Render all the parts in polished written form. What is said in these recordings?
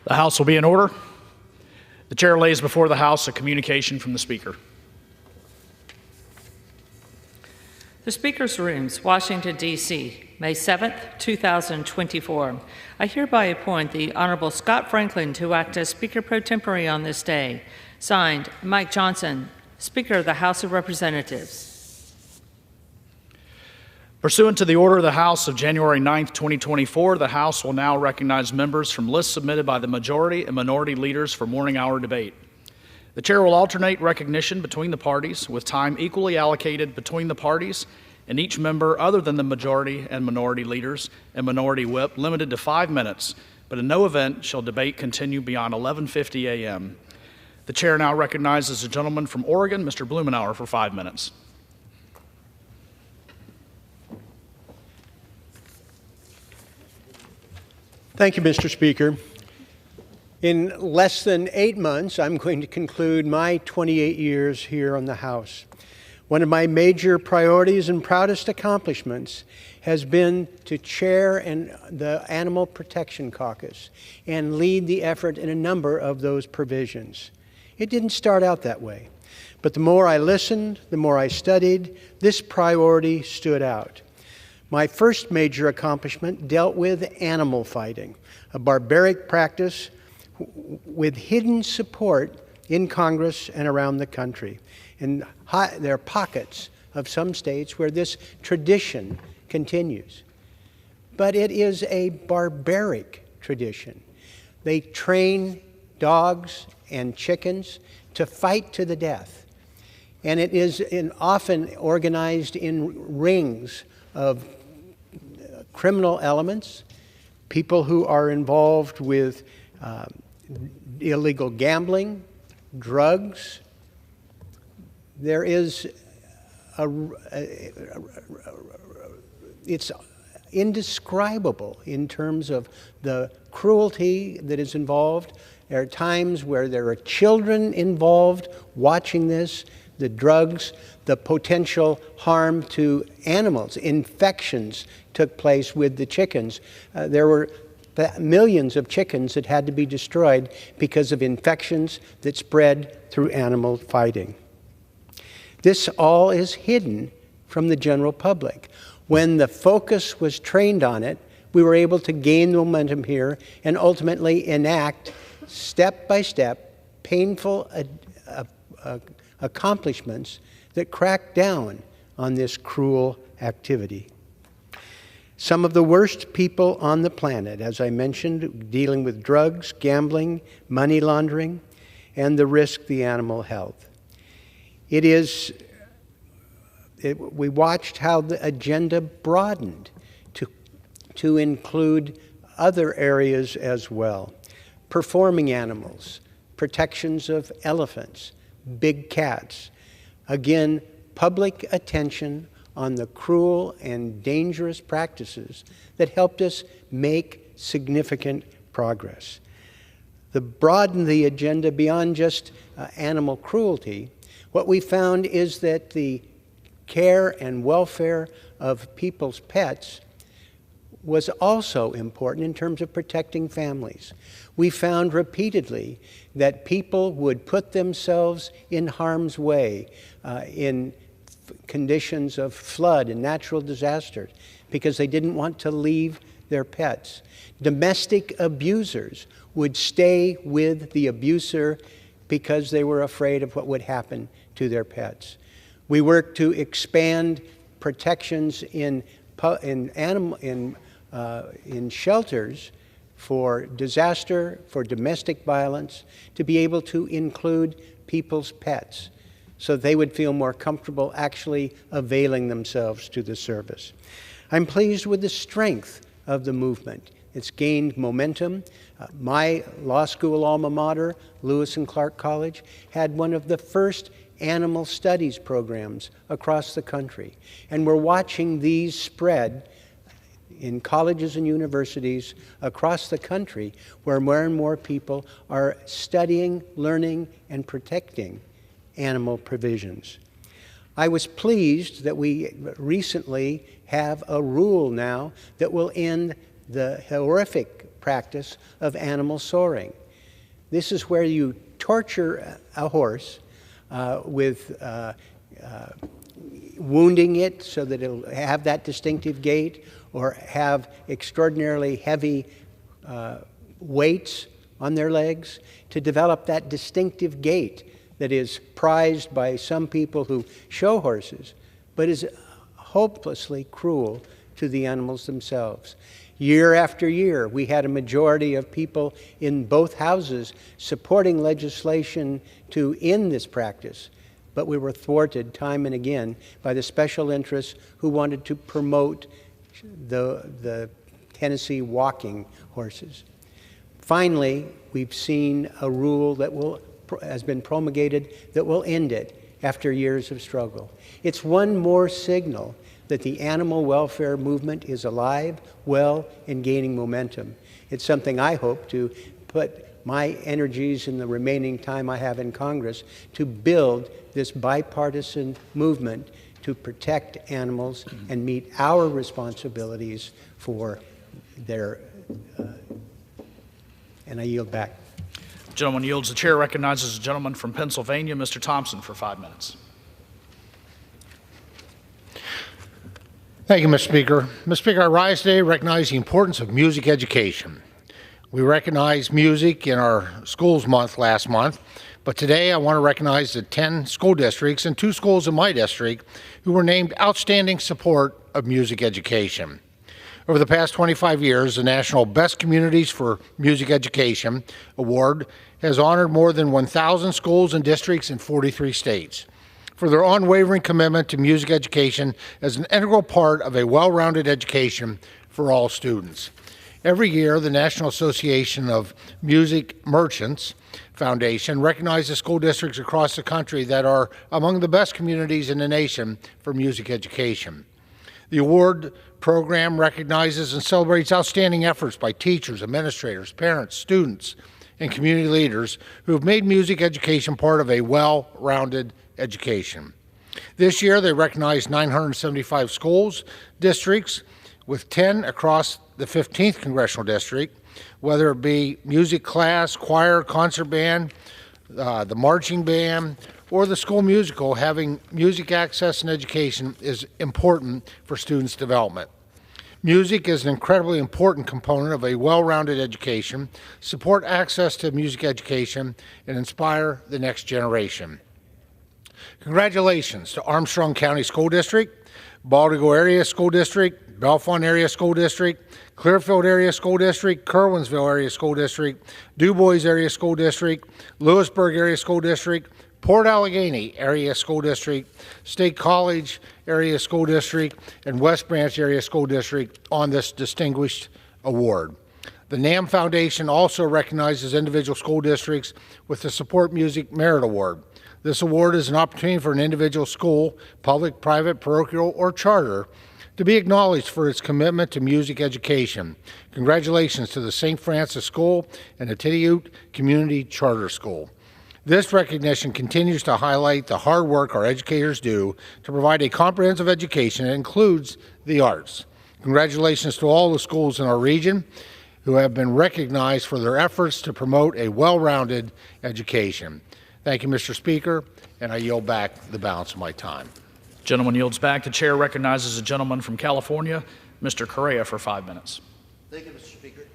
The House will be in order. The chair lays before the House a communication from the Speaker. The Speaker's Rooms, Washington, D.C., May 7th, 2024. I hereby appoint the Honorable Scott Franklin to act as Speaker pro tempore on this day. Signed, Mike Johnson, Speaker of the House of Representatives. Pursuant to the order of the House of January 9th, 2024, the House will now recognize members from lists submitted by the majority and minority leaders for morning hour debate. The chair will alternate recognition between the parties, with time equally allocated between the parties and each member other than the majority and minority leaders and minority whip, limited to 5 minutes, but in no event shall debate continue beyond 11:50 a.m. The chair now recognizes the gentleman from Oregon, Mr. Blumenauer, for 5 minutes. Thank you, Mr. Speaker. In less than 8 months, I'm going to conclude my 28 years here on the House. One of my major priorities and proudest accomplishments has been to chair the Animal Protection Caucus and lead the effort in a number of those provisions. It didn't start out that way, but the more I listened, the more I studied, this priority stood out. My first major accomplishment dealt with animal fighting, a barbaric practice with hidden support in Congress and around the country. And there are pockets of some states where this tradition continues. But it is a barbaric tradition. They train dogs and chickens to fight to the death. And it is often organized in rings of criminal elements, people who are involved with illegal gambling, drugs. There is it's indescribable in terms of the cruelty that is involved. There are times where there are children involved watching this, the drugs, the potential harm to animals. Infections took place with the chickens. There were millions of chickens that had to be destroyed because of infections that spread through animal fighting. This all is hidden from the general public. When the focus was trained on it, we were able to gain momentum here and ultimately enact, step by step, painful accomplishments that crack down on this cruel activity. Some of the worst people on the planet, as I mentioned, dealing with drugs, gambling, money laundering, and the risk to the animal health. We watched how the agenda broadened to include other areas as well. Performing animals, protections of elephants, big cats. Again, public attention on the cruel and dangerous practices that helped us make significant progress. To broaden the agenda beyond just animal cruelty, what we found is that the care and welfare of people's pets was also important in terms of protecting families. We found repeatedly that people would put themselves in harm's way in conditions of flood and natural disasters because they didn't want to leave their pets. Domestic abusers would stay with the abuser because they were afraid of what would happen to their pets. We worked to expand protections in shelters for disaster, for domestic violence, to be able to include people's pets so they would feel more comfortable actually availing themselves to the service. I'm pleased with the strength of the movement. It's gained momentum. My law school alma mater, Lewis and Clark College, had one of the first animal studies programs across the country. And we're watching these spread in colleges and universities across the country where more and more people are studying, learning, and protecting animal provisions. I was pleased that we recently have a rule now that will end the horrific practice of animal soaring. This is where you torture a horse with wounding it so that it'll have that distinctive gait, or have extraordinarily heavy weights on their legs to develop that distinctive gait that is prized by some people who show horses, but is hopelessly cruel to the animals themselves. Year after year, we had a majority of people in both houses supporting legislation to end this practice, but we were thwarted time and again by the special interests who wanted to promote the Tennessee walking horses. Finally, we've seen a rule that has been promulgated that will end it after years of struggle. It's one more signal that the animal welfare movement is alive, well, and gaining momentum. It's something I hope to put my energies in the remaining time I have in Congress to build this bipartisan movement to protect animals and meet our responsibilities for their, and I yield back. Gentleman yields. The chair recognizes a gentleman from Pennsylvania, Mr. Thompson, for 5 minutes. Thank you, Mr. Speaker. Mr. Speaker, I rise today to recognize the importance of music education. We recognized music in our schools month last month, but today I want to recognize the 10 school districts and 2 schools in my district who were named Outstanding Support of Music Education. Over the past 25 years, the National Best Communities for Music Education Award has honored more than 1,000 schools and districts in 43 states for their unwavering commitment to music education as an integral part of a well-rounded education for all students. Every year, the National Association of Music Merchants Foundation recognizes school districts across the country that are among the best communities in the nation for music education. The award program recognizes and celebrates outstanding efforts by teachers, administrators, parents, students, and community leaders who have made music education part of a well-rounded education. This year, they recognized 975 schools, districts, with 10 across the 15th Congressional District, whether it be music class, choir, concert band, the marching band, or the school musical. Having music access and education is important for students' development. Music is an incredibly important component of a well-rounded education, support access to music education, and inspire the next generation. Congratulations to Armstrong County School District, Baldigo Area School District, Bellefonte Area School District, Clearfield Area School District, Kerwinsville Area School District, DuBois Area School District, Lewisburg Area School District, Port Allegheny Area School District, State College Area School District, and West Branch Area School District on this distinguished award. The NAM Foundation also recognizes individual school districts with the Support Music Merit Award. This award is an opportunity for an individual school, public, private, parochial, or charter, to be acknowledged for its commitment to music education. Congratulations to the St. Francis School and the Tidiute Community Charter School. This recognition continues to highlight the hard work our educators do to provide a comprehensive education that includes the arts. Congratulations to all the schools in our region who have been recognized for their efforts to promote a well-rounded education. Thank you, Mr. Speaker, and I yield back the balance of my time. Gentleman yields back. The chair recognizes a gentleman from California, Mr. Correa, for 5 minutes. Thank you, Mr. Speaker.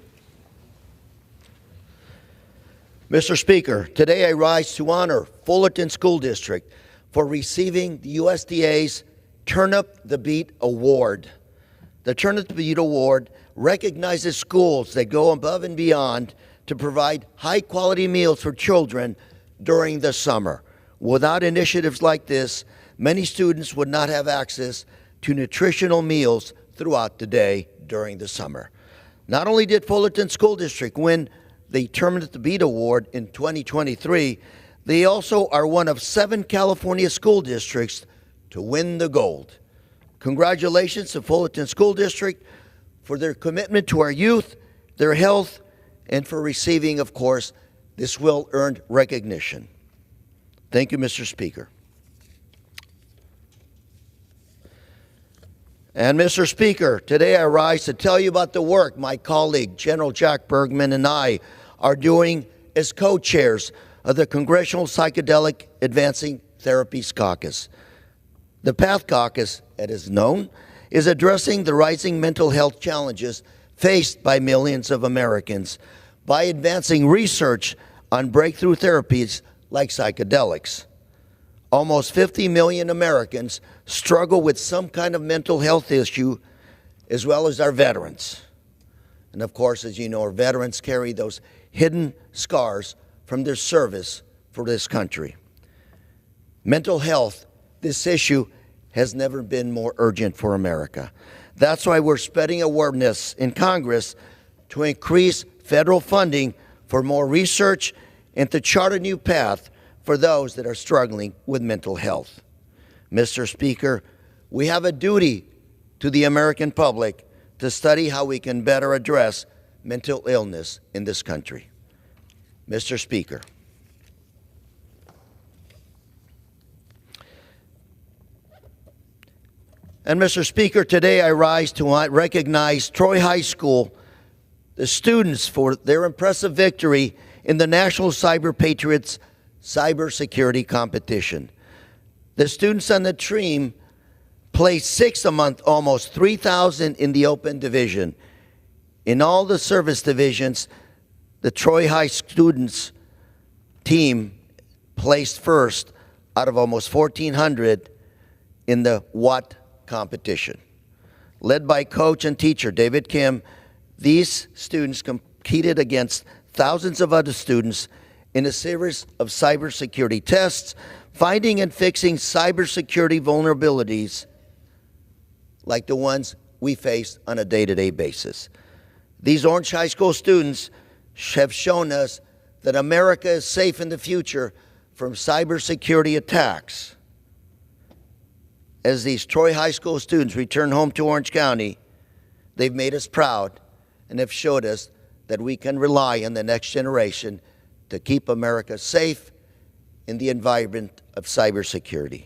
Mr. Speaker, today I rise to honor Fullerton School District for receiving the USDA's Turn Up the Beat Award. The Turn Up the Beat Award recognizes schools that go above and beyond to provide high-quality meals for children during the summer. Without initiatives like this, many students would not have access to nutritional meals throughout the day during the summer. Not only did Fullerton School District win the Turn Up the Beat Award in 2023, they also are one of 7 California school districts to win the gold. Congratulations to Fullerton School District for their commitment to our youth, their health, and for receiving, of course, this well-earned recognition. Thank you, Mr. Speaker. And Mr. Speaker, today I rise to tell you about the work my colleague, General Jack Bergman, and I are doing as co-chairs of the Congressional Psychedelic Advancing Therapies Caucus. The PATH Caucus, as is known, is addressing the rising mental health challenges faced by millions of Americans by advancing research on breakthrough therapies like psychedelics. Almost 50 million Americans struggle with some kind of mental health issue, as well as our veterans. And of course, as you know, our veterans carry those hidden scars from their service for this country. Mental health, this issue has never been more urgent for America. That's why we're spreading awareness in Congress to increase federal funding for more research and to chart a new path for those that are struggling with mental health. Mr. Speaker, we have a duty to the American public to study how we can better address mental illness in this country. Mr. Speaker, and Mr. Speaker, today I rise to recognize Troy High School, the students, for their impressive victory in the National Cyber Patriots Cybersecurity Competition. The students on the team placed sixth among almost 3,000 in the open division. In all the service divisions, the Troy High students team placed first out of almost 1,400 in the WAT competition. Led by coach and teacher David Kim, these students competed against thousands of other students in a series of cybersecurity tests, finding and fixing cybersecurity vulnerabilities like the ones we face on a day-to-day basis. These Orange High School students have shown us that America is safe in the future from cybersecurity attacks. As these Troy High School students return home to Orange County, they've made us proud and have showed us that we can rely on the next generation to keep America safe in the environment of cybersecurity.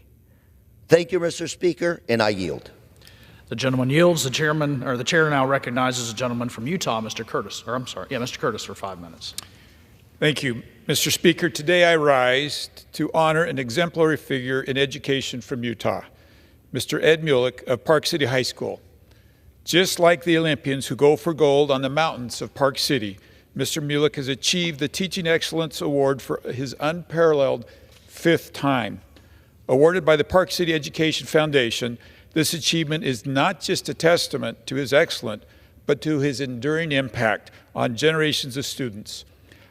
Thank you, Mr. Speaker, and I yield. The gentleman yields. The chair now recognizes a gentleman from Utah, Mr. Curtis, for 5 minutes. Thank you, Mr. Speaker. Today I rise to honor an exemplary figure in education from Utah, Mr. Ed Mulick of Park City High School. Just like the Olympians who go for gold on the mountains of Park City, Mr. Mulick has achieved the Teaching Excellence Award for his unparalleled 5th time. Awarded by the Park City Education Foundation, this achievement is not just a testament to his excellence, but to his enduring impact on generations of students.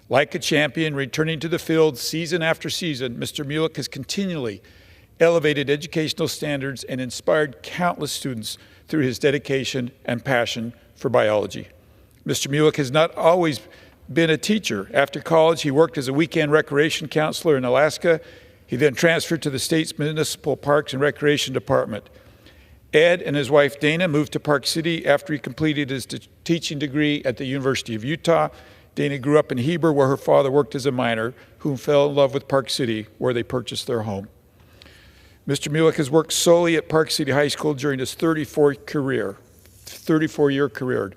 Like a champion returning to the field season after season, Mr. Mulick has continually elevated educational standards and inspired countless students through his dedication and passion for biology. Mr. Mulick has not always been a teacher. After college, he worked as a weekend recreation counselor in Alaska. He then transferred to the state's Municipal Parks and Recreation Department. Ed and his wife Dana moved to Park City after he completed his teaching degree at the University of Utah. Dana grew up in Heber, where her father worked as a miner, who fell in love with Park City, where they purchased their home. Mr. Mulick has worked solely at Park City High School during his 34-year career.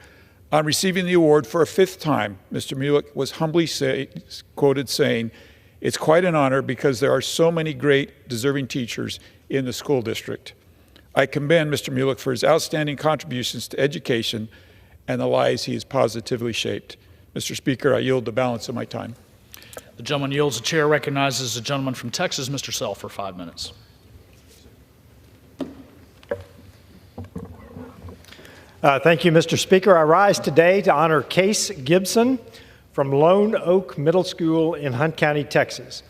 On receiving the award for a 5th time, Mr. Mulick was humbly quoted saying, "It's quite an honor because there are so many great, deserving teachers in the school district." I commend Mr. Mulick for his outstanding contributions to education and the lives he has positively shaped. Mr. Speaker, I yield the balance of my time. The gentleman yields. The chair recognizes the gentleman from Texas, Mr. Self, for 5 minutes. Thank you, Mr. Speaker. I rise today to honor Case Gibson from Lone Oak Middle School in Hunt County, Texas.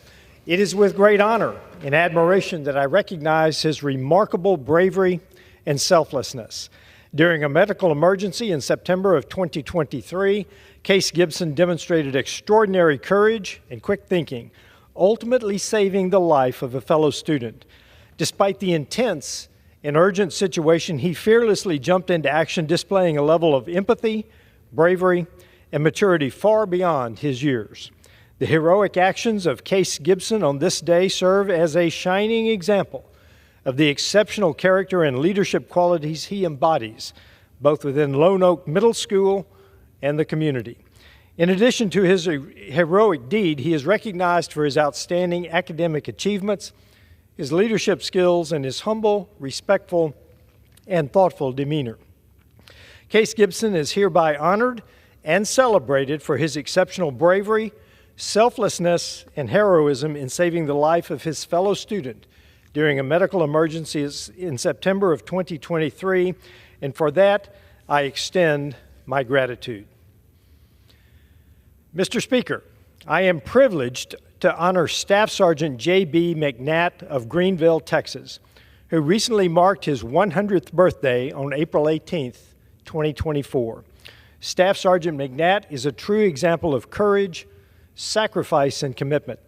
It is with great honor and admiration that I recognize his remarkable bravery and selflessness. During a medical emergency in September of 2023, Case Gibson demonstrated extraordinary courage and quick thinking, ultimately saving the life of a fellow student. Despite the intense and urgent situation, he fearlessly jumped into action, displaying a level of empathy, bravery, and maturity far beyond his years. The heroic actions of Case Gibson on this day serve as a shining example of the exceptional character and leadership qualities he embodies, both within Lone Oak Middle School and the community. In addition to his heroic deed, he is recognized for his outstanding academic achievements, his leadership skills, and his humble, respectful, and thoughtful demeanor. Case Gibson is hereby honored and celebrated for his exceptional bravery, selflessness, and heroism in saving the life of his fellow student during a medical emergency in September of 2023, and for that, I extend my gratitude. Mr. Speaker, I am privileged to honor Staff Sergeant J.B. McNatt of Greenville, Texas, who recently marked his 100th birthday on April 18th, 2024. Staff Sergeant McNatt is a true example of courage, sacrifice, and commitment.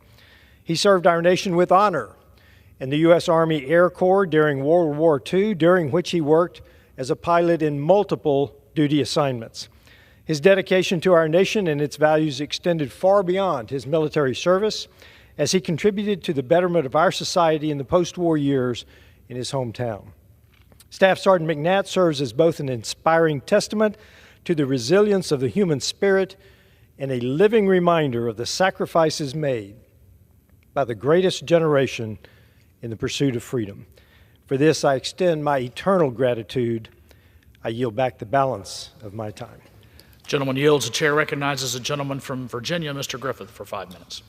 He served our nation with honor in the U.S. Army Air Corps during World War II, during which he worked as a pilot in multiple duty assignments. His dedication to our nation and its values extended far beyond his military service, as he contributed to the betterment of our society in the post-war years in his hometown. Staff Sergeant McNatt serves as both an inspiring testament to the resilience of the human spirit and a living reminder of the sacrifices made by the greatest generation in the pursuit of freedom. For this, I extend my eternal gratitude. I yield back the balance of my time. Gentleman yields. The chair recognizes a gentleman from Virginia, Mr. Griffith, for 5 minutes.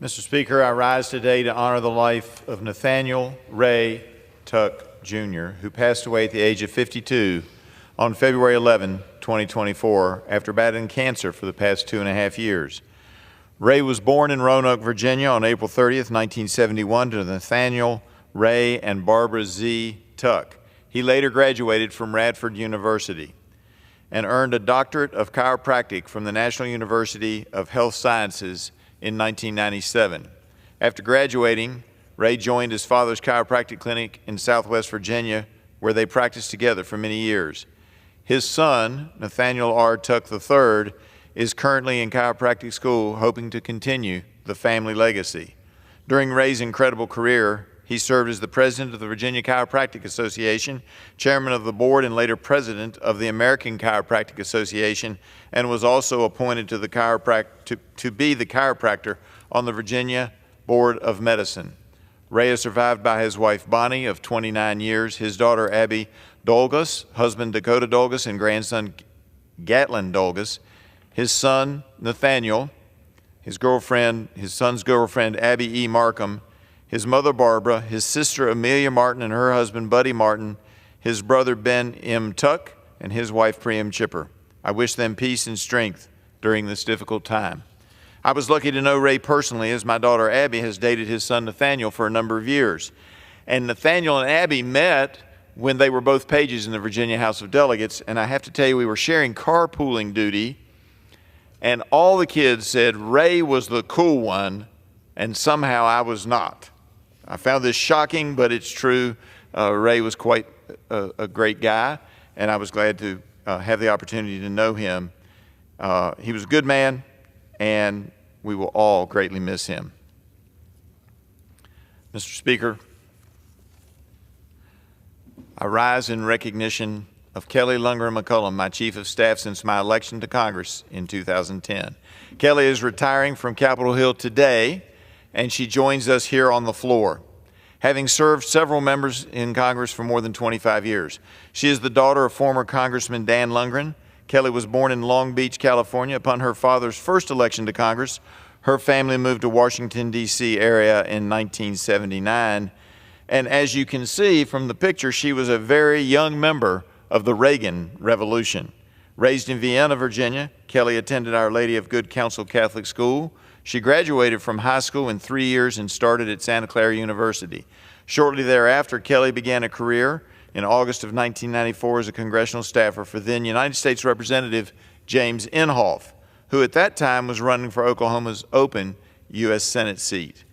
Mr. Speaker, I rise today to honor the life of Nathaniel Ray Tuck, Jr., who passed away at the age of 52 on February 11, 2024, after battling cancer for the past 2.5 years. Ray was born in Roanoke, Virginia on April 30th, 1971 to Nathaniel Ray and Barbara Z. Tuck. He later graduated from Radford University and earned a doctorate of chiropractic from the National University of Health Sciences in 1997. After graduating, Ray joined his father's chiropractic clinic in Southwest Virginia, where they practiced together for many years. His son, Nathaniel R. Tuck III, is currently in chiropractic school, hoping to continue the family legacy. During Ray's incredible career, he served as the president of the Virginia Chiropractic Association, chairman of the board, and later president of the American Chiropractic Association, and was also appointed to be the chiropractor on the Virginia Board of Medicine. Ray is survived by his wife Bonnie of 29 years, his daughter Abby Dolgus, husband Dakota Dolgus, and grandson Gatlin Dolgus, his son Nathaniel, his son's girlfriend Abby E. Markham, his mother Barbara, his sister Amelia Martin and her husband Buddy Martin, his brother Ben M. Tuck, and his wife Priam Chipper. I wish them peace and strength during this difficult time. I was lucky to know Ray personally, as my daughter Abby has dated his son Nathaniel for a number of years. And Nathaniel and Abby met when they were both pages in the Virginia House of Delegates, and I have to tell you, we were sharing carpooling duty, and all the kids said Ray was the cool one, and somehow I was not. I found this shocking, but it's true. Ray was quite a great guy, and I was glad to have the opportunity to know him. He was a good man, and we will all greatly miss him. Mr. Speaker, I rise in recognition of Kelly Lundgren McCullum, my Chief of Staff since my election to Congress in 2010. Kelly is retiring from Capitol Hill today, and she joins us here on the floor, having served several members in Congress for more than 25 years. She is the daughter of former Congressman Dan Lundgren. Kelly was born in Long Beach, California. Upon her father's first election to Congress, her family moved to Washington, D.C. area in 1979. And as you can see from the picture, she was a very young member of the Reagan Revolution. Raised in Vienna, Virginia, Kelly attended Our Lady of Good Counsel Catholic School. She graduated from high school in 3 years and started at Santa Clara University. Shortly thereafter, Kelly began a career in August of 1994 as a congressional staffer for then United States Representative James Inhofe, who at that time was running for Oklahoma's open U.S. Senate seat.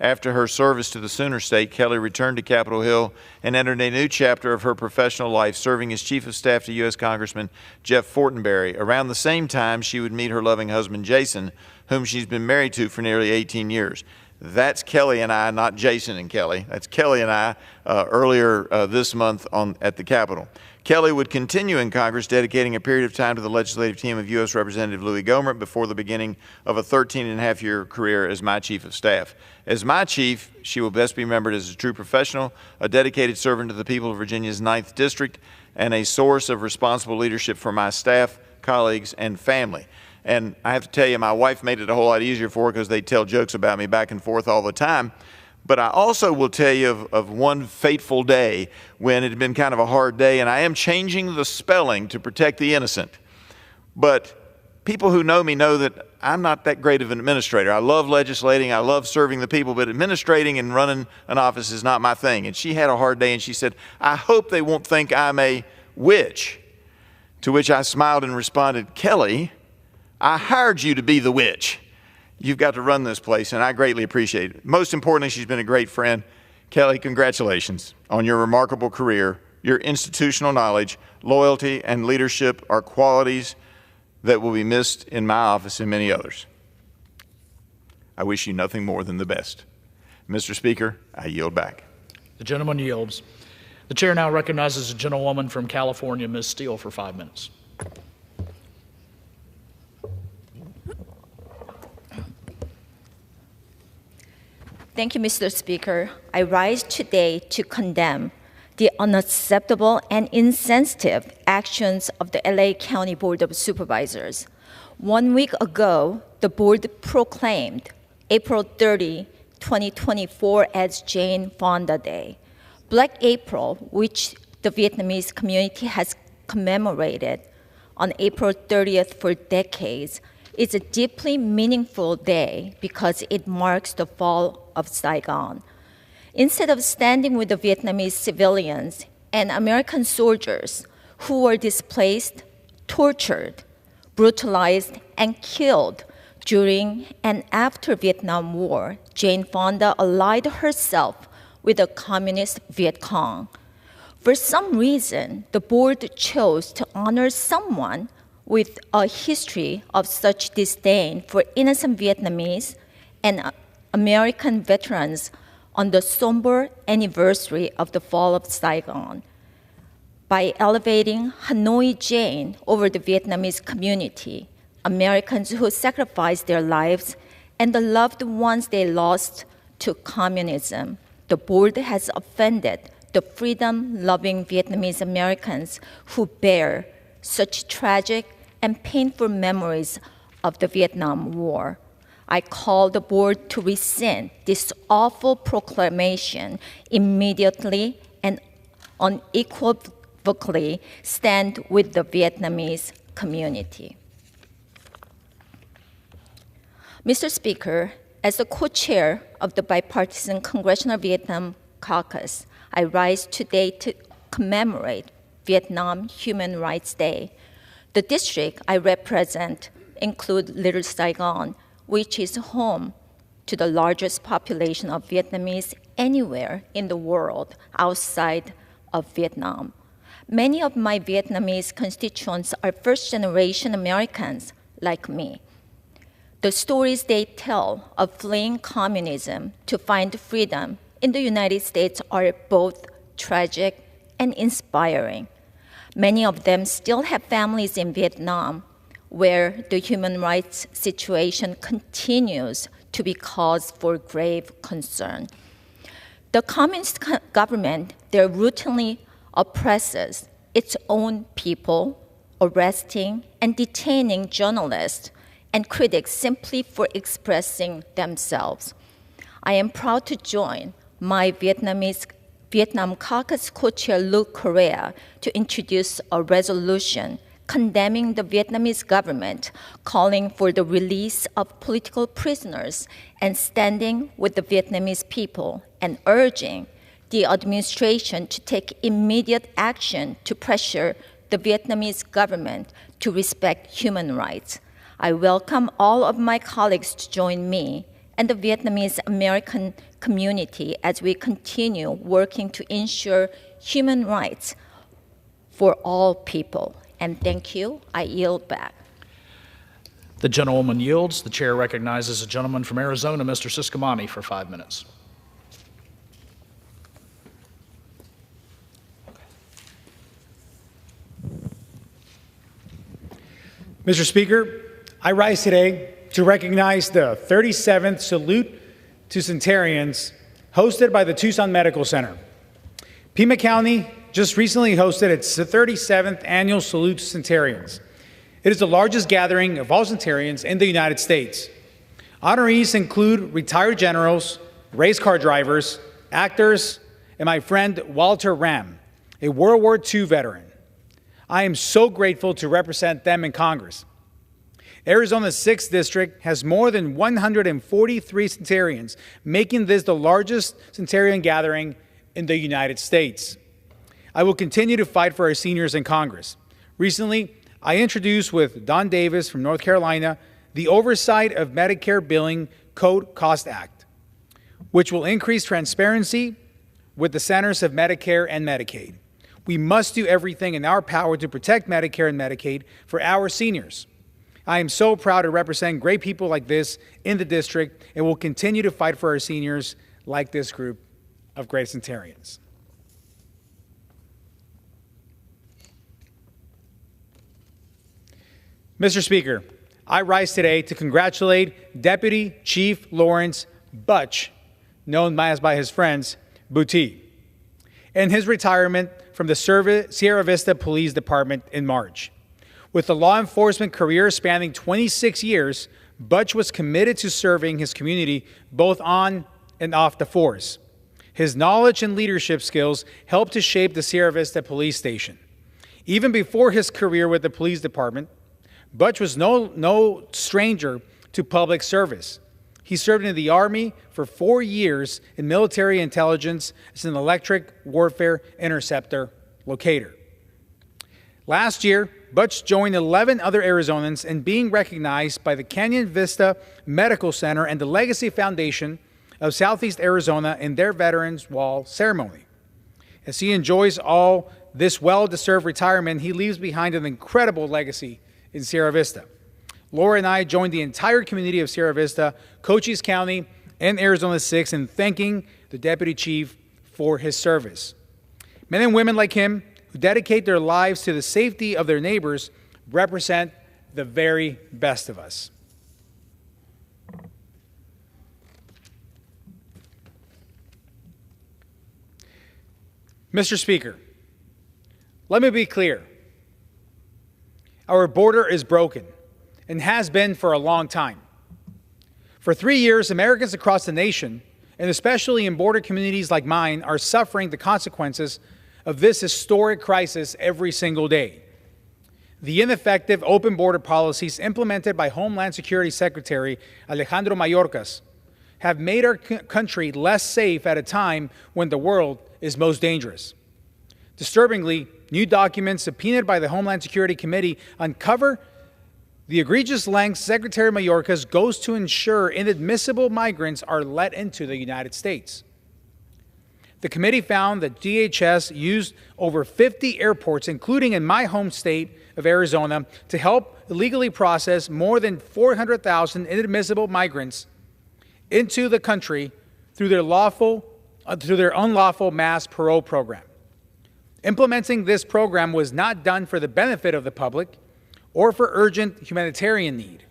After her service to the Sooner State, Kelly returned to Capitol Hill and entered a new chapter of her professional life, serving as Chief of Staff to U.S. Congressman Jeff Fortenberry. Around the same time, she would meet her loving husband, Jason, whom she's been married to for nearly 18 years. That's Kelly and I, not Jason and Kelly. That's Kelly and I earlier this month at the Capitol. Kelly would continue in Congress, dedicating a period of time to the legislative team of U.S. Representative Louis Gohmert before the beginning of a 13-and-a-half-year career as my Chief of Staff. As my Chief, she will best be remembered as a true professional, a dedicated servant to the people of Virginia's 9th District, and a source of responsible leadership for my staff, colleagues, and family. And I have to tell you, my wife made it a whole lot easier for her because they tell jokes about me back and forth all the time. But I also will tell you of one fateful day when it had been kind of a hard day, and I am changing the spelling to protect the innocent. But people who know me know that I'm not that great of an administrator. I love legislating, I love serving the people, but administrating and running an office is not my thing. And she had a hard day, and she said, "I hope they won't think I'm a witch." To which I smiled and responded, "Kelly, I hired you to be the witch. You've got to run this place," and I greatly appreciate it. Most importantly, she's been a great friend. Kelly, congratulations on your remarkable career. Your institutional knowledge, loyalty, and leadership are qualities that will be missed in my office and many others. I wish you nothing more than the best. Mr. Speaker, I yield back. The gentleman yields. The chair now recognizes a gentlewoman from California, Ms. Steele, for 5 minutes. Thank you, Mr. Speaker. I rise today to condemn the unacceptable and insensitive actions of the LA County Board of Supervisors. 1 week ago, the board proclaimed April 30, 2024 as Jane Fonda Day. Black April, which the Vietnamese community has commemorated on April 30th for decades, is a deeply meaningful day because it marks the fall of Saigon. Instead of standing with the Vietnamese civilians and American soldiers who were displaced, tortured, brutalized, and killed during and after Vietnam War, Jane Fonda allied herself with the communist Viet Cong. For some reason, the board chose to honor someone with a history of such disdain for innocent Vietnamese and American veterans on the somber anniversary of the fall of Saigon. By elevating Hanoi Jane over the Vietnamese community, Americans who sacrificed their lives and the loved ones they lost to communism, the board has offended the freedom-loving Vietnamese Americans who bear such tragic and painful memories of the Vietnam War. I call the board to rescind this awful proclamation immediately and unequivocally stand with the Vietnamese community. Mr. Speaker, as the co-chair of the Bipartisan Congressional Vietnam Caucus, I rise today to commemorate Vietnam Human Rights Day. The district I represent includes Little Saigon, which is home to the largest population of Vietnamese anywhere in the world outside of Vietnam. Many of my Vietnamese constituents are first-generation Americans like me. The stories they tell of fleeing communism to find freedom in the United States are both tragic and inspiring. Many of them still have families in Vietnam, where the human rights situation continues to be cause for grave concern. The communist government there routinely oppresses its own people, arresting and detaining journalists and critics simply for expressing themselves. I am proud to join my Vietnam Caucus co-chair Luc Correa to introduce a resolution condemning the Vietnamese government, calling for the release of political prisoners and standing with the Vietnamese people, and urging the administration to take immediate action to pressure the Vietnamese government to respect human rights. I welcome all of my colleagues to join me and the Vietnamese American community as we continue working to ensure human rights for all people. And thank you. I yield back. The gentlewoman yields. The chair recognizes a gentleman from Arizona, Mr. Siscomani, for 5 minutes. Mr. Speaker, I rise today to recognize the 37th Salute to Centenarians hosted by the Tucson Medical Center. Pima County just recently hosted its 37th annual Salute to Centenarians. It is the largest gathering of all centenarians in the United States. Honorees include retired generals, race car drivers, actors, and my friend Walter Ram, a World War II veteran. I am so grateful to represent them in Congress. Arizona's 6th District has more than 143 centenarians, making this the largest centenarian gathering in the United States. I will continue to fight for our seniors in Congress. Recently, I introduced with Don Davis from North Carolina the Oversight of Medicare Billing Code Cost Act, which will increase transparency with the Centers of Medicare and Medicaid. We must do everything in our power to protect Medicare and Medicaid for our seniors. I am so proud to represent great people like this in the district and will continue to fight for our seniors like this group of great centenarians. Mr. Speaker, I rise today to congratulate Deputy Chief Lawrence Butch, known as by his friends Booty, and his retirement from the Sierra Vista Police Department in March. With a law enforcement career spanning 26 years, Butch was committed to serving his community both on and off the force. His knowledge and leadership skills helped to shape the Sierra Vista Police Station. Even before his career with the police department, Butch was no stranger to public service. He served in the Army for 4 years in military intelligence as an electric warfare interceptor locator. Last year, Butch joined 11 other Arizonans in being recognized by the Canyon Vista Medical Center and the Legacy Foundation of Southeast Arizona in their Veterans Wall ceremony. As he enjoys all this well-deserved retirement, he leaves behind an incredible legacy in Sierra Vista. Laura and I joined the entire community of Sierra Vista, Cochise County, and Arizona 6 in thanking the Deputy Chief for his service. Men and women like him who dedicate their lives to the safety of their neighbors represent the very best of us. Mr. Speaker, let me be clear. Our border is broken and has been for a long time. For 3 years, Americans across the nation, and especially in border communities like mine, are suffering the consequences of this historic crisis every single day. The ineffective open border policies implemented by Homeland Security Secretary Alejandro Mayorkas have made our country less safe at a time when the world is most dangerous. Disturbingly, new documents subpoenaed by the Homeland Security Committee uncover the egregious lengths Secretary Mayorkas goes to ensure inadmissible migrants are let into the United States. The committee found that DHS used over 50 airports, including in my home state of Arizona, to help illegally process more than 400,000 inadmissible migrants into the country through their unlawful mass parole program. Implementing this program was not done for the benefit of the public or for urgent humanitarian need.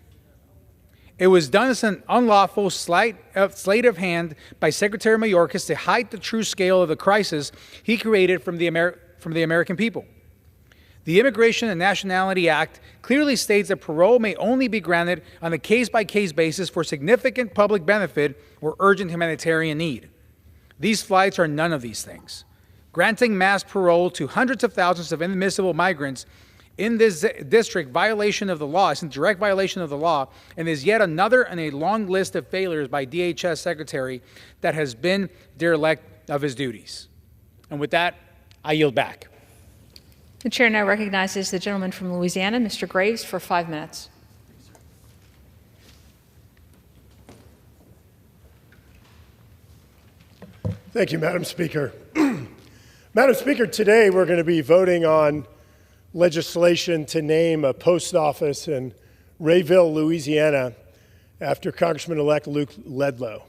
It was done as an unlawful sleight of hand by Secretary Mayorkas to hide the true scale of the crisis he created from the American people. The Immigration and Nationality Act clearly states that parole may only be granted on a case-by-case basis for significant public benefit or urgent humanitarian need. These flights are none of these things. Granting mass parole to hundreds of thousands of inadmissible migrants in this district violation of the law, is in direct violation of the law, and is yet another in a long list of failures by DHS Secretary that has been derelict of his duties. And with that, I yield back. The chair now recognizes the gentleman from Louisiana, Mr. Graves, for 5 minutes. Thank you, Madam Speaker. Madam Speaker, today we're going to be voting on legislation to name a post office in Rayville, Louisiana, after Congressman-elect Luke Ledlow.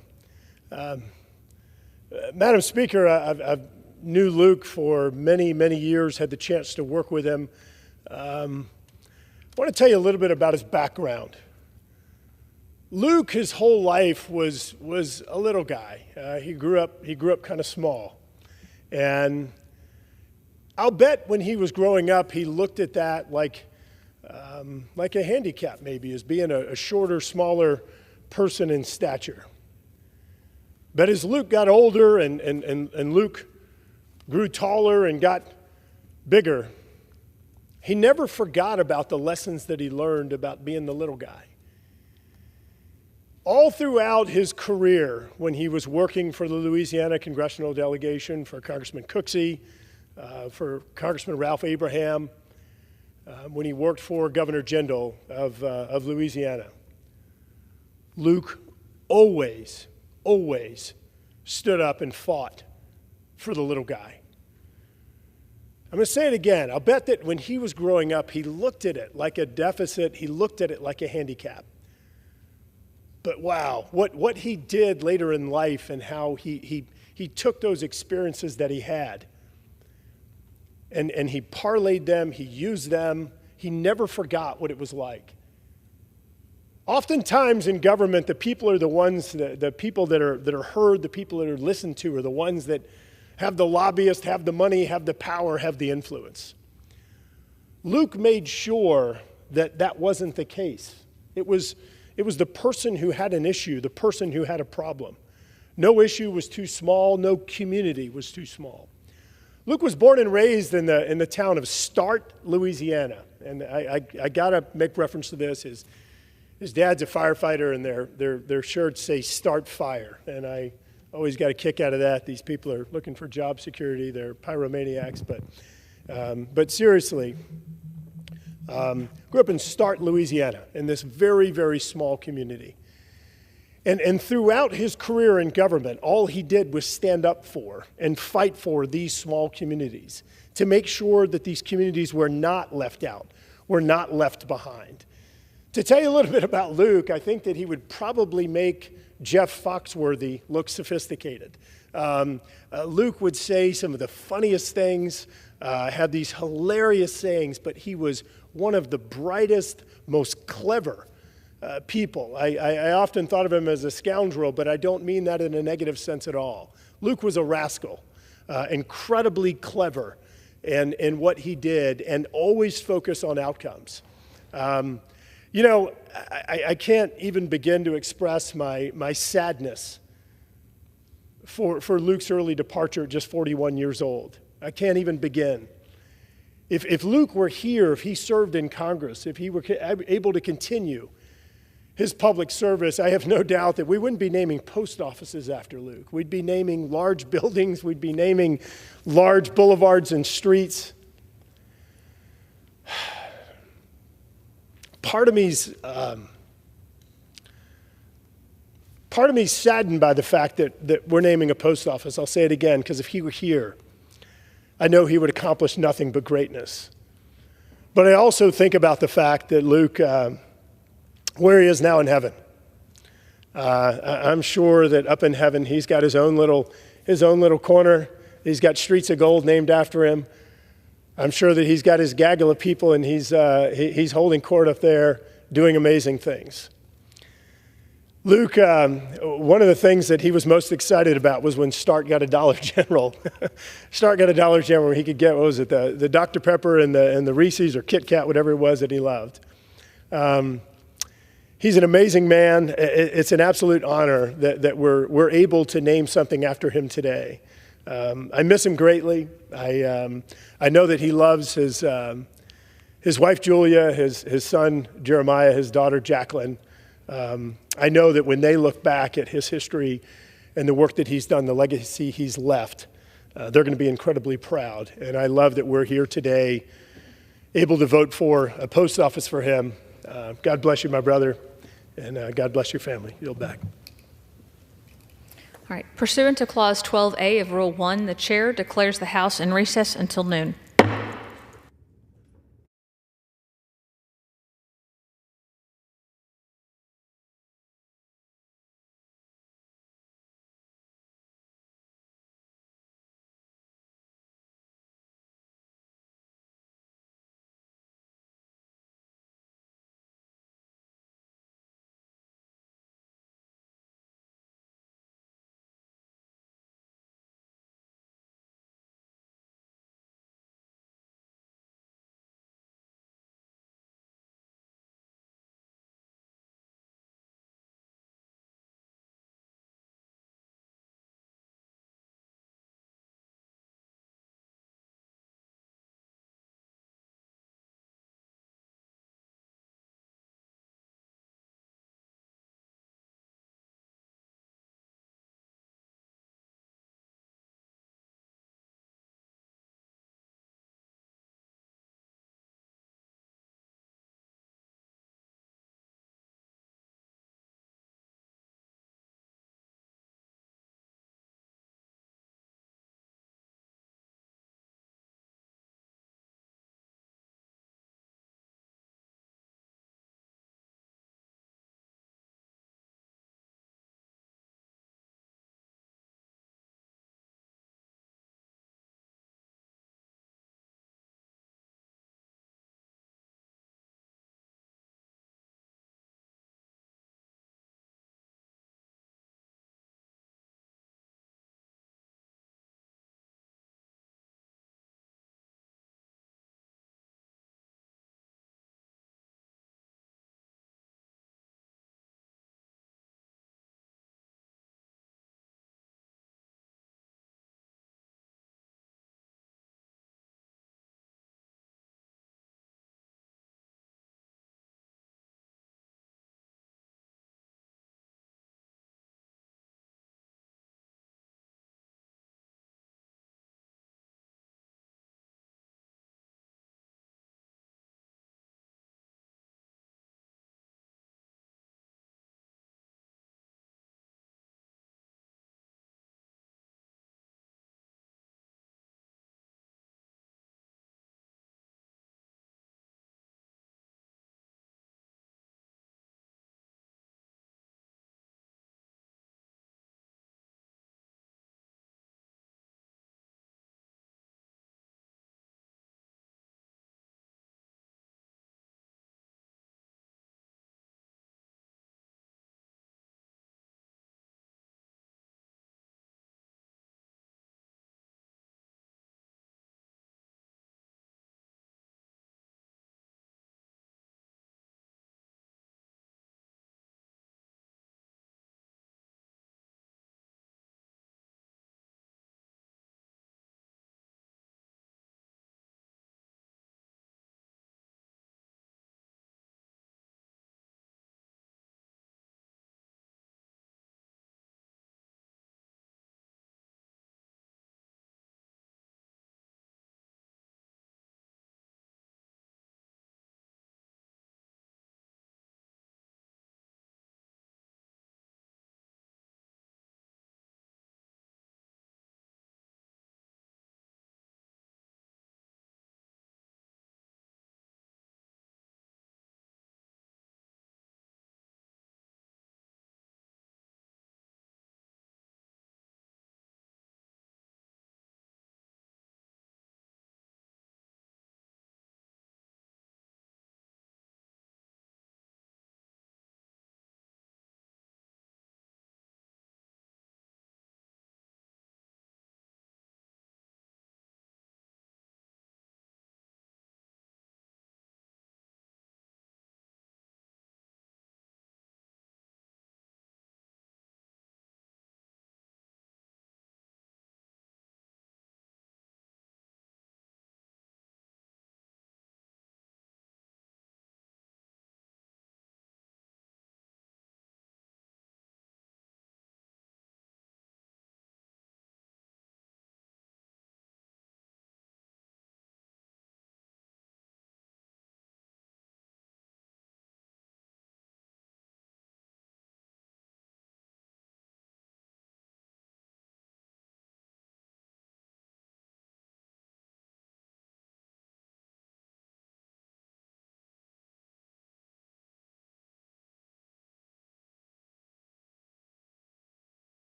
Madam Speaker, I've knew Luke for many, many years, had the chance to work with him. I want to tell you a little bit about his background. Luke, his whole life was a little guy. He grew up kind of small, and I'll bet when he was growing up, he looked at that like a handicap, maybe, as being a shorter, smaller person in stature. But as Luke got older and Luke grew taller and got bigger, he never forgot about the lessons that he learned about being the little guy. All throughout his career, when he was working for the Louisiana congressional delegation, for Congressman Cooksey, for Congressman Ralph Abraham, when he worked for Governor Jindal of Louisiana, Luke always stood up and fought for the little guy. I'm going to say it again. I'll bet that when he was growing up, he looked at it like a deficit. He looked at it like a handicap. But wow, what he did later in life and how he took those experiences that he had and he parlayed them, he used them, he never forgot what it was like. Oftentimes in government, the people are the ones, the people that are heard, the people that are listened to are the ones that have the lobbyists, have the money, have the power, have the influence. Luke made sure that that wasn't the case. It was the person who had an issue, the person who had a problem. No issue was too small, no community was too small. Luke was born and raised in the town of Start, Louisiana. And I got to make reference to this. His dad's a firefighter, and their shirts say "Start Fire," and I always got a kick out of that. These people are looking for job security. They're pyromaniacs, but seriously, grew up in Start, Louisiana, in this very, very small community. And throughout his career in government, all he did was stand up for and fight for these small communities to make sure that these communities were not left out, were not left behind. To tell you a little bit about Luke, I think that he would probably make Jeff Foxworthy look sophisticated. Luke would say some of the funniest things, had these hilarious sayings, but he was one of the brightest, most clever people. I often thought of him as a scoundrel, but I don't mean that in a negative sense at all. Luke was a rascal, incredibly clever in what he did, and always focused on outcomes. You know, I can't even begin to express my sadness for Luke's early departure at just 41 years old. I can't even begin. If Luke were here, if he served in Congress, if he were able to continue his public service, I have no doubt that we wouldn't be naming post offices after Luke. We'd be naming large buildings. We'd be naming large boulevards and streets. Part of me's saddened by the fact that we're naming a post office. I'll say it again, because if he were here, I know he would accomplish nothing but greatness. But I also think about the fact that Luke, where he is now in heaven, I'm sure that up in heaven he's got his own little corner. He's got streets of gold named after him. I'm sure that he's got his gaggle of people, and he's holding court up there, doing amazing things. Luke, one of the things that he was most excited about was when Start got a Dollar General. Start got a Dollar General where he could get, what was it, the Dr. Pepper and the Reese's or Kit Kat, whatever it was that he loved. He's an amazing man. It's an absolute honor that we're able to name something after him today. I miss him greatly. I know that he loves his wife Julia, his son Jeremiah, his daughter Jacqueline. I know that when they look back at his history and the work that he's done, the legacy he's left, they're going to be incredibly proud. And I love that we're here today able to vote for a post office for him. God bless you, my brother, and God bless your family. Yield back. All right. Pursuant to Clause 12A of Rule 1, the chair declares the House in recess until noon.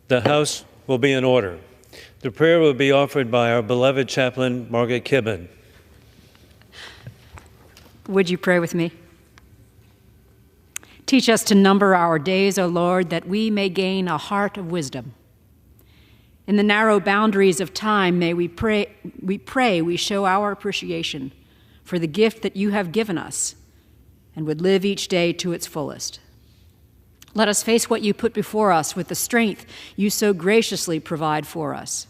The House will be in order. The prayer will be offered by our beloved chaplain, Margaret Kibben. Would you pray with me? Teach us to number our days, O Lord, that we may gain a heart of wisdom. In the narrow boundaries of time, may we pray we show our appreciation for the gift that you have given us and would live each day to its fullest. Let us face what you put before us with the strength you so graciously provide for us.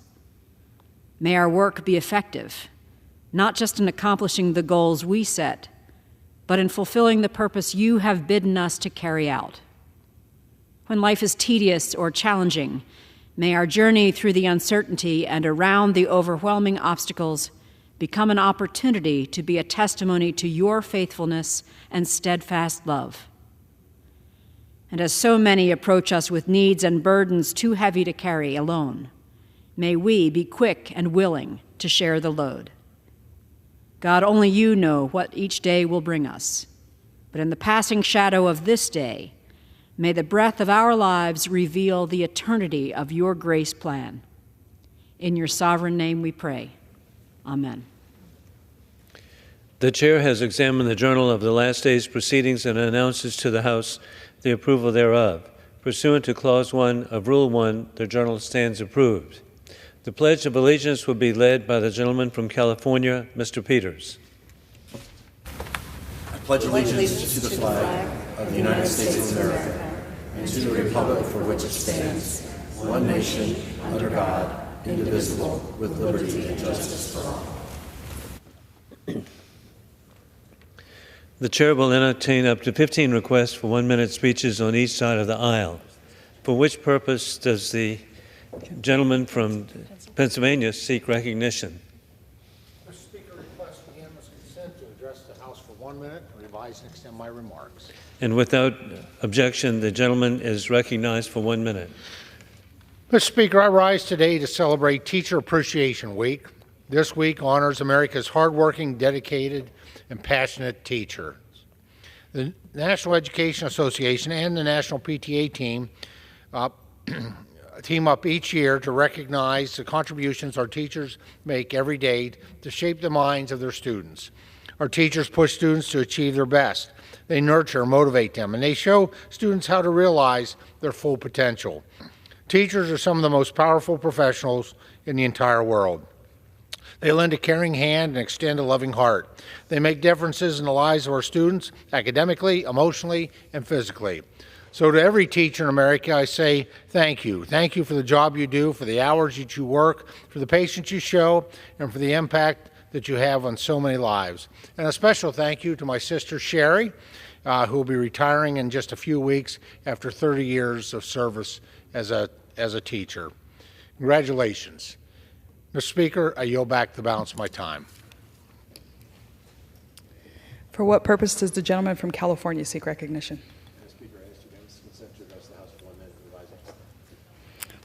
May our work be effective, not just in accomplishing the goals we set, but in fulfilling the purpose you have bidden us to carry out. When life is tedious or challenging, may our journey through the uncertainty and around the overwhelming obstacles become an opportunity to be a testimony to your faithfulness and steadfast love. And as so many approach us with needs and burdens too heavy to carry alone, may we be quick and willing to share the load. God, only you know what each day will bring us, but in the passing shadow of this day, may the breath of our lives reveal the eternity of your grace plan. In your sovereign name we pray. Amen. The chair has examined the journal of the last day's proceedings and announces to the House the approval thereof. Pursuant to Clause 1 of Rule 1, the journal stands approved. The Pledge of Allegiance will be led by the gentleman from California, Mr. Peters. I pledge allegiance to the flag of the United States of America and to the republic for which it stands, one nation, under God, indivisible, with liberty and justice for all. The chair will entertain up to 15 requests for 1-minute speeches on each side of the aisle. For which purpose does the gentleman from Pennsylvania seek recognition? Mr. Speaker, request unanimous consent to address the House for 1 minute and revise and extend my remarks. And without objection, the gentleman is recognized for 1 minute. Mr. Speaker, I rise today to celebrate Teacher Appreciation Week. This week honors America's hardworking, dedicated, and passionate teachers. The National Education Association and the National PTA team team up each year to recognize the contributions our teachers make every day to shape the minds of their students. Our teachers push students to achieve their best. They nurture and motivate them, and they show students how to realize their full potential. Teachers are some of the most powerful professionals in the entire world. They lend a caring hand and extend a loving heart. They make differences in the lives of our students, academically, emotionally, and physically. So to every teacher in America, I say thank you. Thank you for the job you do, for the hours that you work, for the patience you show, and for the impact that you have on so many lives. And a special thank you to my sister Sherry, who will be retiring in just a few weeks after 30 years of service as a teacher. Congratulations. Mr. Speaker, I yield back the balance of my time. For what purpose does the gentleman from California seek recognition?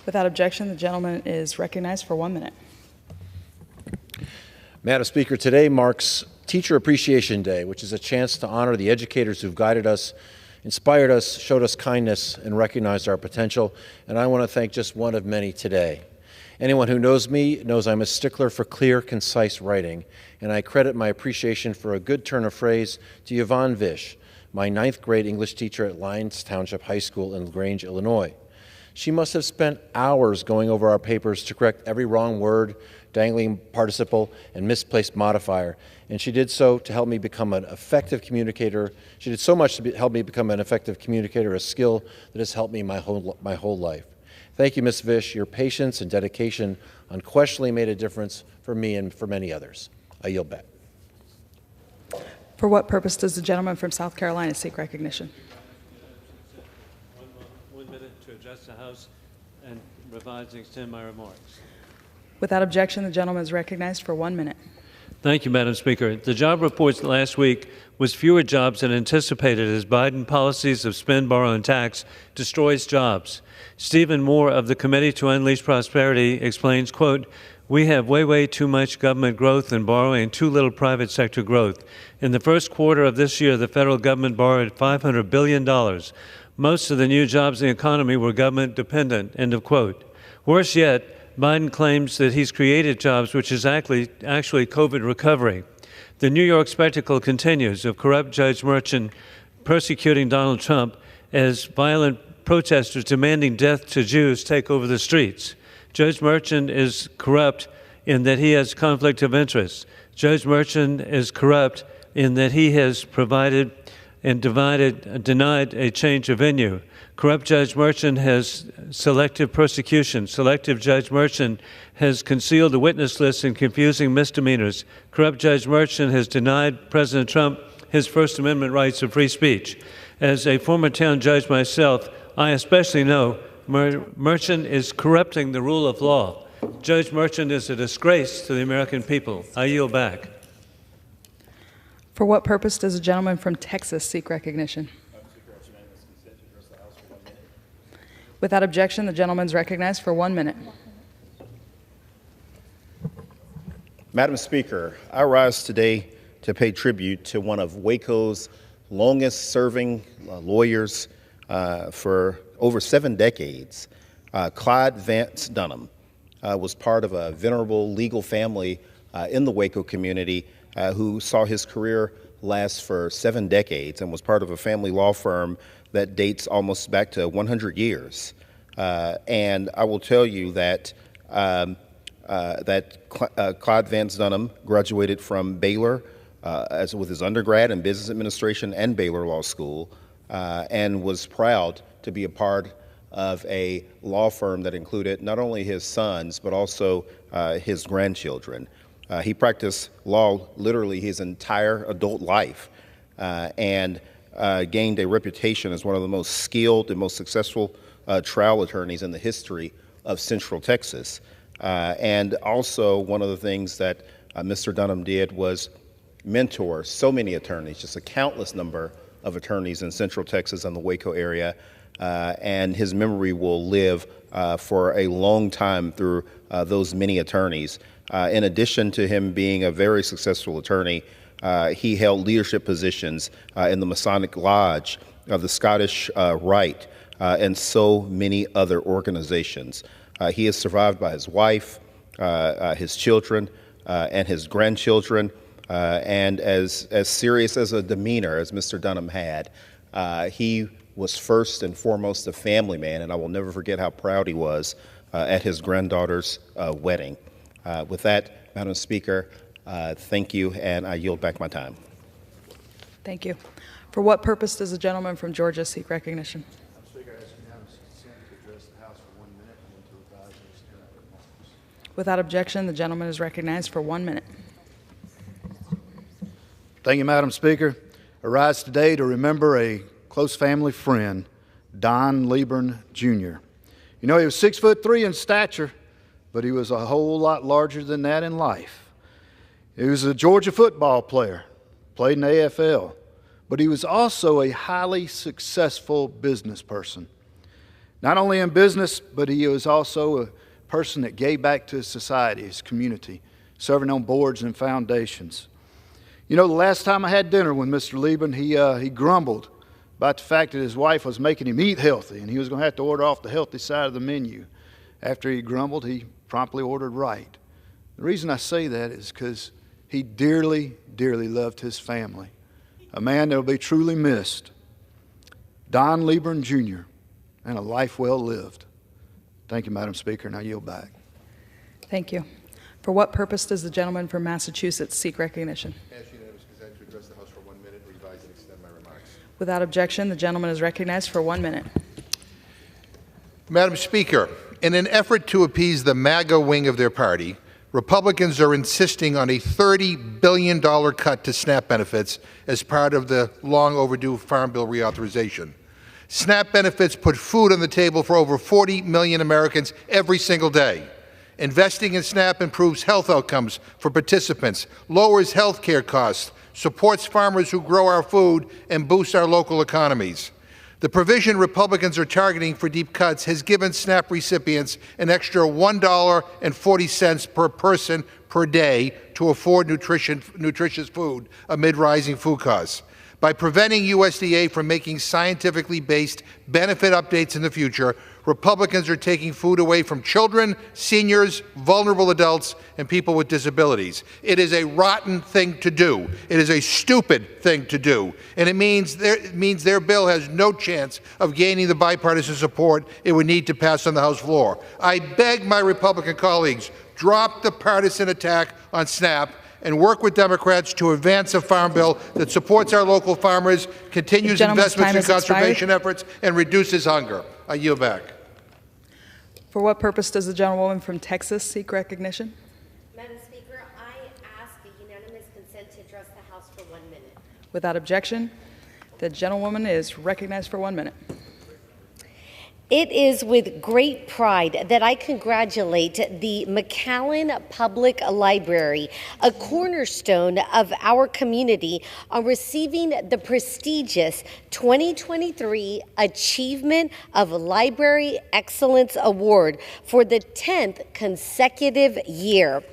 Without objection, the gentleman is recognized for 1 minute. Madam Speaker, today marks Teacher Appreciation Day, which is a chance to honor the educators who've guided us, inspired us, showed us kindness, and recognized our potential. And I want to thank just one of many today. Anyone who knows me knows I'm a stickler for clear, concise writing, and I credit my appreciation for a good turn of phrase to Yvonne Vish, my 9th grade English teacher at Lyons Township High School in LaGrange, Illinois. She must have spent hours going over our papers to correct every wrong word, dangling participle, and misplaced modifier, and she did so to help me become an effective communicator. She did so much to help me become an effective communicator, a skill that has helped me my whole life. Thank you, Ms. Vish. Your patience and dedication unquestionably made a difference for me and for many others. I yield back. For what purpose does the gentleman from South Carolina seek recognition? 1 minute to address the House and revise and extend my remarks. Without objection, the gentleman is recognized for 1 minute. Thank you, Madam Speaker. The job reports last week was fewer jobs than anticipated as Biden policies of spend, borrow, and tax destroys jobs. Stephen Moore of the Committee to Unleash Prosperity explains, quote, "We have way too much government growth and borrowing and too little private sector growth. In the first quarter of this year, the federal government borrowed $500 billion, Most of the new jobs in the economy were government dependent, end of quote. Worse yet, Biden claims that he's created jobs, which is actually COVID recovery. The New York spectacle continues of corrupt Judge Merchan persecuting Donald Trump as violent protesters demanding death to Jews take over the streets. Judge Merchan is corrupt in that he has conflict of interest. Judge Merchan is corrupt in that he has provided and denied a change of venue. Corrupt Judge Merchan has selective persecution. Selective Judge Merchan has concealed the witness list and confusing misdemeanors. Corrupt Judge Merchan has denied President Trump his First Amendment rights of free speech. As a former town judge myself, I especially know Merchan is corrupting the rule of law. Judge Merchan is a disgrace to the American people. I yield back. For what purpose does the gentleman from Texas seek recognition? Without objection, the gentleman is recognized for 1 minute. Madam Speaker, I rise today to pay tribute to one of Waco's longest-serving lawyers for over 7 decades. Clyde Vance Dunham was part of a venerable legal family in the Waco community who saw his career last for 7 decades and was part of a family law firm that dates almost back to 100 years. And I will tell you that Clyde Vance Dunham graduated from Baylor with his undergrad in business administration and Baylor Law School, and was proud to be a part of a law firm that included not only his sons, but also his grandchildren. He practiced law literally his entire adult life and gained a reputation as one of the most skilled and most successful trial attorneys in the history of Central Texas. And also one of the things that Mr. Dunham did was mentor so many attorneys, just a countless number of attorneys in Central Texas and the Waco area, and his memory will live for a long time through those many attorneys. In addition to him being a very successful attorney, he held leadership positions in the Masonic Lodge of the Scottish Rite and so many other organizations. He is survived by his wife, his children, and his grandchildren. And as serious as a demeanor as Mr. Dunham had, he was first and foremost a family man, and I will never forget how proud he was at his granddaughter's wedding. With that, Madam Speaker, thank you, and I yield back my time. Thank you. For what purpose does the gentleman from Georgia seek recognition? Madam Speaker, I ask unanimous consent to address the House for 1 minute and to revise any standing remarks. Without objection, the gentleman is recognized for 1 minute. Thank you, Madam Speaker. I rise today to remember a close family friend, Don Lieburn, Jr. You know, he was 6'3" in stature, but he was a whole lot larger than that in life. He was a Georgia football player, played in the AFL, but he was also a highly successful business person. Not only in business, but he was also a person that gave back to his society, his community, serving on boards and foundations. You know, the last time I had dinner with Mr. Lieburn, he grumbled about the fact that his wife was making him eat healthy, and he was going to have to order off the healthy side of the menu. After he grumbled, he promptly ordered right. The reason I say that is because he dearly, dearly loved his family. A man that will be truly missed. Don Lieburn, Jr., and a life well lived. Thank you, Madam Speaker, and I yield back. Thank you. For what purpose does the gentleman from Massachusetts seek recognition? Ask unanimous consent to address the House for 1 minute, revise and extend my remarks. Without objection, the gentleman is recognized for 1 minute. Madam Speaker, in an effort to appease the MAGA wing of their party, Republicans are insisting on a $30 billion cut to SNAP benefits as part of the long overdue Farm Bill reauthorization. SNAP benefits put food on the table for over 40 million Americans every single day. Investing in SNAP improves health outcomes for participants, lowers health care costs, supports farmers who grow our food, and boosts our local economies. The provision Republicans are targeting for deep cuts has given SNAP recipients an extra $1.40 per person per day to afford nutritious food amid rising food costs. By preventing USDA from making scientifically based benefit updates in the future, Republicans are taking food away from children, seniors, vulnerable adults, and people with disabilities. It is a rotten thing to do. It is a stupid thing to do. And it means their bill has no chance of gaining the bipartisan support it would need to pass on the House floor. I beg my Republican colleagues, drop the partisan attack on SNAP and work with Democrats to advance a farm bill that supports our local farmers, continues investments in conservation efforts, and reduces hunger. I yield back. For what purpose does the gentlewoman from Texas seek recognition? Madam Speaker, I ask the unanimous consent to address the House for 1 minute. Without objection, the gentlewoman is recognized for 1 minute. It is with great pride that I congratulate the McAllen Public Library, a cornerstone of our community, on receiving the prestigious 2023 Achievement of Library Excellence Award for the 10th consecutive year.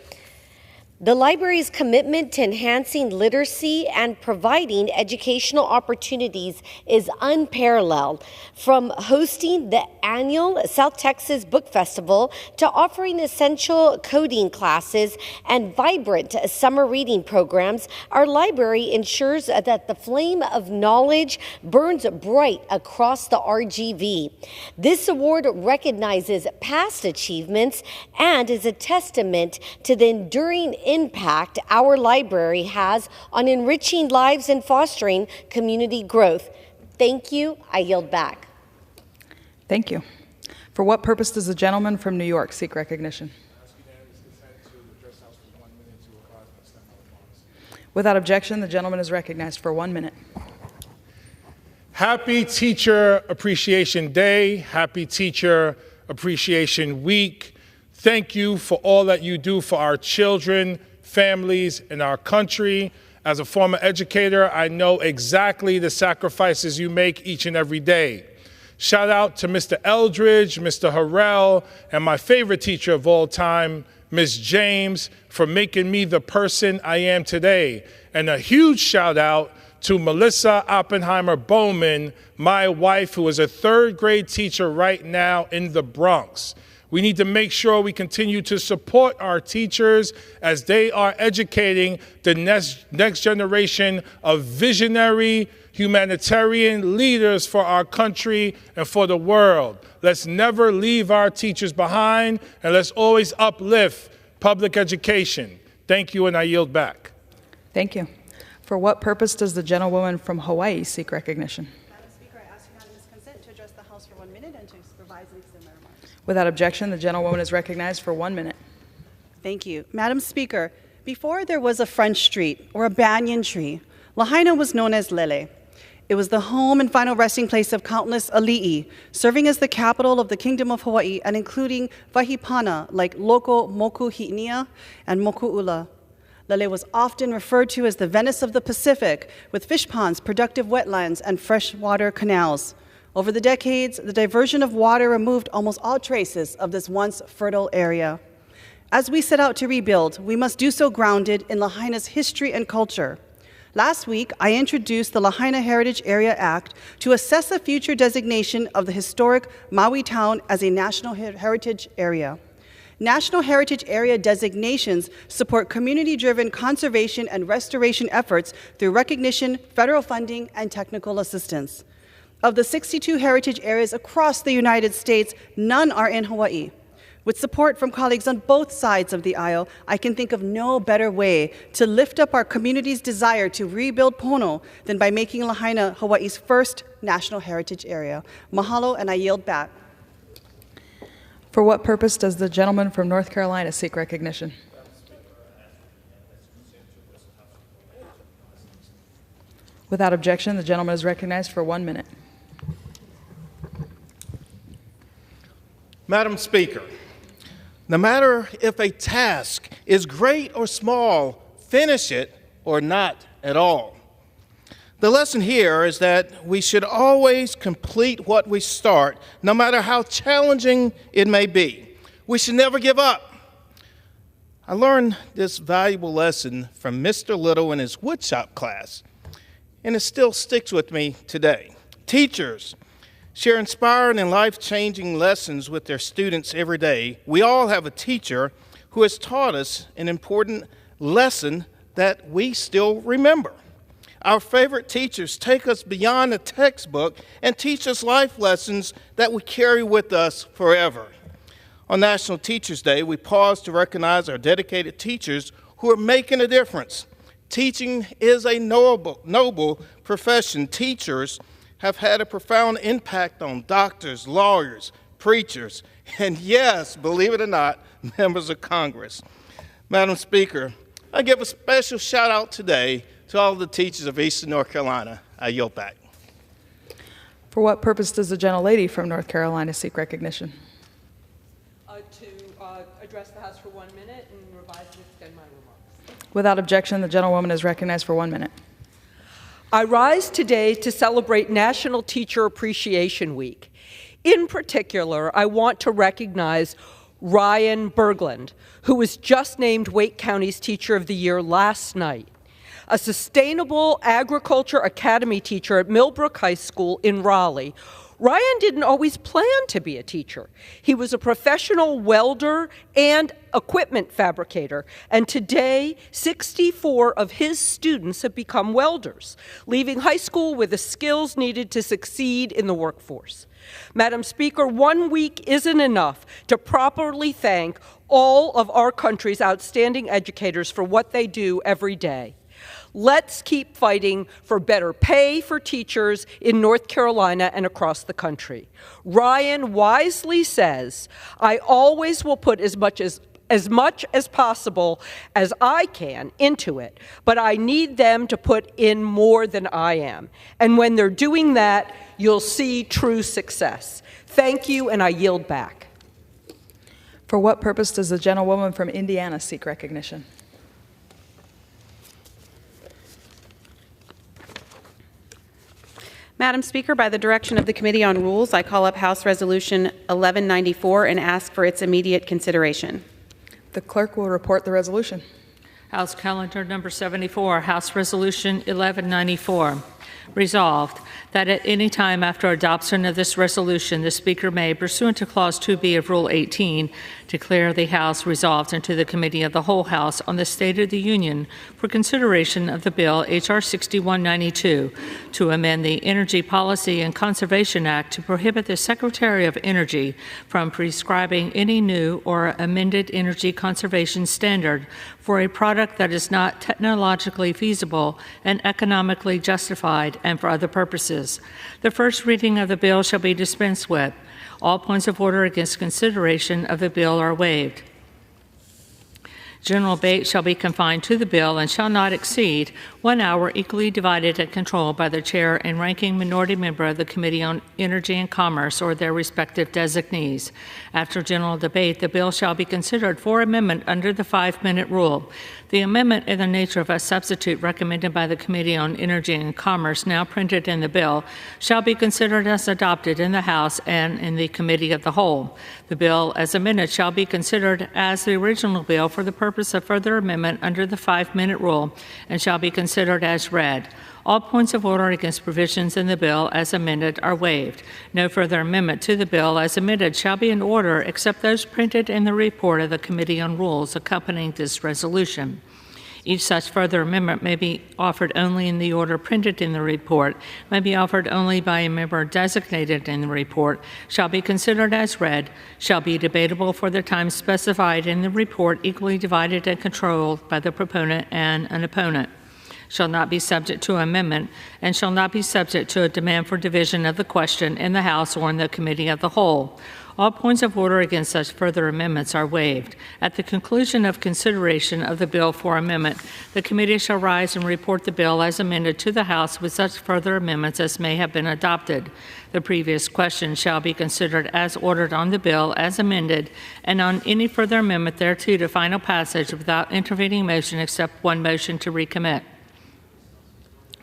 The library's commitment to enhancing literacy and providing educational opportunities is unparalleled. From hosting the annual South Texas Book Festival to offering essential coding classes and vibrant summer reading programs, our library ensures that the flame of knowledge burns bright across the RGV. This award recognizes past achievements and is a testament to the enduring impact our library has on enriching lives and fostering community growth. Thank you. I yield back. Thank you. For what purpose does the gentleman from New York seek recognition? Without objection, the gentleman is recognized for 1 minute. Happy Teacher Appreciation Day. Happy Teacher Appreciation Week. Thank you for all that you do for our children, families, and our country. As a former educator, I know exactly the sacrifices you make each and every day. Shout out to Mr. Eldridge, Mr. Harrell, and my favorite teacher of all time, Ms. James, for making me the person I am today. And a huge shout out to Melissa Oppenheimer Bowman, my wife, who is a third grade teacher right now in the Bronx. We need to make sure we continue to support our teachers as they are educating the next generation of visionary humanitarian leaders for our country and for the world. Let's never leave our teachers behind, and let's always uplift public education. Thank you, and I yield back. Thank you. For what purpose does the gentlewoman from Hawaii seek recognition? Madam Speaker, I ask unanimous consent to address the House for 1 minute and to supervise and extend my remarks. Without objection, the gentlewoman is recognized for 1 minute. Thank you. Madam Speaker, before there was a French street or a banyan tree, Lahaina was known as Lele. It was the home and final resting place of countless ali'i, serving as the capital of the Kingdom of Hawaii and including wahipana like Loko Mokuhi'nia and Moku'ula. Lele was often referred to as the Venice of the Pacific, with fish ponds, productive wetlands, and freshwater canals. Over the decades, the diversion of water removed almost all traces of this once fertile area. As we set out to rebuild, we must do so grounded in Lahaina's history and culture. Last week, I introduced the Lahaina Heritage Area Act to assess a future designation of the historic Maui town as a National Heritage Area. National Heritage Area designations support community-driven conservation and restoration efforts through recognition, federal funding, and technical assistance. Of the 62 heritage areas across the United States, none are in Hawaii. With support from colleagues on both sides of the aisle, I can think of no better way to lift up our community's desire to rebuild Pono than by making Lahaina Hawaii's first National Heritage Area. Mahalo, and I yield back. For what purpose does the gentleman from North Carolina seek recognition? Without objection, the gentleman is recognized for 1 minute. Madam Speaker, no matter if a task is great or small, finish it or not at all. The lesson here is that we should always complete what we start, no matter how challenging it may be. We should never give up. I learned this valuable lesson from Mr. Little in his woodshop class. and it still sticks with me today. Teachers share inspiring and life-changing lessons with their students every day. We all have a teacher who has taught us an important lesson that we still remember. Our favorite teachers take us beyond the textbook and teach us life lessons that we carry with us forever. On National Teachers Day, we pause to recognize our dedicated teachers who are making a difference. Teaching is a noble profession. Teachers have had a profound impact on doctors, lawyers, preachers, and yes, believe it or not, members of Congress. Madam Speaker, I give a special shout out today to all the teachers of Eastern North Carolina. I yield back. For what purpose does the gentlelady from North Carolina seek recognition? To address the House for 1 minute and revise and extend my remarks. Without objection, the gentlewoman is recognized for 1 minute. I rise today to celebrate National Teacher Appreciation Week. In particular, I want to recognize Ryan Berglund, who was just named Wake County's Teacher of the Year last night. A Sustainable Agriculture Academy teacher at Millbrook High School in Raleigh, Ryan didn't always plan to be a teacher. He was a professional welder and equipment fabricator, and today 64 of his students have become welders, leaving high school with the skills needed to succeed in the workforce. Madam Speaker, 1 week isn't enough to properly thank all of our country's outstanding educators for what they do every day. Let's keep fighting for better pay for teachers in North Carolina and across the country. Ryan wisely says, I always will put as much as possible as I can into it, but I need them to put in more than I am. And when they're doing that, you'll see true success. Thank you, and I yield back. For what purpose does the gentlewoman from Indiana seek recognition? Madam Speaker, by the direction of the Committee on Rules, I call up House Resolution 1194 and ask for its immediate consideration. The clerk will report the resolution. House Calendar Number 74, House Resolution 1194. Resolved that at any time after adoption of this resolution, the Speaker may, pursuant to Clause 2B of Rule 18, declare the House resolved into the Committee of the Whole House on the State of the Union for consideration of the bill H.R. 6192 to amend the Energy Policy and Conservation Act to prohibit the Secretary of Energy from prescribing any new or amended energy conservation standard for a product that is not technologically feasible and economically justified and for other purposes. The first reading of the bill shall be dispensed with. All points of order against consideration of the bill are waived. General debate shall be confined to the bill and shall not exceed 1 hour, equally divided and controlled by the chair and ranking minority member of the Committee on Energy and Commerce or their respective designees. After general debate, the bill shall be considered for amendment under the 5-minute rule. The amendment in the nature of a substitute recommended by the Committee on Energy and Commerce, now printed in the bill, shall be considered as adopted in the House and in the Committee of the Whole. The bill as amended shall be considered as the original bill for the purpose of further amendment under the 5-minute rule and shall be considered as read. All points of order against provisions in the bill as amended are waived. No further amendment to the bill as amended shall be in order except those printed in the report of the Committee on Rules accompanying this resolution. Each such further amendment may be offered only in the order printed in the report, may be offered only by a member designated in the report, shall be considered as read, shall be debatable for the time specified in the report, equally divided and controlled by the proponent and an opponent, shall not be subject to amendment, and shall not be subject to a demand for division of the question in the House or in the Committee of the Whole. All points of order against such further amendments are waived. At the conclusion of consideration of the bill for amendment, the committee shall rise and report the bill as amended to the House with such further amendments as may have been adopted. The previous question shall be considered as ordered on the bill as amended, and on any further amendment thereto to final passage without intervening motion except one motion to recommit.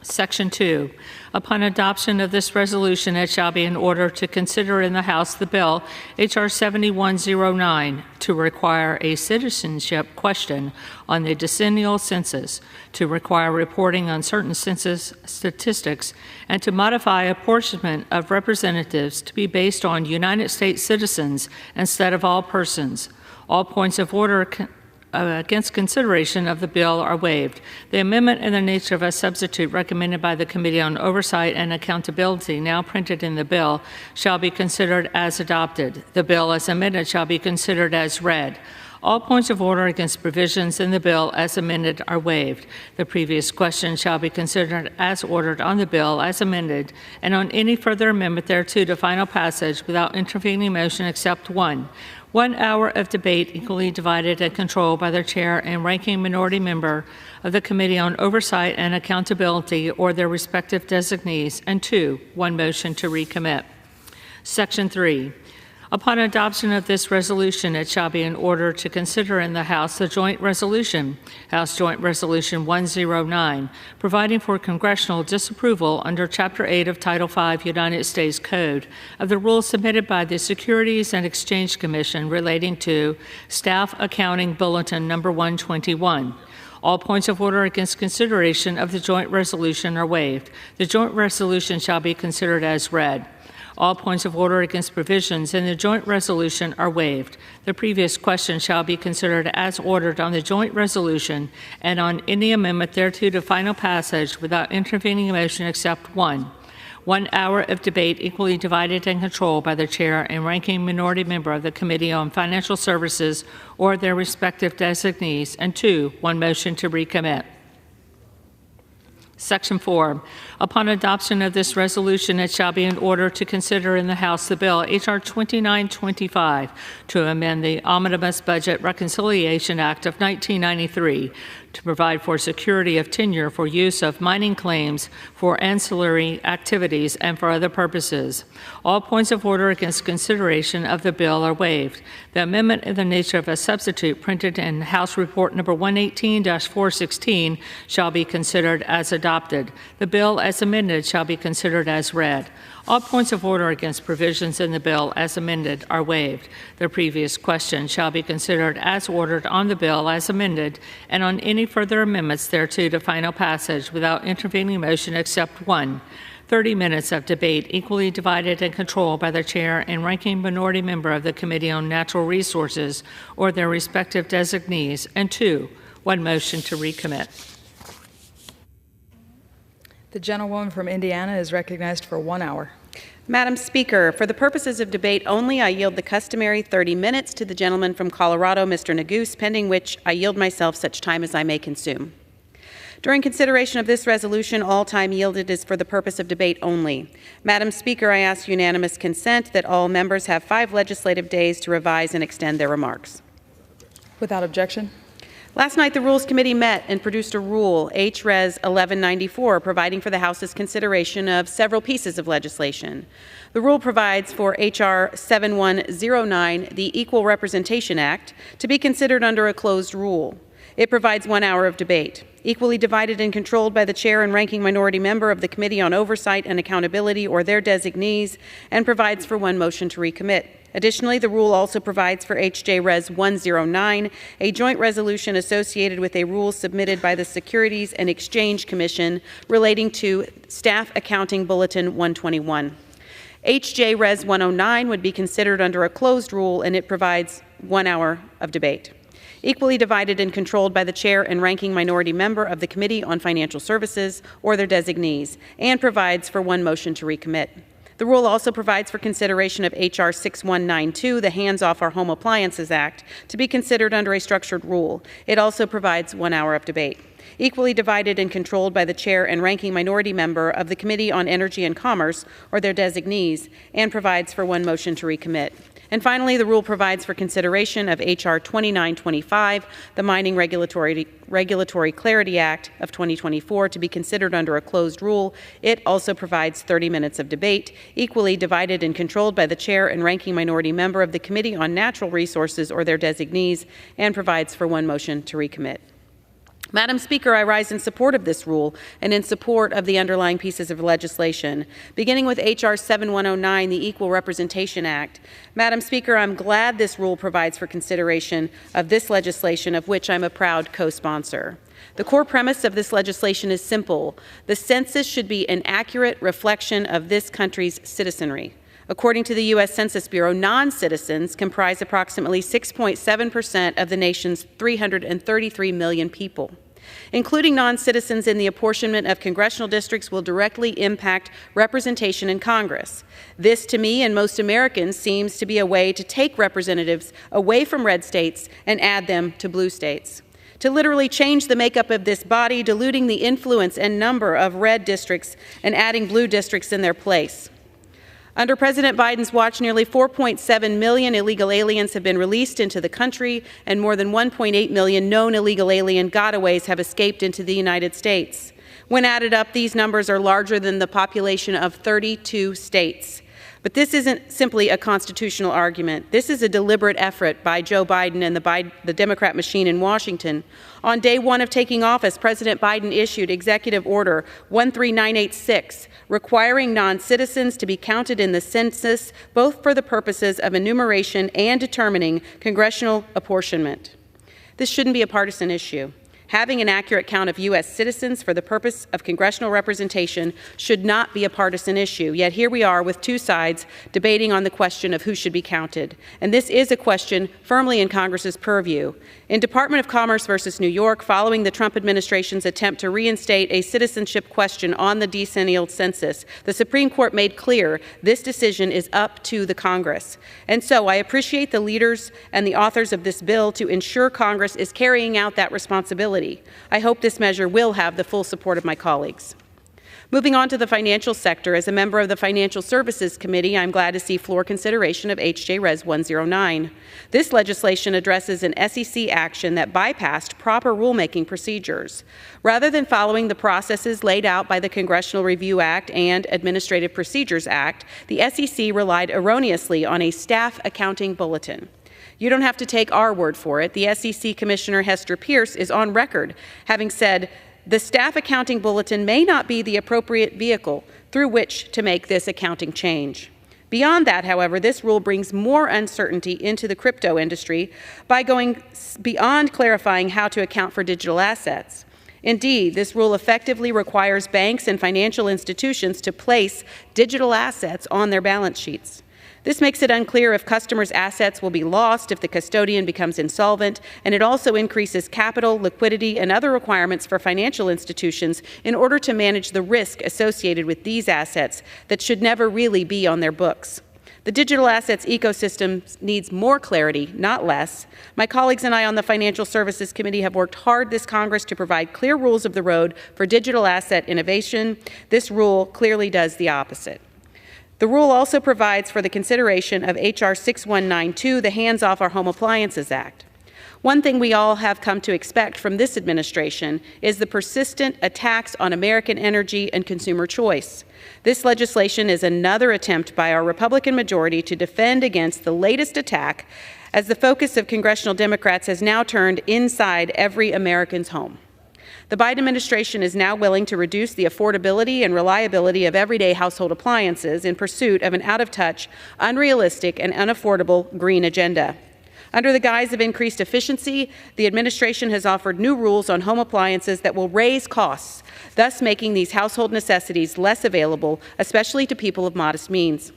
Section 2. Upon adoption of this resolution, it shall be in order to consider in the House the bill, H.R. 7109, to require a citizenship question on the decennial census, to require reporting on certain census statistics, and to modify apportionment of representatives to be based on United States citizens instead of all persons. All points of order against consideration of the bill are waived. The amendment in the nature of a substitute recommended by the Committee on Oversight and Accountability, now printed in the bill, shall be considered as adopted. The bill as amended shall be considered as read. All points of order against provisions in the bill as amended are waived. The previous question shall be considered as ordered on the bill as amended, and on any further amendment thereto to final passage without intervening motion except one. 1 hour of debate equally divided and controlled by the chair and ranking minority member of the Committee on Oversight and Accountability or their respective designees, and 2, 1 motion to recommit. Section 3. Upon adoption of this resolution, it shall be in order to consider in the House the joint resolution, House Joint Resolution 109, providing for congressional disapproval under Chapter 8 of Title V United States Code of the rules submitted by the Securities and Exchange Commission relating to Staff Accounting Bulletin Number 121. All points of order against consideration of the joint resolution are waived. The joint resolution shall be considered as read. All points of order against provisions in the joint resolution are waived. The previous question shall be considered as ordered on the joint resolution and on any amendment thereto to final passage without intervening motion except one. 1 hour of debate equally divided and controlled by the chair and ranking minority member of the Committee on Financial Services or their respective designees, and 2, 1 motion to recommit. Section 4. Upon adoption of this resolution, it shall be in order to consider in the House the bill H.R. 2925 to amend the Omnibus Budget Reconciliation Act of 1993 to provide for security of tenure for use of mining claims for ancillary activities and for other purposes. All points of order against consideration of the bill are waived. The amendment in the nature of a substitute printed in House Report Number 118-416 shall be considered as adopted. The bill as amended shall be considered as read. All points of order against provisions in the bill as amended are waived. The previous question shall be considered as ordered on the bill as amended and on any further amendments thereto to final passage without intervening motion except one. 30 minutes of debate equally divided and controlled by the chair and ranking minority member of the Committee on Natural Resources or their respective designees, and 2, 1 motion to recommit. The gentlewoman from Indiana is recognized for 1 hour. Madam Speaker, for the purposes of debate only, I yield the customary 30 minutes to the gentleman from Colorado, Mr. Neguse, pending which I yield myself such time as I may consume. During consideration of this resolution, all time yielded is for the purpose of debate only. Madam Speaker, I ask unanimous consent that all members have 5 legislative days to revise and extend their remarks. Without objection. Last night, the Rules Committee met and produced a rule, H.Res. 1194, providing for the House's consideration of several pieces of legislation. The rule provides for H.R. 7109, the Equal Representation Act, to be considered under a closed rule. It provides 1 hour of debate, equally divided and controlled by the chair and ranking minority member of the Committee on Oversight and Accountability or their designees, and provides for 1 motion to recommit. Additionally, the rule also provides for H.J. Res. 109, a joint resolution associated with a rule submitted by the Securities and Exchange Commission relating to Staff Accounting Bulletin 121. H.J. Res. 109 would be considered under a closed rule, and it provides 1 hour of debate. Equally divided and controlled by the chair and ranking minority member of the Committee on Financial Services or their designees, and provides for 1 motion to recommit. The rule also provides for consideration of H.R. 6192, the Hands Off Our Home Appliances Act, to be considered under a structured rule. It also provides 1 hour of debate. Equally divided and controlled by the chair and ranking minority member of the Committee on Energy and Commerce or their designees, and provides for 1 motion to recommit. And finally, the rule provides for consideration of H.R. 2925, the Mining Regulatory Clarity Act of 2024, to be considered under a closed rule. It also provides 30 minutes of debate, equally divided and controlled by the chair and ranking minority member of the Committee on Natural Resources or their designees, and provides for 1 motion to recommit. Madam Speaker, I rise in support of this rule and in support of the underlying pieces of legislation, beginning with H.R. 7109, the Equal Representation Act. Madam Speaker, I'm glad this rule provides for consideration of this legislation, of which I'm a proud co-sponsor. The core premise of this legislation is simple. The census should be an accurate reflection of this country's citizenry. According to the U.S. Census Bureau, non-citizens comprise approximately 6.7% of the nation's 333 million people. Including non-citizens in the apportionment of congressional districts will directly impact representation in Congress. This, to me and most Americans, seems to be a way to take representatives away from red states and add them to blue states, to literally change the makeup of this body, diluting the influence and number of red districts and adding blue districts in their place. Under President Biden's watch, nearly 4.7 million illegal aliens have been released into the country, and more than 1.8 million known illegal alien gotaways have escaped into the United States. When added up, these numbers are larger than the population of 32 states. But this isn't simply a constitutional argument. This is a deliberate effort by Joe Biden and the Democrat machine in Washington. On day one of taking office, President Biden issued Executive Order 13986, requiring non-citizens to be counted in the census, both for the purposes of enumeration and determining congressional apportionment. This shouldn't be a partisan issue. Having an accurate count of U.S. citizens for the purpose of congressional representation should not be a partisan issue, yet here we are with two sides debating on the question of who should be counted. And this is a question firmly in Congress's purview. In Department of Commerce versus New York, following the Trump administration's attempt to reinstate a citizenship question on the decennial census, the Supreme Court made clear this decision is up to the Congress. And so I appreciate the leaders and the authors of this bill to ensure Congress is carrying out that responsibility. I hope this measure will have the full support of my colleagues. Moving on to the financial sector, as a member of the Financial Services Committee, I'm glad to see floor consideration of H.J. Res. 109. This legislation addresses an SEC action that bypassed proper rulemaking procedures. Rather than following the processes laid out by the Congressional Review Act and Administrative Procedures Act, the SEC relied erroneously on a staff accounting bulletin. You don't have to take our word for it. The SEC Commissioner Hester Pierce is on record having said, the staff accounting bulletin may not be the appropriate vehicle through which to make this accounting change. Beyond that, however, this rule brings more uncertainty into the crypto industry by going beyond clarifying how to account for digital assets. Indeed, this rule effectively requires banks and financial institutions to place digital assets on their balance sheets. This makes it unclear if customers' assets will be lost if the custodian becomes insolvent, and it also increases capital, liquidity, and other requirements for financial institutions in order to manage the risk associated with these assets that should never really be on their books. The digital assets ecosystem needs more clarity, not less. My colleagues and I on the Financial Services Committee have worked hard this Congress to provide clear rules of the road for digital asset innovation. This rule clearly does the opposite. The rule also provides for the consideration of H.R. 6192, the Hands Off Our Home Appliances Act. One thing we all have come to expect from this administration is the persistent attacks on American energy and consumer choice. This legislation is another attempt by our Republican majority to defend against the latest attack, as the focus of congressional Democrats has now turned inside every American's home. The Biden administration is now willing to reduce the affordability and reliability of everyday household appliances in pursuit of an out-of-touch, unrealistic, and unaffordable green agenda. Under the guise of increased efficiency, the administration has offered new rules on home appliances that will raise costs, thus making these household necessities less available, especially to people of modest means.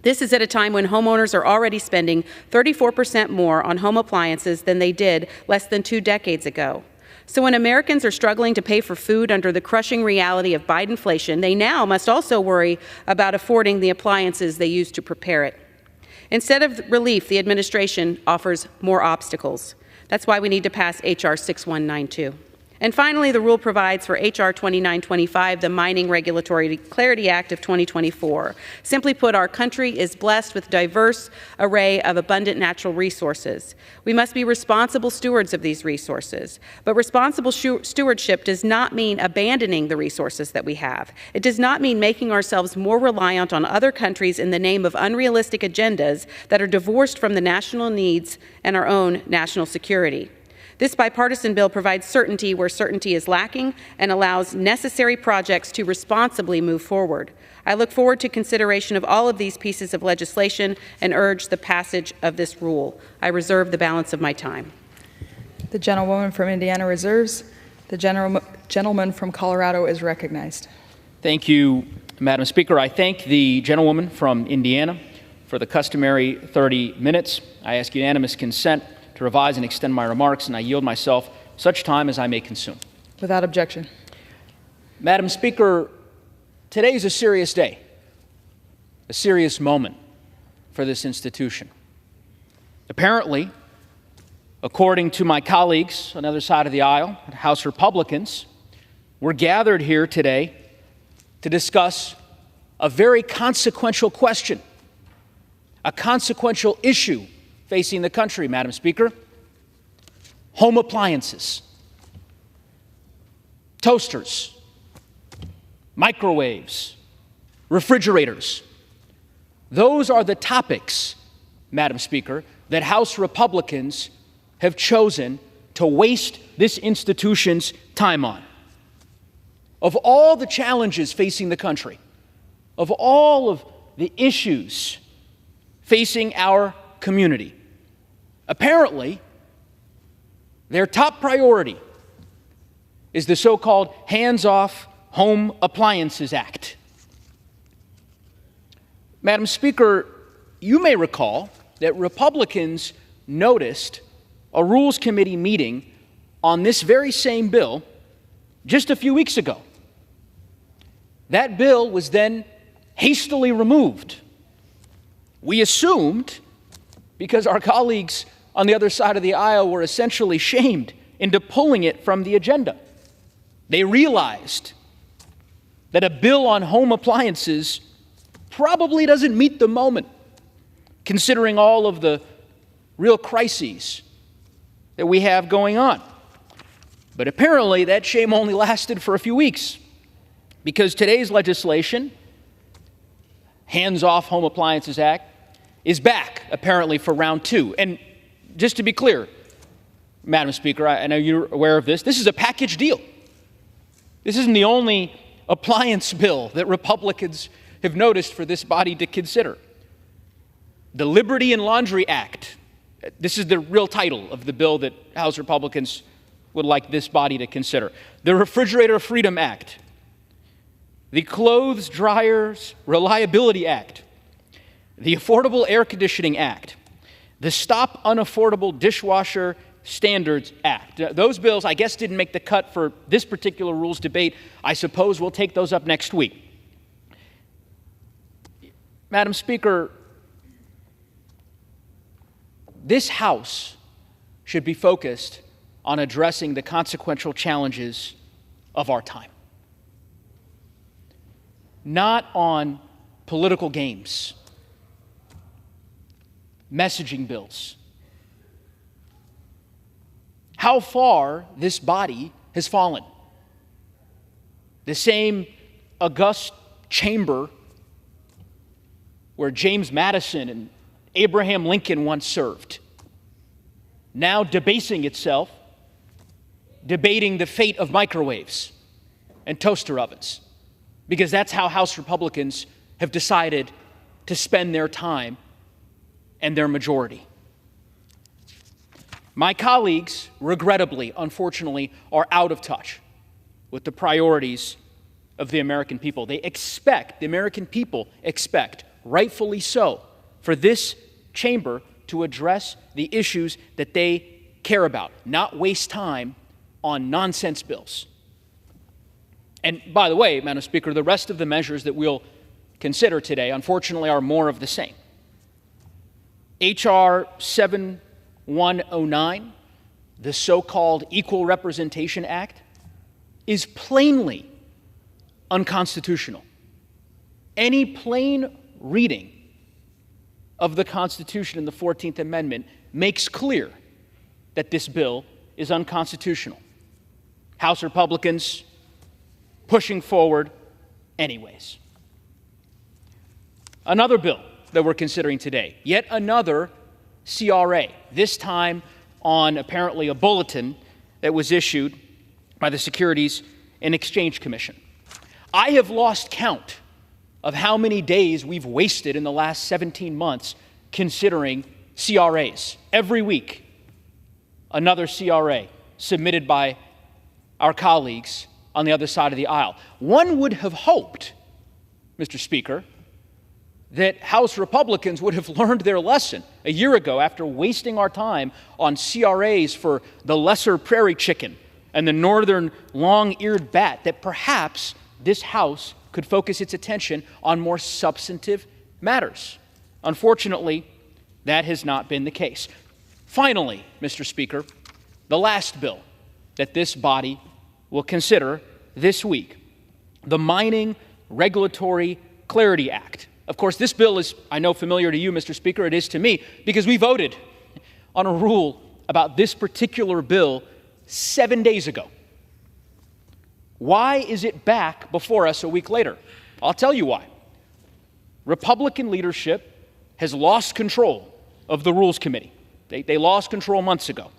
This is at a time when homeowners are already spending 34% more on home appliances than they did less than 2 decades ago. So when Americans are struggling to pay for food under the crushing reality of Bidenflation, they now must also worry about affording the appliances they use to prepare it. Instead of relief, the administration offers more obstacles. That's why we need to pass H.R. 6192. And finally, the rule provides for H.R. 2925, the Mining Regulatory Clarity Act of 2024. Simply put, our country is blessed with a diverse array of abundant natural resources. We must be responsible stewards of these resources. But responsible stewardship does not mean abandoning the resources that we have. It does not mean making ourselves more reliant on other countries in the name of unrealistic agendas that are divorced from the national needs and our own national security. This bipartisan bill provides certainty where certainty is lacking and allows necessary projects to responsibly move forward. I look forward to consideration of all of these pieces of legislation and urge the passage of this rule. I reserve the balance of my time. The gentlewoman from Indiana reserves. The gentleman from Colorado is recognized. Thank you, Madam Speaker. I thank the gentlewoman from Indiana for the customary 30 minutes. I ask unanimous consent to revise and extend my remarks, and I yield myself such time as I may consume. Without objection. Madam Speaker, today is a serious day, a serious moment for this institution. Apparently, according to my colleagues on the other side of the aisle, House Republicans, we're gathered here today to discuss a very consequential question, a consequential issue facing the country, Madam Speaker: home appliances, toasters, microwaves, refrigerators. Those are the topics, Madam Speaker, that House Republicans have chosen to waste this institution's time on. Of all the challenges facing the country, of all of the issues facing our community, apparently, their top priority is the so-called Hands-Off Home Appliances Act. Madam Speaker, you may recall that Republicans noticed a Rules Committee meeting on this very same bill just a few weeks ago. That bill was then hastily removed. We assumed, because our colleagues on the other side of the aisle were essentially shamed into pulling it from the agenda. They realized that a bill on home appliances probably doesn't meet the moment, considering all of the real crises that we have going on. But apparently that shame only lasted for a few weeks, because today's legislation, Hands-Off Home Appliances Act, is back apparently for round 2. And just to be clear, Madam Speaker, I know you're aware of this. This is a package deal. This isn't the only appliance bill that Republicans have noticed for this body to consider. The Liberty and Laundry Act, this is the real title of the bill that House Republicans would like this body to consider. The Refrigerator Freedom Act, the Clothes Dryers Reliability Act, the Affordable Air Conditioning Act, the Stop Unaffordable Dishwasher Standards Act. Those bills, I guess, didn't make the cut for this particular rules debate. I suppose we'll take those up next week. Madam Speaker, this House should be focused on addressing the consequential challenges of our time, not on political games, messaging bills. How far this body has fallen. The same august chamber where James Madison and Abraham Lincoln once served, now debasing itself, debating the fate of microwaves and toaster ovens, because that's how House Republicans have decided to spend their time and their majority. My colleagues, regrettably, unfortunately, are out of touch with the priorities of the American people. The American people expect, rightfully so, for this chamber to address the issues that they care about, not waste time on nonsense bills. And by the way, Madam Speaker, the rest of the measures that we'll consider today, unfortunately, are more of the same. H.R. 7109, the so-called Equal Representation Act, is plainly unconstitutional. Any plain reading of the Constitution in the 14th Amendment makes clear that this bill is unconstitutional. House Republicans pushing forward anyways. Another bill that we're considering today, yet another CRA, this time on apparently a bulletin that was issued by the Securities and Exchange Commission. I have lost count of how many days we've wasted in the last 17 months considering CRAs. Every week, another CRA submitted by our colleagues on the other side of the aisle. One would have hoped, Mr. Speaker, that House Republicans would have learned their lesson a year ago after wasting our time on CRAs for the lesser prairie chicken and the northern long-eared bat, that perhaps this House could focus its attention on more substantive matters. Unfortunately, that has not been the case. Finally, Mr. Speaker, the last bill that this body will consider this week, the Mining Regulatory Clarity Act. Of course, this bill is, I know, familiar to you, Mr. Speaker. It is to me, because we voted on a rule about this particular bill 7 days ago. Why is it back before us a week later? I'll tell you why. Republican leadership has lost control of the Rules Committee. They lost control months ago.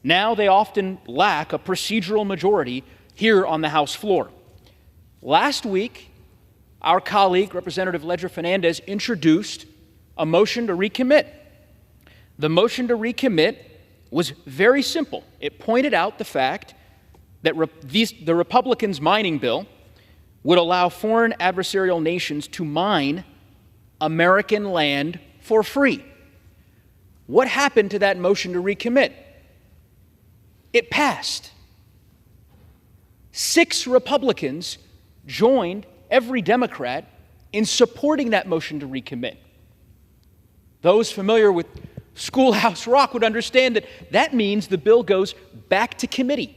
Now they often lack a procedural majority here on the House floor. Last week, our colleague, Representative Ledger Fernandez, introduced a motion to recommit. The motion to recommit was very simple. It pointed out the fact that the Republicans' mining bill would allow foreign adversarial nations to mine American land for free. What happened to that motion to recommit? It passed. 6 Republicans joined every Democrat in supporting that motion to recommit. Those familiar with Schoolhouse Rock would understand that that means the bill goes back to committee,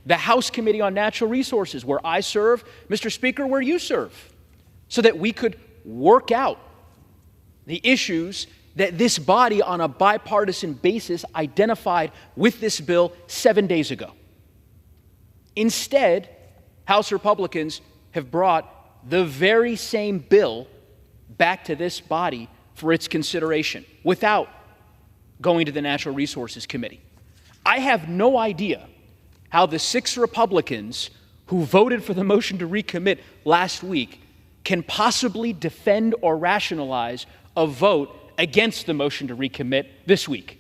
the House Committee on Natural Resources, where I serve, Mr. Speaker, where you serve, so that we could work out the issues that this body on a bipartisan basis identified with this bill 7 days ago. Instead, House Republicans have brought the very same bill back to this body for its consideration without going to the Natural Resources Committee. I have no idea how the 6 Republicans who voted for the motion to recommit last week can possibly defend or rationalize a vote against the motion to recommit this week.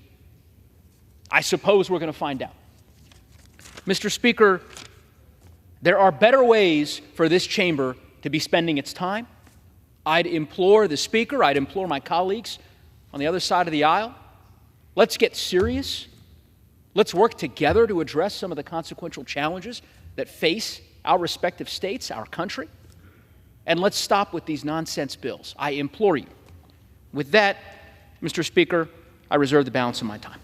I suppose we're going to find out. Mr. Speaker, there are better ways for this chamber to be spending its time. I'd implore the Speaker, I'd implore my colleagues on the other side of the aisle, let's get serious. Let's work together to address some of the consequential challenges that face our respective states, our country. And let's stop with these nonsense bills. I implore you. With that, Mr. Speaker, I reserve the balance of my time.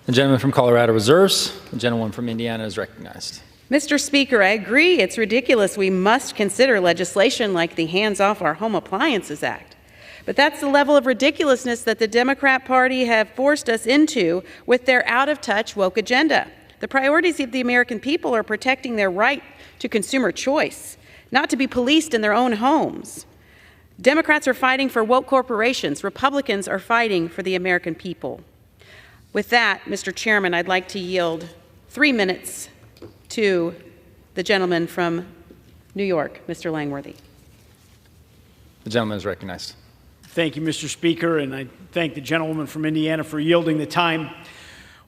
The gentleman from Colorado reserves. The gentleman from Indiana is recognized. Mr. Speaker, I agree. It's ridiculous we must consider legislation like the Hands Off Our Home Appliances Act. But that's the level of ridiculousness that the Democrat Party have forced us into with their out-of-touch woke agenda. The priorities of the American people are protecting their right to consumer choice, not to be policed in their own homes. Democrats are fighting for woke corporations. Republicans are fighting for the American people. With that, Mr. Chairman, I'd like to yield 3 minutes to the gentleman from New York, Mr. Langworthy. The gentleman is recognized. Thank you, Mr. Speaker, and I thank the gentlewoman from Indiana for yielding the time.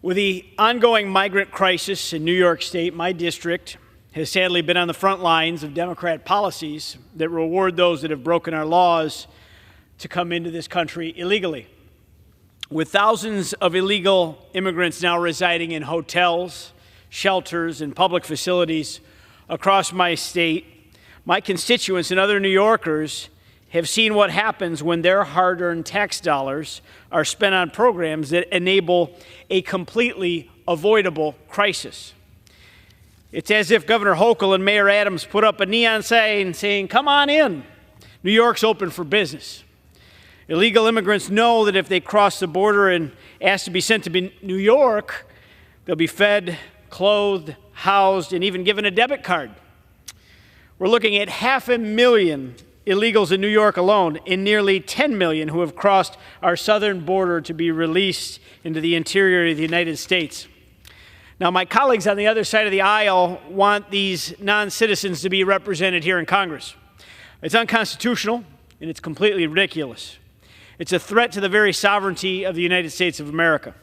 With the ongoing migrant crisis in New York State, my district has sadly been on the front lines of Democrat policies that reward those that have broken our laws to come into this country illegally. With thousands of illegal immigrants now residing in hotels, shelters, and public facilities across my state, my constituents and other New Yorkers have seen what happens when their hard-earned tax dollars are spent on programs that enable a completely avoidable crisis. It's as if Governor Hochul and Mayor Adams put up a neon sign saying, "Come on in, New York's open for business." Illegal immigrants know that if they cross the border and ask to be sent to New York, they'll be fed, clothed, housed, and even given a debit card. We're looking at 500,000 illegals in New York alone, and nearly 10 million who have crossed our southern border to be released into the interior of the United States. Now, my colleagues on the other side of the aisle want these non-citizens to be represented here in Congress. It's unconstitutional, and it's completely ridiculous. It's a threat to the very sovereignty of the United States of America.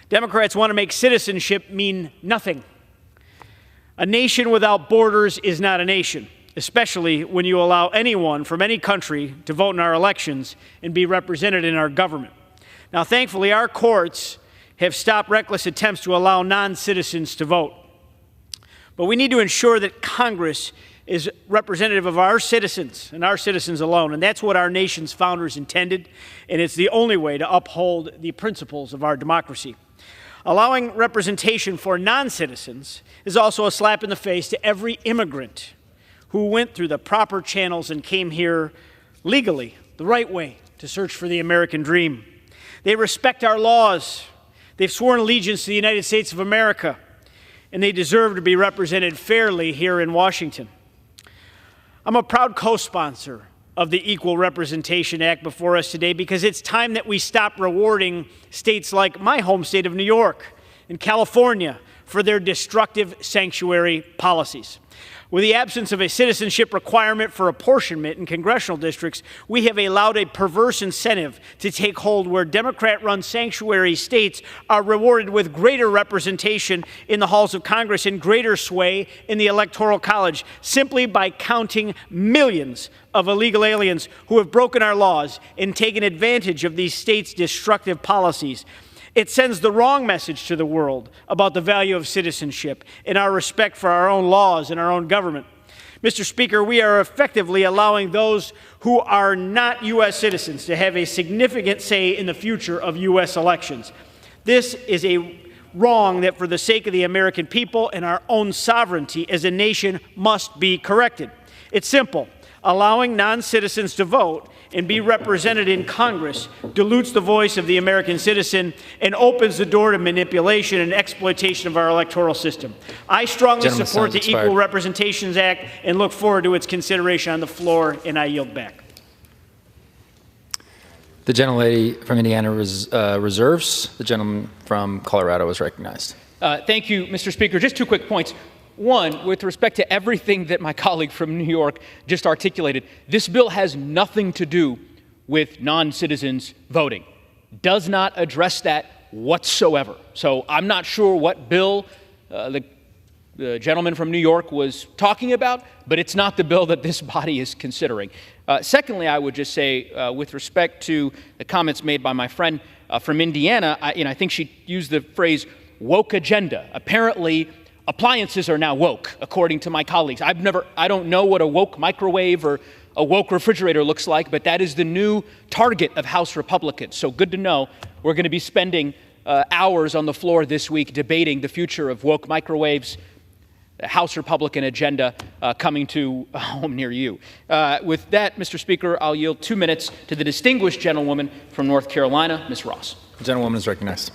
Democrats want to make citizenship mean nothing. A nation without borders is not a nation, especially when you allow anyone from any country to vote in our elections and be represented in our government. Now, thankfully, our courts have stopped reckless attempts to allow non-citizens to vote. But we need to ensure that Congress is representative of our citizens and our citizens alone, and that's what our nation's founders intended, and it's the only way to uphold the principles of our democracy. Allowing representation for non-citizens is also a slap in the face to every immigrant who went through the proper channels and came here legally, the right way, to search for the American dream. They respect our laws. They've sworn allegiance to the United States of America, and they deserve to be represented fairly here in Washington. I'm a proud co-sponsor of the Equal Representation Act before us today because it's time that we stop rewarding states like my home state of New York and California for their destructive sanctuary policies. With the absence of a citizenship requirement for apportionment in congressional districts, we have allowed a perverse incentive to take hold where Democrat-run sanctuary states are rewarded with greater representation in the halls of Congress and greater sway in the Electoral College simply by counting millions of illegal aliens who have broken our laws and taken advantage of these states' destructive policies. It sends the wrong message to the world about the value of citizenship and our respect for our own laws and our own government. Mr. Speaker, we are effectively allowing those who are not U.S. citizens to have a significant say in the future of U.S. elections. This is a wrong that, for the sake of the American people and our own sovereignty as a nation, must be corrected. It's simple. Allowing non-citizens to vote and be represented in Congress dilutes the voice of the American citizen and opens the door to manipulation and exploitation of our electoral system. I strongly support the Equal Representations Act and look forward to its consideration on the floor, and I yield back. The gentlelady from Indiana reserves. The gentleman from Colorado is recognized. Thank you, Mr. Speaker. Just 2 quick points. One, with respect to everything that my colleague from New York just articulated, this bill has nothing to do with non-citizens voting. Does not address that whatsoever. So I'm not sure what bill the gentleman from New York was talking about, but it's not the bill that this body is considering. Secondly, I would just say, with respect to the comments made by my friend from Indiana, I think she used the phrase woke agenda. Apparently, appliances are now woke, according to my colleagues. I don't know what a woke microwave or a woke refrigerator looks like, but that is the new target of House Republicans. So good to know. We're going to be spending hours on the floor this week debating the future of woke microwaves, the House Republican agenda coming to a home near you. With that, Mr. Speaker, I'll yield 2 minutes to the distinguished gentlewoman from North Carolina, Ms. Ross. The gentlewoman is recognized.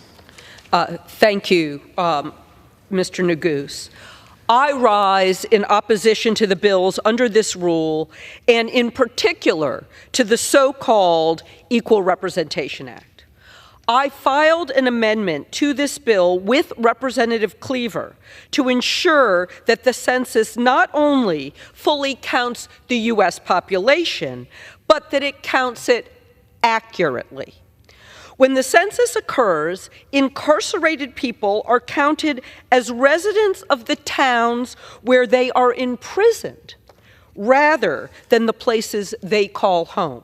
Thank you, Mr. Neguse. I rise in opposition to the bills under this rule, and in particular to the so-called Equal Representation Act. I filed an amendment to this bill with Representative Cleaver to ensure that the census not only fully counts the U.S. population, but that it counts it accurately. When the census occurs, incarcerated people are counted as residents of the towns where they are imprisoned, rather than the places they call home.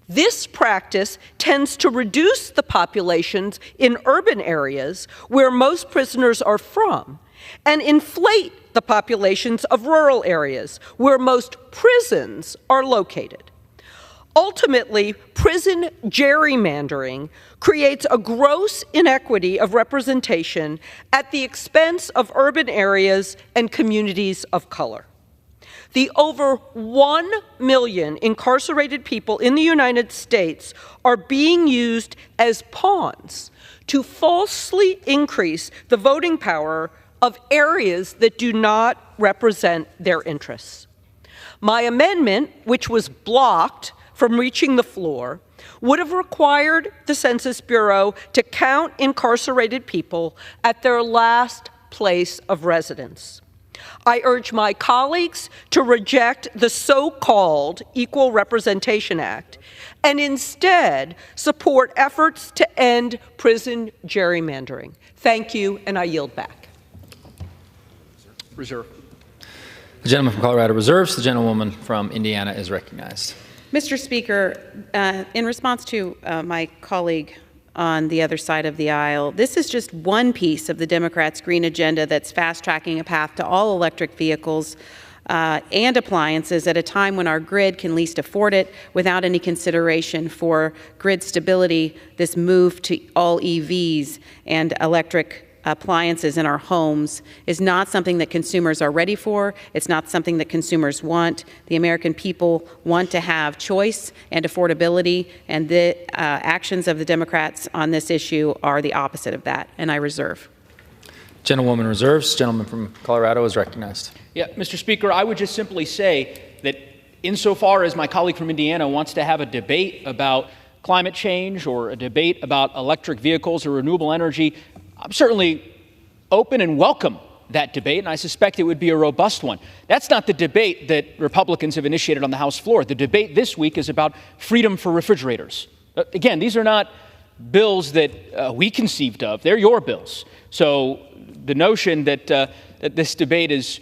This practice tends to reduce the populations in urban areas where most prisoners are from, and inflate the populations of rural areas where most prisons are located. Ultimately, prison gerrymandering creates a gross inequity of representation at the expense of urban areas and communities of color. The over 1 million incarcerated people in the United States are being used as pawns to falsely increase the voting power of areas that do not represent their interests. My amendment, which was blocked from reaching the floor, would have required the Census Bureau to count incarcerated people at their last place of residence. I urge my colleagues to reject the so-called Equal Representation Act and instead support efforts to end prison gerrymandering. Thank you, and I yield back. Reserve. The gentleman from Colorado reserves. The gentlewoman from Indiana is recognized. Mr. Speaker, in response to my colleague on the other side of the aisle, this is just one piece of the Democrats' green agenda that's fast-tracking a path to all electric vehicles and appliances at a time when our grid can least afford it without any consideration for grid stability. This move to all EVs and electric appliances in our homes is not something that consumers are ready for. It's not something that consumers want. The American people want to have choice and affordability, and the actions of the Democrats on this issue are the opposite of that, and I reserve. Gentlewoman reserves. Gentleman from Colorado is recognized. Yeah, Mr. Speaker, I would just simply say that insofar as my colleague from Indiana wants to have a debate about climate change or a debate about electric vehicles or renewable energy, I'm certainly open and welcome that debate, and I suspect it would be a robust one. That's not the debate that Republicans have initiated on the House floor. The debate this week is about freedom for refrigerators. Again, these are not bills that we conceived of. They're your bills. So the notion that, that this debate is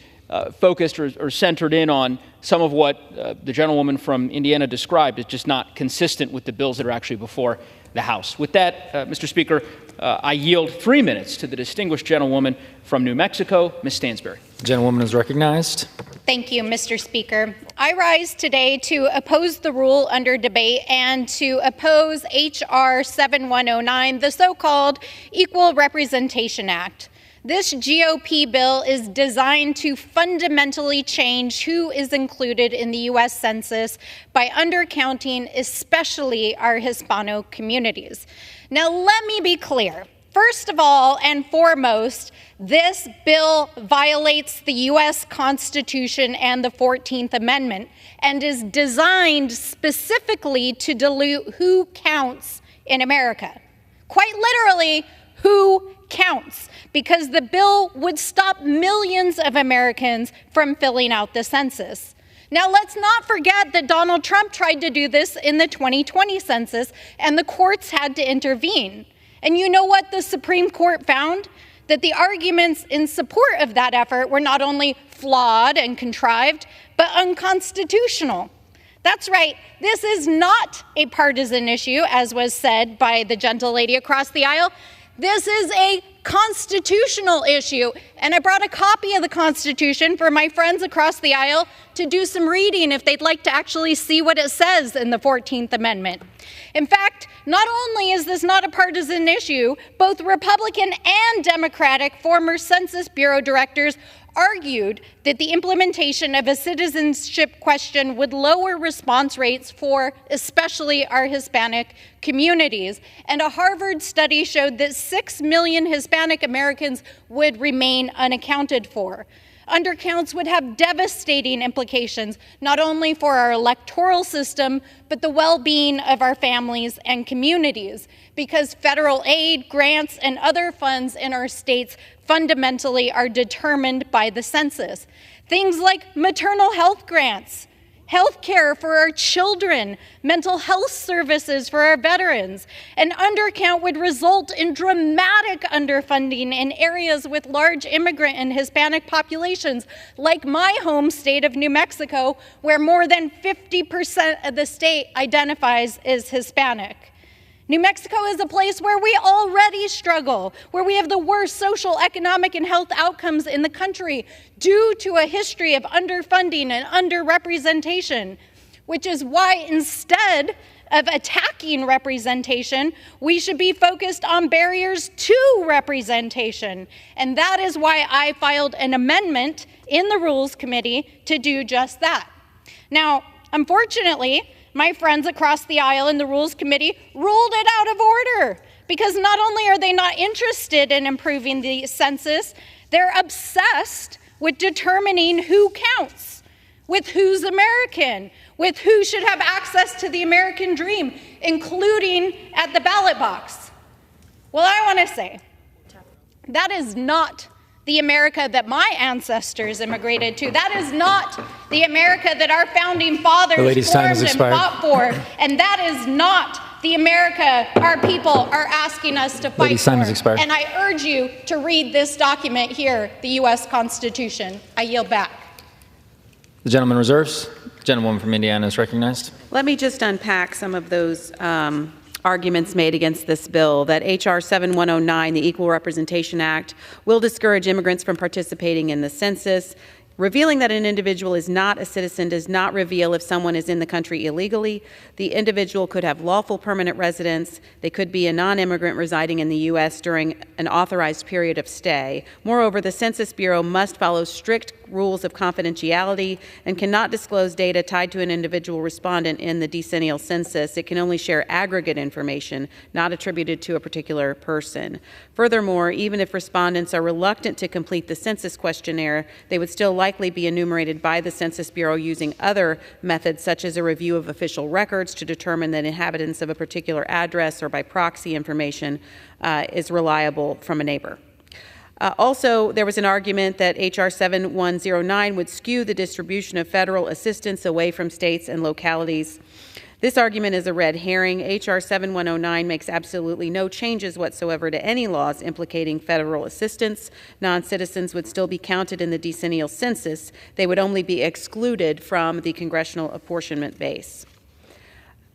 focused or centered in on some of what the gentlewoman from Indiana described is just not consistent with the bills that are actually before the House. With that, Mr. Speaker, I yield 3 minutes to the distinguished gentlewoman from New Mexico, Ms. Stansbury. The gentlewoman is recognized. Thank you, Mr. Speaker. I rise today to oppose the rule under debate and to oppose H.R. 7109, the so-called Equal Representation Act. This GOP bill is designed to fundamentally change who is included in the U.S. Census by undercounting especially our Hispano communities. Now, let me be clear. First of all and foremost, this bill violates the U.S. Constitution and the 14th Amendment and is designed specifically to dilute who counts in America. Quite literally, who counts, because the bill would stop millions of Americans from filling out the census. Now, let's not forget that Donald Trump tried to do this in the 2020 census, and the courts had to intervene. And you know what the Supreme Court found? That the arguments in support of that effort were not only flawed and contrived, but unconstitutional. That's right, this is not a partisan issue, as was said by the gentlelady across the aisle. This is a constitutional issue, and I brought a copy of the Constitution for my friends across the aisle to do some reading if they'd like to actually see what it says in the 14th Amendment. In fact, not only is this not a partisan issue, both Republican and Democratic former Census Bureau directors argued that the implementation of a citizenship question would lower response rates for especially our Hispanic communities. And a Harvard study showed that 6 million Hispanic Americans would remain unaccounted for. Undercounts would have devastating implications, not only for our electoral system, but the well-being of our families and communities, because federal aid, grants, and other funds in our states fundamentally are determined by the census. Things like maternal health grants, health care for our children, mental health services for our veterans. An undercount would result in dramatic underfunding in areas with large immigrant and Hispanic populations, like my home state of New Mexico, where more than 50% of the state identifies as Hispanic. New Mexico is a place where we already struggle, where we have the worst social, economic, and health outcomes in the country due to a history of underfunding and underrepresentation, which is why instead of attacking representation, we should be focused on barriers to representation. And that is why I filed an amendment in the Rules Committee to do just that. Now, unfortunately, my friends across the aisle in the Rules Committee ruled it out of order because not only are they not interested in improving the census, they're obsessed with determining who counts. with who's American, with who should have access to the American dream, including at the ballot box. Well, I want to say that is not the America that my ancestors immigrated to. That is not the America that our founding fathers formed and fought for. And that is not the America our people are asking us to fight for. And I urge you to read this document here, the U.S. Constitution. I yield back. The gentleman reserves. The gentlewoman from Indiana is recognized. Let me just unpack some of those arguments made against this bill. That H.R. 7109, the Equal Representation Act, will discourage immigrants from participating in the census. Revealing that an individual is not a citizen does not reveal if someone is in the country illegally. The individual could have lawful permanent residence. They could be a non-immigrant residing in the U.S. during an authorized period of stay. Moreover, the Census Bureau must follow strict rules of confidentiality and cannot disclose data tied to an individual respondent in the decennial census. It can only share aggregate information not attributed to a particular person. Furthermore, even if respondents are reluctant to complete the census questionnaire, they would still likely be enumerated by the Census Bureau using other methods such as a review of official records to determine that inhabitants of a particular address or by proxy information is reliable from a neighbor. Also, there was an argument that H.R. 7109 would skew the distribution of federal assistance away from states and localities. This argument is a red herring. H.R. 7109 makes absolutely no changes whatsoever to any laws implicating federal assistance. Non-citizens would still be counted in the decennial census. They would only be excluded from the congressional apportionment base.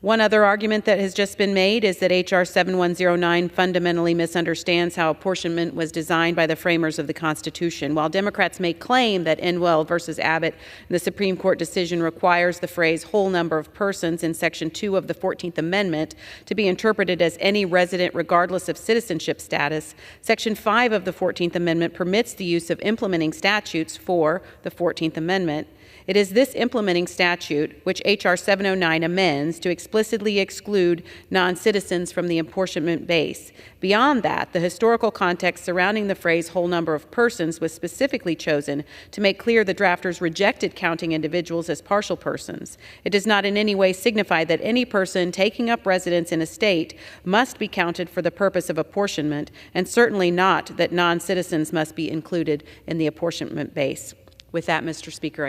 One other argument that has just been made is that H.R. 7109 fundamentally misunderstands how apportionment was designed by the framers of the Constitution. While Democrats may claim that Enwell versus Abbott, the Supreme Court decision requires the phrase whole number of persons in Section 2 of the 14th Amendment to be interpreted as any resident regardless of citizenship status, Section 5 of the 14th Amendment permits the use of implementing statutes for the 14th Amendment. It is this implementing statute which H.R. 709 amends to explicitly exclude non-citizens from the apportionment base. Beyond that, the historical context surrounding the phrase whole number of persons was specifically chosen to make clear the drafters rejected counting individuals as partial persons. It does not in any way signify that any person taking up residence in a state must be counted for the purpose of apportionment, and certainly not that non-citizens must be included in the apportionment base. With that, Mr. Speaker,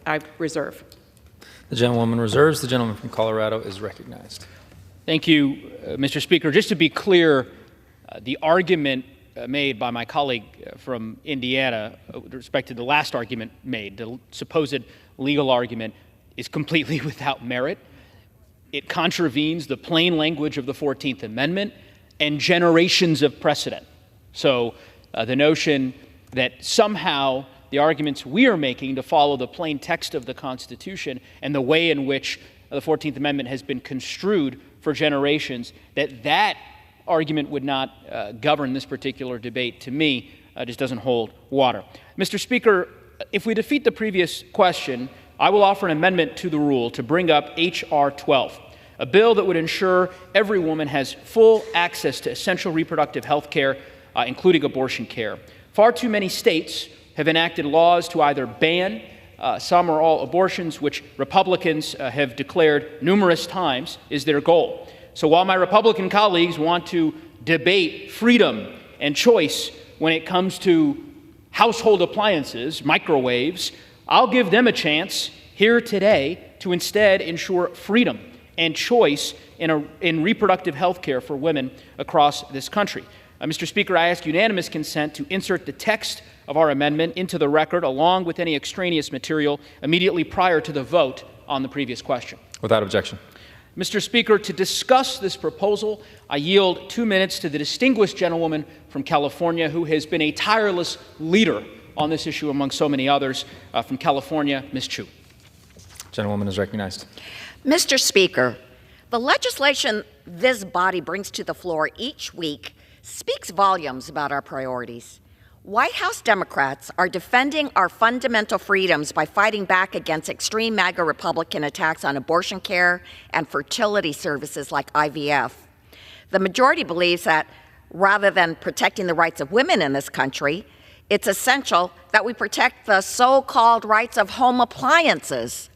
I reserve. The gentlewoman reserves. The gentleman from Colorado is recognized. Thank you, Mr. Speaker. Just to be clear, the argument made by my colleague from Indiana with respect to the last argument made, the supposed legal argument, is completely without merit. It contravenes the plain language of the 14th Amendment and generations of precedent. So the notion that somehow the arguments we are making to follow the plain text of the Constitution and the way in which the 14th Amendment has been construed for generations, that argument would not govern this particular debate, to me, just doesn't hold water. Mr. Speaker, if we defeat the previous question, I will offer an amendment to the rule to bring up H.R. 12, a bill that would ensure every woman has full access to essential reproductive health care, including abortion care. Far too many states have enacted laws to either ban some or all abortions, which Republicans have declared numerous times is their goal. So while my Republican colleagues want to debate freedom and choice when it comes to household appliances, microwaves, I'll give them a chance here today to instead ensure freedom and choice in reproductive health care for women across this country. Mr. Speaker, I ask unanimous consent to insert the text of our amendment into the record along with any extraneous material immediately prior to the vote on the previous question. Without objection. Mr. Speaker, to discuss this proposal, I yield 2 minutes to the distinguished gentlewoman from California who has been a tireless leader on this issue among so many others. From California, Ms. Chu. Gentlewoman is recognized. Mr. Speaker, the legislation this body brings to the floor each week speaks volumes about our priorities. White House Democrats are defending our fundamental freedoms by fighting back against extreme MAGA Republican attacks on abortion care and fertility services like IVF. The majority believes that rather than protecting the rights of women in this country, It's essential that we protect the so-called rights of home appliances.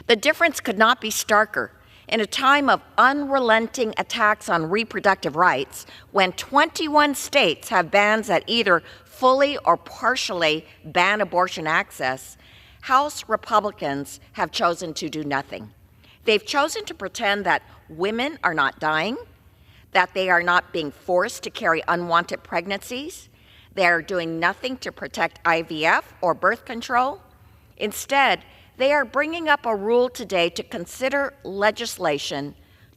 The difference could not be starker. In a time of unrelenting attacks on reproductive rights, when 21 states have bans that either fully or partially ban abortion access, House Republicans have chosen to do nothing. They've chosen to pretend that women are not dying, that they are not being forced to carry unwanted pregnancies. They are doing nothing to protect IVF or birth control. Instead, they are bringing up a rule today to consider legislation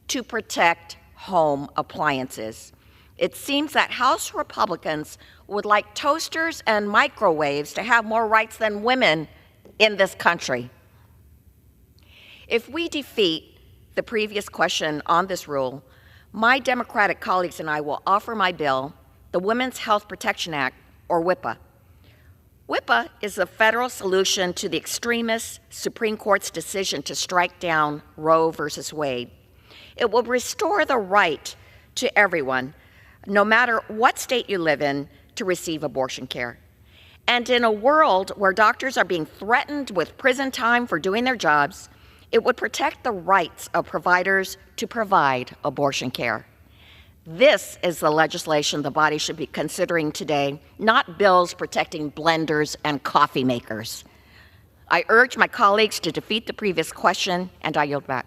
to protect home appliances. It seems that House Republicans would like toasters and microwaves to have more rights than women in this country. If we defeat the previous question on this rule, my Democratic colleagues and I will offer my bill, the Women's Health Protection Act, or WIPA. WIPA is the federal solution to the extremist Supreme Court's decision to strike down Roe versus Wade. It will restore the right to everyone, no matter what state you live in, to receive abortion care. And in a world where doctors are being threatened with prison time for doing their jobs, it would protect the rights of providers to provide abortion care. This is the legislation the body should be considering today, not bills protecting blenders and coffee makers. I urge my colleagues to defeat the previous question, and I yield back.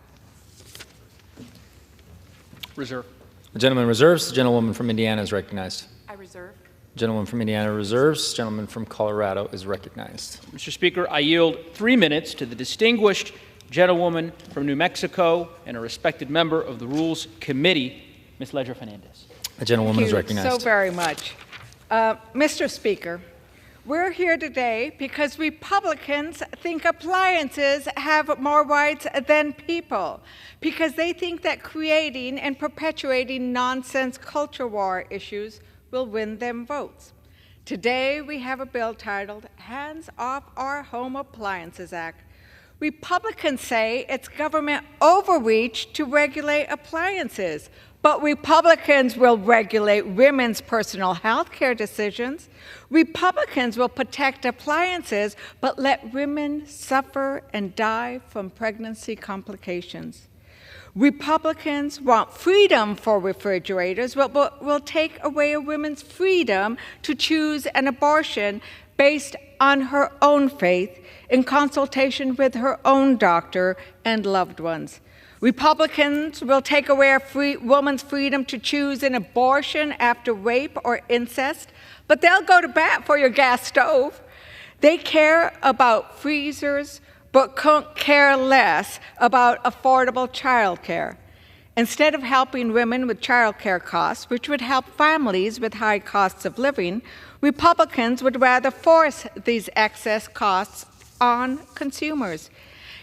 Reserve. The gentleman reserves. The gentlewoman from Indiana is recognized. I reserve. The gentleman from Indiana reserves. The gentleman from Colorado is recognized. Mr. Speaker, I yield 3 minutes to the distinguished gentlewoman from New Mexico and a respected member of the Rules Committee, Ms. Ledger-Fernandez. The gentlewoman is Thank you recognized. so very much. Mr. Speaker, we're here today because Republicans think appliances have more rights than people, because they think that creating and perpetuating nonsense culture war issues will win them votes. Today, we have a bill titled Hands Off Our Home Appliances Act. Republicans say it's government overreach to regulate appliances, but Republicans will regulate women's personal health care decisions. Republicans will protect appliances, but let women suffer and die from pregnancy complications. Republicans want freedom for refrigerators, but will take away a woman's freedom to choose an abortion based on her own faith in consultation with her own doctor and loved ones. Republicans will take away a woman's freedom to choose an abortion after rape or incest, but they'll go to bat for your gas stove. They care about freezers, but couldn't care less about affordable child care. Instead of helping women with child care costs, which would help families with high costs of living, Republicans would rather force these excess costs on consumers.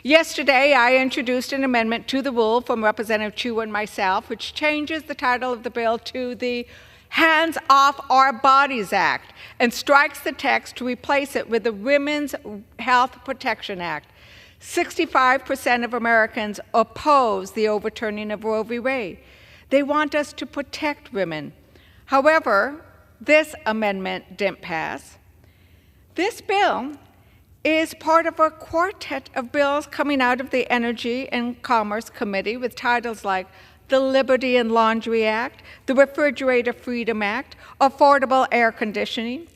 Yesterday, I introduced an amendment to the rule from Representative Chu and myself, which changes the title of the bill to the Hands Off Our Bodies Act and strikes the text to replace it with the Women's Health Protection Act. 65% of Americans oppose the overturning of Roe v. Wade. They want us to protect women. However, this amendment didn't pass. This bill is part of a quartet of bills coming out of the Energy and Commerce Committee with titles like the Liberty and Laundry Act, the Refrigerator Freedom Act, Affordable Air Conditioning.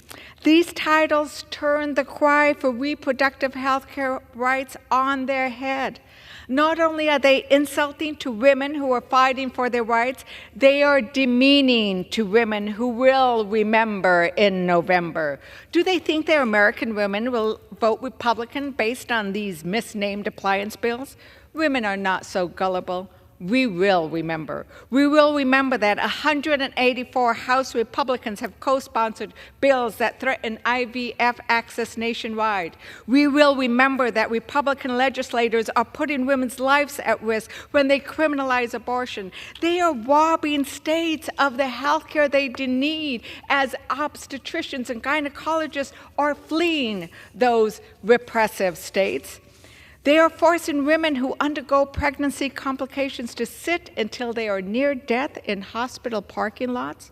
These titles turn the cry for reproductive health care rights on their head. Not only are they insulting to women who are fighting for their rights, they are demeaning to women who will remember in November. Do they think their American women will vote Republican based on these misnamed appliance bills? Women are not so gullible. We will remember. We will remember that 184 House Republicans have co-sponsored bills that threaten IVF access nationwide. We will remember that Republican legislators are putting women's lives at risk when they criminalize abortion. They are robbing states of the health care they need as obstetricians and gynecologists are fleeing those repressive states. They are forcing women who undergo pregnancy complications to sit until they are near death in hospital parking lots.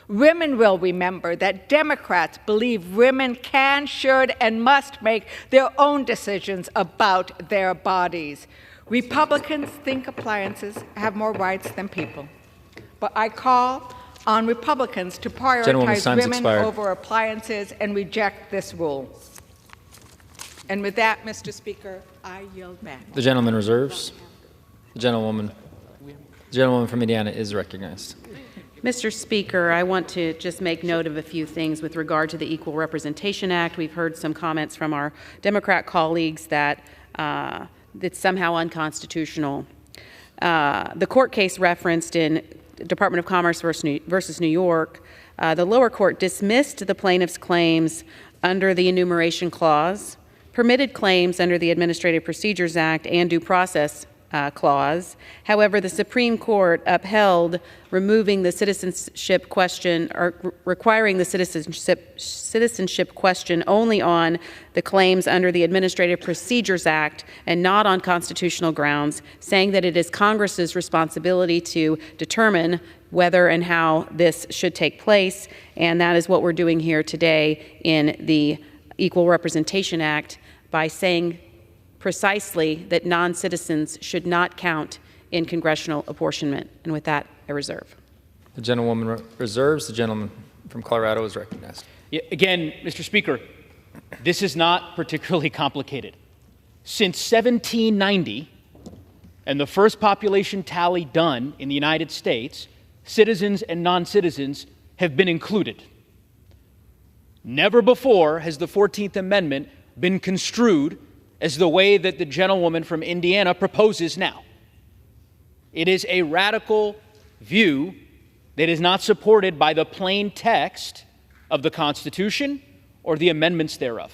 Women will remember that Democrats believe women can, should, and must make their own decisions about their bodies. Republicans think appliances have more rights than people. But I call on Republicans to prioritize women over appliances and reject this rule. And with that, Mr. Speaker, I yield back. The gentleman reserves. The gentlewoman from Indiana is recognized. Mr. Speaker, I want to just make note of a few things with regard to the Equal Representation Act. We've heard some comments from our Democrat colleagues that it's somehow unconstitutional. The court case referenced in Department of Commerce versus New York, the lower court dismissed the plaintiff's claims under the enumeration clause, permitted claims under the Administrative Procedures Act and due process clause. However, the Supreme Court upheld removing the citizenship question or requiring the citizenship question only on the claims under the Administrative Procedures Act and not on constitutional grounds, saying that it is Congress's responsibility to determine whether and how this should take place, and that is what we're doing here today in the Equal Representation Act by saying precisely that non-citizens should not count in congressional apportionment. And with that, I reserve. The gentlewoman reserves. The gentleman from Colorado is recognized. Yeah, again, Mr. Speaker, this is not particularly complicated. Since 1790 and the first population tally done in the United States, citizens and non-citizens have been included. Never before has the 14th Amendment been construed as the way that the gentlewoman from Indiana proposes now. It is a radical view that is not supported by the plain text of the Constitution or the amendments thereof.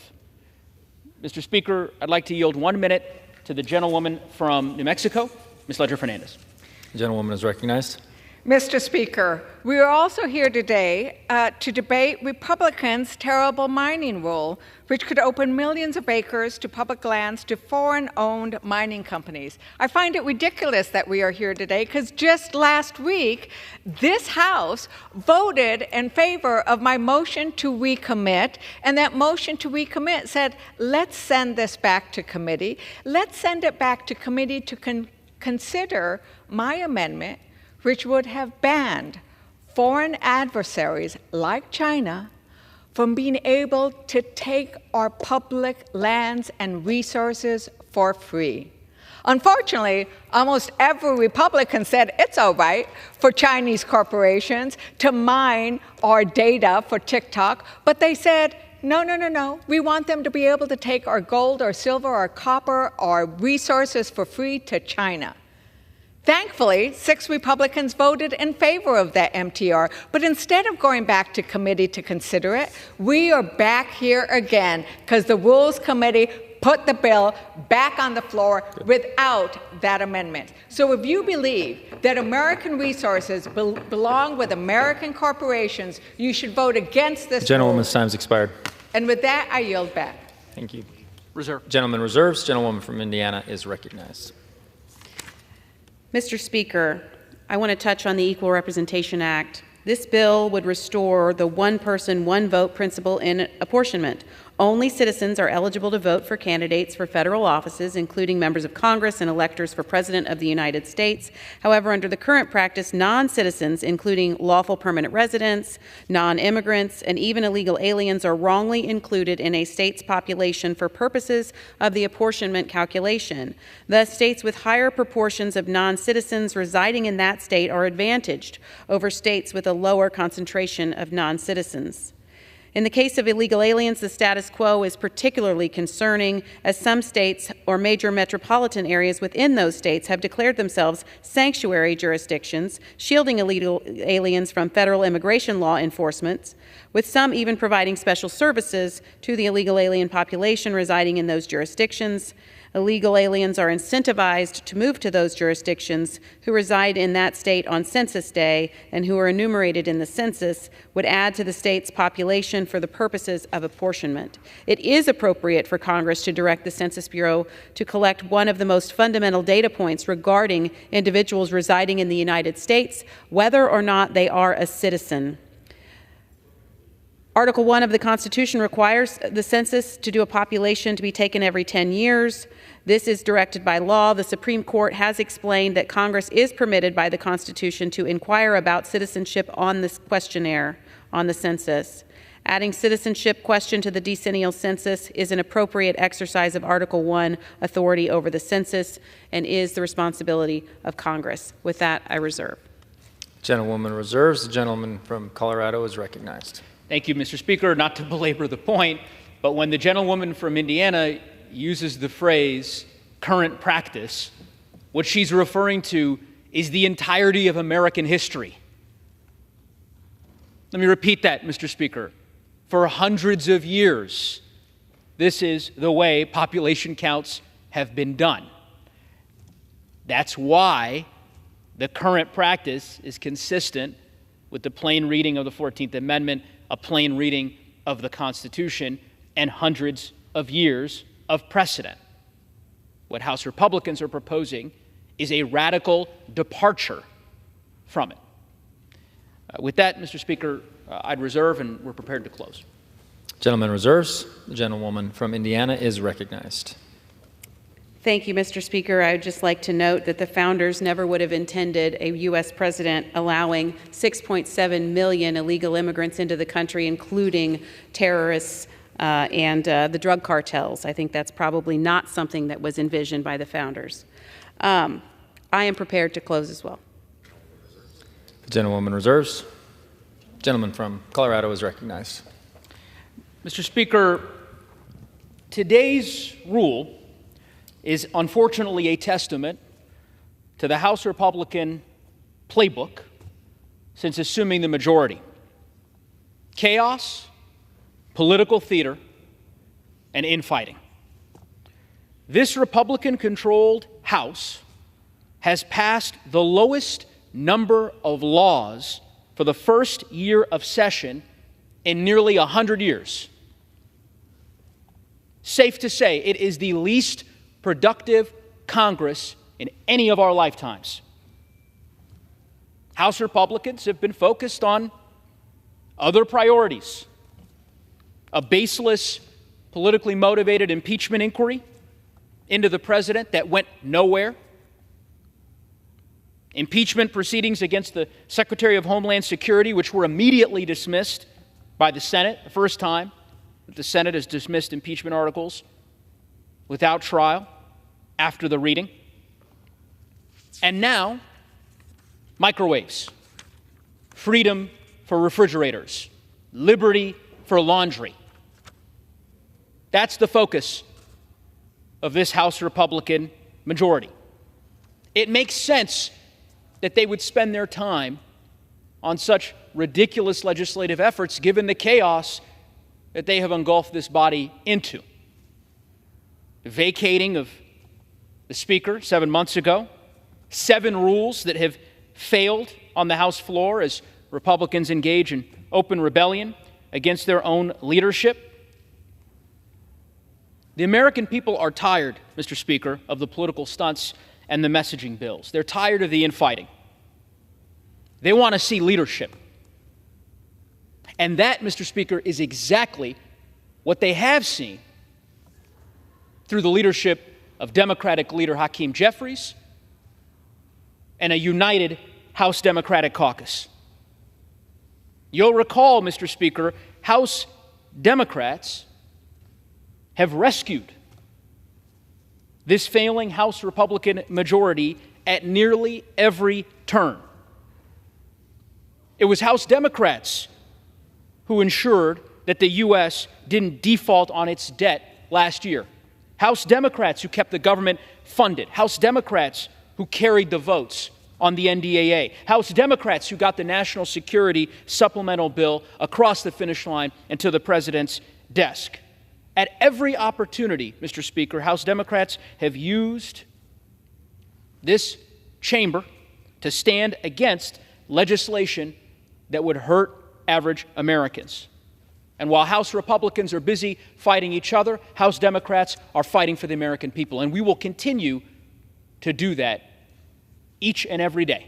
Mr. Speaker, I'd like to yield 1 minute to the gentlewoman from New Mexico, Ms. Ledger-Fernandez. The gentlewoman is recognized. Mr. Speaker, we are also here today to debate Republicans' terrible mining rule, which could open millions of acres to public lands to foreign-owned mining companies. I find it ridiculous that we are here today because just last week, this House voted in favor of my motion to recommit, and that motion to recommit said, let's send this back to committee. Let's send it back to committee to consider my amendment, which would have banned foreign adversaries like China from being able to take our public lands and resources for free. Unfortunately, almost every Republican said it's all right for Chinese corporations to mine our data for TikTok, but they said, no, we want them to be able to take our gold, our silver, our copper, our resources for free to China. Thankfully, 6 Republicans voted in favor of that MTR, but instead of going back to committee to consider it, we are back here again because the Rules Committee put the bill back on the floor without that amendment. So if you believe that American resources belong with American corporations, you should vote against this Gentlewoman's time's expired. And with that, I yield back. Thank you. Reserve. Gentleman reserves. Gentlewoman from Indiana is recognized. Mr. Speaker, I want to touch on the Equal Representation Act. This bill would restore the one-person, one-vote principle in apportionment. Only citizens are eligible to vote for candidates for federal offices, including members of Congress and electors for President of the United States. However, under the current practice, non-citizens, including lawful permanent residents, non-immigrants, and even illegal aliens, are wrongly included in a state's population for purposes of the apportionment calculation. Thus, states with higher proportions of non-citizens residing in that state are advantaged over states with a lower concentration of non-citizens. In the case of illegal aliens, the status quo is particularly concerning, as some states or major metropolitan areas within those states have declared themselves sanctuary jurisdictions, shielding illegal aliens from federal immigration law enforcement, with some even providing special services to the illegal alien population residing in those jurisdictions. Illegal aliens are incentivized to move to those jurisdictions who reside in that state on Census Day and who are enumerated in the census would add to the state's population for the purposes of apportionment. It is appropriate for Congress to direct the Census Bureau to collect one of the most fundamental data points regarding individuals residing in the United States, whether or not they are a citizen. Article 1 of the Constitution requires the census to do a population to be taken every 10 years. This is directed by law. The Supreme Court has explained that Congress is permitted by the Constitution to inquire about citizenship on this questionnaire on the census. Adding citizenship question to the decennial census is an appropriate exercise of Article 1 authority over the census and is the responsibility of Congress. With that, I reserve. Gentlewoman reserves. The gentleman from Colorado is recognized. Thank you, Mr. Speaker. Not to belabor the point, but when the gentlewoman from Indiana uses the phrase current practice, what she's referring to is the entirety of American history. Let me repeat that, Mr. Speaker. For hundreds of years, this is the way population counts have been done. That's why the current practice is consistent with the plain reading of the 14th Amendment, a plain reading of the Constitution, and hundreds of years of precedent. What House Republicans are proposing is a radical departure from it. With that, Mr. Speaker, I'd reserve, and we're prepared to close. Gentleman reserves. The gentlewoman from Indiana is recognized. Thank you, Mr. Speaker. I would just like to note that the founders never would have intended a U.S. president allowing 6.7 million illegal immigrants into the country, including terrorists and the drug cartels. I think that's probably not something that was envisioned by the founders. I am prepared to close as well. The gentlewoman reserves. Gentleman from Colorado is recognized. Mr. Speaker, today's rule is unfortunately a testament to the House Republican playbook since assuming the majority. Chaos, political theater, and infighting. This Republican-controlled House has passed the lowest number of laws for the first year of session in nearly 100 years. Safe to say, it is the least productive Congress in any of our lifetimes. House Republicans have been focused on other priorities: a baseless, politically motivated impeachment inquiry into the president that went nowhere, impeachment proceedings against the Secretary of Homeland Security, which were immediately dismissed by the Senate, the first time that the Senate has dismissed impeachment articles without trial after the reading. And now, microwaves, freedom for refrigerators, liberty for laundry. That's the focus of this House Republican majority. It makes sense that they would spend their time on such ridiculous legislative efforts given the chaos that they have engulfed this body into. The vacating of the Speaker 7 months ago, 7 rules that have failed on the House floor as Republicans engage in open rebellion against their own leadership. The American people are tired, Mr. Speaker, of the political stunts and the messaging bills. They're tired of the infighting. They want to see leadership. And that, Mr. Speaker, is exactly what they have seen through the leadership of Democratic leader Hakeem Jeffries and a united House Democratic caucus. You'll recall, Mr. Speaker, House Democrats have rescued this failing House Republican majority at nearly every turn. It was House Democrats who ensured that the U.S. didn't default on its debt last year. House Democrats who kept the government funded. House Democrats who carried the votes on the NDAA. House Democrats who got the national security supplemental bill across the finish line and to the president's desk. At every opportunity, Mr. Speaker, House Democrats have used this chamber to stand against legislation that would hurt average Americans. And while House Republicans are busy fighting each other, House Democrats are fighting for the American people. And we will continue to do that each and every day.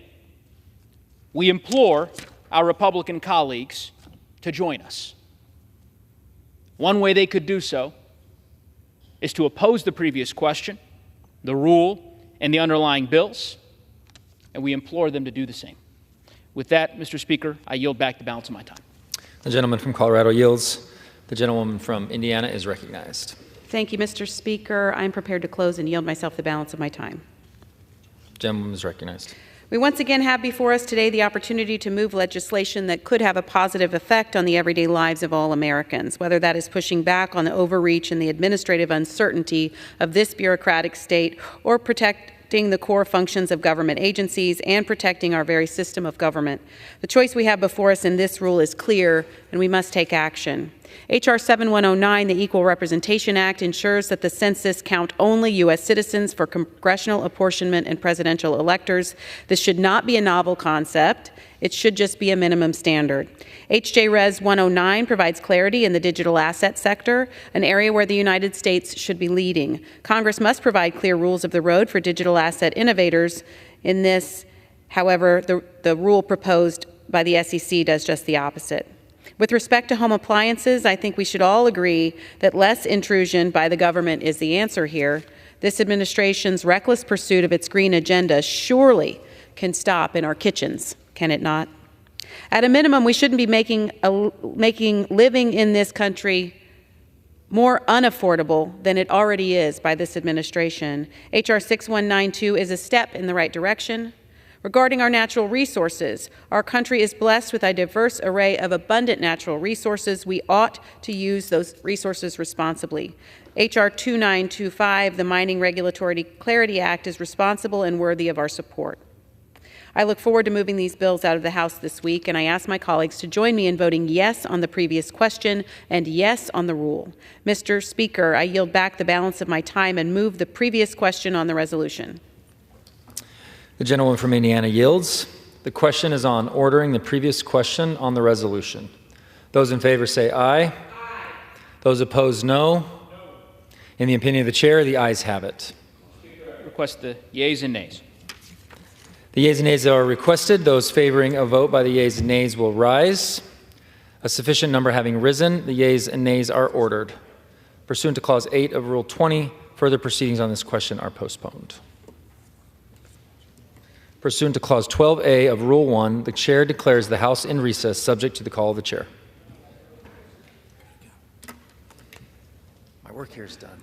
We implore our Republican colleagues to join us. One way they could do so is to oppose the previous question, the rule, and the underlying bills, and we implore them to do the same. With that, Mr. Speaker, I yield back the balance of my time. The gentleman from Colorado yields. The gentlewoman from Indiana is recognized. Thank you, Mr. Speaker. I'm prepared to close and yield myself the balance of my time. The gentlewoman is recognized. We once again have before us today the opportunity to move legislation that could have a positive effect on the everyday lives of all Americans, whether that is pushing back on the overreach and the administrative uncertainty of this bureaucratic state or protecting the core functions of government agencies and protecting our very system of government. The choice we have before us in this rule is clear, and we must take action. H.R. 7109, the Equal Representation Act, ensures that the census count only U.S. citizens for congressional apportionment and presidential electors. This should not be a novel concept. It should just be a minimum standard. H.J. Res. 109 provides clarity in the digital asset sector, an area where the United States should be leading. Congress must provide clear rules of the road for digital asset innovators. In this, however, the rule proposed by the SEC does just the opposite. With respect to home appliances, I think we should all agree that less intrusion by the government is the answer here. This administration's reckless pursuit of its green agenda surely can stop in our kitchens, can it not? At a minimum, we shouldn't be making living in this country more unaffordable than it already is by this administration. H.R. 6192 is a step in the right direction. Regarding our natural resources, our country is blessed with a diverse array of abundant natural resources. We ought to use those resources responsibly. H.R. 2925, the Mining Regulatory Clarity Act, is responsible and worthy of our support. I look forward to moving these bills out of the House this week, and I ask my colleagues to join me in voting yes on the previous question and yes on the rule. Mr. Speaker, I yield back the balance of my time and move the previous question on the resolution. The gentlewoman from Indiana yields. The question is on ordering the previous question on the resolution. Those in favor say aye. Aye. Those opposed, no. In the opinion of the chair, the ayes have it. Request the yeas and nays. The yeas and nays are requested. Those favoring a vote by the yeas and nays will rise. A sufficient number having risen, the yeas and nays are ordered. Pursuant to Clause 8 of Rule 20, further proceedings on this question are postponed. Pursuant to Clause 12A of Rule 1, the chair declares the House in recess subject to the call of the chair. My work here is done.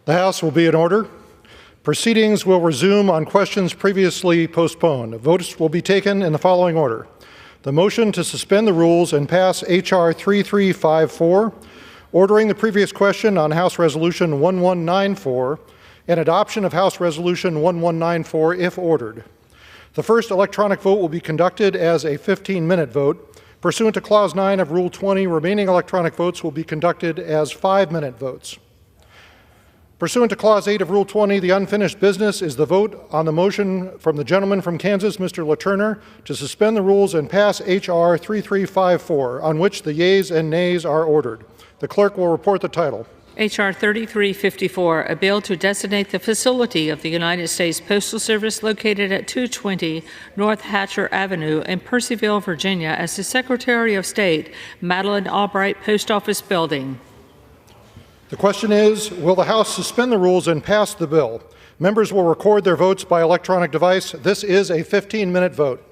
The House will be in order. Proceedings will resume on questions previously postponed. Votes will be taken in the following order. The motion to suspend the rules and pass H.R. 3354, ordering the previous question on House Resolution 1194, and adoption of House Resolution 1194 if ordered. The first electronic vote will be conducted as a 15-minute vote. Pursuant to Clause 9 of Rule 20, remaining electronic votes will be conducted as 5-minute votes. Pursuant to Clause 8 of Rule 20, the unfinished business is the vote on the motion from the gentleman from Kansas, Mr. LaTurner, to suspend the rules and pass H.R. 3354, on which the yeas and nays are ordered. The clerk will report the title. H.R. 3354, a bill to designate the facility of the United States Postal Service located at 220 North Hatcher Avenue in Percyville, Virginia, as the Secretary of State, Madeleine Albright Post Office Building. The question is, will the House suspend the rules and pass the bill? Members will record their votes by electronic device. This is a 15-minute vote.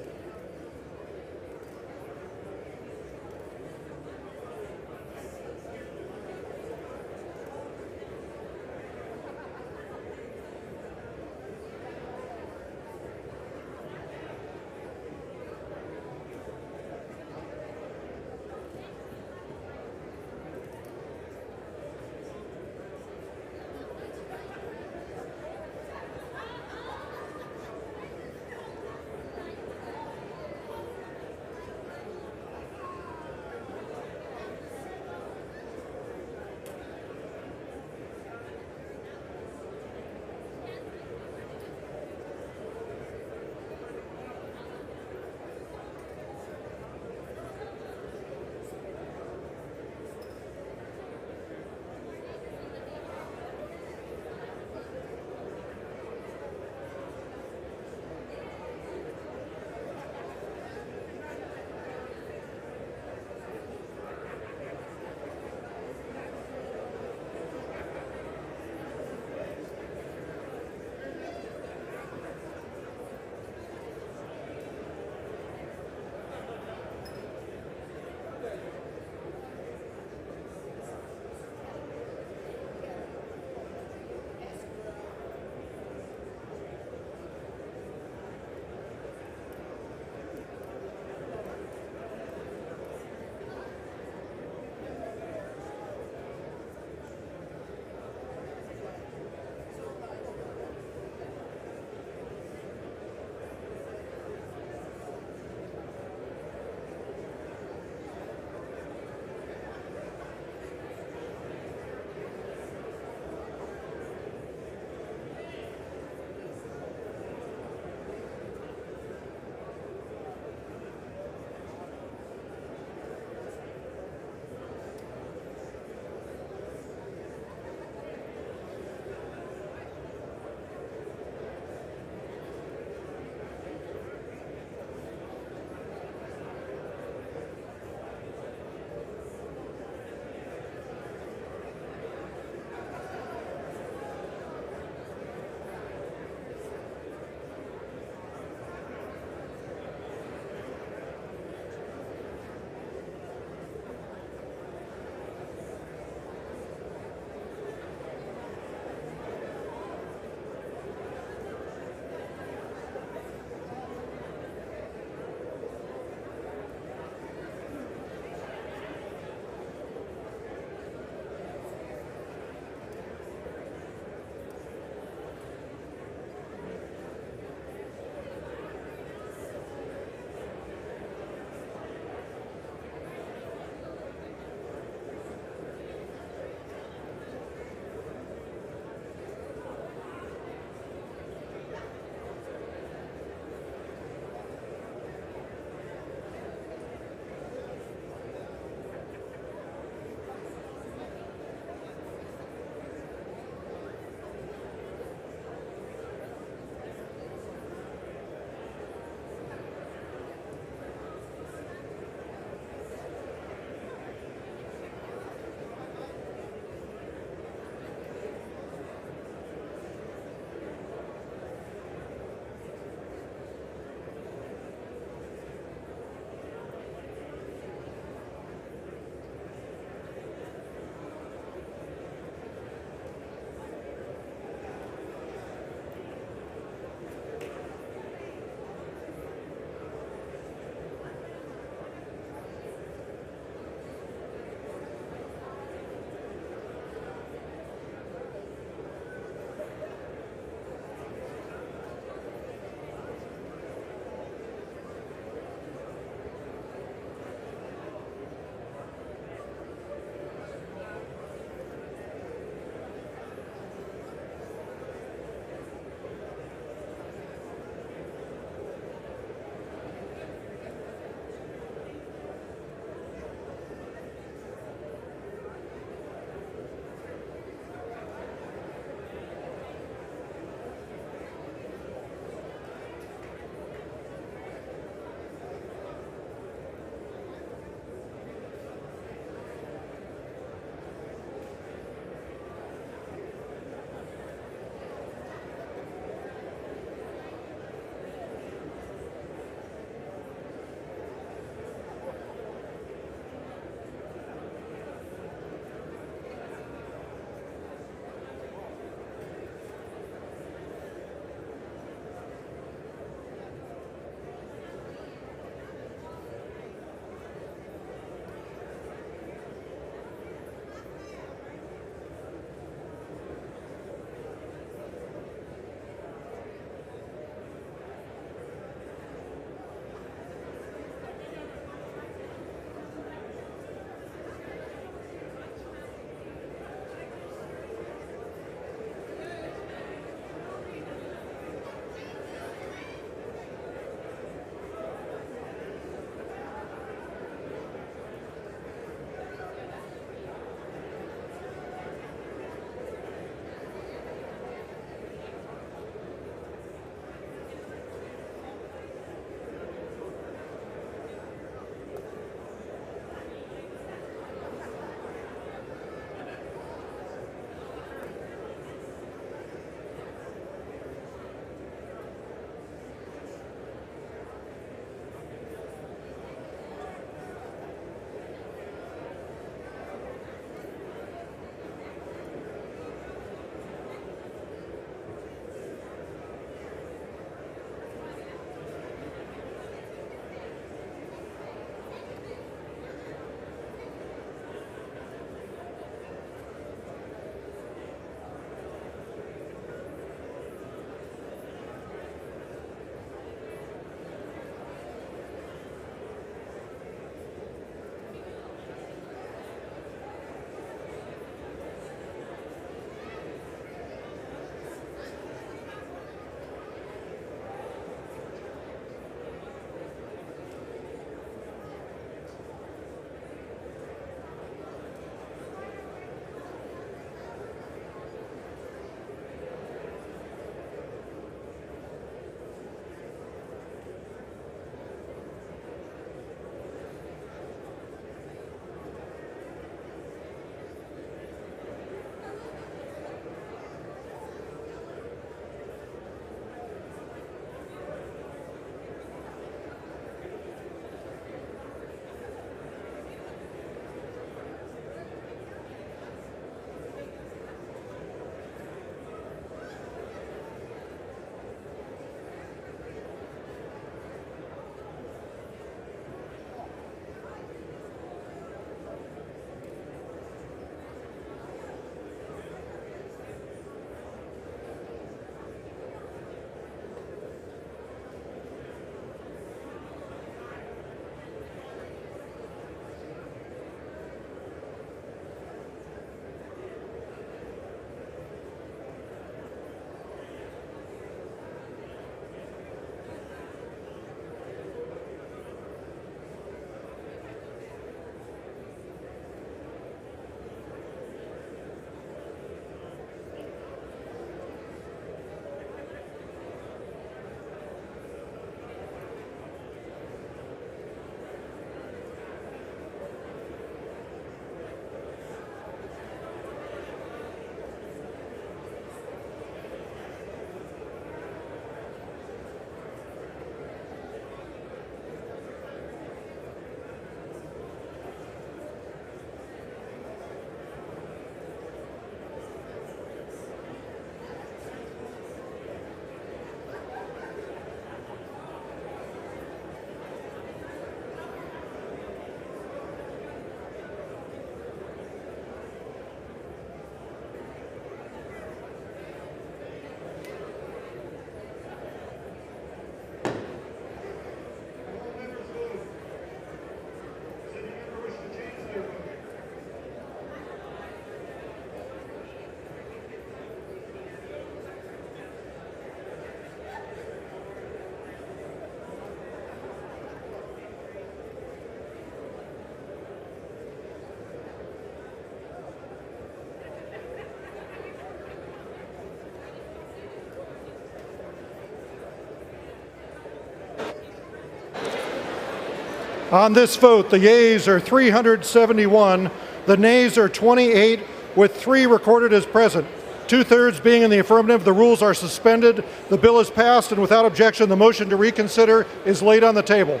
On this vote, the yeas are 371, the nays are 28, with 3 recorded as present. 2/3 being in the affirmative, the rules are suspended. The bill is passed, and without objection, the motion to reconsider is laid on the table.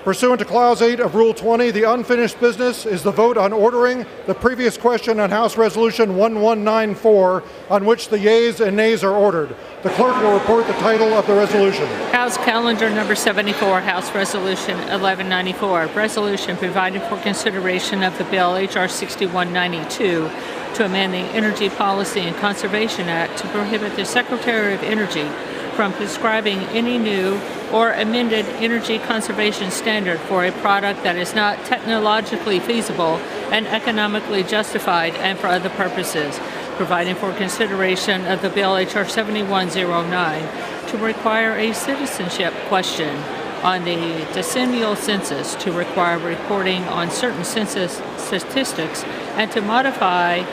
Pursuant to Clause 8 of Rule 20, the unfinished business is the vote on ordering the previous question on House Resolution 1194, on which the yeas and nays are ordered. The clerk will report the title of the resolution. House Calendar Number 74, House Resolution 1194, resolution providing for consideration of the bill H.R. 6192 to amend the Energy Policy and Conservation Act to prohibit the Secretary of Energy from prescribing any new or amended energy conservation standard for a product that is not technologically feasible and economically justified, and for other purposes, providing for consideration of the bill H.R. 7109 to require a citizenship question on the decennial census, to require reporting on certain census statistics, and to modify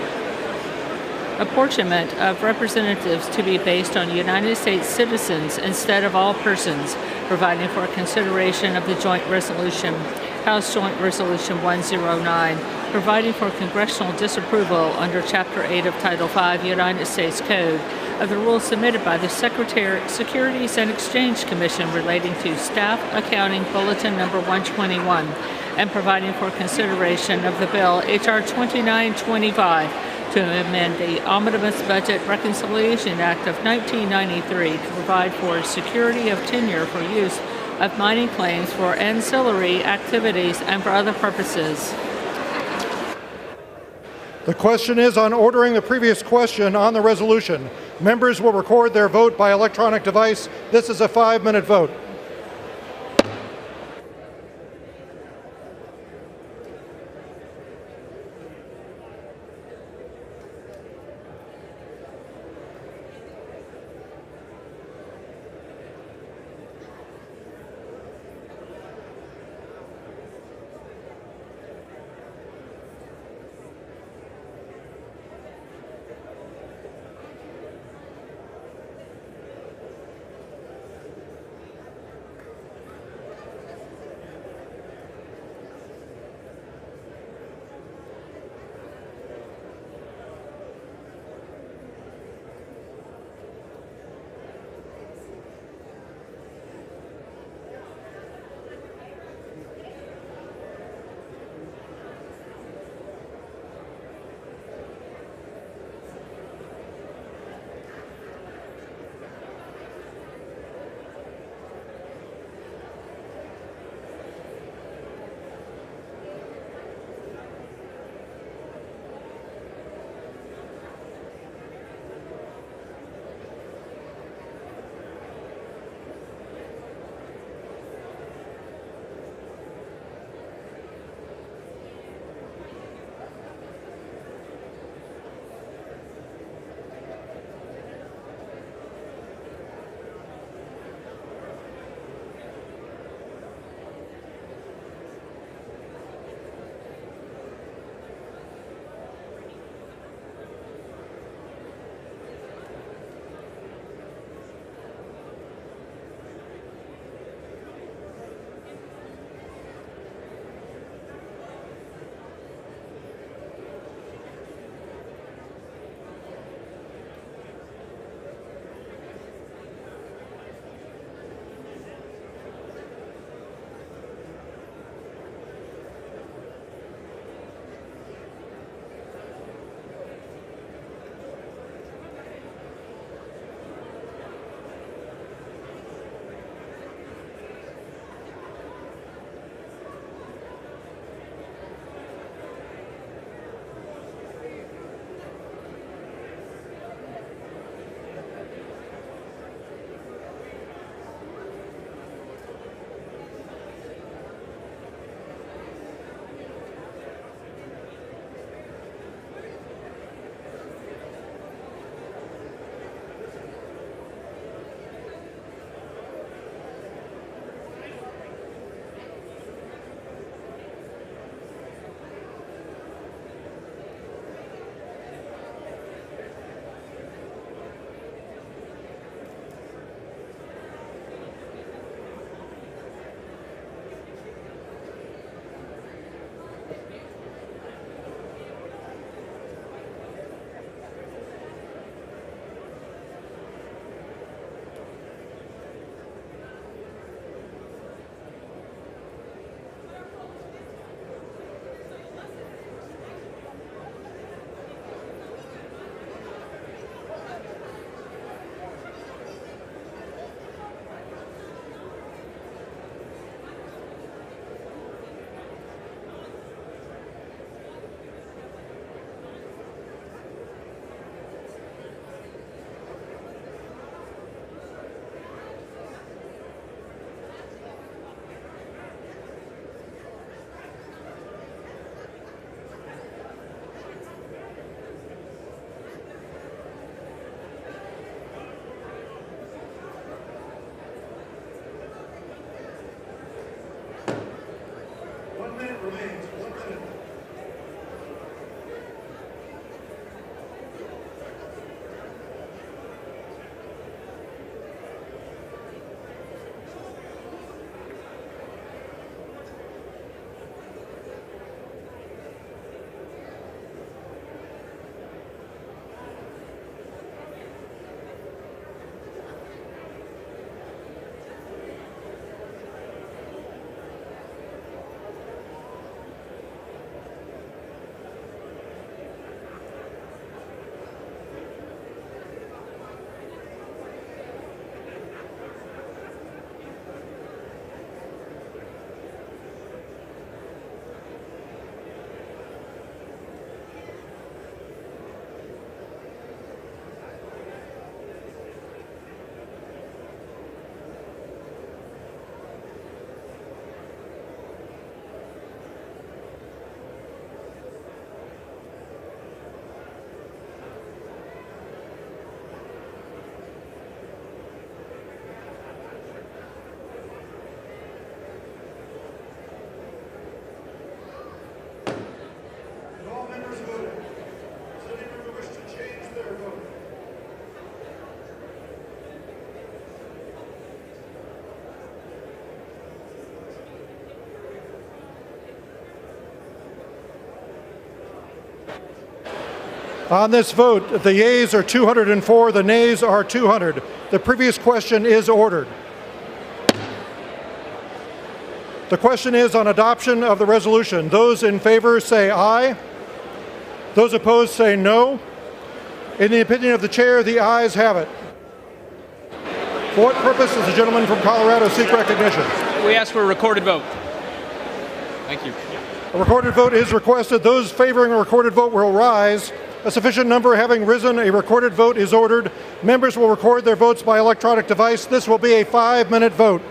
apportionment of representatives to be based on United States citizens instead of all persons, providing for consideration of the joint resolution, House Joint Resolution 109, providing for congressional disapproval under Chapter 8 of Title 5 United States Code of the rules submitted by the Securities and Exchange Commission relating to Staff Accounting Bulletin Number 121, and providing for consideration of the bill H.R. 2925 to amend the Omnibus Budget Reconciliation Act of 1993 to provide for security of tenure for use of mining claims for ancillary activities and for other purposes. The question is on ordering the previous question on the resolution. Members will record their vote by electronic device. This is a 5-minute vote. On this vote, the yeas are 204, the nays are 200. The previous question is ordered. The question is on adoption of the resolution. Those in favor say aye. Those opposed say no. In the opinion of the chair, the ayes have it. For what purpose does the gentleman from Colorado seek recognition? We ask for a recorded vote. Thank you. A recorded vote is requested. Those favoring a recorded vote will rise. A sufficient number having risen, a recorded vote is ordered. Members will record their votes by electronic device. This will be a 5-minute vote.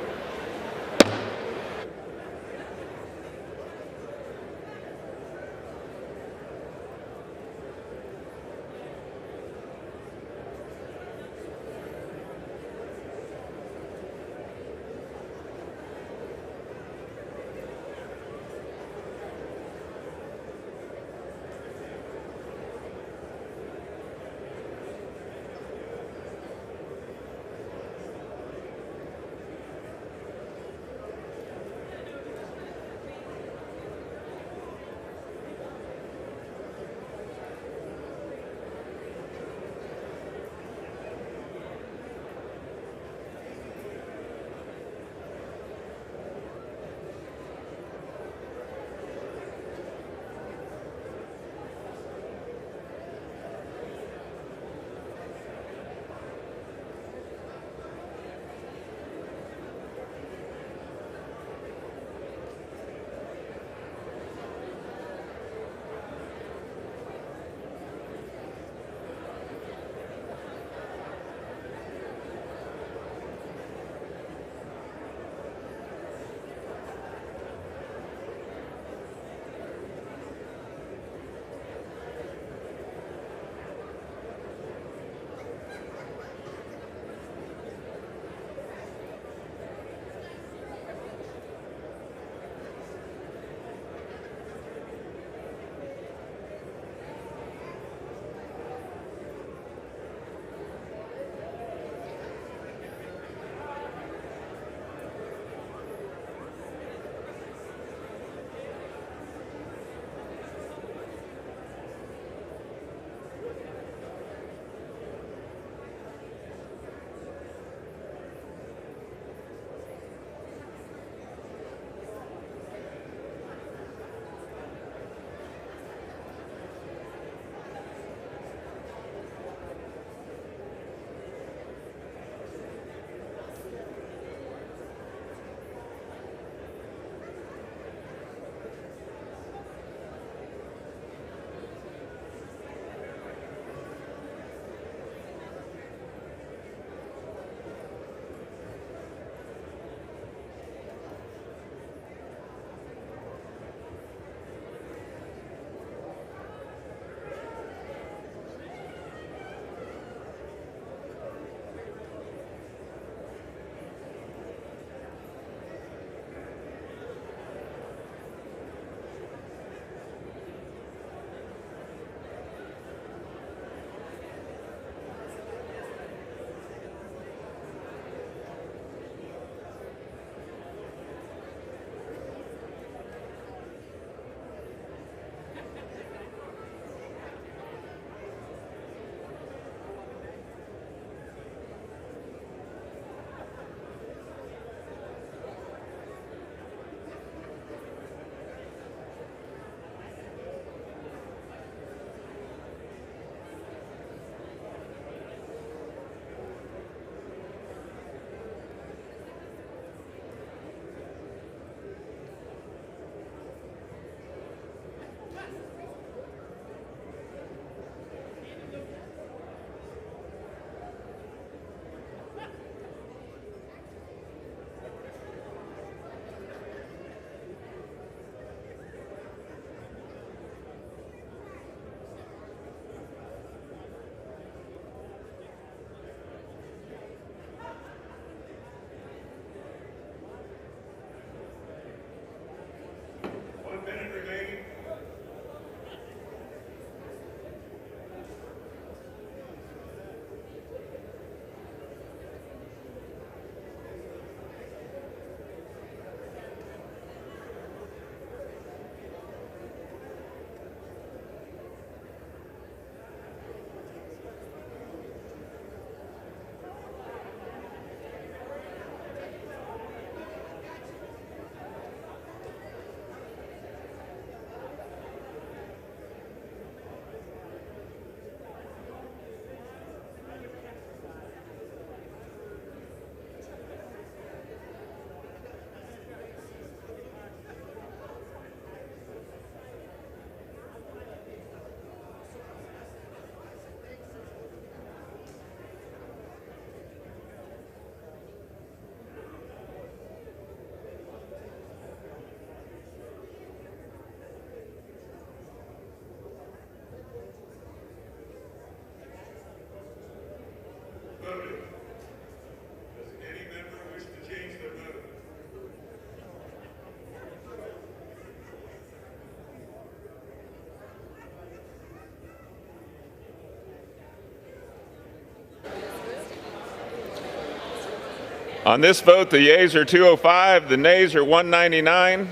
On this vote, the yeas are 205, the nays are 199.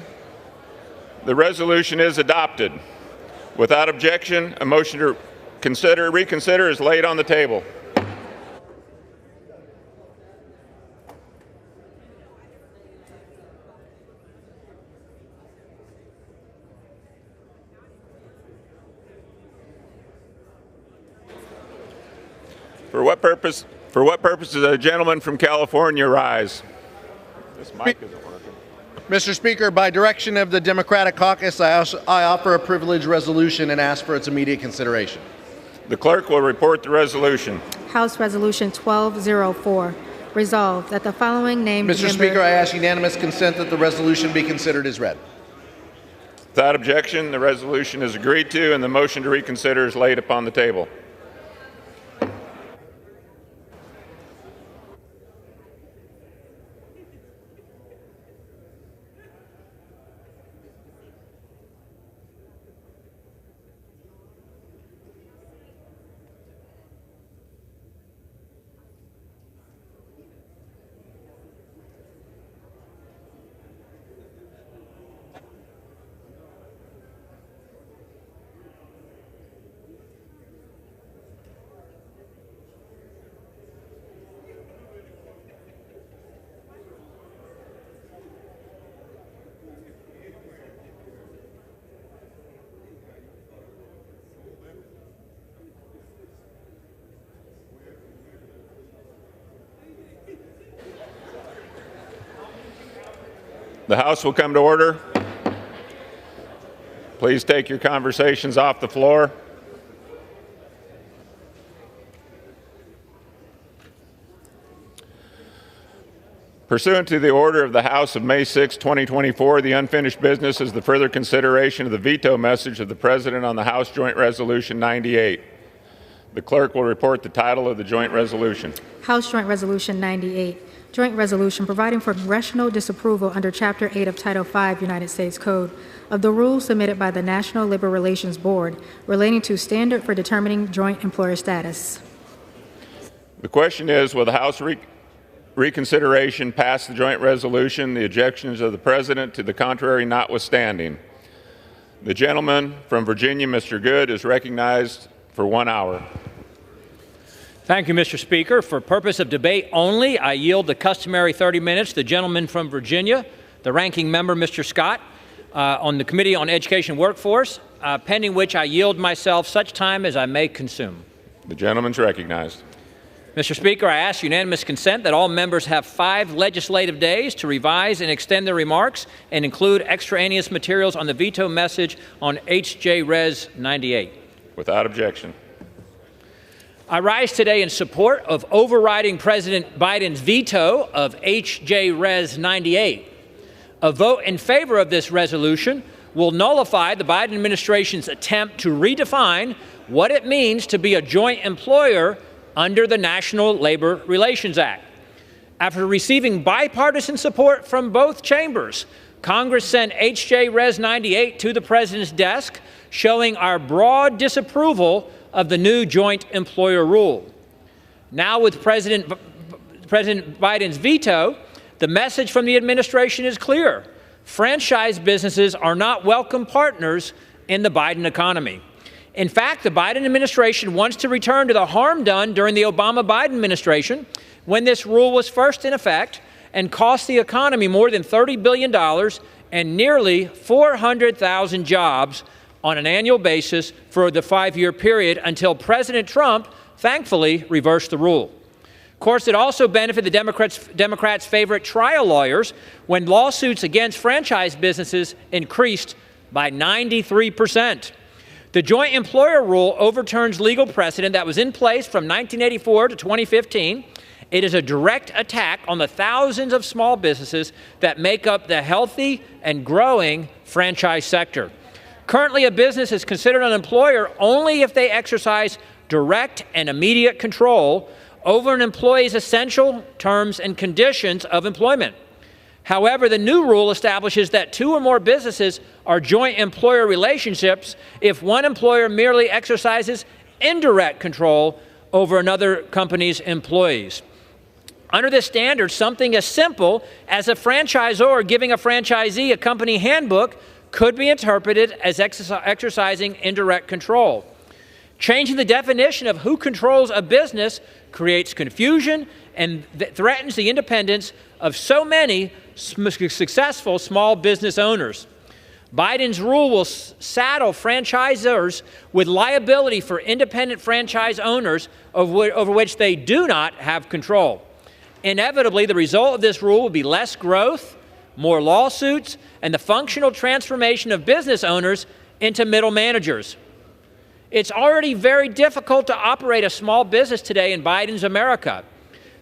The resolution is adopted. Without objection, a motion to reconsider is laid on the table. For what purpose does the gentleman from California rise? This mic isn't working. Mr. Speaker, by direction of the Democratic Caucus, I offer a privilege resolution and ask for its immediate consideration. The clerk will report the resolution. House Resolution 1204. Resolved that the following named Mr. Speaker, I ask unanimous consent that the resolution be considered as read. Without objection, the resolution is agreed to and the motion to reconsider is laid upon the table. The House will come to order. Please take your conversations off the floor. Pursuant to the order of the House of May 6, 2024, the unfinished business is the further consideration of the veto message of the President on the House Joint Resolution 98. The clerk will report the title of the joint resolution. House Joint Resolution 98. Joint Resolution providing for congressional disapproval under Chapter 8 of Title 5 United States Code of the rules submitted by the National Labor Relations Board relating to standard for determining joint employer status. The question is, will the House reconsideration pass the joint resolution, the objections of the President to the contrary notwithstanding? The gentleman from Virginia, Mr. Good, is recognized for 1 hour. Thank you, Mr. Speaker. For purpose of debate only, I yield the customary 30 minutes to the gentleman from Virginia, the ranking member, Mr. Scott, on the Committee on Education and Workforce, pending which I yield myself such time as I may consume. The gentleman's recognized. Mr. Speaker, I ask unanimous consent that all members have 5 legislative days to revise and extend their remarks and include extraneous materials on the veto message on H.J. Res. 98. Without objection. I rise today in support of overriding President Biden's veto of H.J. Res. 98. A vote in favor of this resolution will nullify the Biden administration's attempt to redefine what it means to be a joint employer under the National Labor Relations Act. After receiving bipartisan support from both chambers, Congress sent H.J. Res. 98 to the President's desk, showing our broad disapproval of the new joint employer rule. Now, with President Biden's veto, the message from the administration is clear. Franchise businesses are not welcome partners in the Biden economy. In fact, the Biden administration wants to return to the harm done during the Obama-Biden administration when this rule was first in effect and cost the economy more than $30 billion and nearly 400,000 jobs on an annual basis for the 5-year period until President Trump, thankfully, reversed the rule. Of course, it also benefited the Democrats' favorite trial lawyers when lawsuits against franchise businesses increased by 93%. The joint employer rule overturns legal precedent that was in place from 1984 to 2015. It is a direct attack on the thousands of small businesses that make up the healthy and growing franchise sector. Currently, a business is considered an employer only if they exercise direct and immediate control over an employee's essential terms and conditions of employment. However, the new rule establishes that 2 or more businesses are joint employer relationships if one employer merely exercises indirect control over another company's employees. Under this standard, something as simple as a franchisor giving a franchisee a company handbook could be interpreted as exercising indirect control. Changing the definition of who controls a business creates confusion and threatens the independence of so many successful small business owners. Biden's rule will saddle franchisors with liability for independent franchise owners over which they do not have control. Inevitably, the result of this rule will be less growth, more lawsuits, and the functional transformation of business owners into middle managers. It's already very difficult to operate a small business today in Biden's America.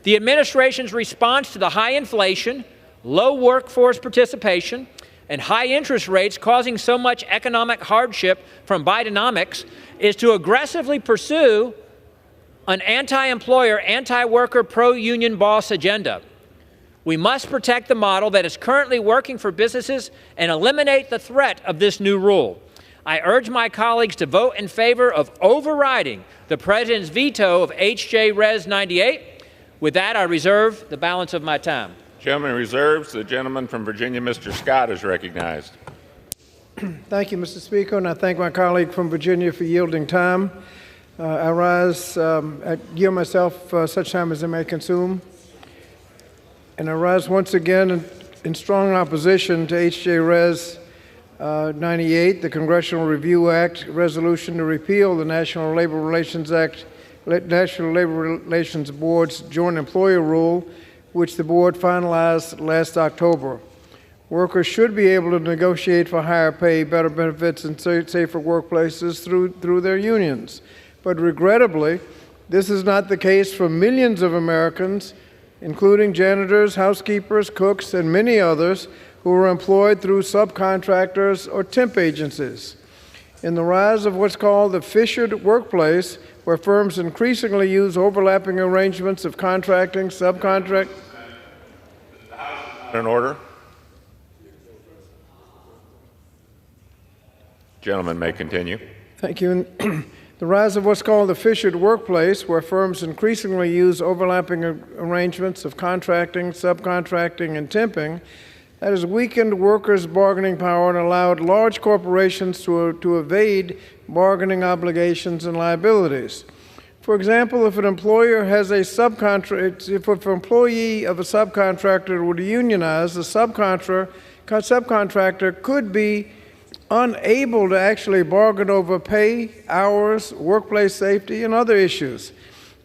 The administration's response to the high inflation, low workforce participation, and high interest rates causing so much economic hardship from Bidenomics is to aggressively pursue an anti-employer, anti-worker, pro-union boss agenda. We must protect the model that is currently working for businesses and eliminate the threat of this new rule. I urge my colleagues to vote in favor of overriding the President's veto of H.J. Res. 98. With that, I reserve the balance of my time. Gentleman reserves. The gentleman from Virginia, Mr. Scott, is recognized. Thank you, Mr. Speaker, and I thank my colleague from Virginia for yielding time. I rise, I yield myself such time as I may consume, and I rise once again in strong opposition to H.J. Res. 98, the Congressional Review Act resolution to repeal the National Labor Relations Board's joint employer rule, which the board finalized last October. Workers should be able to negotiate for higher pay, better benefits, and safer workplaces through their unions. But regrettably, this is not the case for millions of Americans, including janitors, housekeepers, cooks, and many others who are employed through subcontractors or temp agencies. In the rise of what's called the fissured workplace, where firms increasingly use overlapping arrangements of contracting, subcontract. In order. Gentleman may continue. Thank you. The rise of what's called the fissured workplace, where firms increasingly use overlapping arrangements of contracting, subcontracting, and temping, that has weakened workers' bargaining power and allowed large corporations to evade bargaining obligations and liabilities. For example, if an employer has a subcontract, if an employee of a subcontractor were to unionize, the subcontractor could be unable to actually bargain over pay, hours, workplace safety, and other issues.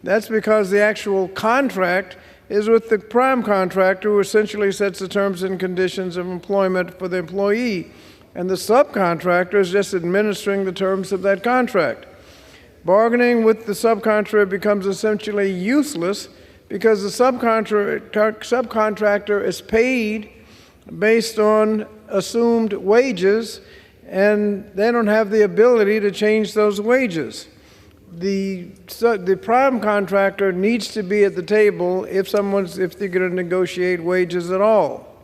That's because the actual contract is with the prime contractor, who essentially sets the terms and conditions of employment for the employee, and the subcontractor is just administering the terms of that contract. Bargaining with the subcontractor becomes essentially useless because the subcontractor is paid based on assumed wages, and they don't have the ability to change those wages. The prime contractor needs to be at the table if they're going to negotiate wages at all.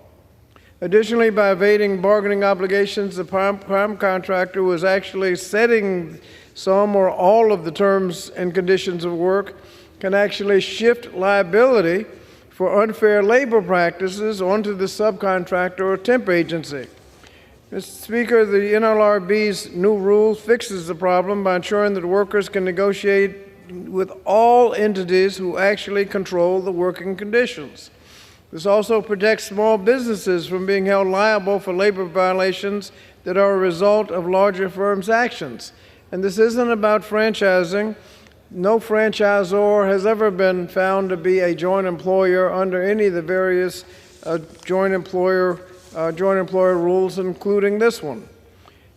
Additionally, by evading bargaining obligations, the prime contractor was actually setting some or all of the terms and conditions of work, can actually shift liability for unfair labor practices onto the subcontractor or temp agency. Mr. Speaker, the NLRB's new rule fixes the problem by ensuring that workers can negotiate with all entities who actually control the working conditions. This also protects small businesses from being held liable for labor violations that are a result of larger firms' actions. And this isn't about franchising. No franchisor has ever been found to be a joint employer under any of the various joint employer rules, including this one.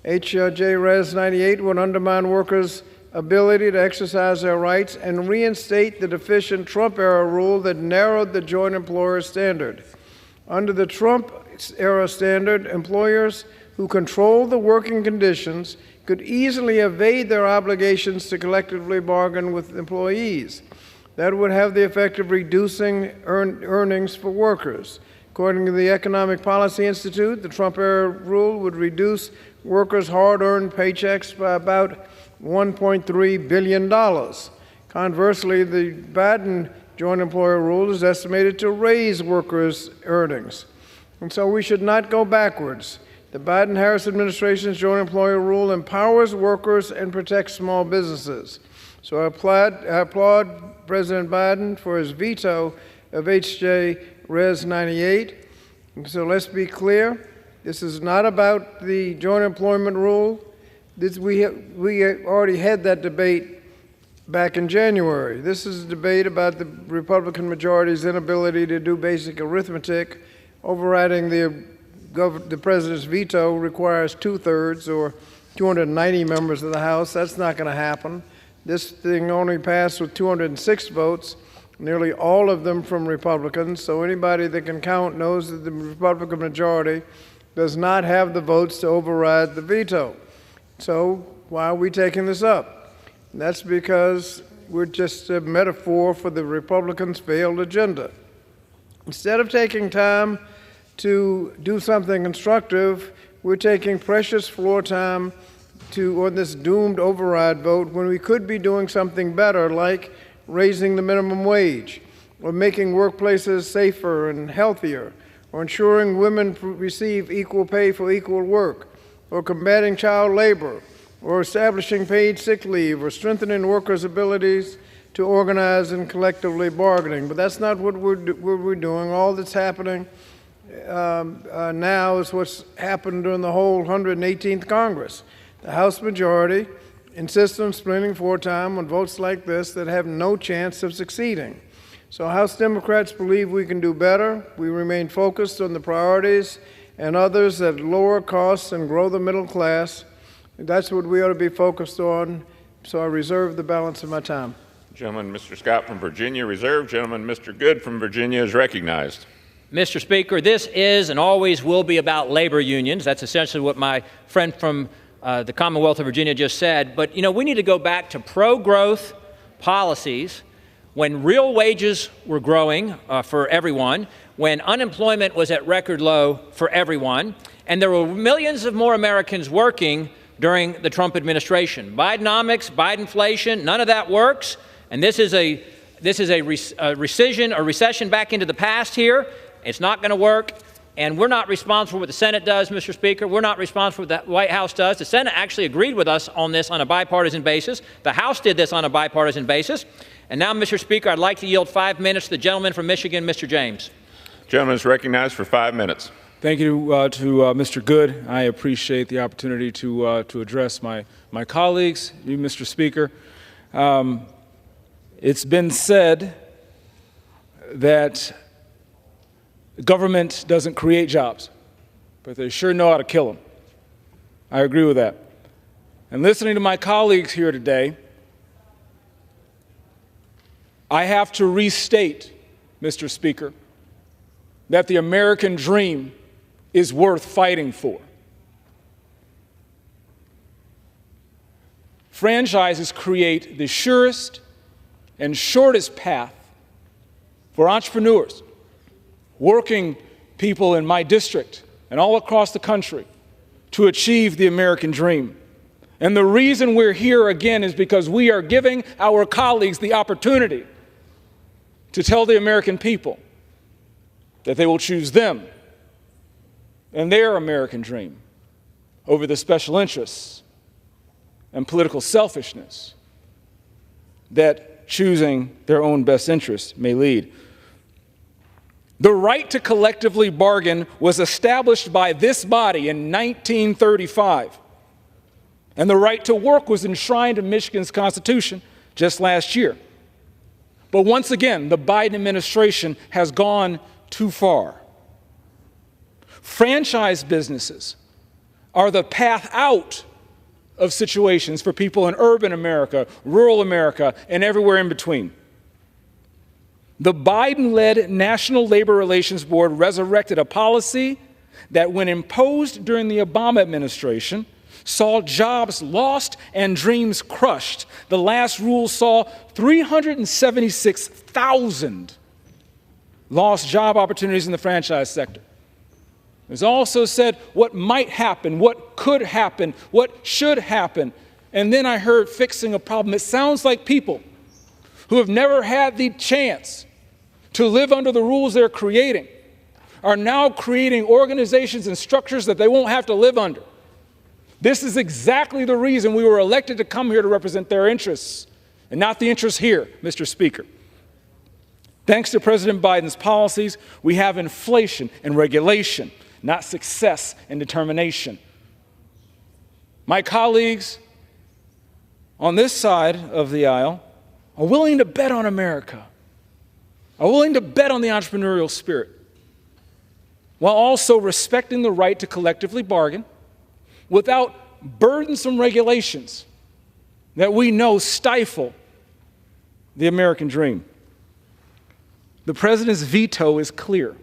H.J. Res. 98 would undermine workers' ability to exercise their rights and reinstate the deficient Trump-era rule that narrowed the joint employer standard. Under the Trump-era standard, employers who control the working conditions could easily evade their obligations to collectively bargain with employees. That would have the effect of reducing earnings for workers. According to the Economic Policy Institute, the Trump-era rule would reduce workers' hard-earned paychecks by about $1.3 billion. Conversely, the Biden joint employer rule is estimated to raise workers' earnings. And so we should not go backwards. The Biden-Harris administration's joint employer rule empowers workers and protects small businesses. So I applaud President Biden for his veto of H.J. Res. 98. And so let's be clear. This is not about the joint employment rule. We already had that debate back in January. This is a debate about the Republican majority's inability to do basic arithmetic. Overriding the president's veto requires 2/3 or 290 members of the House. That's not going to happen. This thing only passed with 206 votes, nearly all of them from Republicans. So anybody that can count knows that the Republican majority does not have the votes to override the veto. So why are we taking this up? And that's because we're just a metaphor for the Republicans' failed agenda. Instead of taking time to do something constructive, we're taking precious floor time on this doomed override vote when we could be doing something better, like raising the minimum wage, or making workplaces safer and healthier, or ensuring women receive equal pay for equal work, or combating child labor, or establishing paid sick leave, or strengthening workers' abilities to organize and collectively bargaining. But that's not what we're doing. All that's happening now is what's happened during the whole 118th Congress. The House majority insists on spending floor time on votes like this that have no chance of succeeding. So House Democrats believe we can do better. We remain focused on the priorities and others that lower costs and grow the middle class. That's what we ought to be focused on, so I reserve the balance of my time. Gentleman, Mr. Scott from Virginia, reserved. Gentleman, Mr. Good from Virginia is recognized. Mr. Speaker, this is and always will be about labor unions. That's essentially what my friend from the Commonwealth of Virginia just said. But, you know, we need to go back to pro-growth policies when real wages were growing for everyone, when unemployment was at record low for everyone, and there were millions of more Americans working during the Trump administration. Bidenomics, Bidenflation, none of that works. And this is a recession back into the past here. It's not going to work. And we're not responsible for what the Senate does, Mr. Speaker. We're not responsible for what the White House does. The Senate actually agreed with us on this on a bipartisan basis. The House did this on a bipartisan basis. And now, Mr. Speaker, I'd like to yield 5 minutes to the gentleman from Michigan, Mr. James. Gentleman is recognized for 5 minutes. Thank you to Mr. Good. I appreciate the opportunity to address my colleagues, you, Mr. Speaker. It's been said that government doesn't create jobs, but they sure know how to kill them. I agree with that. And listening to my colleagues here today, I have to restate, Mr. Speaker, that the American dream is worth fighting for. Franchises create the surest and shortest path for entrepreneurs, working people in my district and all across the country to achieve the American dream. And the reason we're here again is because we are giving our colleagues the opportunity to tell the American people that they will choose them and their American dream over the special interests and political selfishness that choosing their own best interests may lead. The right to collectively bargain was established by this body in 1935, and the right to work was enshrined in Michigan's Constitution just last year. But once again, the Biden administration has gone too far. Franchise businesses are the path out of situations for people in urban America, rural America, and everywhere in between. The Biden-led National Labor Relations Board resurrected a policy that, when imposed during the Obama administration, saw jobs lost and dreams crushed. The last rule saw 376,000 lost job opportunities in the franchise sector. There's also said what might happen, what could happen, what should happen. And then I heard fixing a problem. It sounds like people who have never had the chance to live under the rules they're creating are now creating organizations and structures that they won't have to live under. This is exactly the reason we were elected to come here to represent their interests, and not the interests here, Mr. Speaker. Thanks to President Biden's policies, we have inflation and regulation, not success and determination. My colleagues on this side of the aisle are willing to bet on America, are willing to bet on the entrepreneurial spirit, while also respecting the right to collectively bargain without burdensome regulations that we know stifle the American dream. The president's veto is clear.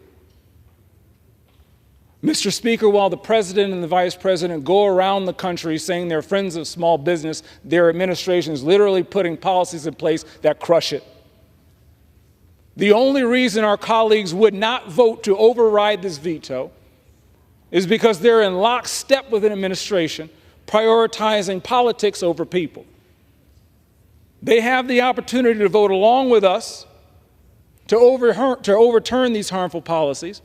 Mr. Speaker, while the president and the vice president go around the country saying they're friends of small business, their administration is literally putting policies in place that crush it. The only reason our colleagues would not vote to override this veto is because they're in lockstep with an administration prioritizing politics over people. They have the opportunity to vote along with us to overturn these harmful policies,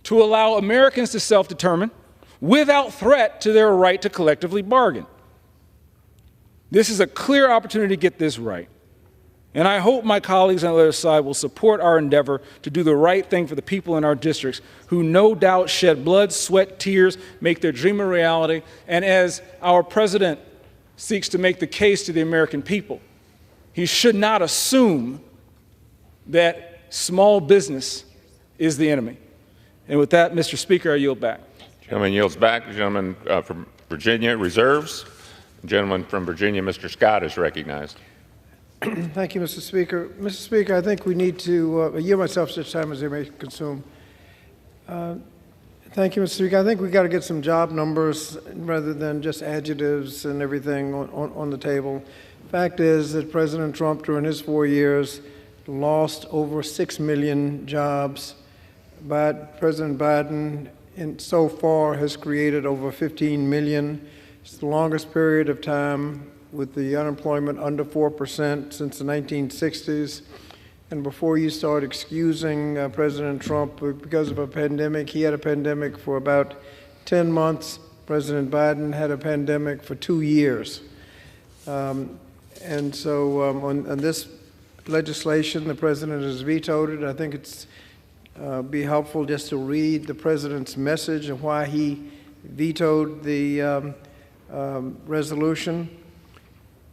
to allow Americans to self-determine without threat to their right to collectively bargain. This is a clear opportunity to get this right. And I hope my colleagues on the other side will support our endeavor to do the right thing for the people in our districts who no doubt shed blood, sweat, tears, make their dream a reality. And as our president seeks to make the case to the American people, he should not assume that small business is the enemy. And with that, Mr. Speaker, I yield back. Gentleman yields back. The gentleman from Virginia reserves. The gentleman from Virginia, Mr. Scott, is recognized. Thank you, Mr. Speaker. Mr. Speaker, I think we need to yield myself such time as they may consume. Thank you, Mr. Speaker. I think we got to get some job numbers rather than just adjectives and everything on the table. Fact is that President Trump, during his 4 years, lost over 6 million jobs. But President Biden, so far, has created over 15 million. It's the longest period of time with the unemployment under 4% since the 1960s. And before you start excusing President Trump because of a pandemic, he had a pandemic for about 10 months. President Biden had a pandemic for 2 years. And so on this legislation, the president has vetoed it. I think it's be helpful just to read the president's message and why he vetoed the resolution.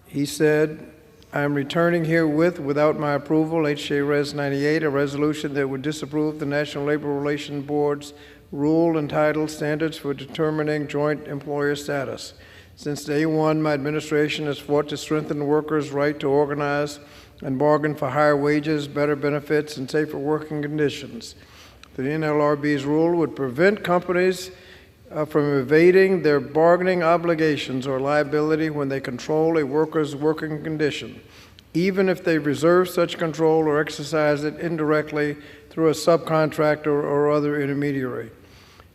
He said, I am returning herewith, without my approval, H.J. Res. 98, a resolution that would disapprove the National Labor Relations Board's rule entitled Standards for Determining Joint Employer Status. Since day one, my administration has fought to strengthen the workers' right to organize and bargain for higher wages, better benefits, and safer working conditions. The NLRB's rule would prevent companies from evading their bargaining obligations or liability when they control a worker's working condition, even if they reserve such control or exercise it indirectly through a subcontractor or other intermediary.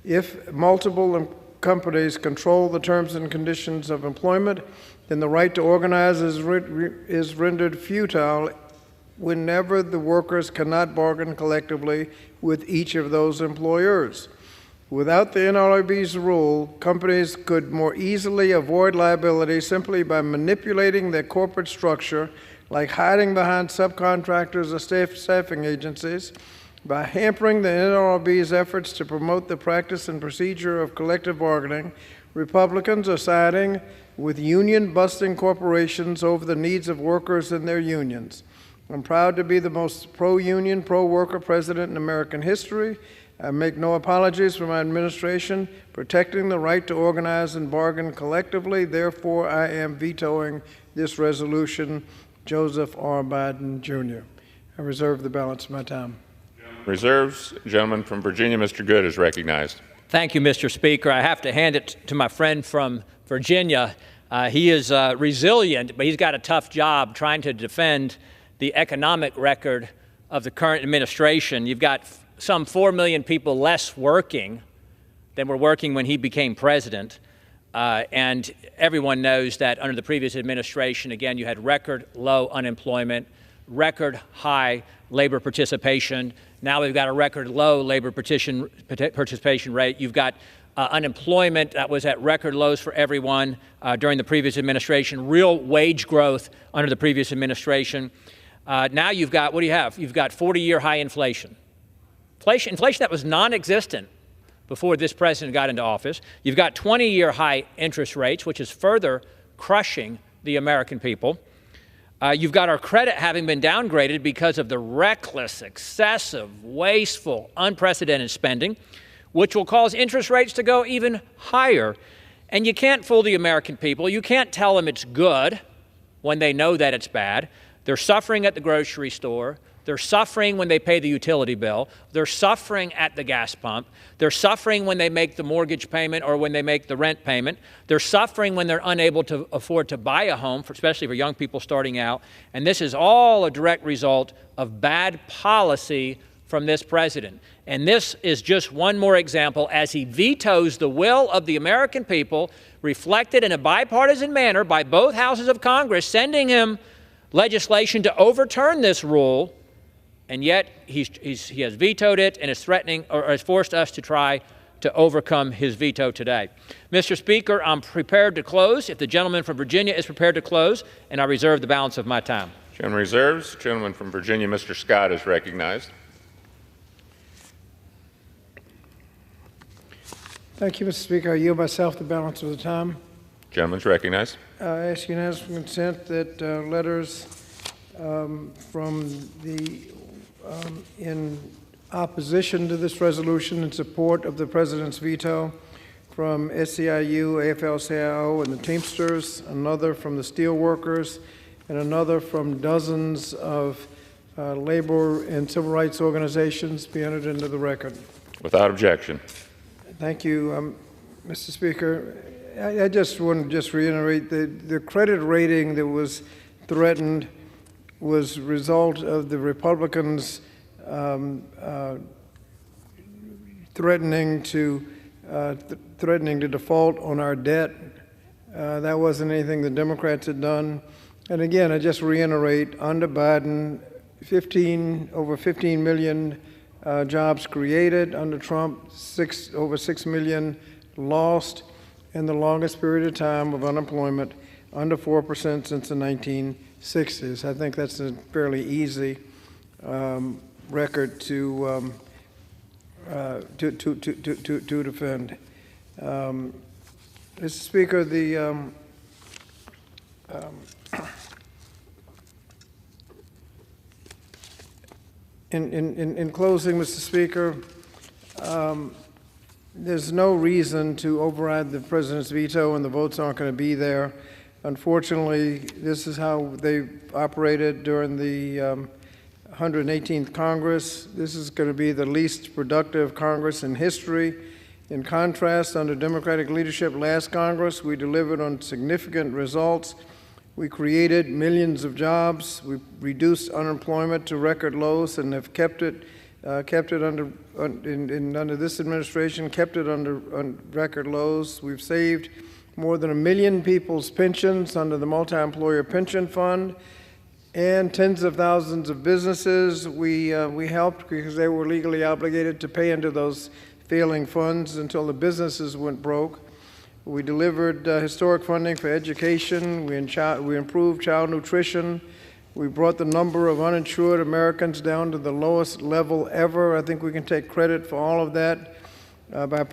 If multiple companies control the terms and conditions of employment, then the right to organize is rendered futile whenever the workers cannot bargain collectively with each of those employers. Without the NLRB's rule, companies could more easily avoid liability simply by manipulating their corporate structure, like hiding behind subcontractors or staffing agencies, by hampering the NLRB's efforts to promote the practice and procedure of collective bargaining. Republicans are siding with union-busting corporations over the needs of workers and their unions. I'm proud to be the most pro-union, pro-worker president in American history. I make no apologies for my administration protecting the right to organize and bargain collectively. Therefore, I am vetoing this resolution. Joseph R. Biden, Jr. I reserve the balance of my time. Reserves. Gentleman from Virginia, Mr. Good, is recognized. Thank you, Mr. Speaker. I have to hand it to my friend from Virginia. He is resilient, but he's got a tough job trying to defend the economic record of the current administration. You've got some 4 million people less working than were working when he became president. And everyone knows that under the previous administration, again, you had record low unemployment, record high labor participation. Now we've got a record low labor participation rate. You've got unemployment that was at record lows for everyone during the previous administration, real wage growth under the previous administration. Now you've got, what do you have? You've got 40-year high inflation. Inflation that was non-existent before this president got into office. You've got 20-year high interest rates, which is further crushing the American people. You've got our credit having been downgraded because of the reckless, excessive, wasteful, unprecedented spending, which will cause interest rates to go even higher. And you can't fool the American people. You can't tell them it's good when they know that it's bad. They're suffering at the grocery store. They're suffering when they pay the utility bill. They're suffering at the gas pump. They're suffering when they make the mortgage payment or when they make the rent payment. They're suffering when they're unable to afford to buy a home, especially for young people starting out. And this is all a direct result of bad policy from this president. And this is just one more example as he vetoes the will of the American people, reflected in a bipartisan manner by both houses of Congress, sending him legislation to overturn this rule. And yet he has vetoed it and is threatening or has forced us to try to overcome his veto today. Mr. Speaker, I'm prepared to close if the gentleman from Virginia is prepared to close, and I reserve the balance of my time. Gentleman reserves. The gentleman from Virginia, Mr. Scott, is recognized. Thank you, Mr. Speaker. I yield myself the balance of the time. Gentleman's recognized. I ask unanimous consent that letters from the in opposition to this resolution in support of the President's veto from SEIU, AFL-CIO, and the Teamsters, another from the Steelworkers, and another from dozens of labor and civil rights organizations be entered into the record. Without objection. Thank you, Mr. Speaker. I just want to reiterate the credit rating that was threatened was a result of the Republicans threatening to default on our debt. That wasn't anything the Democrats had done. And again, I just reiterate, under Biden, over 15 million jobs created. Under Trump, over 6 million lost, and the longest period of time of unemployment, under 4% since the 1960s. I think that's a fairly easy record to defend. Mr. Speaker, in closing, Mr. Speaker, there's no reason to override the President's veto, and the votes aren't going to be there. Unfortunately, this is how they operated during the 118th Congress. This is going to be the least productive Congress in history. In contrast, under Democratic leadership last Congress, we delivered on significant results. We created millions of jobs. We reduced unemployment to record lows and have kept it under this administration, kept it under record lows. We've saved more than 1 million people's pensions under the Multi-Employer Pension Fund, and tens of thousands of businesses we helped because they were legally obligated to pay into those failing funds until the businesses went broke. We delivered historic funding for education. We improved child nutrition. We brought the number of uninsured Americans down to the lowest level ever. I think we can take credit for all of that by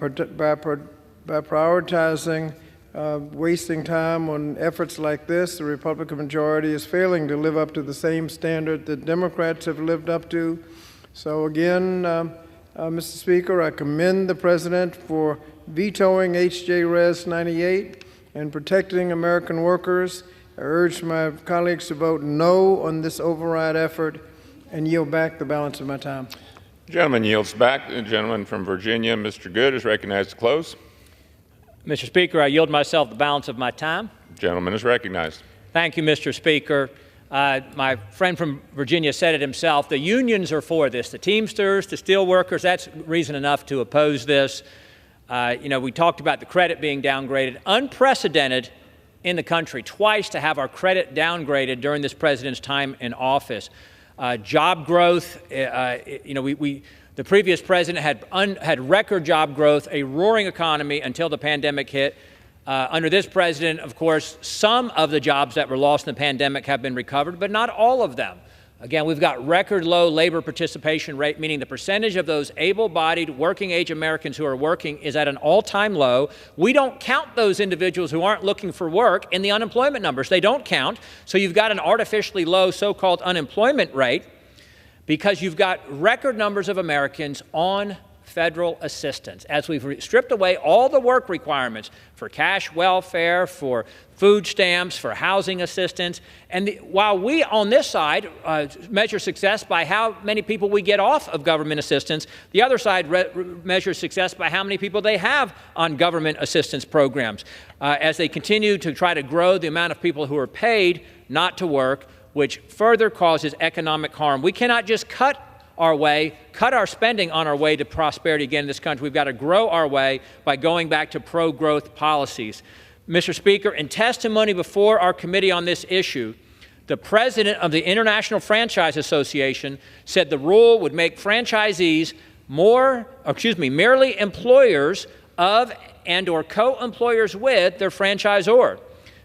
prioritizing wasting time on efforts like this. The Republican majority is failing to live up to the same standard that Democrats have lived up to. So again, Mr. Speaker, I commend the President for vetoing H.J. Res. 98 and protecting American workers. I urge my colleagues to vote no on this override effort and yield back the balance of my time. The gentleman yields back. The gentleman from Virginia, Mr. Good, is recognized to close. Mr. Speaker, I yield myself the balance of my time. The gentleman is recognized. Thank you, Mr. Speaker. My friend from Virginia said it himself. The unions are for this. The Teamsters, the Steelworkers, that's reason enough to oppose this. We talked about the credit being downgraded. Unprecedented in the country, twice to have our credit downgraded during this president's time in office. Job growth, the previous president had record job growth, a roaring economy until the pandemic hit. Under this president, of course, some of the jobs that were lost in the pandemic have been recovered, but not all of them. Again, we've got record low labor participation rate, meaning the percentage of those able-bodied, working-age Americans who are working is at an all-time low. We don't count those individuals who aren't looking for work in the unemployment numbers. They don't count. So you've got an artificially low so-called unemployment rate because you've got record numbers of Americans on federal assistance. As we've stripped away all the work requirements for cash welfare, for food stamps, for housing assistance, and while we on this side measure success by how many people we get off of government assistance, the other side measures success by how many people they have on government assistance programs as they continue to try to grow the amount of people who are paid not to work, which further causes economic harm. We cannot just cut our spending on our way to prosperity again in this country. We've got to grow our way by going back to pro-growth policies. Mr. Speaker, in testimony before our committee on this issue, the president of the International Franchise Association said the rule would make franchisees merely employers of and/or co-employers with their franchisor.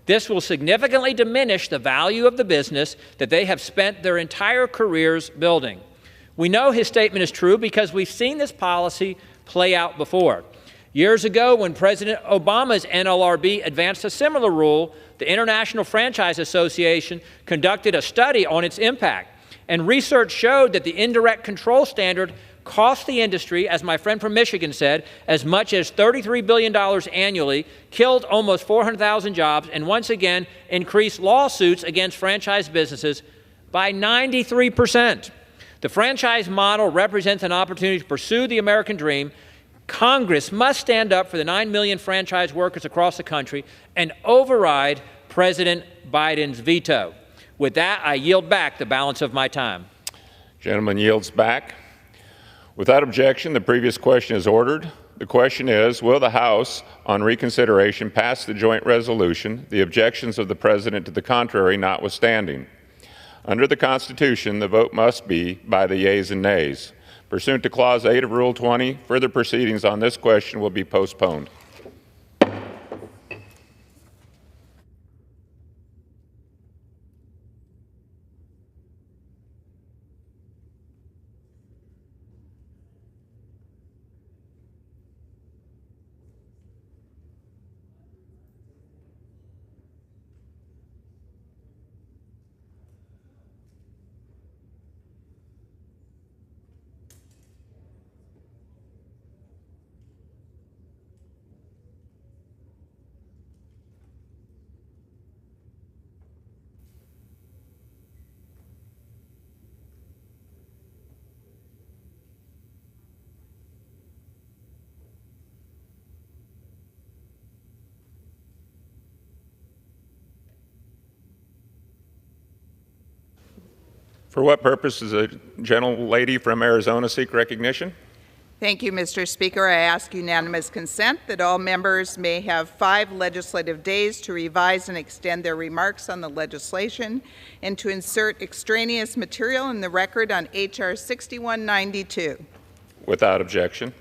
This will significantly diminish the value of the business that they have spent their entire careers building. We know his statement is true because we've seen this policy play out before. Years ago, when President Obama's NLRB advanced a similar rule, the International Franchise Association conducted a study on its impact. And research showed that the indirect control standard cost the industry, as my friend from Michigan said, as much as $33 billion annually, killed almost 400,000 jobs, and once again increased lawsuits against franchise businesses by 93%. The franchise model represents an opportunity to pursue the American dream. Congress must stand up for the 9 million franchise workers across the country and override President Biden's veto. With that, I yield back the balance of my time. Gentleman yields back. Without objection, the previous question is ordered. The question is, will the House, on reconsideration, pass the joint resolution, the objections of the President to the contrary notwithstanding? Under the Constitution, the vote must be by the yeas and nays. Pursuant to Clause 8 of Rule 20, further proceedings on this question will be postponed. For what purpose does a gentlelady from Arizona seek recognition? Thank you, Mr. Speaker. I ask unanimous consent that all members may have 5 legislative days to revise and extend their remarks on the legislation and to insert extraneous material in the record on H.R. 6192. Without objection.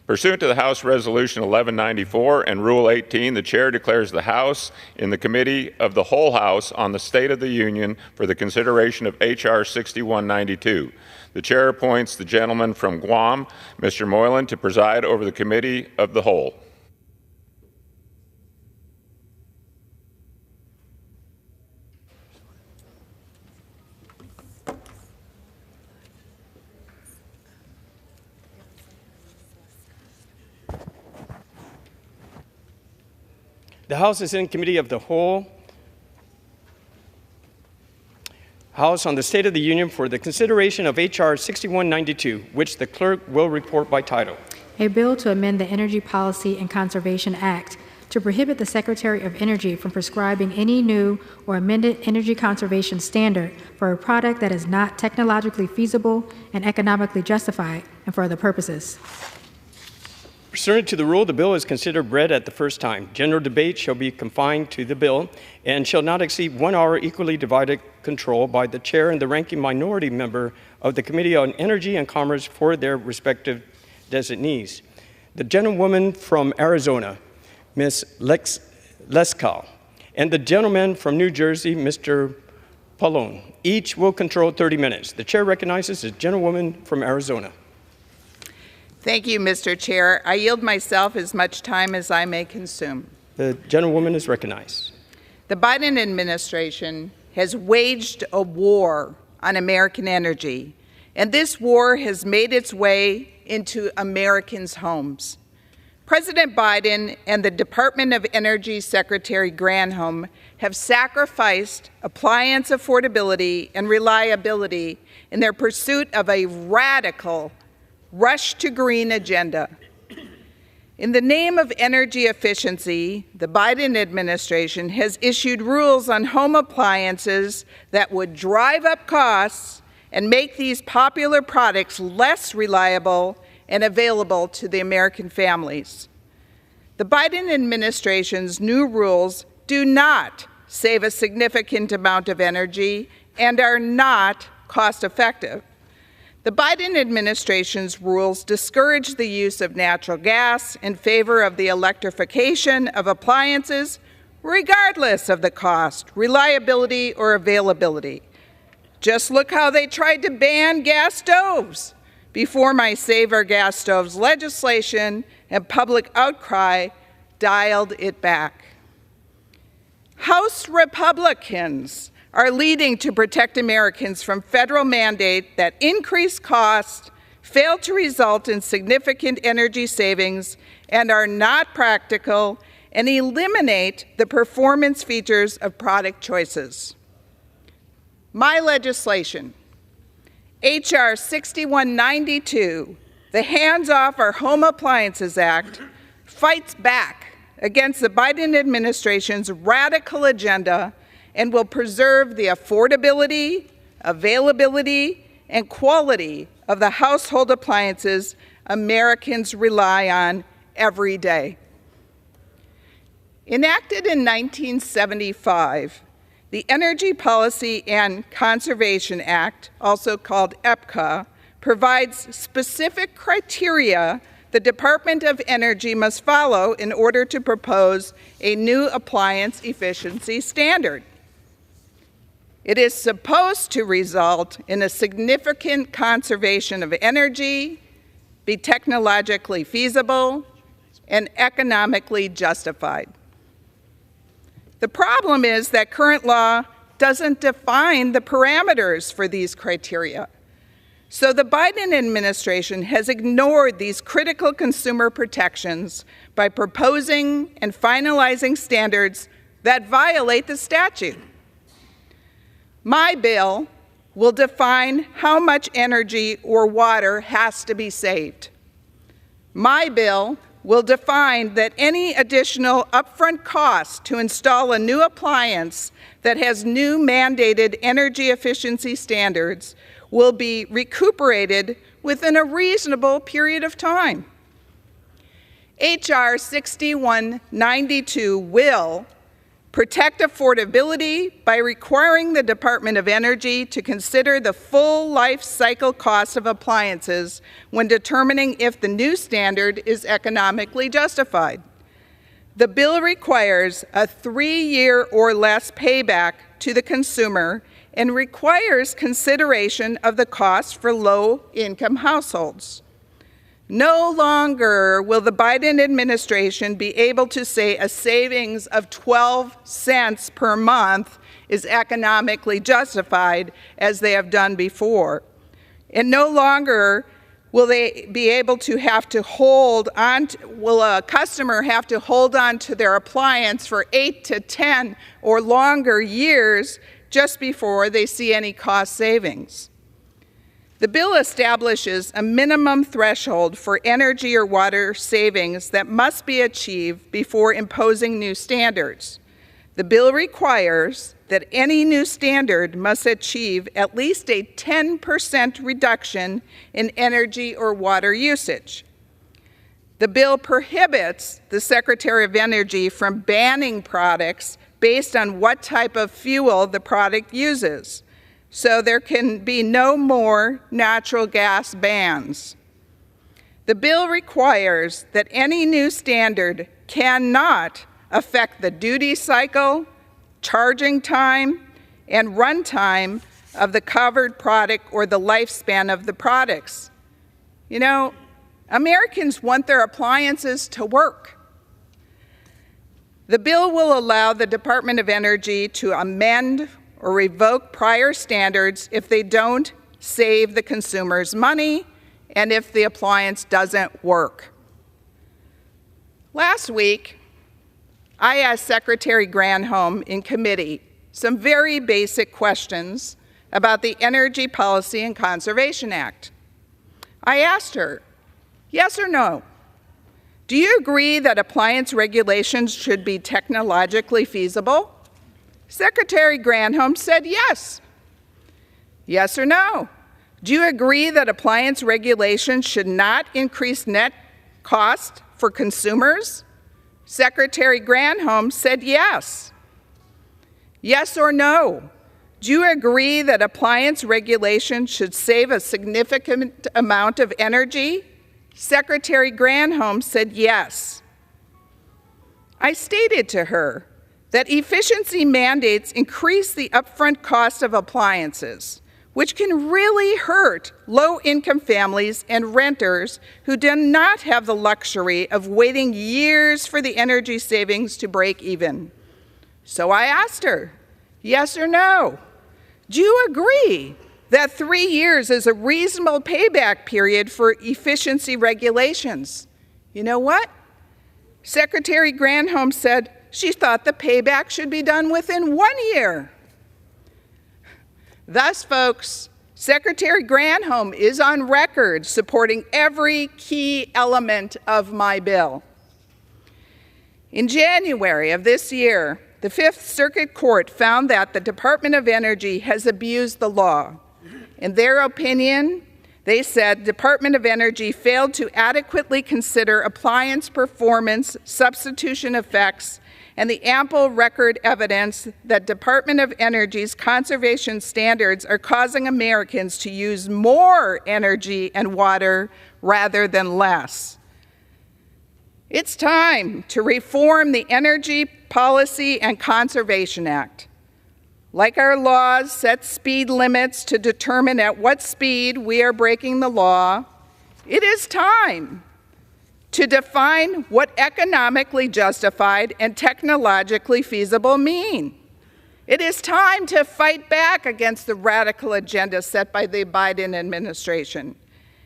Pursuant to the House Resolution 1194 and Rule 18, the Chair declares the House in the Committee of the Whole House on the State of the Union for the consideration of H.R. 6192. The Chair appoints the gentleman from Guam, Mr. Moylan, to preside over the Committee of the Whole. The House is in Committee of the Whole. House on the State of the Union for the consideration of H.R. 6192, which the clerk will report by title. A bill to amend the Energy Policy and Conservation Act to prohibit the Secretary of Energy from prescribing any new or amended energy conservation standard for a product that is not technologically feasible and economically justified and for other purposes. Pursuant to the rule, the bill is considered read at the first time. General debate shall be confined to the bill and shall not exceed 1 hour, equally divided control by the chair and the ranking minority member of the Committee on Energy and Commerce for their respective designees. The gentlewoman from Arizona, Ms. Leskow, and the gentleman from New Jersey, Mr. Pallone, each will control 30 minutes. The chair recognizes the gentlewoman from Arizona. Thank you, Mr. Chair. I yield myself as much time as I may consume. The gentlewoman is recognized. The Biden administration has waged a war on American energy, and this war has made its way into Americans' homes. President Biden and the Department of Energy Secretary Granholm have sacrificed appliance affordability and reliability in their pursuit of a radical rush to green agenda. In the name of energy efficiency, the Biden administration has issued rules on home appliances that would drive up costs and make these popular products less reliable and available to the American families. The Biden administration's new rules do not save a significant amount of energy and are not cost-effective. The Biden administration's rules discourage the use of natural gas in favor of the electrification of appliances, regardless of the cost, reliability, or availability. Just look how they tried to ban gas stoves before my Save Our Gas Stoves legislation and public outcry dialed it back. House Republicans are leading to protect Americans from federal mandate that increase costs, fail to result in significant energy savings, and are not practical, and eliminate the performance features of product choices. My legislation, H.R. 6192, the Hands Off Our Home Appliances Act, fights back against the Biden administration's radical agenda and will preserve the affordability, availability, and quality of the household appliances Americans rely on every day. Enacted in 1975, the Energy Policy and Conservation Act, also called EPCA, provides specific criteria the Department of Energy must follow in order to propose a new appliance efficiency standard. It is supposed to result in a significant conservation of energy, be technologically feasible, and economically justified. The problem is that current law doesn't define the parameters for these criteria. So the Biden administration has ignored these critical consumer protections by proposing and finalizing standards that violate the statute. My bill will define how much energy or water has to be saved. My bill will define that any additional upfront cost to install a new appliance that has new mandated energy efficiency standards will be recuperated within a reasonable period of time. H.R. 6192 will protect affordability by requiring the Department of Energy to consider the full life cycle costs of appliances when determining if the new standard is economically justified. The bill requires a 3-year or less payback to the consumer and requires consideration of the cost for low-income households. No longer will the Biden administration be able to say a savings of 12 cents per month is economically justified, as they have done before. And no longer will they be able to have to hold on, will a customer have to hold on to their appliance for 8 to 10 or longer years just before they see any cost savings. The bill establishes a minimum threshold for energy or water savings that must be achieved before imposing new standards. The bill requires that any new standard must achieve at least a 10% reduction in energy or water usage. The bill prohibits the Secretary of Energy from banning products based on what type of fuel the product uses. So there can be no more natural gas bans. The bill requires that any new standard cannot affect the duty cycle, charging time, and runtime of the covered product or the lifespan of the products. You know, Americans want their appliances to work. The bill will allow the Department of Energy to amend or revoke prior standards if they don't save the consumers money and if the appliance doesn't work. Last week, I asked Secretary Granholm in committee some very basic questions about the Energy Policy and Conservation Act. I asked her, yes or no, do you agree that appliance regulations should be technologically feasible? Secretary Granholm said yes. Yes or no, do you agree that appliance regulations should not increase net cost for consumers? Secretary Granholm said yes. Yes or no, do you agree that appliance regulations should save a significant amount of energy? Secretary Granholm said yes. I stated to her that efficiency mandates increase the upfront cost of appliances, which can really hurt low-income families and renters who do not have the luxury of waiting years for the energy savings to break even. So I asked her, yes or no, do you agree that 3 years is a reasonable payback period for efficiency regulations? You know what? Secretary Granholm said she thought the payback should be done within 1 year. Thus, folks, Secretary Granholm is on record supporting every key element of my bill. In January of this year, the Fifth Circuit Court found that the Department of Energy has abused the law. In their opinion, they said Department of Energy failed to adequately consider appliance performance, substitution effects, and the ample record evidence that Department of Energy's conservation standards are causing Americans to use more energy and water rather than less. It's time to reform the Energy Policy and Conservation Act. Like our laws set speed limits to determine at what speed we are breaking the law, it is time to define what economically justified and technologically feasible mean. It is time to fight back against the radical agenda set by the Biden administration.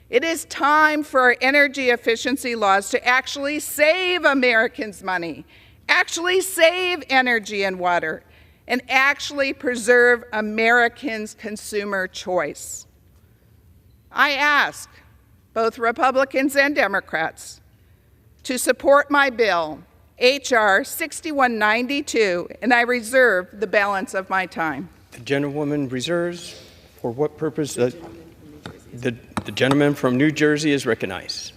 It is time for our energy efficiency laws to actually save Americans money, actually save energy and water, and actually preserve Americans' consumer choice. I ask both Republicans and Democrats to support my bill, H.R. 6192, and I reserve the balance of my time. The gentlewoman reserves. For what purpose? The gentleman from New Jersey is recognized.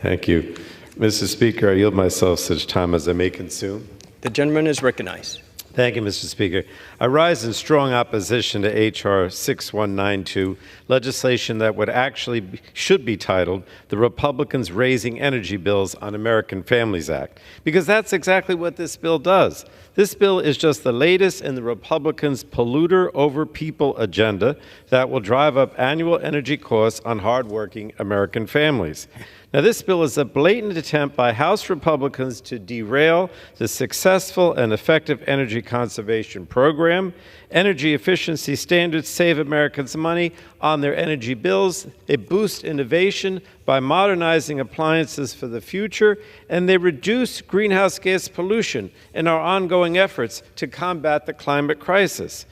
Thank you. Mr. Speaker, I yield myself such time as I may consume. The gentleman is recognized. Thank you, Mr. Speaker. I rise in strong opposition to H.R. 6192, legislation that should be titled the Republicans Raising Energy Bills on American Families Act, because that's exactly what this bill does. This bill is just the latest in the Republicans' polluter over people agenda that will drive up annual energy costs on hardworking American families. Now, this bill is a blatant attempt by House Republicans to derail the successful and effective energy conservation program. Energy efficiency standards save Americans money on their energy bills. They boost innovation by modernizing appliances for the future, and they reduce greenhouse gas pollution in our ongoing efforts to combat the climate crisis.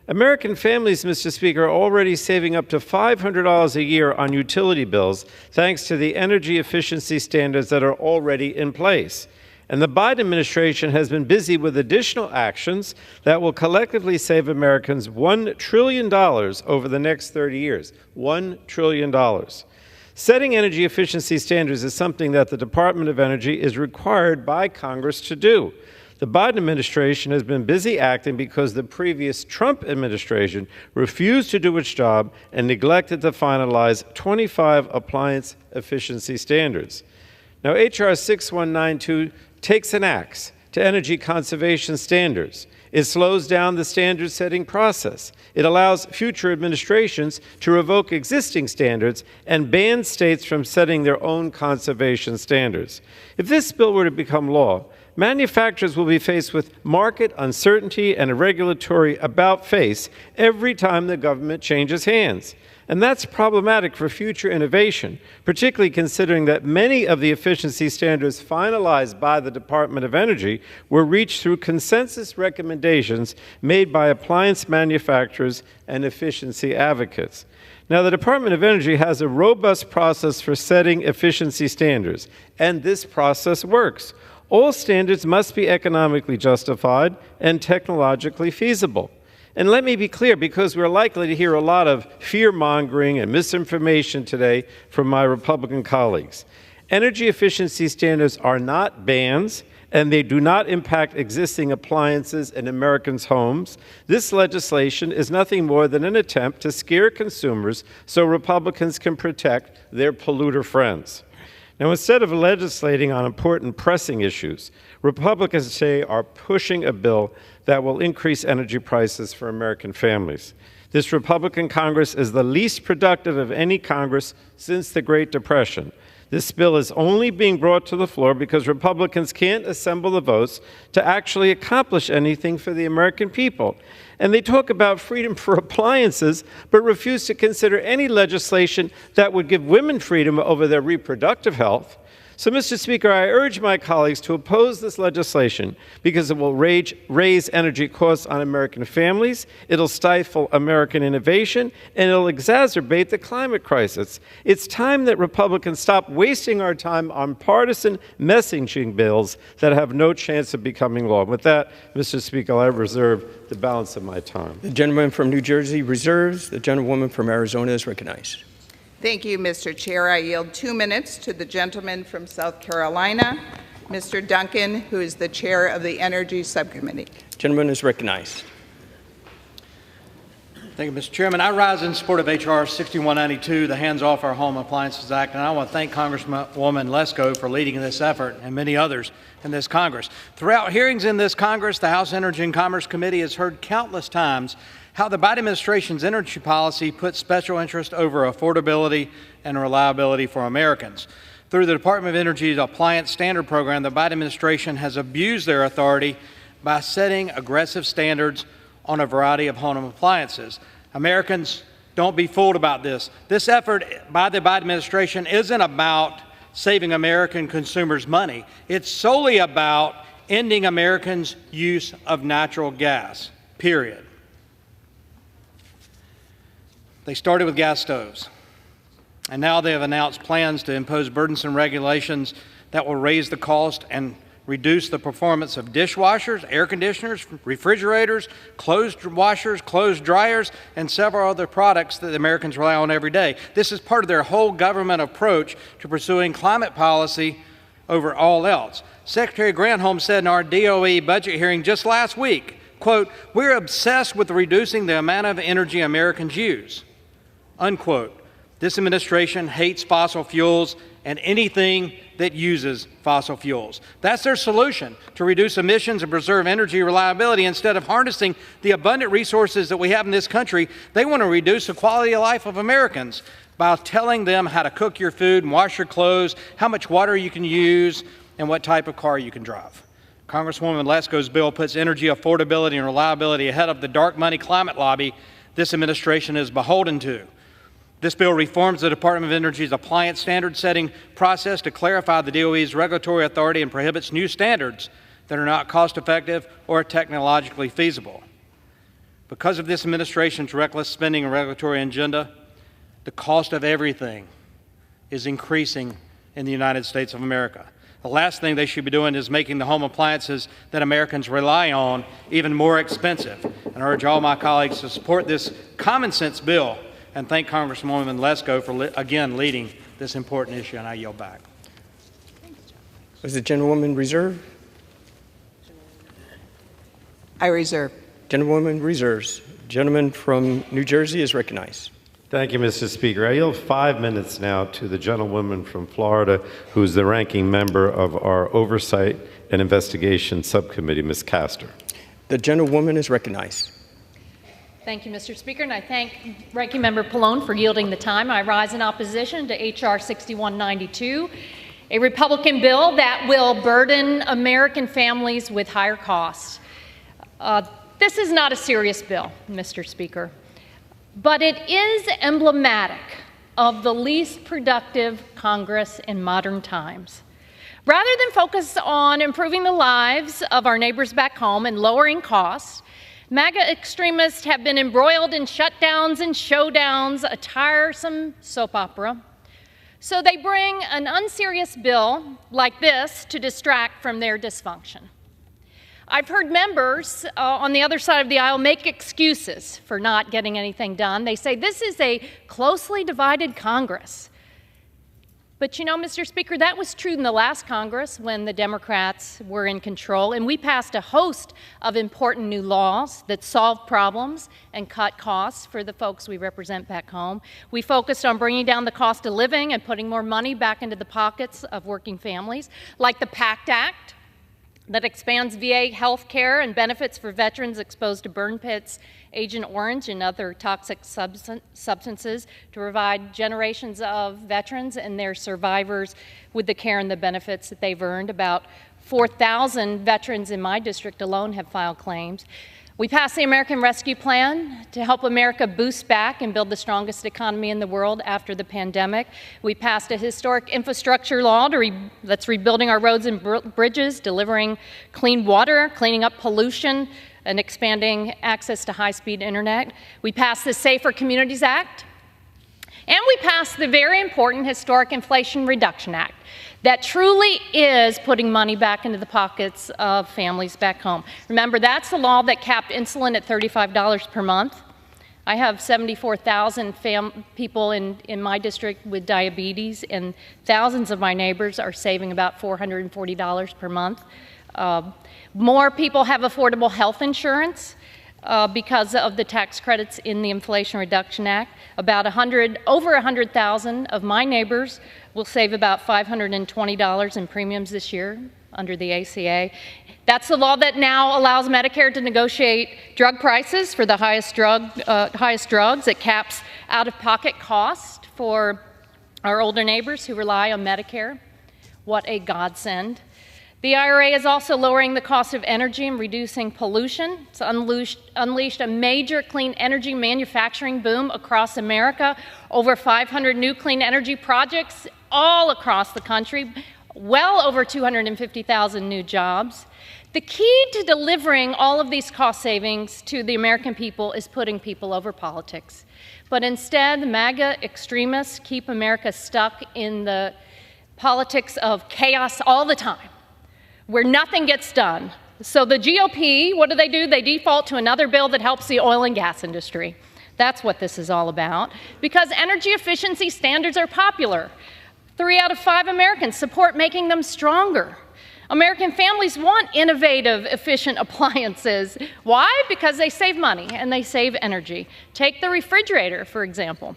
American families, Mr. Speaker, are already saving up to $500 a year on utility bills thanks to the energy efficiency standards that are already in place. And the Biden administration has been busy with additional actions that will collectively save Americans $1 trillion over the next 30 years. $1 trillion. Setting energy efficiency standards is something that the Department of Energy is required by Congress to do. The Biden administration has been busy acting because the previous Trump administration refused to do its job and neglected to finalize 25 appliance efficiency standards. Now, H.R. 6192 takes an axe to energy conservation standards. It slows down the standard-setting process. It allows future administrations to revoke existing standards and bans states from setting their own conservation standards. If this bill were to become law, manufacturers will be faced with market uncertainty and a regulatory about-face every time the government changes hands. And that's problematic for future innovation, particularly considering that many of the efficiency standards finalized by the Department of Energy were reached through consensus recommendations made by appliance manufacturers and efficiency advocates. Now, the Department of Energy has a robust process for setting efficiency standards, and this process works. All standards must be economically justified and technologically feasible. And let me be clear, because we're likely to hear a lot of fear-mongering and misinformation today from my Republican colleagues. Energy efficiency standards are not bans, and they do not impact existing appliances in Americans' homes. This legislation is nothing more than an attempt to scare consumers so Republicans can protect their polluter friends. Now, instead of legislating on important pressing issues, Republicans today are pushing a bill that will increase energy prices for American families. This Republican Congress is the least productive of any Congress since the Great Depression. This bill is only being brought to the floor because Republicans can't assemble the votes to actually accomplish anything for the American people. And they talk about freedom for appliances, but refuse to consider any legislation that would give women freedom over their reproductive health. So, Mr. Speaker, I urge my colleagues to oppose this legislation because it will raise energy costs on American families, it'll stifle American innovation, and it'll exacerbate the climate crisis. It's time that Republicans stop wasting our time on partisan messaging bills that have no chance of becoming law. With that, Mr. Speaker, I reserve the balance of my time. The gentleman from New Jersey reserves. The gentlewoman from Arizona is recognized. Thank you, Mr. Chair. I yield 2 minutes to the gentleman from South Carolina, Mr. Duncan, who is the chair of the Energy Subcommittee. Gentleman is recognized. Thank you, Mr. Chairman. I rise in support of H.R. 6192, the Hands Off Our Home Appliances Act, and I want to thank Congresswoman Lesko for leading this effort and many others in this Congress. Throughout hearings in this Congress, the House Energy and Commerce Committee has heard countless times how the Biden administration's energy policy puts special interest over affordability and reliability for Americans. Through the Department of Energy's Appliance Standard Program, the Biden administration has abused their authority by setting aggressive standards on a variety of home appliances. Americans, don't be fooled about this. This effort by the Biden administration isn't about saving American consumers money. It's solely about ending Americans' use of natural gas, period. They started with gas stoves, and now they have announced plans to impose burdensome regulations that will raise the cost and reduce the performance of dishwashers, air conditioners, refrigerators, clothes washers, clothes dryers, and several other products that Americans rely on every day. This is part of their whole government approach to pursuing climate policy over all else. Secretary Granholm said in our DOE budget hearing just last week, quote, "We're obsessed with reducing the amount of energy Americans use," unquote. This administration hates fossil fuels and anything that uses fossil fuels. That's their solution to reduce emissions and preserve energy reliability. Instead of harnessing the abundant resources that we have in this country, they want to reduce the quality of life of Americans by telling them how to cook your food and wash your clothes, how much water you can use, and what type of car you can drive. Congresswoman Lesko's bill puts energy affordability and reliability ahead of the dark money climate lobby this administration is beholden to. This bill reforms the Department of Energy's appliance standard setting process to clarify the DOE's regulatory authority and prohibits new standards that are not cost-effective or technologically feasible. Because of this administration's reckless spending and regulatory agenda, the cost of everything is increasing in the United States of America. The last thing they should be doing is making the home appliances that Americans rely on even more expensive. And I urge all my colleagues to support this common sense bill and thank Congresswoman Lesko for, again, leading this important issue, and I yield back. Was the gentlewoman reserved? I reserve. Gentlewoman reserves. Gentleman from New Jersey is recognized. Thank you, Mr. Speaker. I yield 5 minutes now to the gentlewoman from Florida, who is the ranking member of our Oversight and Investigation Subcommittee, Ms. Castor. The gentlewoman is recognized. Thank you, Mr. Speaker, and I thank Ranking Member Pallone for yielding the time. I rise in opposition to H.R. 6192, a Republican bill that will burden American families with higher costs. This is not a serious bill, Mr. Speaker, but it is emblematic of the least productive Congress in modern times. Rather than focus on improving the lives of our neighbors back home and lowering costs, MAGA extremists have been embroiled in shutdowns and showdowns, a tiresome soap opera. So they bring an unserious bill like this to distract from their dysfunction. I've heard members on the other side of the aisle make excuses for not getting anything done. They say this is a closely divided Congress. But you know, Mr. Speaker, that was true in the last Congress when the Democrats were in control, and we passed a host of important new laws that solved problems and cut costs for the folks we represent back home. We focused on bringing down the cost of living and putting more money back into the pockets of working families, like the PACT Act, that expands VA health care and benefits for veterans exposed to burn pits, Agent Orange, and other toxic substances to provide generations of veterans and their survivors with the care and the benefits that they've earned. About 4,000 veterans in my district alone have filed claims. We passed the American Rescue Plan to help America boost back and build the strongest economy in the world after the pandemic. We passed a historic infrastructure law that's rebuilding our roads and bridges, delivering clean water, cleaning up pollution, and expanding access to high-speed internet. We passed the Safer Communities Act, and we passed the very important Historic Inflation Reduction Act that truly is putting money back into the pockets of families back home. Remember, that's the law that capped insulin at $35 per month. I have 74,000 people in my district with diabetes, and thousands of my neighbors are saving about $440 per month. More people have affordable health insurance because of the tax credits in the Inflation Reduction Act. Over 100,000 of my neighbors will save about $520 in premiums this year under the ACA. That's the law that now allows Medicare to negotiate drug prices for the highest drugs. It caps out-of-pocket cost for our older neighbors who rely on Medicare. What a godsend. The IRA is also lowering the cost of energy and reducing pollution. It's unleashed a major clean energy manufacturing boom across America. Over 500 new clean energy projects all across the country, well over 250,000 new jobs. The key to delivering all of these cost savings to the American people is putting people over politics. But instead, the MAGA extremists keep America stuck in the politics of chaos all the time, where nothing gets done. So the GOP, what do? They default to another bill that helps the oil and gas industry. That's what this is all about. Because energy efficiency standards are popular. 3 out of 5 Americans support making them stronger. American families want innovative, efficient appliances. Why? Because they save money and they save energy. Take the refrigerator, for example.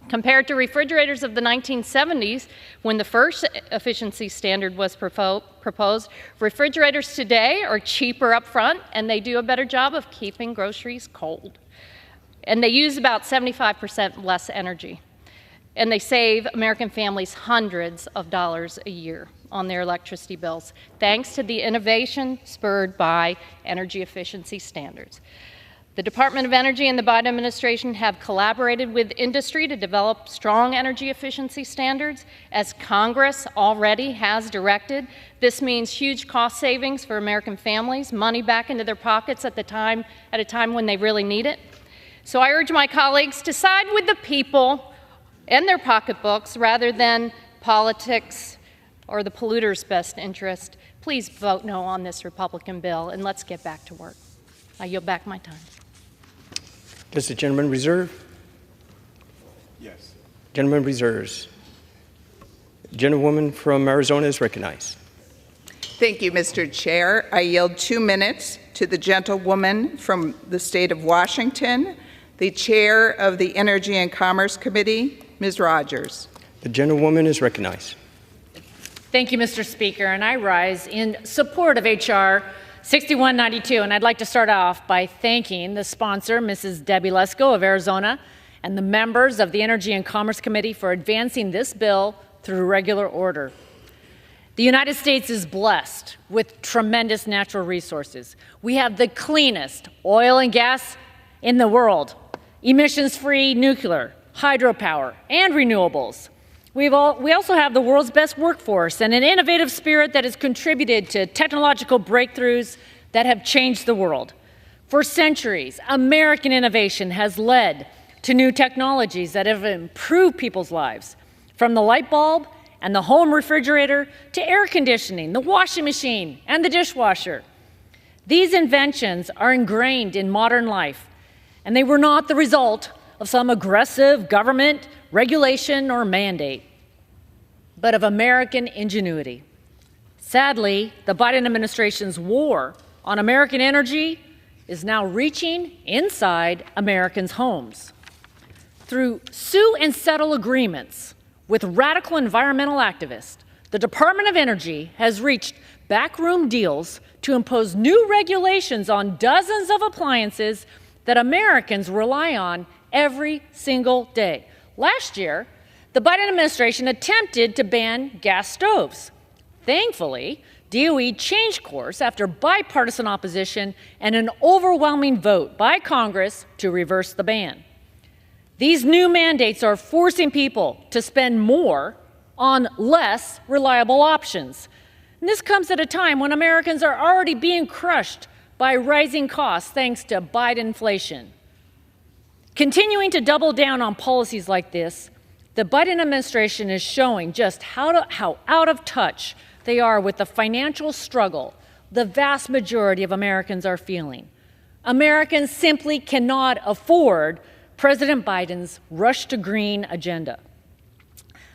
Compared to refrigerators of the 1970s, when the first efficiency standard was proposed, refrigerators today are cheaper up front, and they do a better job of keeping groceries cold. And they use about 75% less energy. And they save American families hundreds of dollars a year on their electricity bills, thanks to the innovation spurred by energy efficiency standards. The Department of Energy and the Biden administration have collaborated with industry to develop strong energy efficiency standards, as Congress already has directed. This means huge cost savings for American families, money back into their pockets at a time when they really need it. So I urge my colleagues to side with the people and their pocketbooks rather than politics or the polluter's best interest. Please vote no on this Republican bill, and let's get back to work. I yield back my time. Does the gentleman reserve? Yes. Gentleman reserves. The gentlewoman from Arizona is recognized. Thank you, Mr. Chair. I yield 2 minutes to the gentlewoman from the state of Washington, the chair of the Energy and Commerce Committee, Ms. Rogers. The gentlewoman is recognized. Thank you, Mr. Speaker, and I rise in support of H.R. 6192, and I'd like to start off by thanking the sponsor, Mrs. Debbie Lesko of Arizona, and the members of the Energy and Commerce Committee for advancing this bill through regular order. The United States is blessed with tremendous natural resources. We have the cleanest oil and gas in the world, emissions-free nuclear, hydropower, and renewables. We also have the world's best workforce and an innovative spirit that has contributed to technological breakthroughs that have changed the world. For centuries, American innovation has led to new technologies that have improved people's lives, from the light bulb and the home refrigerator to air conditioning, the washing machine, and the dishwasher. These inventions are ingrained in modern life, and they were not the result of some aggressive government regulation or mandate, but of American ingenuity. Sadly, the Biden administration's war on American energy is now reaching inside Americans' homes. Through sue and settle agreements with radical environmental activists, the Department of Energy has reached backroom deals to impose new regulations on dozens of appliances that Americans rely on every single day. Last year, the Biden administration attempted to ban gas stoves. Thankfully, DOE changed course after bipartisan opposition and an overwhelming vote by Congress to reverse the ban. These new mandates are forcing people to spend more on less reliable options. And this comes at a time when Americans are already being crushed by rising costs thanks to Biden inflation. Continuing to double down on policies like this, the Biden administration is showing just how out of touch they are with the financial struggle the vast majority of Americans are feeling. Americans simply cannot afford President Biden's rush to green agenda.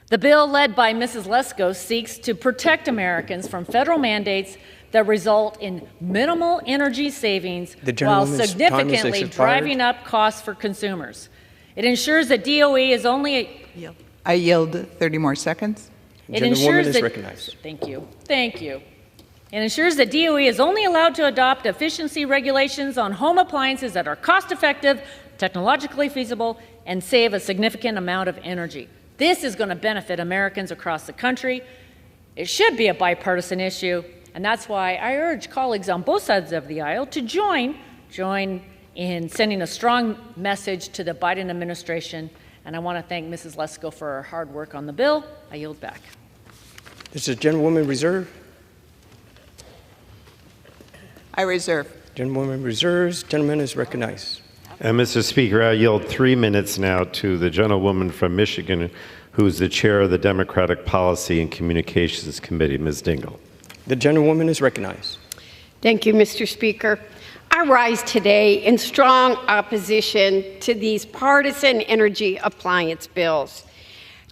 The bill led by Mrs. Lesko seeks to protect Americans from federal mandates that result in minimal energy savings while significantly driving up costs for consumers. It ensures that DOE is only... I yield 30 more seconds. It ensures that, recognized. Thank you. It ensures that DOE is only allowed to adopt efficiency regulations on home appliances that are cost-effective, technologically feasible, and save a significant amount of energy. This is going to benefit Americans across the country. It should be a bipartisan issue, and that's why I urge colleagues on both sides of the aisle to join in sending a strong message to the Biden administration. And I want to thank Mrs. Lesko for her hard work on the bill. I yield back. This is gentlewoman reserve. I reserve. Gentlewoman reserves. Gentleman is recognized. And Mr. Speaker, I yield 3 minutes now to the gentlewoman from Michigan, who's the chair of the Democratic Policy and Communications Committee, Ms. Dingell. The gentlewoman is recognized. Thank you, Mr. Speaker. I rise today in strong opposition to these partisan energy appliance bills.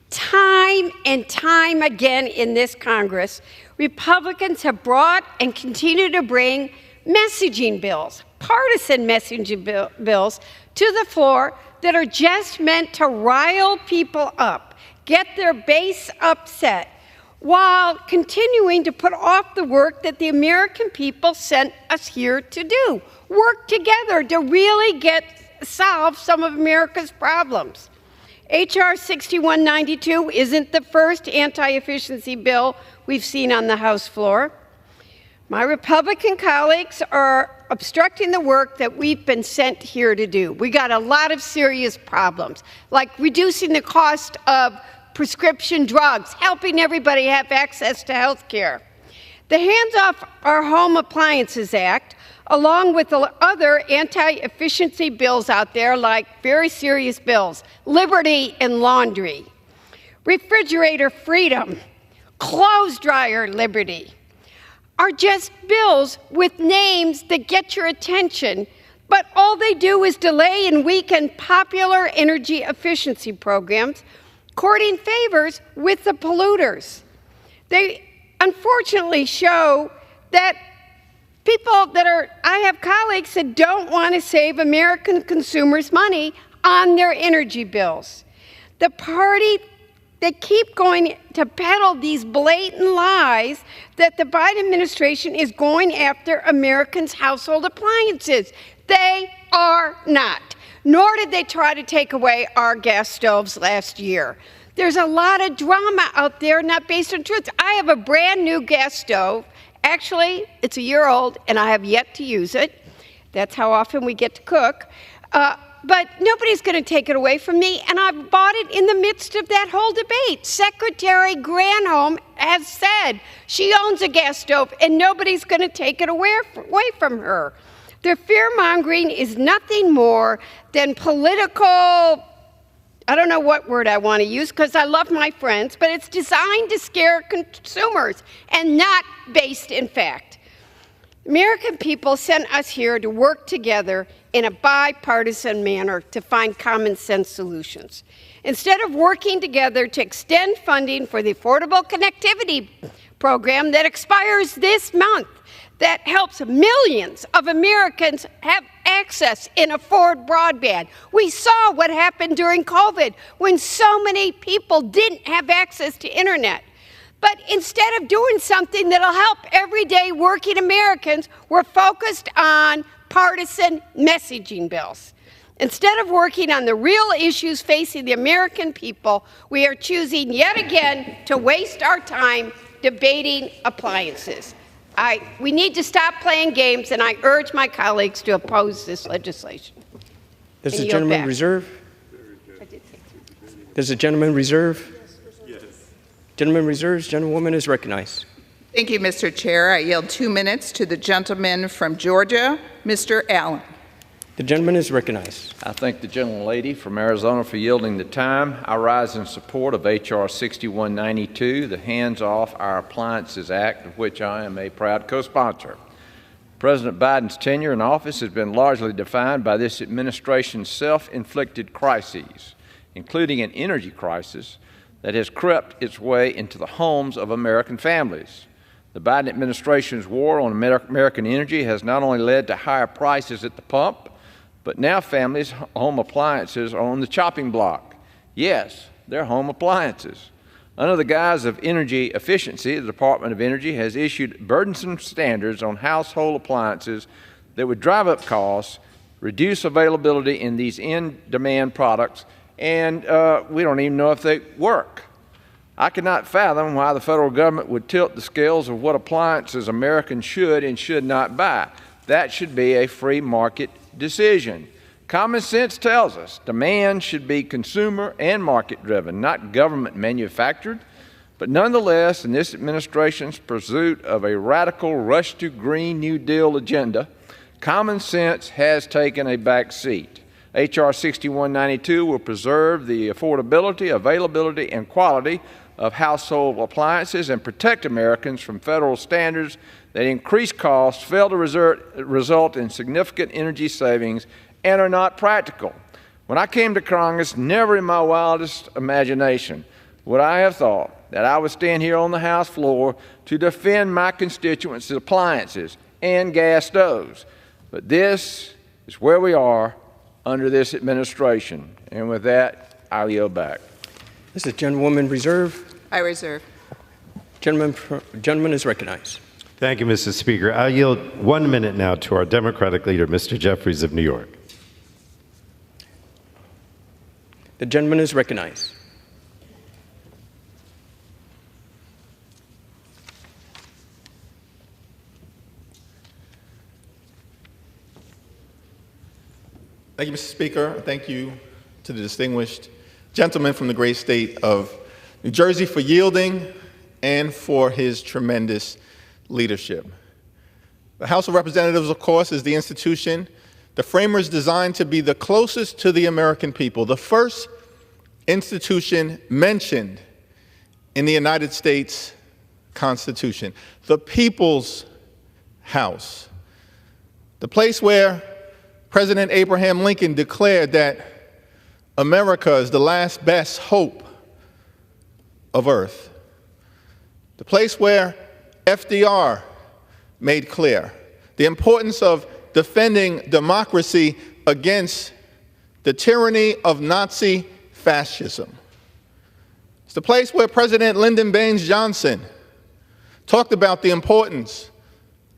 Time and time again in this Congress, Republicans have brought and continue to bring messaging bills, partisan messaging bills, to the floor that are just meant to rile people up, get their base upset, while continuing to put off the work that the American people sent us here to do. Work together to really solve some of America's problems. H.R. 6192 isn't the first anti-efficiency bill we've seen on the House floor. My Republican colleagues are obstructing the work that we've been sent here to do. We got a lot of serious problems, like reducing the cost of prescription drugs, helping everybody have access to health care. The Hands Off Our Home Appliances Act, along with the other anti-efficiency bills out there, like very serious bills, Liberty and Laundry, refrigerator freedom, clothes dryer liberty, are just bills with names that get your attention, but all they do is delay and weaken popular energy efficiency programs courting favors with the polluters. They unfortunately show that I have colleagues that don't want to save American consumers money on their energy bills. The party, they keep going to peddle these blatant lies that the Biden administration is going after Americans' household appliances. They are not. Nor did they try to take away our gas stoves last year. There's a lot of drama out there not based on truth. I have a brand new gas stove. Actually, it's a year old, and I have yet to use it. That's how often we get to cook. But nobody's going to take it away from me, and I bought it in the midst of that whole debate. Secretary Granholm has said she owns a gas stove, and nobody's going to take it away from her. Their fear-mongering is nothing more than political, I don't know what word I want to use because I love my friends, but it's designed to scare consumers and not based in fact. American people sent us here to work together in a bipartisan manner to find common sense solutions. Instead of working together to extend funding for the Affordable Connectivity Program that expires this month, that helps millions of Americans have access and afford broadband. We saw what happened during COVID when so many people didn't have access to internet. But instead of doing something that'll help everyday working Americans, we're focused on partisan messaging bills. Instead of working on the real issues facing the American people, we are choosing yet again to waste our time debating appliances. We need to stop playing games, and I urge my colleagues to oppose this legislation. Does the gentleman reserve? Does the gentleman reserve? Yes. Gentleman reserves. Gentlewoman is recognized. Thank you, Mr. Chair. I yield 2 minutes to the gentleman from Georgia, Mr. Allen. The gentleman is recognized. I thank the gentlelady from Arizona for yielding the time. I rise in support of H.R. 6192, the Hands Off Our Appliances Act, of which I am a proud co-sponsor. President Biden's tenure in office has been largely defined by this administration's self-inflicted crises, including an energy crisis that has crept its way into the homes of American families. The Biden administration's war on American energy has not only led to higher prices at the pump, but now families' home appliances are on the chopping block. Yes, they're home appliances. Under the guise of energy efficiency, the Department of Energy has issued burdensome standards on household appliances that would drive up costs, reduce availability in these in-demand products, and we don't even know if they work. I cannot fathom why the federal government would tilt the scales of what appliances Americans should and should not buy. That should be a free market decision. Common sense tells us demand should be consumer and market driven, not government manufactured. But nonetheless, in this administration's pursuit of a radical rush to Green New Deal agenda, common sense has taken a back seat. H.R. 6192 will preserve the affordability, availability, and quality of household appliances and protect Americans from federal standards that increase costs, fail to result in significant energy savings, and are not practical. When I came to Congress, never in my wildest imagination would I have thought that I would stand here on the House floor to defend my constituents' appliances and gas stoves. But this is where we are under this administration. And with that, I'll yield back. Is the gentlewoman reserve? I reserve. Gentleman is recognized. Thank you, Mr. Speaker. I'll yield 1 minute now to our Democratic leader, Mr. Jeffries of New York. The gentleman is recognized. Thank you, Mr. Speaker. Thank you to the distinguished gentleman from the great state of New Jersey for yielding and for his tremendous leadership. The House of Representatives, of course, is the institution the framers designed to be the closest to the American people, the first institution mentioned in the United States Constitution, the People's House, the place where President Abraham Lincoln declared that America is the last best hope of Earth, the place where FDR made clear the importance of defending democracy against the tyranny of Nazi fascism. It's the place where President Lyndon Baines Johnson talked about the importance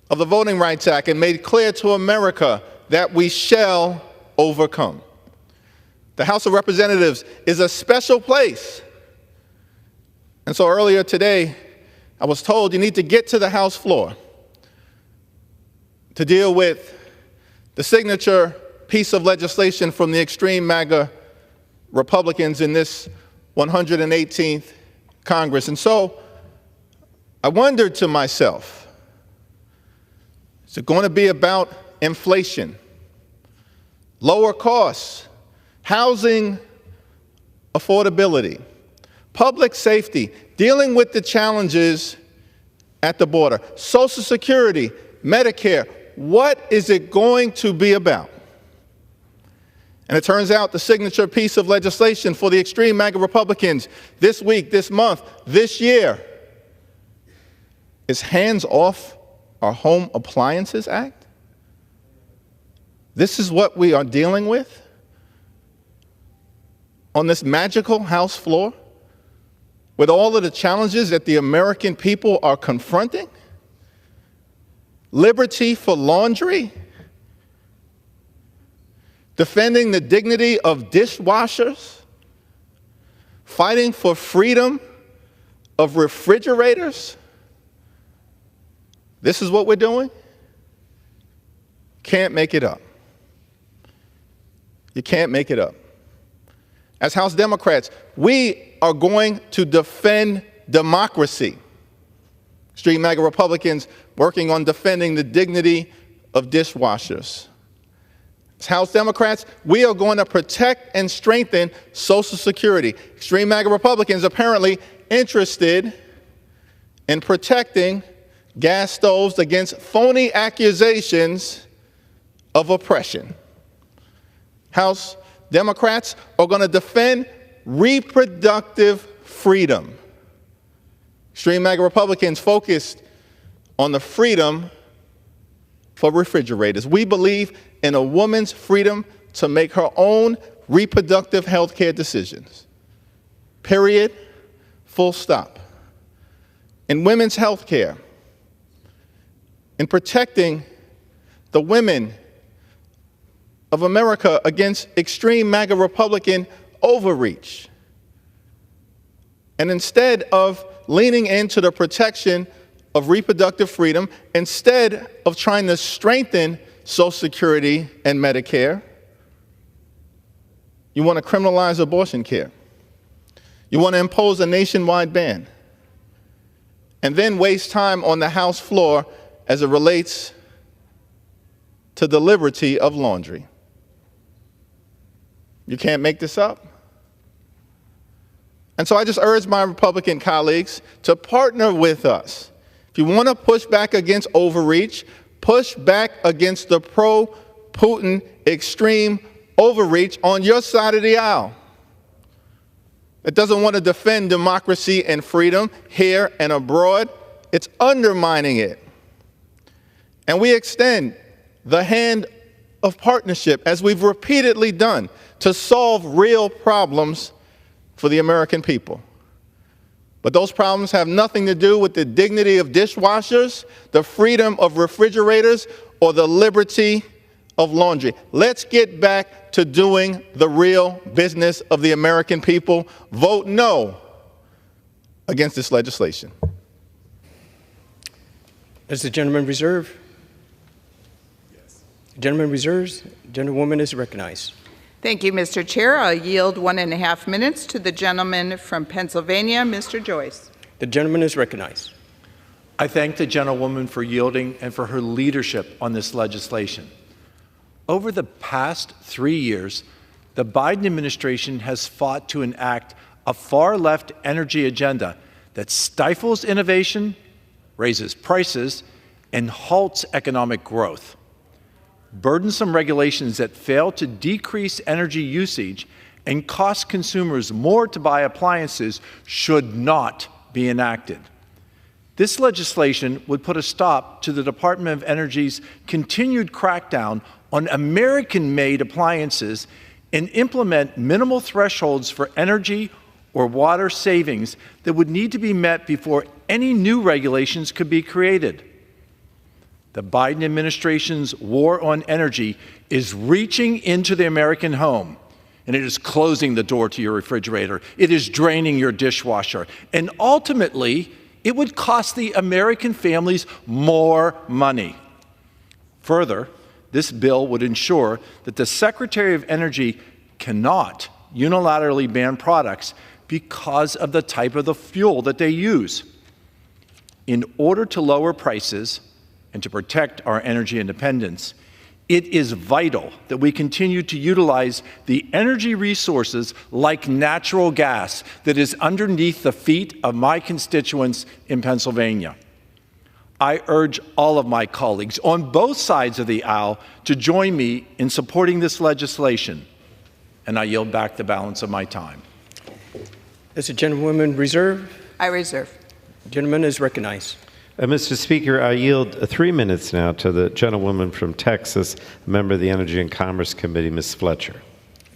of the Voting Rights Act and made clear to America that we shall overcome. The House of Representatives is a special place. And so earlier today, I was told you need to get to the House floor to deal with the signature piece of legislation from the extreme MAGA Republicans in this 118th Congress. And so I wondered to myself, is it going to be about inflation, lower costs, housing affordability, public safety, dealing with the challenges at the border, Social Security, Medicare? What is it going to be about? And it turns out the signature piece of legislation for the extreme MAGA Republicans this week, this month, this year is Hands Off Our Home Appliances Act. This is what we are dealing with on this magical House floor with all of the challenges that the American people are confronting. Liberty for laundry, defending the dignity of dishwashers, fighting for freedom of refrigerators. This is what we're doing? Can't make it up. You can't make it up. As House Democrats, we are going to defend democracy. Extreme MAGA Republicans working on defending the dignity of dishwashers. As House Democrats, we are going to protect and strengthen Social Security. Extreme MAGA Republicans apparently interested in protecting gas stoves against phony accusations of oppression. House Democrats are going to defend reproductive freedom. Extreme MAGA Republicans focused on the freedom for refrigerators. We believe in a woman's freedom to make her own reproductive health care decisions. Period. Full stop. In women's health care, in protecting the women of America against extreme MAGA Republican overreach. And instead of leaning into the protection of reproductive freedom, instead of trying to strengthen Social Security and Medicare, you want to criminalize abortion care. You want to impose a nationwide ban. And then waste time on the House floor as it relates to the liberty of laundry. You can't make this up. And so I just urge my Republican colleagues to partner with us. If you want to push back against overreach, push back against the pro-Putin extreme overreach on your side of the aisle. It doesn't want to defend democracy and freedom here and abroad. It's undermining it. And we extend the hand of partnership, as we've repeatedly done, to solve real problems for the American people. But those problems have nothing to do with the dignity of dishwashers, the freedom of refrigerators, or the liberty of laundry. Let's get back to doing the real business of the American people. Vote no against this legislation. Does the gentleman reserve? Yes. Gentleman reserves. Gentlewoman is recognized. Thank you, Mr. Chair. I'll yield 1.5 minutes to the gentleman from Pennsylvania, Mr. Joyce. The gentleman is recognized. I thank the gentlewoman for yielding and for her leadership on this legislation. Over the past 3 years, the Biden administration has fought to enact a far-left energy agenda that stifles innovation, raises prices, and halts economic growth. Burdensome regulations that fail to decrease energy usage and cost consumers more to buy appliances should not be enacted. This legislation would put a stop to the Department of Energy's continued crackdown on American-made appliances and implement minimal thresholds for energy or water savings that would need to be met before any new regulations could be created. The Biden administration's war on energy is reaching into the American home, and it is closing the door to your refrigerator. It is draining your dishwasher. And ultimately, it would cost the American families more money. Further, this bill would ensure that the Secretary of Energy cannot unilaterally ban products because of the type of the fuel that they use. In order to lower prices and to protect our energy independence, it is vital that we continue to utilize the energy resources like natural gas that is underneath the feet of my constituents in Pennsylvania. I urge all of my colleagues on both sides of the aisle to join me in supporting this legislation, and I yield back the balance of my time. Does the gentlewoman reserve? I reserve. The gentleman is recognized. Mr. Speaker, I yield 3 minutes now to the gentlewoman from Texas, a member of the Energy and Commerce Committee, Ms. Fletcher.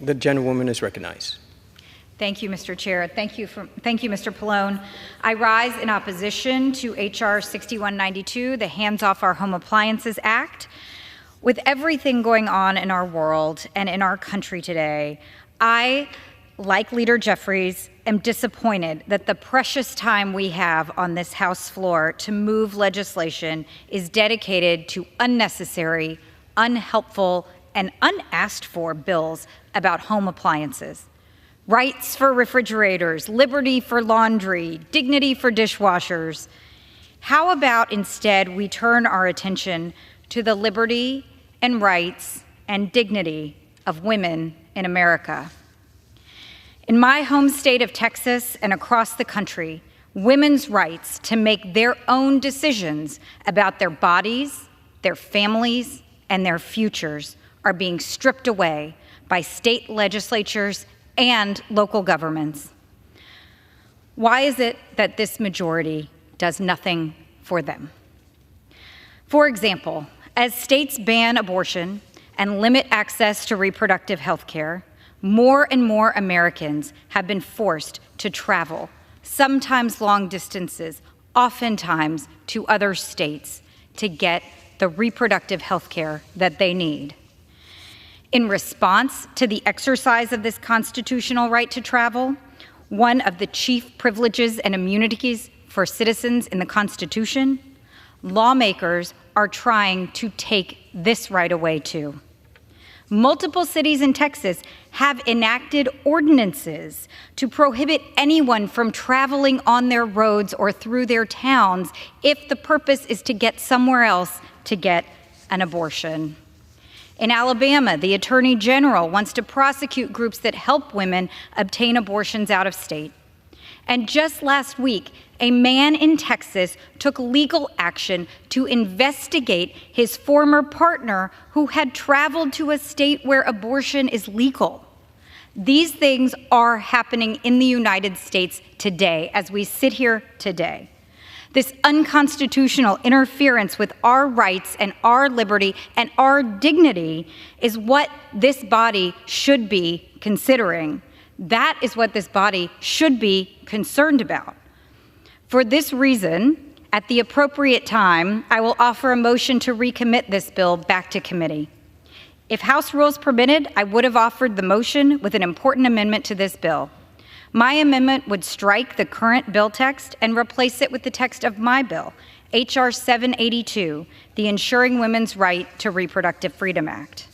The gentlewoman is recognized. Thank you, Mr. Chair. Thank you, Mr. Pallone. I rise in opposition to H.R. 6192, the Hands Off Our Home Appliances Act. With everything going on in our world and in our country today, I, like Leader Jeffries, am disappointed that the precious time we have on this House floor to move legislation is dedicated to unnecessary, unhelpful, and unasked for bills about home appliances. Rights for refrigerators, liberty for laundry, dignity for dishwashers. How about instead we turn our attention to the liberty and rights and dignity of women in America? In my home state of Texas and across the country, women's rights to make their own decisions about their bodies, their families, and their futures are being stripped away by state legislatures and local governments. Why is it that this majority does nothing for them? For example, as states ban abortion and limit access to reproductive health care, more and more Americans have been forced to travel, sometimes long distances, oftentimes to other states, to get the reproductive health care that they need. In response to the exercise of this constitutional right to travel, one of the chief privileges and immunities for citizens in the Constitution, lawmakers are trying to take this right away too. Multiple cities in Texas have enacted ordinances to prohibit anyone from traveling on their roads or through their towns if the purpose is to get somewhere else to get an abortion. In Alabama, the Attorney General wants to prosecute groups that help women obtain abortions out of state. And just last week, a man in Texas took legal action to investigate his former partner who had traveled to a state where abortion is legal. These things are happening in the United States today, as we sit here today. This unconstitutional interference with our rights and our liberty and our dignity is what this body should be considering. That is what this body should be concerned about. For this reason, at the appropriate time, I will offer a motion to recommit this bill back to committee. If House rules permitted, I would have offered the motion with an important amendment to this bill. My amendment would strike the current bill text and replace it with the text of my bill, H.R. 782, the Ensuring Women's Right to Reproductive Freedom Act.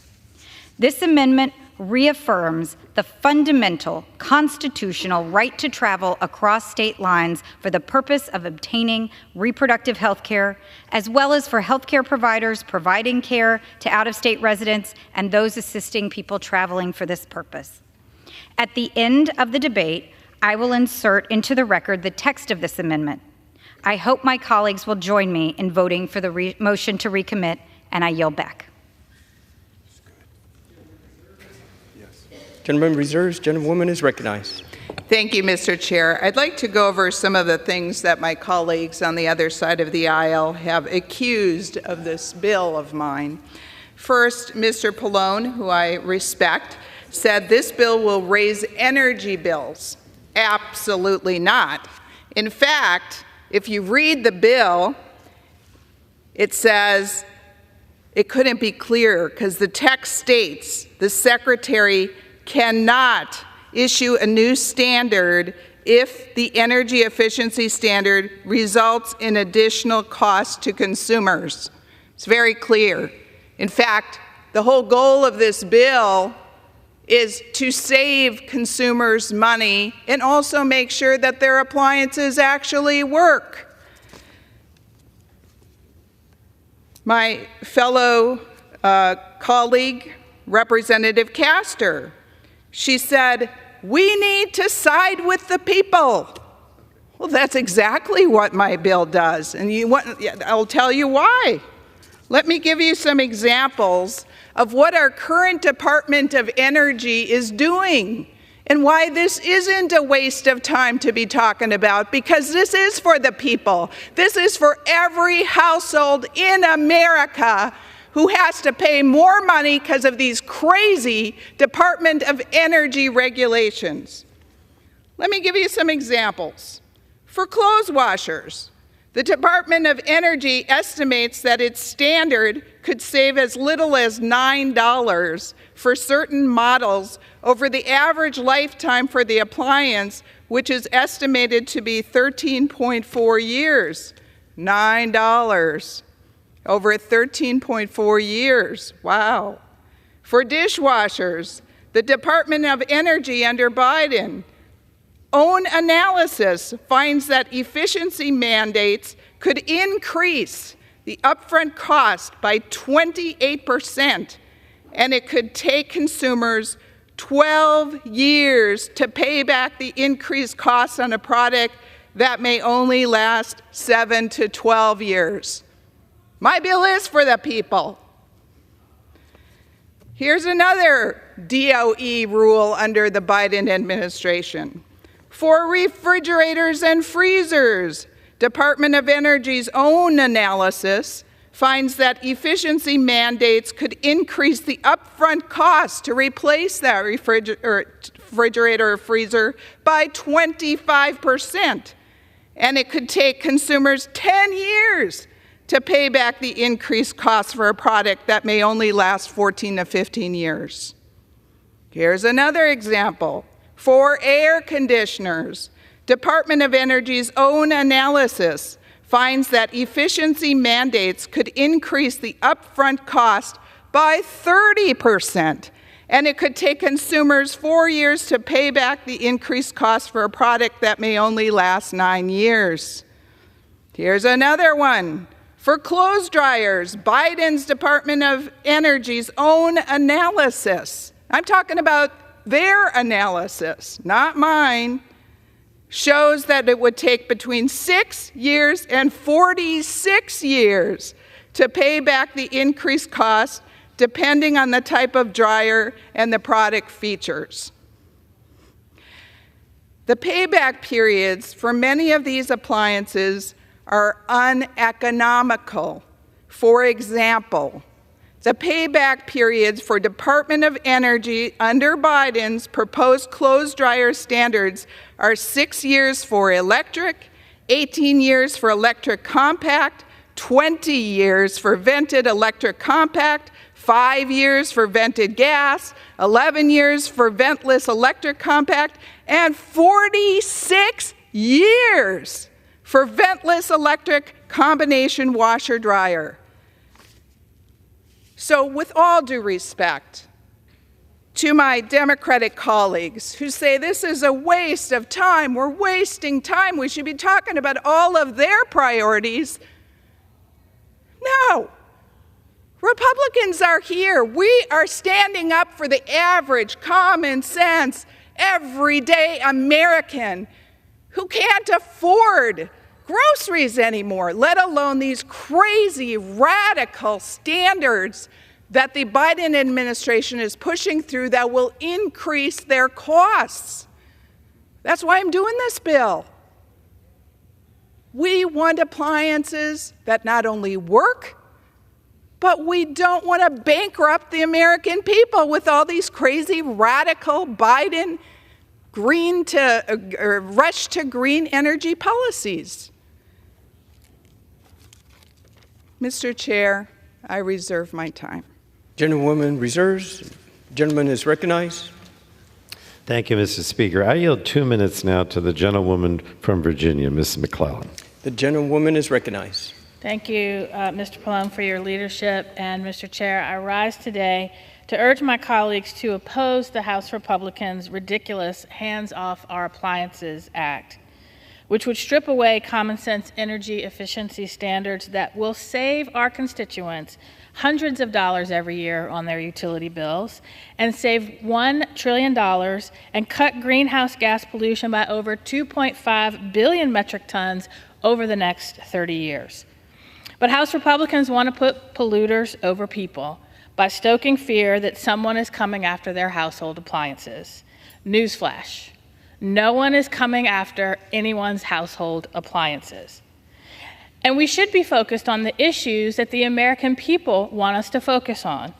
This amendment reaffirms the fundamental constitutional right to travel across state lines for the purpose of obtaining reproductive health care, as well as for health care providers providing care to out-of-state residents and those assisting people traveling for this purpose. At the end of the debate, I will insert into the record the text of this amendment. I hope my colleagues will join me in voting for the motion to recommit, and I yield back. Gentleman reserves. Gentlewoman is recognized. Thank you, Mr. Chair. I'd like to go over some of the things that my colleagues on the other side of the aisle have accused of this bill of mine. First, Mr. Pallone, who I respect, said this bill will raise energy bills. Absolutely not. In fact, if you read the bill, it says, it couldn't be clearer because the text states the Secretary cannot issue a new standard if the energy efficiency standard results in additional cost to consumers. It's very clear. In fact, the whole goal of this bill is to save consumers money and also make sure that their appliances actually work. My fellow colleague, Representative Castor, she said, we need to side with the people. Well, that's exactly what my bill does, and I'll tell you why. Let me give you some examples of what our current Department of Energy is doing and why this isn't a waste of time to be talking about, because this is for the people. This is for every household in America who has to pay more money because of these crazy Department of Energy regulations. Let me give you some examples. For clothes washers, the Department of Energy estimates that its standard could save as little as $9 for certain models over the average lifetime for the appliance, which is estimated to be 13.4 years. $9 over 13.4 years. Wow. For dishwashers, the Department of Energy under Biden own analysis finds that efficiency mandates could increase the upfront cost by 28%, and it could take consumers 12 years to pay back the increased costs on a product that may only last 7 to 12 years. My bill is for the people. Here's another DOE rule under the Biden administration. For refrigerators and freezers, Department of Energy's own analysis finds that efficiency mandates could increase the upfront cost to replace that refrigerator or freezer by 25%. And it could take consumers 10 years to pay back the increased cost for a product that may only last 14 to 15 years. Here's another example. For air conditioners, Department of Energy's own analysis finds that efficiency mandates could increase the upfront cost by 30%, and it could take consumers 4 years to pay back the increased cost for a product that may only last 9 years. Here's another one. For clothes dryers, Biden's Department of Energy's own analysis, I'm talking about their analysis, not mine, shows that it would take between 6 years and 46 years to pay back the increased cost depending on the type of dryer and the product features. The payback periods for many of these appliances are uneconomical. For example, the payback periods for Department of Energy under Biden's proposed clothes dryer standards are 6 years for electric, 18 years for electric compact, 20 years for vented electric compact, 5 years for vented gas, 11 years for ventless electric compact, and 46 years for ventless electric combination washer dryer. So with all due respect to my Democratic colleagues who say this is a waste of time, we're wasting time, we should be talking about all of their priorities. No. Republicans are here. We are standing up for the average, common sense, everyday American who can't afford groceries anymore, let alone these crazy, radical standards that the Biden administration is pushing through that will increase their costs. That's why I'm doing this bill. We want appliances that not only work, but we don't want to bankrupt the American people with all these crazy radical Biden rush to green energy policies. Mr. Chair, I reserve my time. Gentlewoman reserves. Gentleman is recognized. Thank you, Mr. Speaker. I yield 2 minutes now to the gentlewoman from Virginia, Ms. McClellan. The gentlewoman is recognized. Thank you, Mr. Pallone, for your leadership. And Mr. Chair, I rise today to urge my colleagues to oppose the House Republicans' ridiculous Hands Off Our Appliances Act, which would strip away common sense energy efficiency standards that will save our constituents hundreds of dollars every year on their utility bills and save $1 trillion and cut greenhouse gas pollution by over 2.5 billion metric tons over the next 30 years. But House Republicans want to put polluters over people by stoking fear that someone is coming after their household appliances. Newsflash: no one is coming after anyone's household appliances. And we should be focused on the issues that the American people want us to focus on.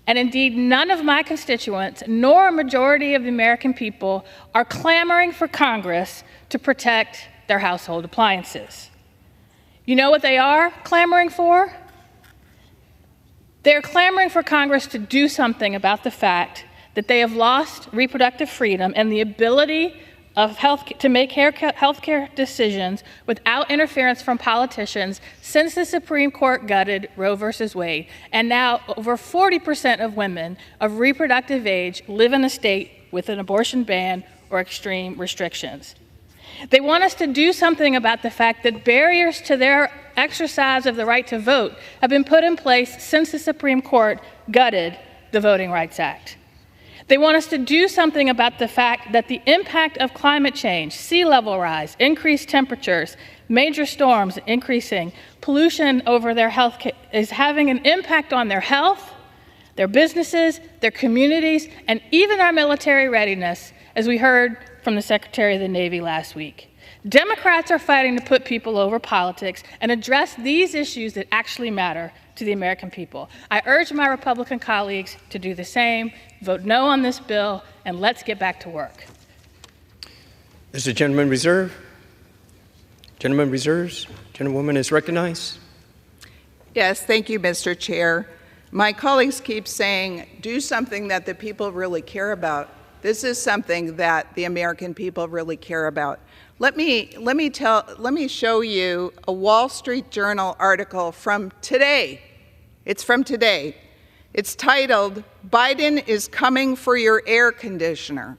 And indeed, none of my constituents, nor a majority of the American people, are clamoring for Congress to protect their household appliances. You know what they are clamoring for? They're clamoring for Congress to do something about the fact that they have lost reproductive freedom and the ability of to make healthcare decisions without interference from politicians since the Supreme Court gutted Roe v. Wade. And now over 40% of women of reproductive age live in a state with an abortion ban or extreme restrictions. They want us to do something about the fact that barriers to their exercise of the right to vote have been put in place since the Supreme Court gutted the Voting Rights Act. They want us to do something about the fact that the impact of climate change, sea level rise, increased temperatures, major storms increasing, pollution over their health is having an impact on their health, their businesses, their communities, and even our military readiness, as we heard from the Secretary of the Navy last week. Democrats are fighting to put people over politics and address these issues that actually matter to the American people. I urge my Republican colleagues to do the same, vote no on this bill, and let's get back to work. There's a gentleman reserved. Gentleman reserves. Gentlewoman is recognized. Yes, thank you, Mr. Chair. My colleagues keep saying, do something that the people really care about. This is something that the American people really care about. Let me show you a Wall Street Journal article from today. It's from today. It's titled, "Biden is Coming for Your Air Conditioner."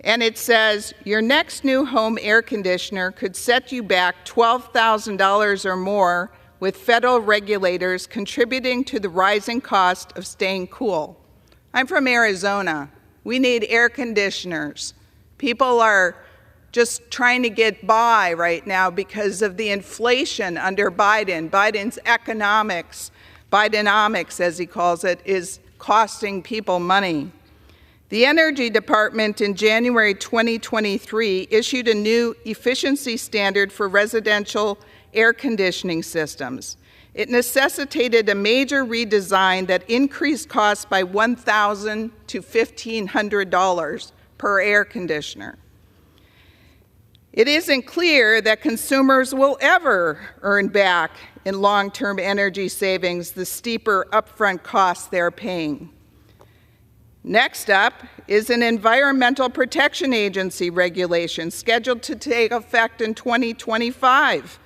And it says, your next new home air conditioner could set you back $12,000 or more, with federal regulators contributing to the rising cost of staying cool. I'm from Arizona. We need air conditioners. People are just trying to get by right now because of the inflation under Biden. Biden's economics, Bidenomics as he calls it, is costing people money. The Energy Department in January 2023 issued a new efficiency standard for residential air conditioning systems. It necessitated a major redesign that increased costs by $1,000 to $1,500 per air conditioner. It isn't clear that consumers will ever earn back in long-term energy savings the steeper upfront costs they're paying. Next up is an Environmental Protection Agency regulation scheduled to take effect in 2025.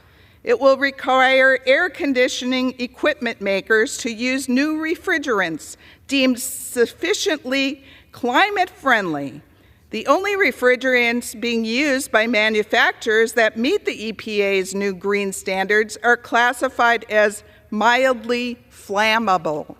It will require air conditioning equipment makers to use new refrigerants deemed sufficiently climate-friendly. The only refrigerants being used by manufacturers that meet the EPA's new green standards are classified as mildly flammable.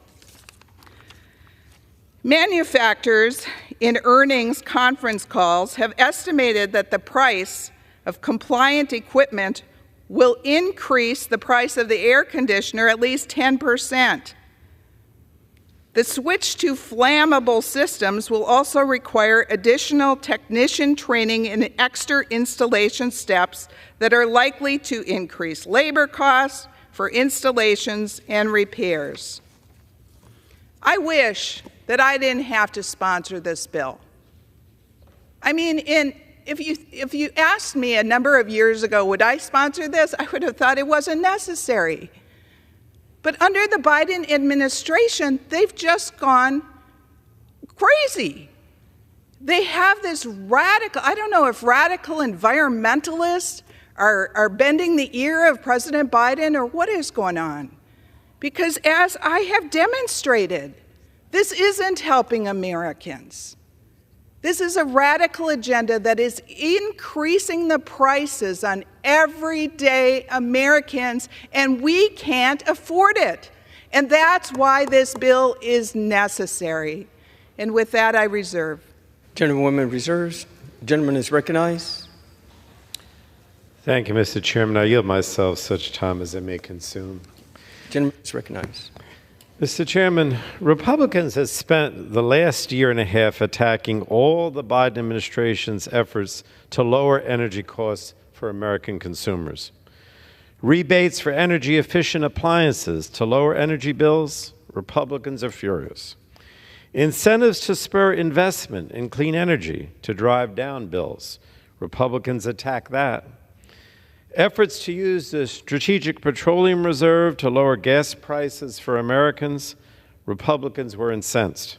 Manufacturers in earnings conference calls have estimated that the price of compliant equipment will increase the price of the air conditioner at least 10%. The switch to flammable systems will also require additional technician training and extra installation steps that are likely to increase labor costs for installations and repairs. I wish that I didn't have to sponsor this bill. I mean, if you asked me a number of years ago, would I sponsor this? I would have thought it wasn't necessary. But under the Biden administration, they've just gone crazy. They have this radical, I don't know if radical environmentalists are bending the ear of President Biden or what is going on. Because as I have demonstrated, this isn't helping Americans. This is a radical agenda that is increasing the prices on everyday Americans, and we can't afford it. And that's why this bill is necessary. And with that, I reserve. Gentlewoman reserves. Gentleman is recognized. Thank you, Mr. Chairman. I yield myself such time as I may consume. Gentleman is recognized. Mr. Chairman, Republicans have spent the last year and a half attacking all the Biden administration's efforts to lower energy costs for American consumers. Rebates for energy-efficient appliances to lower energy bills, Republicans are furious. Incentives to spur investment in clean energy to drive down bills, Republicans attack that. Efforts to use the Strategic Petroleum Reserve to lower gas prices for Americans, Republicans were incensed.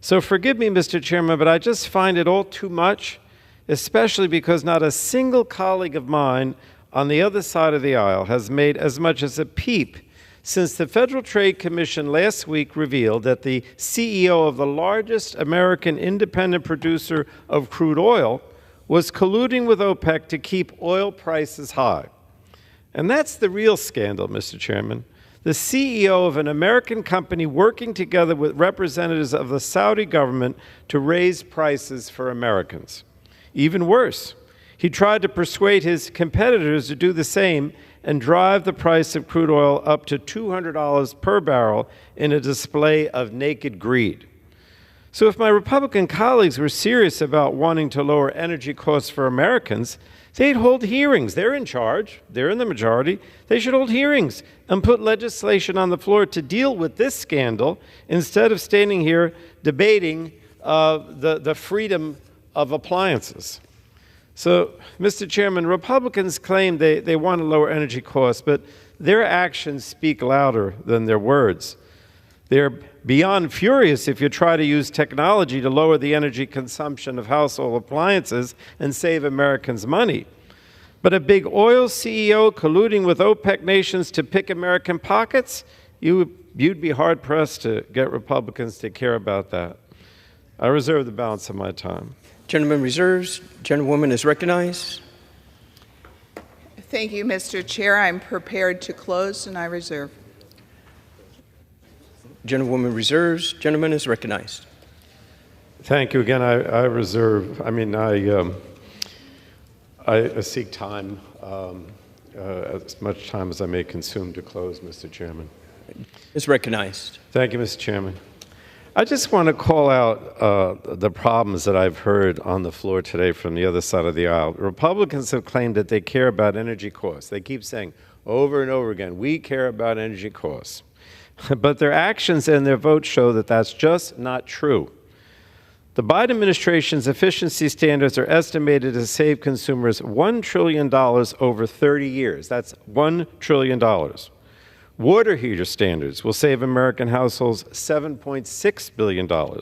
So forgive me, Mr. Chairman, but I just find it all too much, especially because not a single colleague of mine on the other side of the aisle has made as much as a peep since the Federal Trade Commission last week revealed that the CEO of the largest American independent producer of crude oil was colluding with OPEC to keep oil prices high. And that's the real scandal, Mr. Chairman. The CEO of an American company working together with representatives of the Saudi government to raise prices for Americans. Even worse, he tried to persuade his competitors to do the same and drive the price of crude oil up to $200 per barrel in a display of naked greed. So if my Republican colleagues were serious about wanting to lower energy costs for Americans, they'd hold hearings. They're in charge. They're in the majority. They should hold hearings and put legislation on the floor to deal with this scandal instead of standing here debating the freedom of appliances. So, Mr. Chairman, Republicans claim they want to lower energy costs, but their actions speak louder than their words. They're beyond furious if you try to use technology to lower the energy consumption of household appliances and save Americans money. But a big oil CEO colluding with OPEC nations to pick American pockets, you'd be hard-pressed to get Republicans to care about that. I reserve the balance of my time. Gentleman reserves. Gentlewoman is recognized. Thank you, Mr. Chair. I'm prepared to close, and I reserve. Gentlewoman reserves. Gentleman is recognized. Thank you again. I reserve. I mean, I seek time, as much time as I may consume to close, Mr. Chairman. Is recognized. Thank you, Mr. Chairman. I just want to call out the problems that I've heard on the floor today from the other side of the aisle. Republicans have claimed that they care about energy costs. They keep saying over and over again, we care about energy costs. But their actions and their votes show that that's just not true. The Biden administration's efficiency standards are estimated to save consumers $1 trillion over 30 years. That's $1 trillion. Water heater standards will save American households $7.6 billion.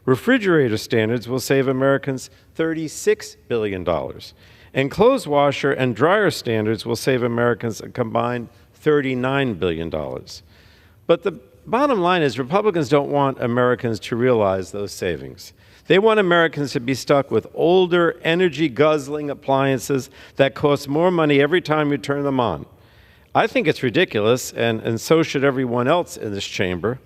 Refrigerator standards will save Americans $36 billion. And clothes washer and dryer standards will save Americans a combined $39 billion. But the bottom line is Republicans don't want Americans to realize those savings. They want Americans to be stuck with older, energy-guzzling appliances that cost more money every time you turn them on. I think it's ridiculous, and so should everyone else in this chamber.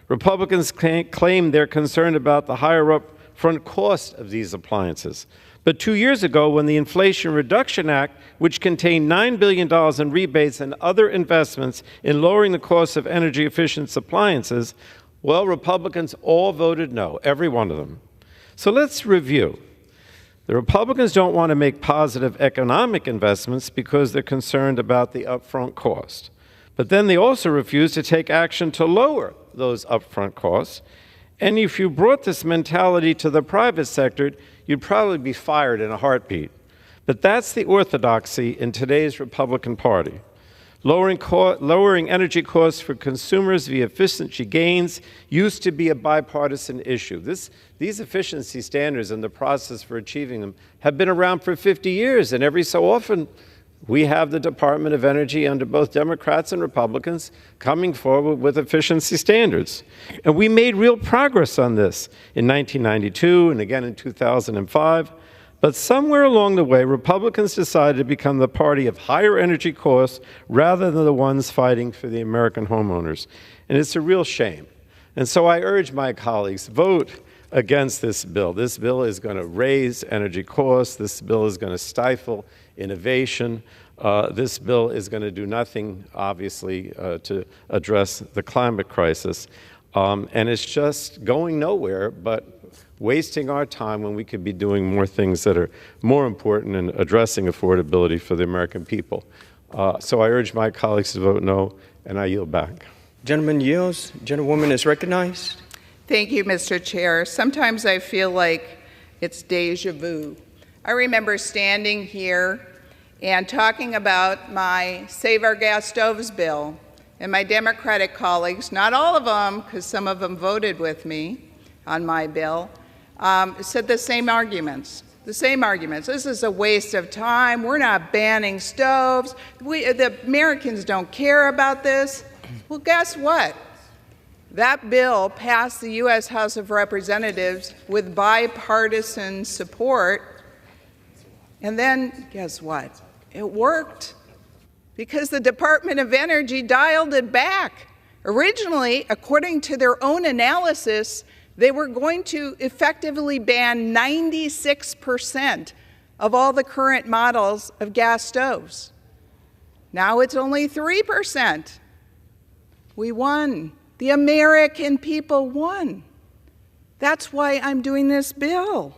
Republicans claim they're concerned about the higher upfront cost of these appliances. But 2 years ago, when the Inflation Reduction Act, which contained $9 billion in rebates and other investments in lowering the cost of energy-efficient appliances, Well, Republicans all voted no, every one of them. So let's review. The Republicans don't want to make positive economic investments because they're concerned about the upfront cost. But then they also refuse to take action to lower those upfront costs. And if you brought this mentality to the private sector, you'd probably be fired in a heartbeat. But that's the orthodoxy in today's Republican Party. Lowering energy costs for consumers via efficiency gains used to be a bipartisan issue. These efficiency standards and the process for achieving them have been around for 50 years, and every so often we have the Department of Energy under both Democrats and Republicans coming forward with efficiency standards. And we made real progress on this in 1992 and again in 2005. But somewhere along the way, Republicans decided to become the party of higher energy costs rather than the ones fighting for the American homeowners. And it's a real shame. And so I urge my colleagues, vote against this bill. This bill is going to raise energy costs. This bill is going to stifle innovation. This bill is going to do nothing, obviously, to address the climate crisis. And it's just going nowhere, but wasting our time when we could be doing more things that are more important in addressing affordability for the American people. So I urge my colleagues to vote no, and I yield back. Gentleman yields. Gentlewoman is recognized. Thank you, Mr. Chair. Sometimes I feel like it's deja vu. I remember standing here and talking about my Save Our Gas Stoves bill, and my Democratic colleagues, not all of them, because some of them voted with me on my bill, said the same arguments. The same arguments. This is a waste of time. We're not banning stoves. The Americans don't care about this. Well, guess what? That bill passed the U.S. House of Representatives with bipartisan support. And then, guess what? It worked because the Department of Energy dialed it back. Originally, according to their own analysis, they were going to effectively ban 96% of all the current models of gas stoves. Now it's only 3%. We won. The American people won. That's why I'm doing this bill.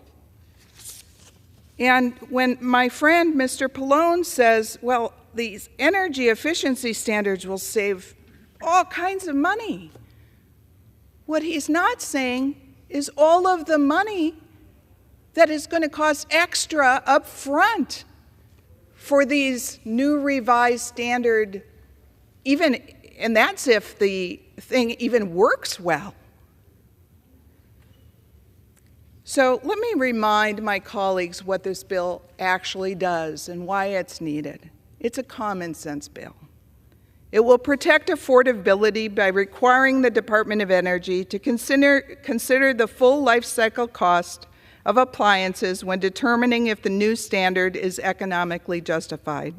And when my friend, Mr. Pallone, says, well, these energy efficiency standards will save all kinds of money, what he's not saying is all of the money that is going to cost extra up front for these new revised standard, and that's if the thing even works well. So let me remind my colleagues what this bill actually does and why it's needed. It's a common sense bill. It will protect affordability by requiring the Department of Energy to consider the full life cycle cost of appliances when determining if the new standard is economically justified.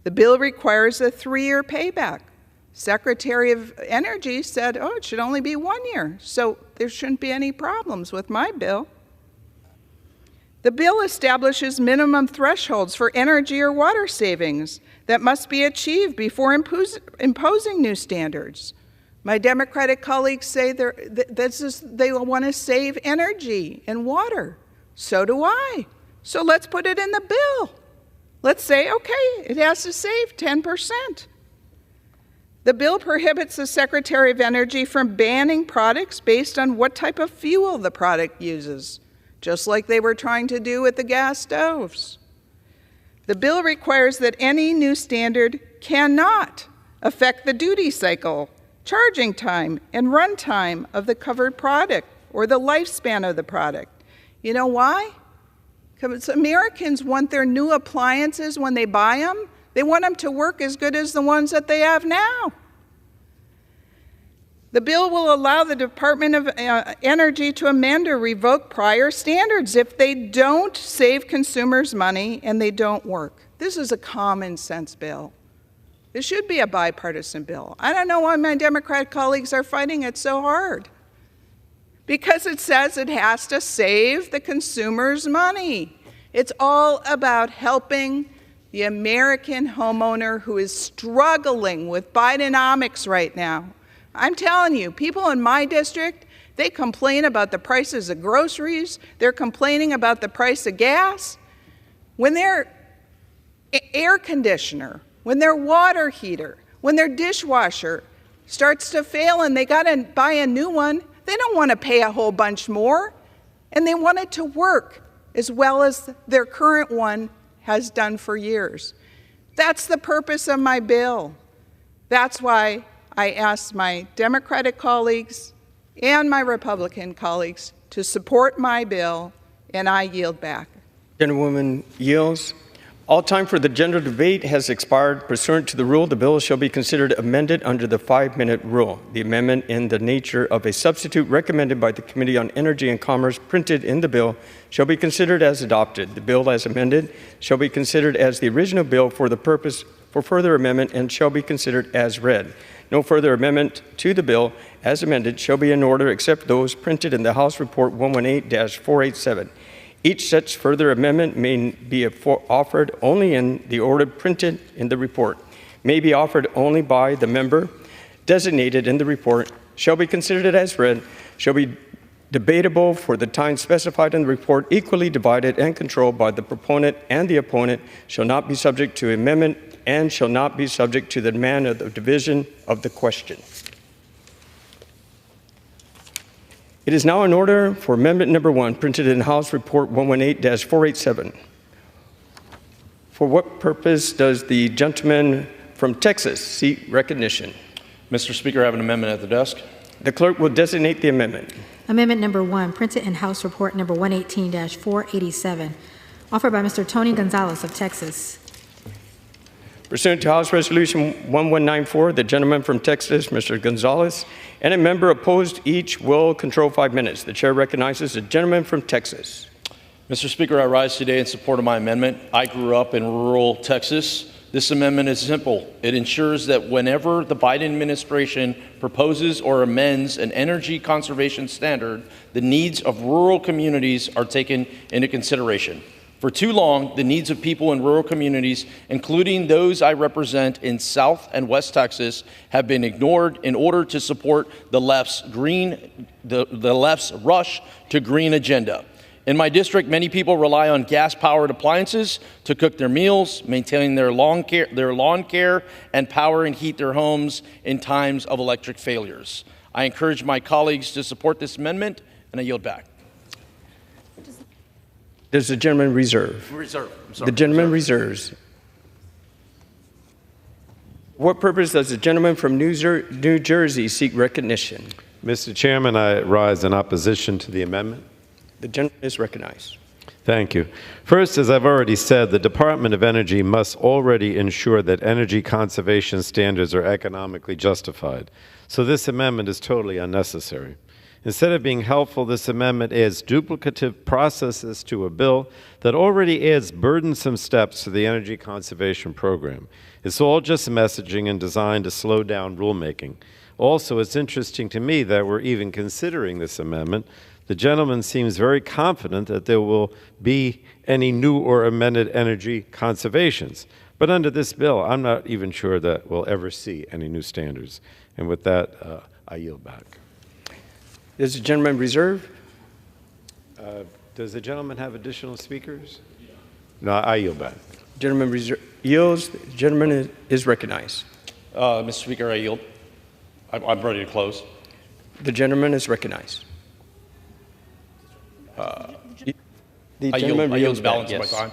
The bill requires a 3-year payback. Secretary of Energy said, oh, it should only be 1 year, so there shouldn't be any problems with my bill. The bill establishes minimum thresholds for energy or water savings that must be achieved before imposing new standards. My Democratic colleagues say they want to save energy and water. So do I. So let's put it in the bill. Let's say, okay, it has to save 10%. The bill prohibits the Secretary of Energy from banning products based on what type of fuel the product uses, just like they were trying to do with the gas stoves. The bill requires that any new standard cannot affect the duty cycle, charging time, and run time of the covered product or the lifespan of the product. You know why? Because Americans want their new appliances when they buy them. They want them to work as good as the ones that they have now. The bill will allow the Department of Energy to amend or revoke prior standards if they don't save consumers money and they don't work. This is a common sense bill. This should be a bipartisan bill. I don't know why my Democrat colleagues are fighting it so hard. Because it says it has to save the consumers money. It's all about helping the American homeowner who is struggling with Bidenomics right now. I'm telling you, people in my district, they complain about the prices of groceries. They're complaining about the price of gas. When their air conditioner, when their water heater, when their dishwasher starts to fail and they got to buy a new one, they don't want to pay a whole bunch more. And they want it to work as well as their current one has done for years. That's the purpose of my bill. That's why I asked my Democratic colleagues and my Republican colleagues to support my bill, and I yield back. Gentlewoman yields. All time for the general debate has expired. Pursuant to the rule, the bill shall be considered amended under the 5-minute rule. The amendment in the nature of a substitute recommended by the Committee on Energy and Commerce printed in the bill shall be considered as adopted. The bill as amended shall be considered as the original bill for the purpose for further amendment and shall be considered as read. No further amendment to the bill as amended shall be in order except those printed in the House Report 118-487. Each such further amendment may be offered only in the order printed in the report, may be offered only by the member designated in the report, shall be considered as read, shall be debatable for the time specified in the report, equally divided and controlled by the proponent and the opponent, shall not be subject to amendment, and shall not be subject to the demand of the division of the question. It is now in order for amendment number 1, printed in House Report 118-487. For what purpose does the gentleman from Texas seek recognition? Mr. Speaker, I have an amendment at the desk. The clerk will designate the amendment. Amendment number 1, printed in House Report number 118-487, offered by Mr. Tony Gonzalez of Texas. Pursuant to House Resolution 1194, the gentleman from Texas, Mr. Gonzalez, and a member opposed each will control 5 minutes. The chair recognizes the gentleman from Texas. Mr. Speaker, I rise today in support of my amendment. I grew up in rural Texas. This amendment is simple. It ensures that whenever the Biden administration proposes or amends an energy conservation standard, the needs of rural communities are taken into consideration. For too long, the needs of people in rural communities, including those I represent in South and West Texas, have been ignored in order to support the left's rush to green agenda. In my district, many people rely on gas-powered appliances to cook their meals, maintain their lawn care, and power and heat their homes in times of electric failures. I encourage my colleagues to support this amendment, and I yield back. Does the gentleman reserve? The gentleman reserves. What purpose does the gentleman from New Jersey seek recognition? Mr. Chairman, I rise in opposition to the amendment. The gentleman is recognized. Thank you. First, as I've already said, the Department of Energy must already ensure that energy conservation standards are economically justified. So this amendment is totally unnecessary. Instead of being helpful, this amendment adds duplicative processes to a bill that already adds burdensome steps to the energy conservation program. It's all just messaging and designed to slow down rulemaking. Also, it's interesting to me that we're even considering this amendment. The gentleman seems very confident that there will be any new or amended energy conservations. But under this bill, I'm not even sure that we'll ever see any new standards. And with that, I yield back. Does the gentleman reserve? Does the gentleman have additional speakers? No, I yield back. Gentleman yields. The gentleman is recognized. Mr. Speaker, I yield. I'm ready to close. The gentleman is recognized. The gentleman yields balance back, of my time.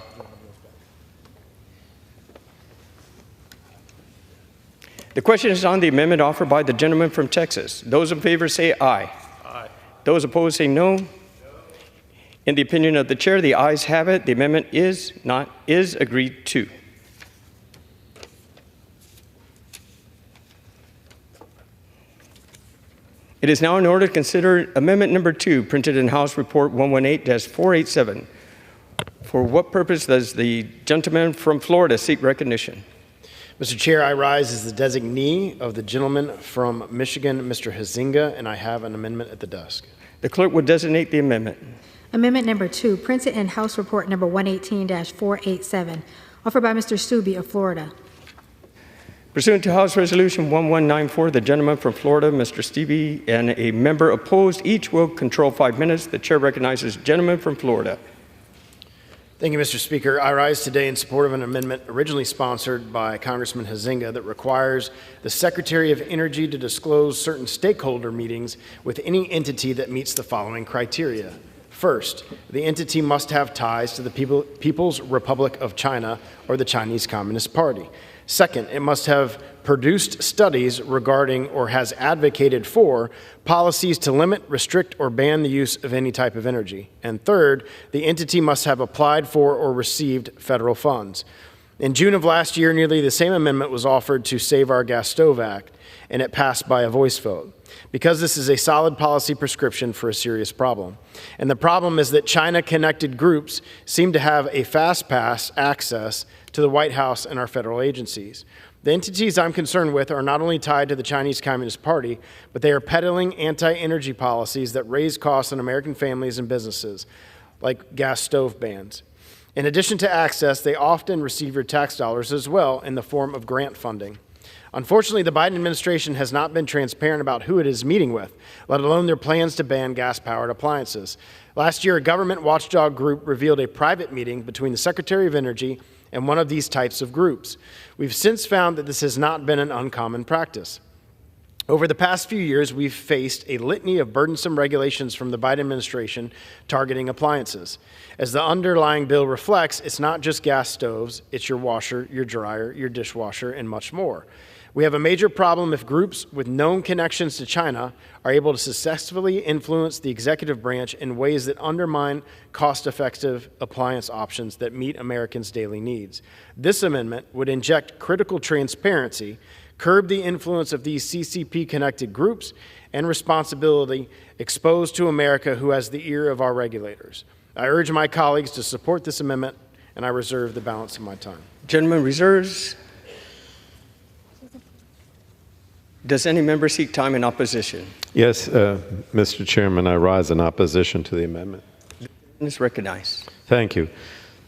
The question is on the amendment offered by the gentleman from Texas. Those in favor say aye. Aye. Those opposed say no. In the opinion of the chair, the ayes have it. The amendment is agreed to. It is now in order to consider amendment number 2, printed in House Report 118-487. For what purpose does the gentleman from Florida seek recognition? Mr. Chair, I rise as the designee of the gentleman from Michigan, Mr. Huizenga, and I have an amendment at the desk. The clerk will designate the amendment. Amendment number 2, printed in House Report number 118-487, offered by Mr. Stube of Florida. Pursuant to House Resolution 1194, the gentleman from Florida, Mr. Stevie, and a member opposed, each will control 5 minutes. The chair recognizes the gentleman from Florida. Thank you, Mr. Speaker. I rise today in support of an amendment originally sponsored by Congressman Huizenga that requires the Secretary of Energy to disclose certain stakeholder meetings with any entity that meets the following criteria. First, the entity must have ties to the People's Republic of China or the Chinese Communist Party. Second, it must have produced studies regarding or has advocated for policies to limit, restrict, or ban the use of any type of energy. And third, the entity must have applied for or received federal funds. In June of last year, nearly the same amendment was offered to Save Our Gas Stove Act, and it passed by a voice vote, because this is a solid policy prescription for a serious problem. And the problem is that China-connected groups seem to have a fast-pass access to the White House and our federal agencies. The entities I'm concerned with are not only tied to the Chinese Communist Party, but they are peddling anti-energy policies that raise costs on American families and businesses, like gas stove bans. In addition to access, they often receive your tax dollars as well in the form of grant funding. Unfortunately, the Biden administration has not been transparent about who it is meeting with, let alone their plans to ban gas-powered appliances. Last year, a government watchdog group revealed a private meeting between the Secretary of Energy and one of these types of groups. We've since found that this has not been an uncommon practice. Over the past few years, we've faced a litany of burdensome regulations from the Biden administration targeting appliances. As the underlying bill reflects, it's not just gas stoves, it's your washer, your dryer, your dishwasher, and much more. We have a major problem if groups with known connections to China are able to successfully influence the executive branch in ways that undermine cost-effective appliance options that meet Americans' daily needs. This amendment would inject critical transparency, curb the influence of these CCP-connected groups, and responsibility exposed to America, who has the ear of our regulators. I urge my colleagues to support this amendment, and I reserve the balance of my time. Gentleman reserves. Does any member seek time in opposition? Yes, Mr. Chairman, I rise in opposition to the amendment. Is recognized. Thank you.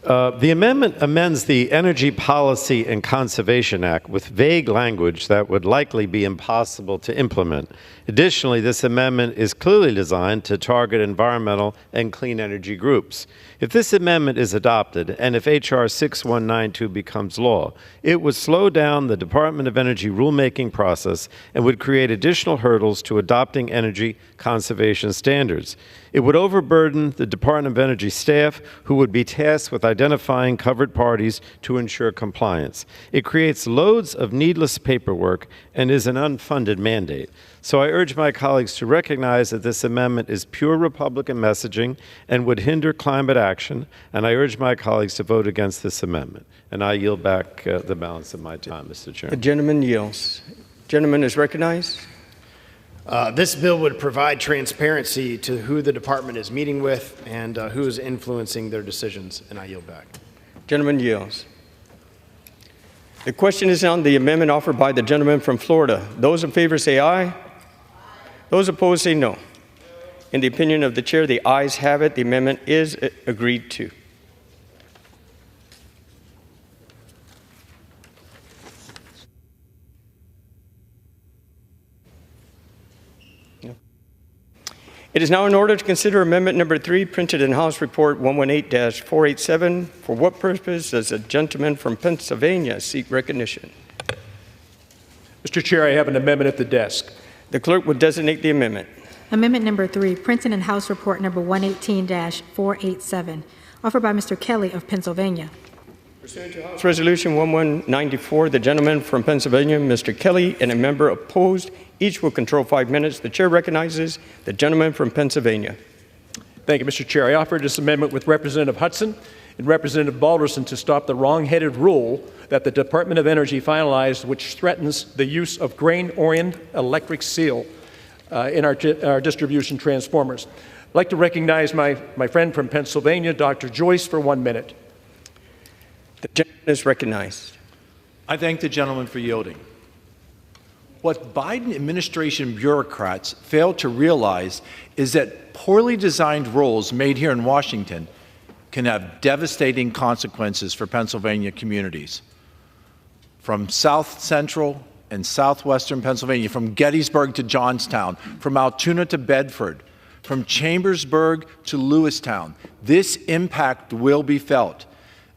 The amendment amends the Energy Policy and Conservation Act with vague language that would likely be impossible to implement. Additionally, this amendment is clearly designed to target environmental and clean energy groups. If this amendment is adopted, and if H.R. 6192 becomes law, it would slow down the Department of Energy rulemaking process and would create additional hurdles to adopting energy conservation standards. It would overburden the Department of Energy staff, who would be tasked with identifying covered parties to ensure compliance. It creates loads of needless paperwork and is an unfunded mandate. So I urge my colleagues to recognize that this amendment is pure Republican messaging and would hinder climate action, and I urge my colleagues to vote against this amendment. And I yield back the balance of my time, Mr. Chairman. The gentleman yields. Gentleman is recognized. This bill would provide transparency to who the department is meeting with and who is influencing their decisions, and I yield back. Gentleman yields. The question is on the amendment offered by the gentleman from Florida. Those in favor say aye. Those opposed say no. In the opinion of the chair, the ayes have it. The amendment is agreed to. It is now in order to consider amendment number 3, printed in House Report 118-487. For what purpose does the gentleman from Pennsylvania seek recognition? Mr. Chair, I have an amendment at the desk. The clerk will designate the amendment. Amendment number 3, printed in House Report number 118-487, offered by Mr. Kelly of Pennsylvania. Pursuant to House Resolution 1194, the gentleman from Pennsylvania, Mr. Kelly, and a member opposed, each will control 5 minutes. The chair recognizes the gentleman from Pennsylvania. Thank you, Mr. Chair. I offered this amendment with Representative Hudson and Representative Balderson to stop the wrong-headed rule that the Department of Energy finalized, which threatens the use of grain-oriented electric steel in our distribution transformers. I'd like to recognize my friend from Pennsylvania, Dr. Joyce, for 1 minute. The gentleman is recognized. I thank the gentleman for yielding. What Biden administration bureaucrats fail to realize is that poorly designed rules made here in Washington can have devastating consequences for Pennsylvania communities. from South Central and Southwestern Pennsylvania, from Gettysburg to Johnstown, from Altoona to Bedford, from Chambersburg to Lewistown. This impact will be felt.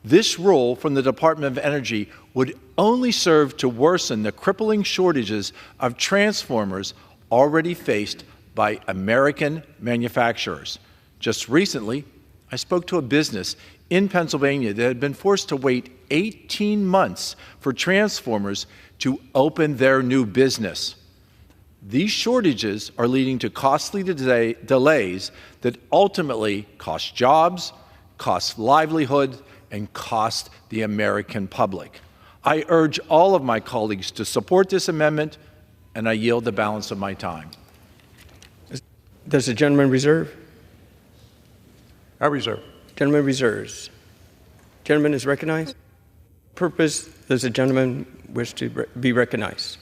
This rule from the Department of Energy would only serve to worsen the crippling shortages of transformers already faced by American manufacturers. Just recently, I spoke to a business in Pennsylvania that had been forced to wait 18 months for transformers to open their new business. These shortages are leading to costly delays that ultimately cost jobs, cost livelihood, and cost the American public. I urge all of my colleagues to support this amendment, and I yield the balance of my time. Does the gentleman reserve? I reserve. Gentleman reserves. Gentleman is recognized. Purpose, does the gentleman wish to be recognized?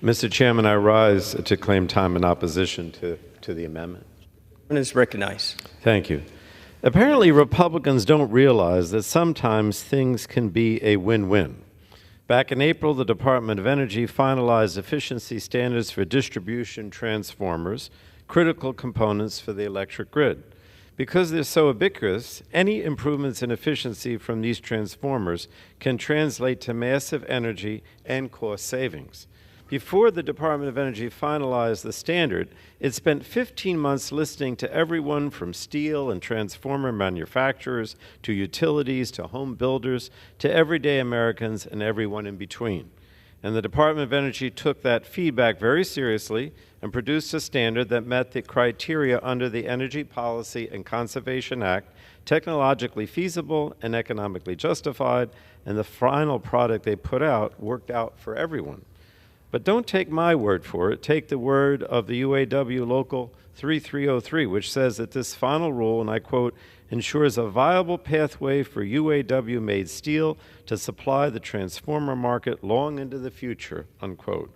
Mr. Chairman, I rise to claim time in opposition to the amendment. Gentleman is recognized. Thank you. Apparently, Republicans don't realize that sometimes things can be a win-win. Back in April, the Department of Energy finalized efficiency standards for distribution transformers, critical components for the electric grid. Because they're so ubiquitous, any improvements in efficiency from these transformers can translate to massive energy and cost savings. Before the Department of Energy finalized the standard, it spent 15 months listening to everyone from steel and transformer manufacturers to utilities to home builders to everyday Americans and everyone in between. And the Department of Energy took that feedback very seriously and produced a standard that met the criteria under the Energy Policy and Conservation Act, technologically feasible and economically justified, and the final product they put out worked out for everyone. But don't take my word for it. Take the word of the UAW Local 3303, which says that this final rule, and I quote, ensures a viable pathway for UAW-made steel to supply the transformer market long into the future, unquote.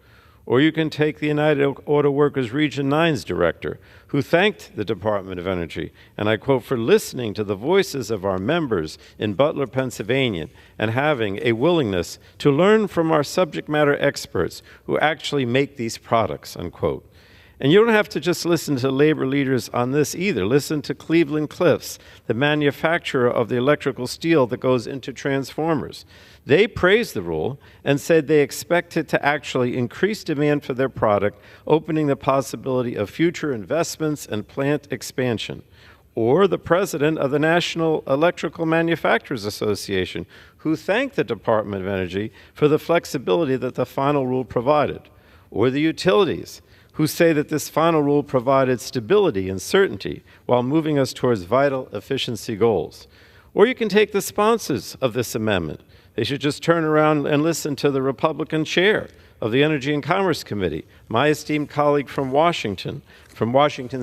Or you can take the United Auto Workers Region 9's director, who thanked the Department of Energy, and I quote, for listening to the voices of our members in Butler, Pennsylvania, and having a willingness to learn from our subject matter experts who actually make these products, unquote. And you don't have to just listen to labor leaders on this either. Listen to Cleveland-Cliffs, the manufacturer of the electrical steel that goes into transformers. They praised the rule and said they expect it to actually increase demand for their product, opening the possibility of future investments and plant expansion. Or the president of the National Electrical Manufacturers Association, who thanked the Department of Energy for the flexibility that the final rule provided. Or the utilities, who say that this final rule provided stability and certainty while moving us towards vital efficiency goals. Or you can take the sponsors of this amendment. They should just turn around and listen to the Republican chair of the Energy and Commerce Committee, my esteemed colleague from Washington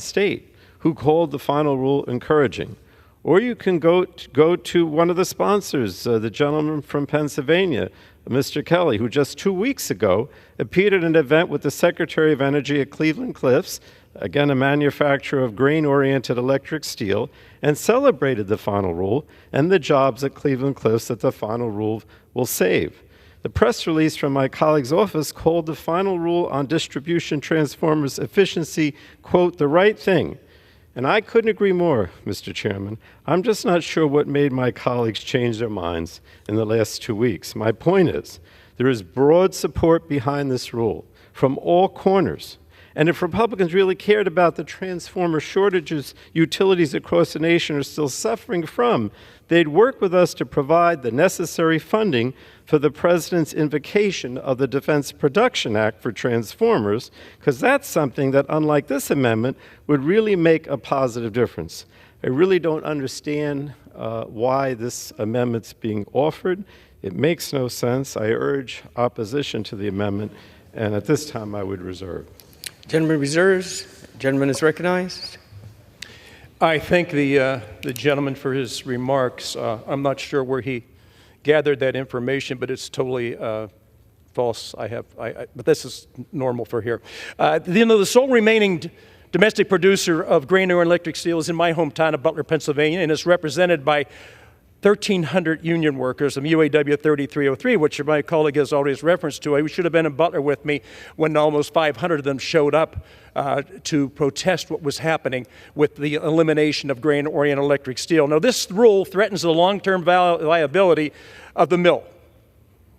State, who called the final rule encouraging. Or you can go to one of the sponsors, the gentleman from Pennsylvania, Mr. Kelly, who just 2 weeks ago appeared at an event with the Secretary of Energy at Cleveland-Cliffs, again a manufacturer of grain-oriented electric steel, and celebrated the final rule and the jobs at Cleveland-Cliffs that the final rule will save. The press release from my colleague's office called the final rule on distribution transformers efficiency, quote, the right thing. And I couldn't agree more, Mr. Chairman. I'm just not sure what made my colleagues change their minds in the last 2 weeks. My point is, there is broad support behind this rule from all corners. And if Republicans really cared about the transformer shortages utilities across the nation are still suffering from, they'd work with us to provide the necessary funding for the President's invocation of the Defense Production Act for transformers, because that's something that, unlike this amendment, would really make a positive difference. I really don't understand why this amendment's being offered. It makes no sense. I urge opposition to the amendment, and at this time I would reserve. Gentleman reserves. Gentleman is recognized. I thank the gentleman for his remarks. I'm not sure where he gathered that information, but it's totally false. But this is normal for here. The sole remaining domestic producer of grain or electric steel is in my hometown of Butler, Pennsylvania, and is represented by 1,300 union workers of UAW 3303, which my colleague has already referenced to. I should have been in Butler with me when almost 500 of them showed up to protest what was happening with the elimination of grain-oriented electric steel. Now, this rule threatens the long-term viability of the mill.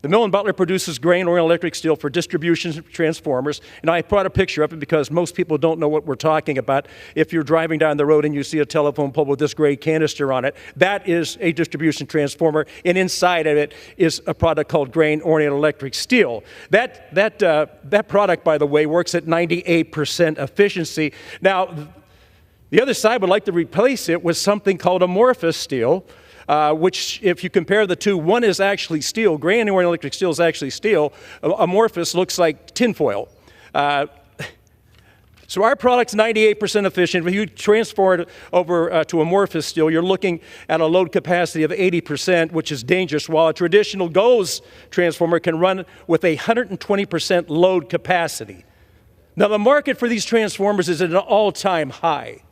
The mill in Butler produces grain-oriented electric steel for distribution transformers, and I brought a picture of it because most people don't know what we're talking about. If you're driving down the road and you see a telephone pole with this gray canister on it, that is a distribution transformer, and inside of it is a product called grain-oriented electric steel. That product, by the way, works at 98% efficiency. Now, the other side would like to replace it with something called amorphous steel, which, if you compare the two, one is actually steel. Grain-oriented electric steel is actually steel. Amorphous looks like tinfoil. So our product's 98% efficient. If you transfer it over to amorphous steel, you're looking at a load capacity of 80%, which is dangerous, while a traditional GOES transformer can run with 120% load capacity. Now, the market for these transformers is at an all-time high.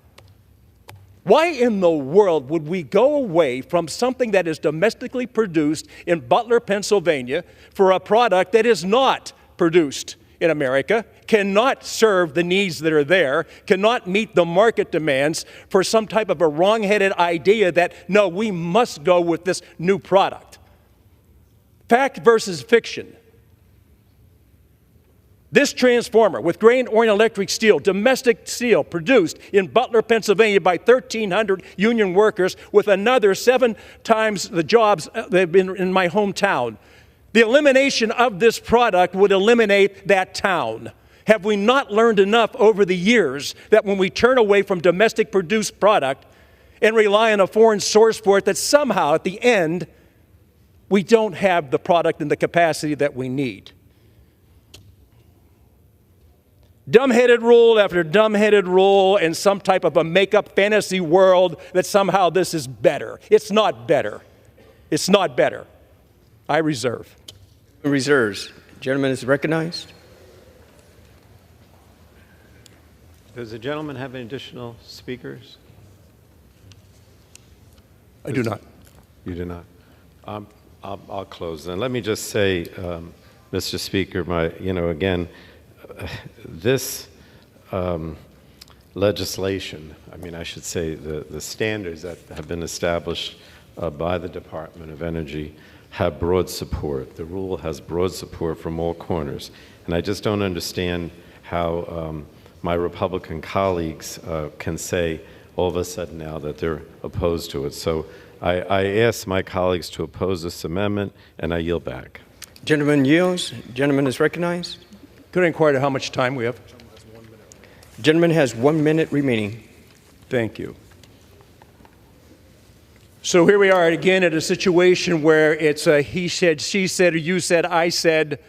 Why in the world would we go away from something that is domestically produced in Butler, Pennsylvania, for a product that is not produced in America, cannot serve the needs that are there, cannot meet the market demands, for some type of a wrong-headed idea that, no, we must go with this new product? Fact versus fiction. This transformer with grain-oriented electric steel, domestic steel, produced in Butler, Pennsylvania by 1,300 union workers with another 7 times the jobs that have been in my hometown. The elimination of this product would eliminate that town. Have we not learned enough over the years that when we turn away from domestic produced product and rely on a foreign source for it, that somehow at the end we don't have the product and the capacity that we need? Dumb-headed rule after dumb-headed rule in some type of a make-up fantasy world that somehow this is better. It's not better. It's not better. I reserve. Reserves. Gentleman is recognized. Does the gentleman have any additional speakers? I do not. You do not. I'll close then. Let me just say, Mr. Speaker, again, this legislation, I should say the standards that have been established by the Department of Energy have broad support. The rule has broad support from all corners. And I just don't understand how my Republican colleagues can say all of a sudden now that they're opposed to it. So I ask my colleagues to oppose this amendment, and I yield back. Gentleman yields. Gentleman is recognized. Could I inquire how much time we have? Gentleman has 1 minute remaining. Thank you. So here we are again at a situation where it's a he said, she said, or you said, I said.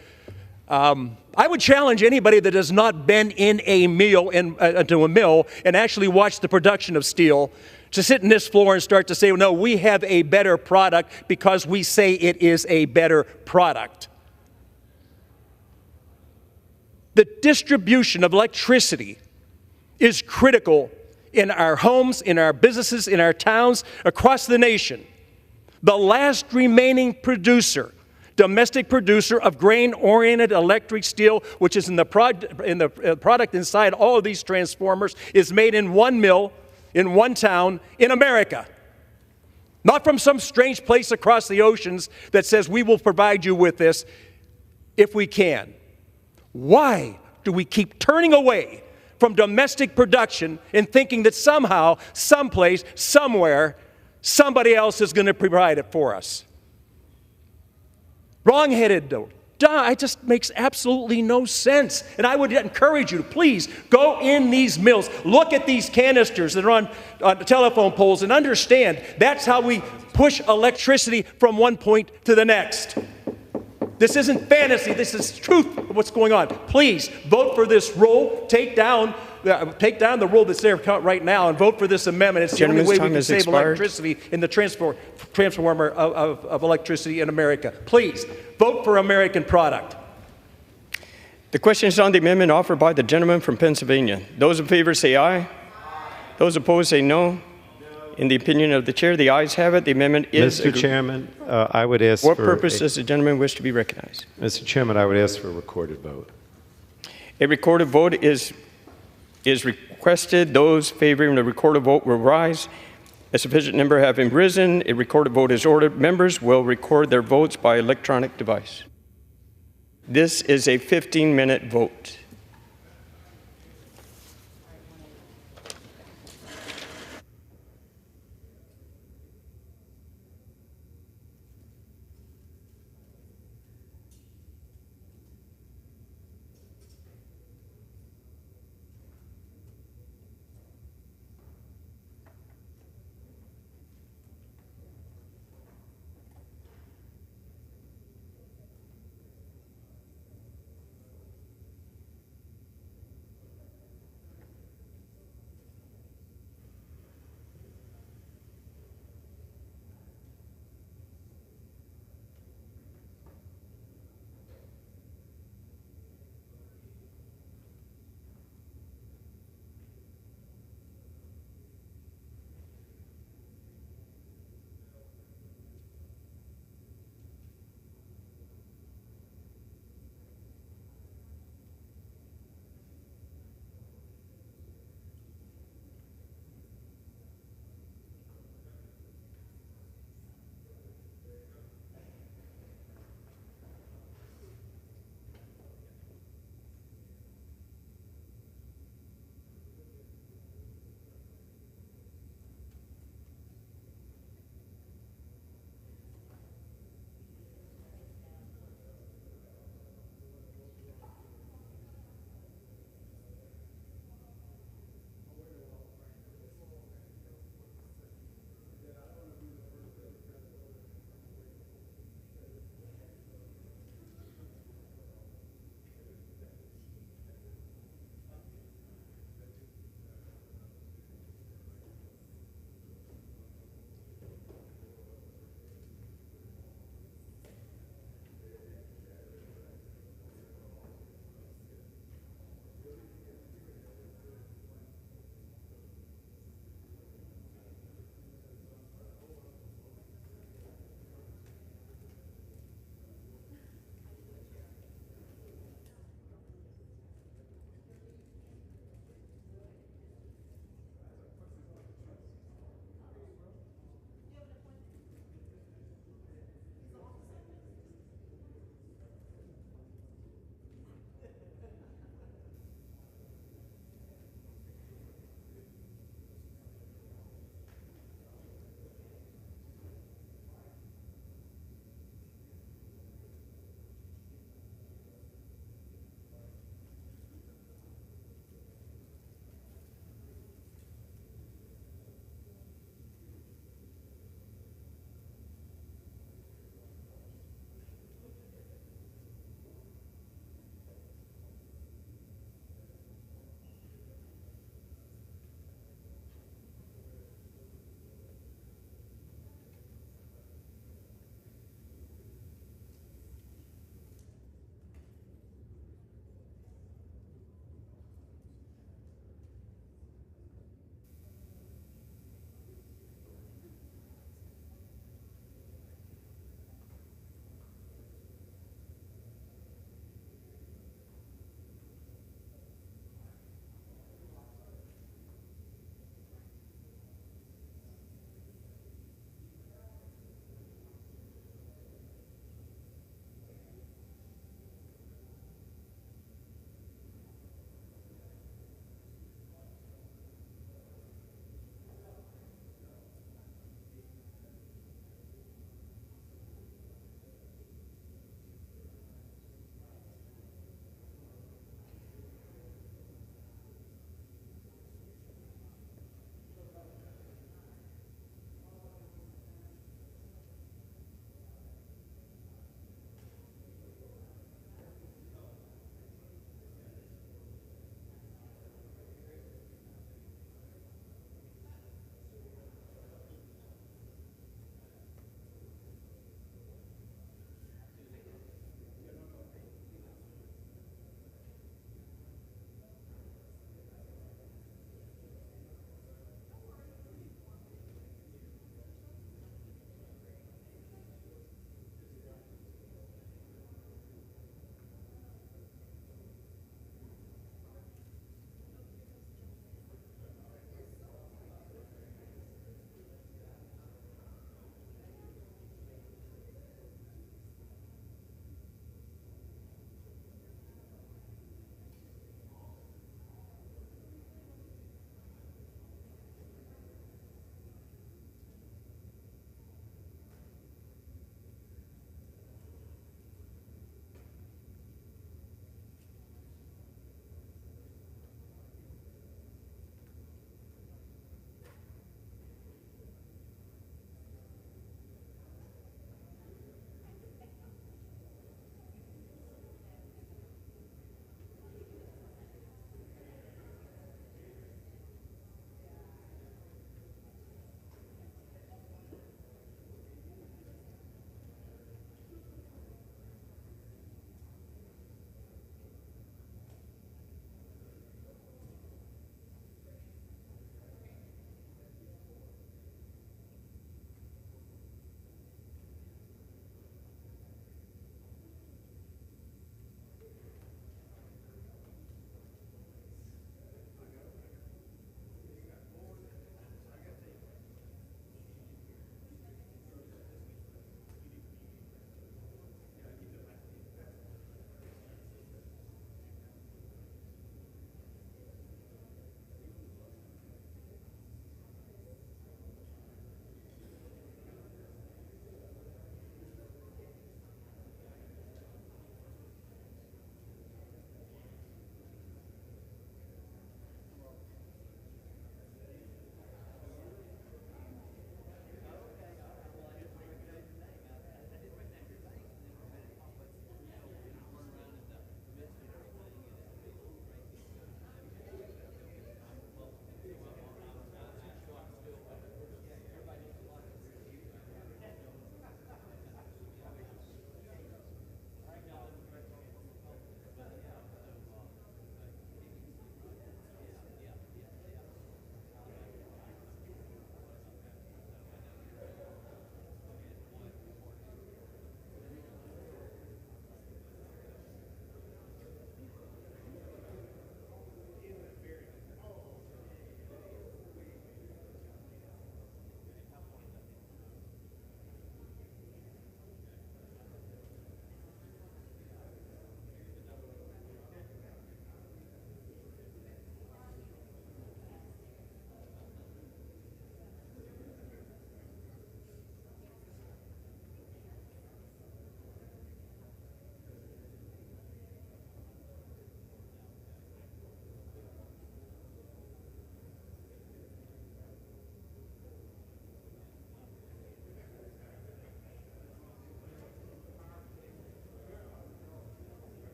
I would challenge anybody that has not been in a mill, to a mill, and actually watched the production of steel to sit in this floor and start to say, no, we have a better product because we say it is a better product. The distribution of electricity is critical in our homes, in our businesses, in our towns, across the nation. The last remaining producer, domestic producer of grain-oriented electric steel, which is in the product inside all of these transformers, is made in one mill, in one town, in America. Not from some strange place across the oceans that says we will provide you with this if we can. Why do we keep turning away from domestic production and thinking that somehow, someplace, somewhere, somebody else is going to provide it for us? Wrong-headed, though. It just makes absolutely no sense. And I would encourage you to please go in these mills, look at these canisters that are on telephone poles, and understand that's how we push electricity from one point to the next. This isn't fantasy. This is truth of what's going on. Please vote for this rule. Take down the rule that's there right now and vote for this amendment. It's the only way we can save electricity in the transformer of electricity in America. Please vote for American product. The question is on the amendment offered by the gentleman from Pennsylvania. Those in favor say aye. Those opposed say no. in the opinion of the chair, the ayes have it. The amendment is Mr. Chairman, I would ask What for... purpose does the gentleman wish to be recognized? Mr. Chairman, I would ask for a recorded vote. A recorded vote is requested. Those favoring the recorded vote will rise. A sufficient number having risen, a recorded vote is ordered. Members will record their votes by electronic device. This is a 15-minute vote.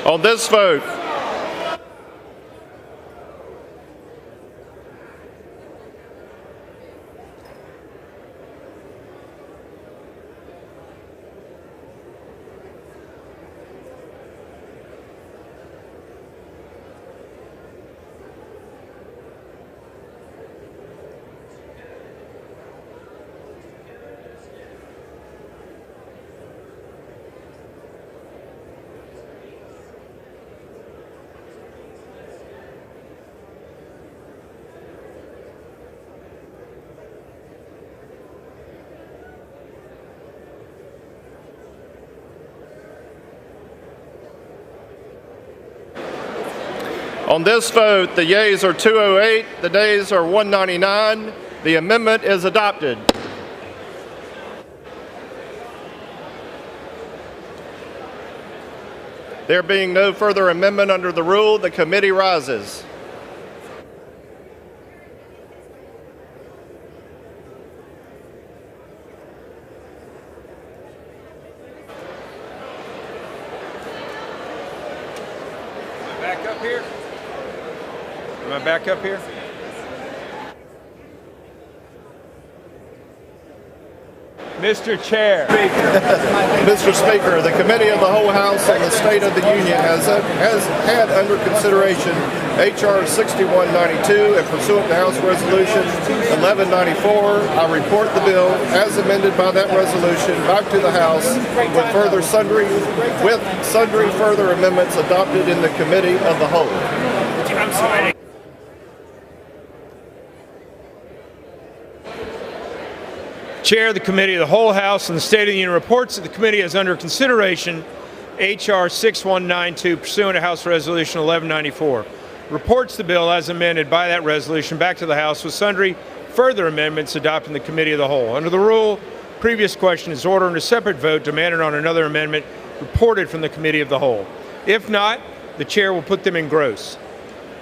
On this vote, the yeas are 208, the nays are 199. The amendment is adopted. There being no further amendment under the rule, the committee rises. Back up here? Am I back up here? Mr. Chair. Mr. Speaker, the Committee of the Whole House on the State of the Union has had under consideration H.R. 6192 and pursuant to House Resolution 1194. I report the bill as amended by that resolution back to the House with sundry further amendments adopted in the Committee of the Whole. I'm sorry. Chair of the Committee of the Whole House and the State of the Union reports that the committee has under consideration H.R. 6192 pursuant to House Resolution 1194. Reports the bill as amended by that resolution back to the House with sundry further amendments adopted in the Committee of the Whole. Under the rule, previous question is ordered and a separate vote demanded on another amendment reported from the Committee of the Whole. If not, the Chair will put them in gross.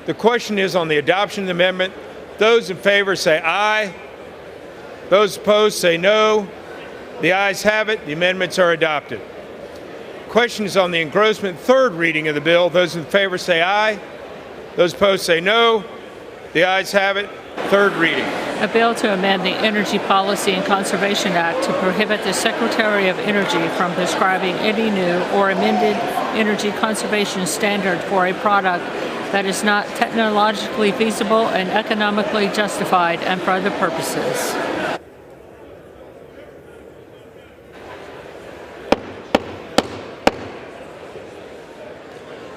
The question is on the adoption of the amendment. Those in favor say aye. Those opposed say no. The ayes have it. The amendments are adopted. Question is on the engrossment third reading of the bill. Those in favor say aye. Those opposed say no. The ayes have it. Third reading. A bill to amend the Energy Policy and Conservation Act to prohibit the Secretary of Energy from prescribing any new or amended energy conservation standard for a product that is not technologically feasible and economically justified and for other purposes.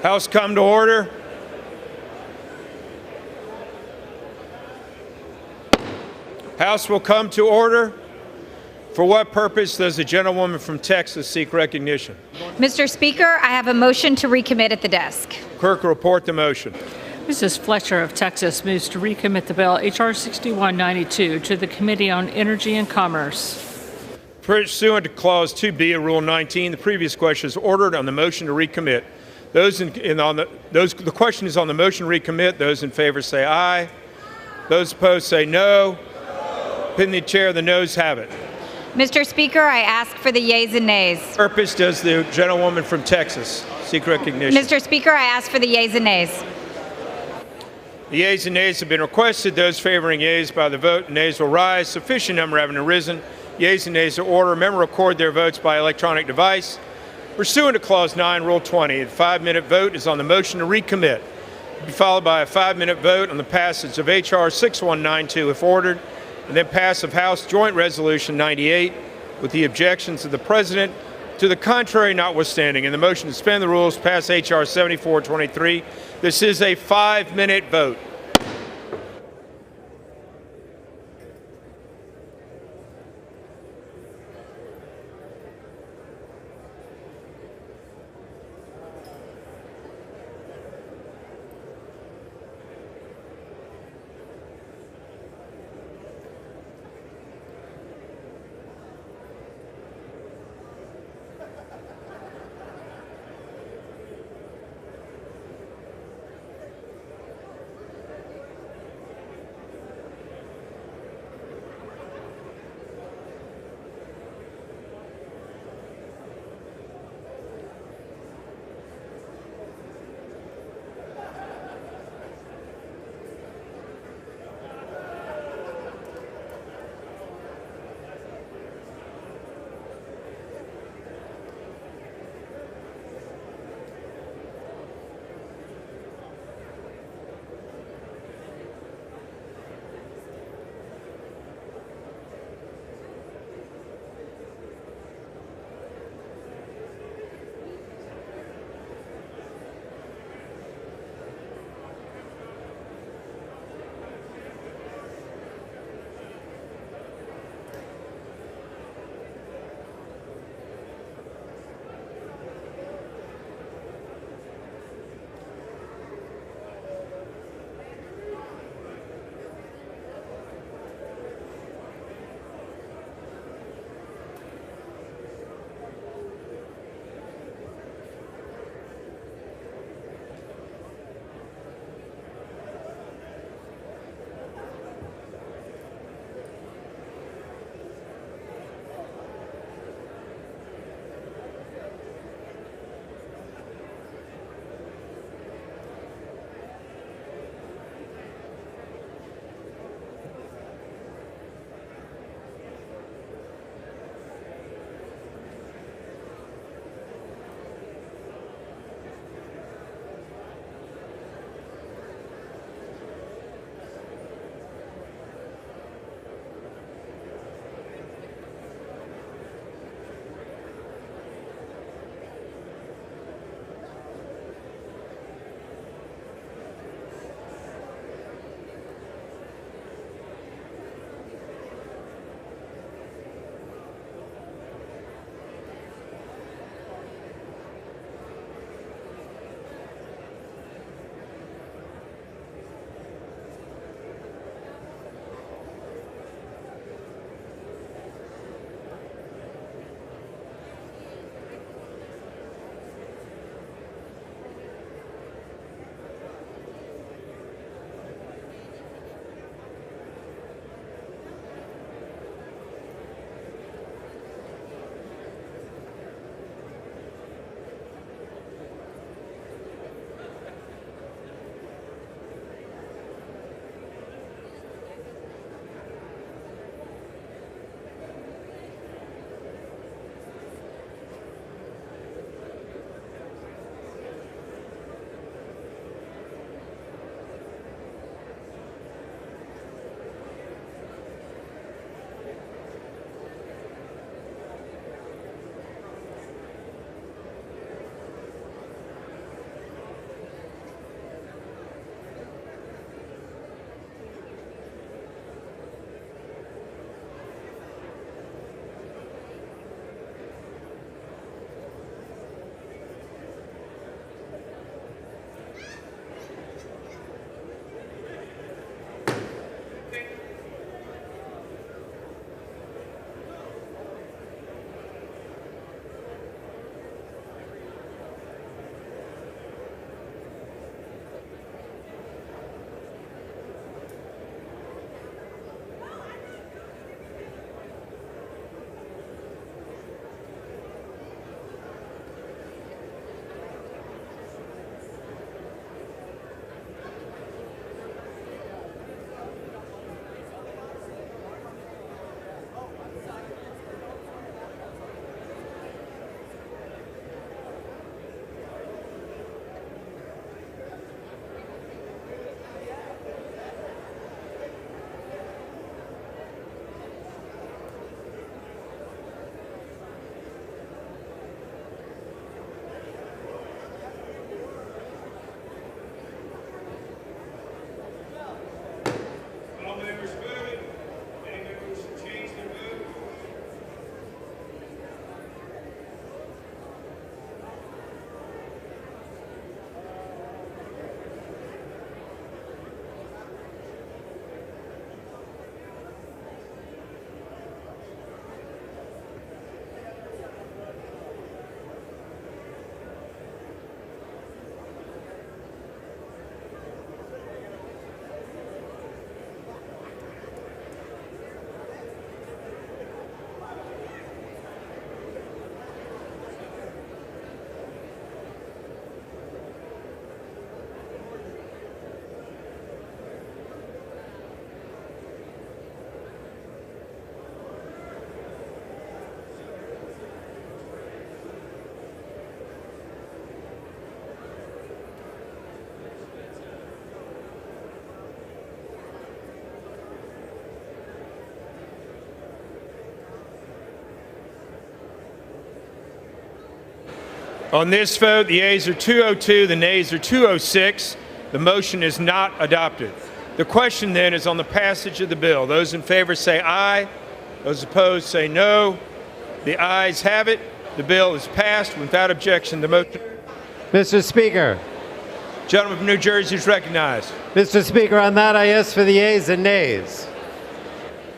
House come to order. House will come to order. For what purpose does the gentlewoman from Texas seek recognition? Mr. Speaker, I have a motion to recommit at the desk. Clerk will report the motion. Mrs. Fletcher of Texas moves to recommit the bill H.R. 6192 to the Committee on Energy and Commerce. Pursuant to Clause 2B of Rule 19, the previous question is ordered on the motion to recommit. The question is on the motion to recommit. Those in favor say aye. Those opposed say no. Pin the chair, the noes have it. Mr. Speaker, I ask for the yeas and nays. Purpose does the gentlewoman from Texas seek recognition? Mr. Speaker, I ask for the yeas and nays. The yeas and nays have been requested. Those favoring yeas by the vote, nays will rise. Sufficient number having arisen. Yeas and nays are ordered. Member record their votes by electronic device. Pursuant to Clause 9, Rule 20, the 5-minute vote is on the motion to recommit. It will be followed by a 5-minute vote on the passage of H.R. 6192 if ordered, and then pass of House Joint Resolution 98 with the objections of the President to the contrary notwithstanding, and the motion to suspend the rules pass H.R. 7423. This is a 5-minute vote. On this vote, the yeas are 202, the nays are 206. The motion is not adopted. The question then is on the passage of the bill. Those in favor say aye. Those opposed say no. The ayes have it. The bill is passed without objection. The motion. Mr. Speaker. Gentleman from New Jersey is recognized. Mr. Speaker, on that I ask for the yeas and nays.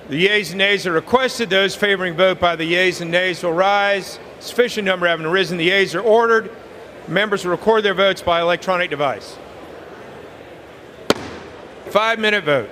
The yeas and nays are requested. Those favoring vote by the yeas and nays will rise. Sufficient number having arisen. The yeas are ordered. Members will record their votes by electronic device. 5-minute vote.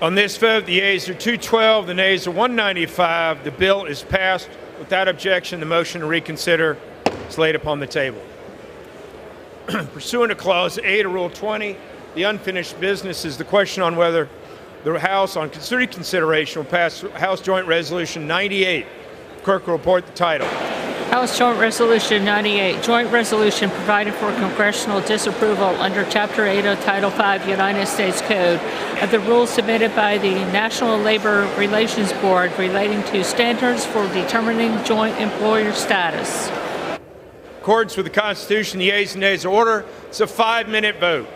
On this vote, the yeas are 212, the nays are 195. The bill is passed. Without objection, the motion to reconsider is laid upon the table. Pursuant to Clause 8 of Rule 20, the unfinished business is the question on whether the House, on reconsideration, will pass House Joint Resolution 98. Clerk will report the title. House Joint Resolution 98, joint resolution providing for congressional disapproval under Chapter 8 of Title 5 United States Code of the rules submitted by the National Labor Relations Board relating to standards for determining joint employer status. In accordance with the Constitution, the yeas and nays are ordered. It's a 5-minute vote.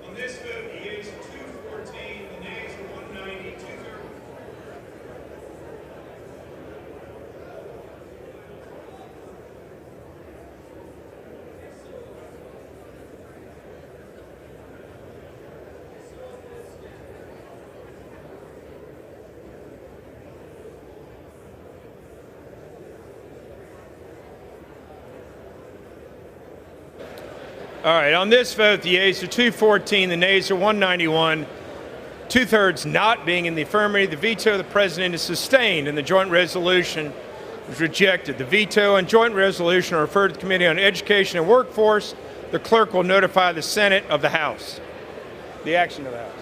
On this vote, the yeas are 214, the nays are 190, two-thirds. All right, on this vote, the yeas are 214, the nays are 191, two-thirds not being in the affirmative. The veto of the president is sustained and the joint resolution is rejected. The veto and joint resolution are referred to the Committee on Education and Workforce. The clerk will notify the Senate of the House. The action of the House.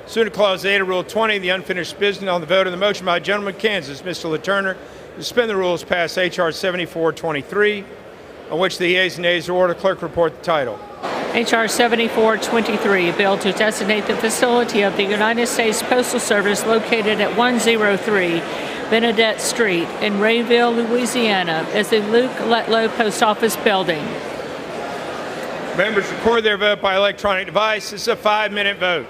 Pursuant to Clause 8 of Rule 20, the unfinished business on the vote of the motion by the gentleman from Kansas, Mr. LaTurner, to suspend the rules, pass H.R. 7423. On which the yeas and nays are ordered. Clerk report the title. H.R. 7423, a bill to designate the facility of the United States Postal Service located at 103 Benedette Street in Rayville, Louisiana, as the Luke Letlow Post Office building. Members record their vote by electronic device. This is a 5-minute vote.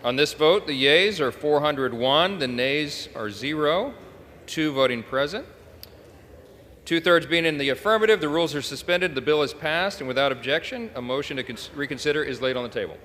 On this vote, the yeas are 401, the nays are 0, 2 voting present. 2/3 being in the affirmative, the rules are suspended, the bill is passed, and without objection, a motion to reconsider is laid on the table.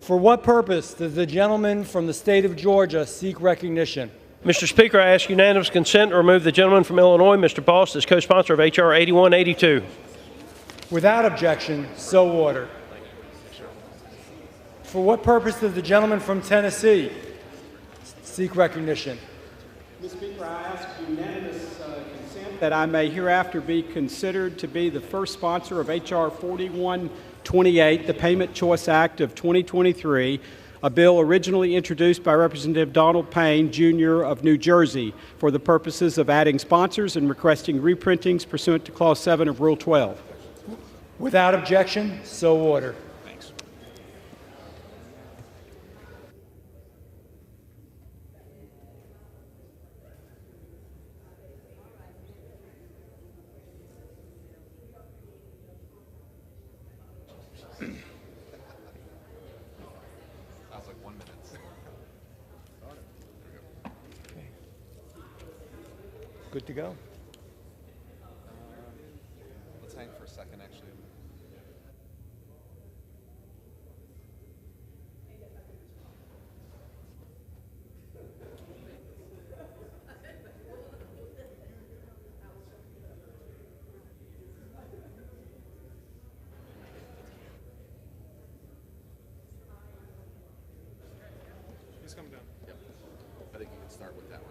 For what purpose does the gentleman from the state of Georgia seek recognition? Mr. Speaker, I ask unanimous consent to remove the gentleman from Illinois, Mr. Boss, as co-sponsor of H.R. 8182. Without objection, so ordered. For what purpose does the gentleman from Tennessee seek recognition? Mr. Speaker, I ask unanimous consent that I may hereafter be considered to be the first sponsor of H.R. 4128, the Payment Choice Act of 2023, a bill originally introduced by Representative Donald Payne, Jr. of New Jersey, for the purposes of adding sponsors and requesting reprintings pursuant to Clause 7 of Rule 12. Without objection, so ordered. Thanks. Good to go. Let's hang for a second, actually. He's coming down. Yep. I think you can start with that one.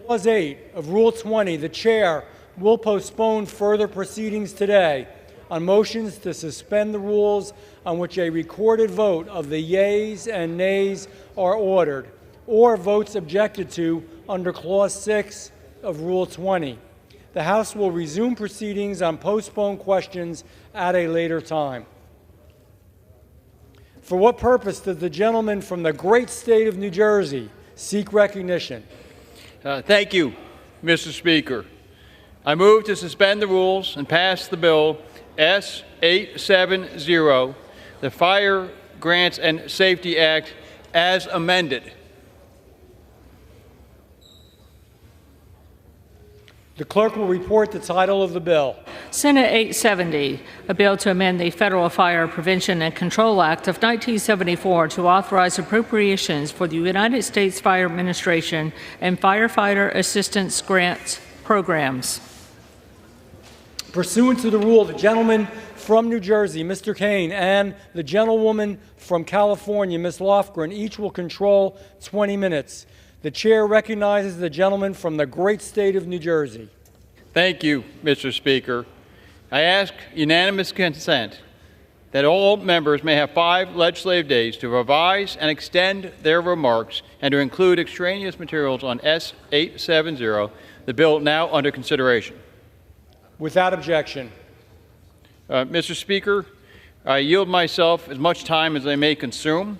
Clause 8 of Rule 20, the chair will postpone further proceedings today on motions to suspend the rules on which a recorded vote of the yeas and nays are ordered, or votes objected to under Clause 6 of Rule 20. The House will resume proceedings on postponed questions at a later time. For what purpose does the gentleman from the great state of New Jersey seek recognition? Thank you, Mr. Speaker. I move to suspend the rules and pass the bill S-870, the Fire Grants and Safety Act, as amended. The clerk will report the title of the bill. Senate 870, a bill to amend the Federal Fire Prevention and Control Act of 1974 to authorize appropriations for the United States Fire Administration and firefighter assistance grants programs. Pursuant to the rule, the gentleman from New Jersey, Mr. Kane, and the gentlewoman from California, Ms. Lofgren, each will control 20 minutes. The chair recognizes the gentleman from the great state of New Jersey. Thank you, Mr. Speaker. I ask unanimous consent that all members may have 5 legislative days to revise and extend their remarks and to include extraneous materials on S-870, the bill now under consideration. Without objection. Mr. Speaker, I yield myself as much time as I may consume.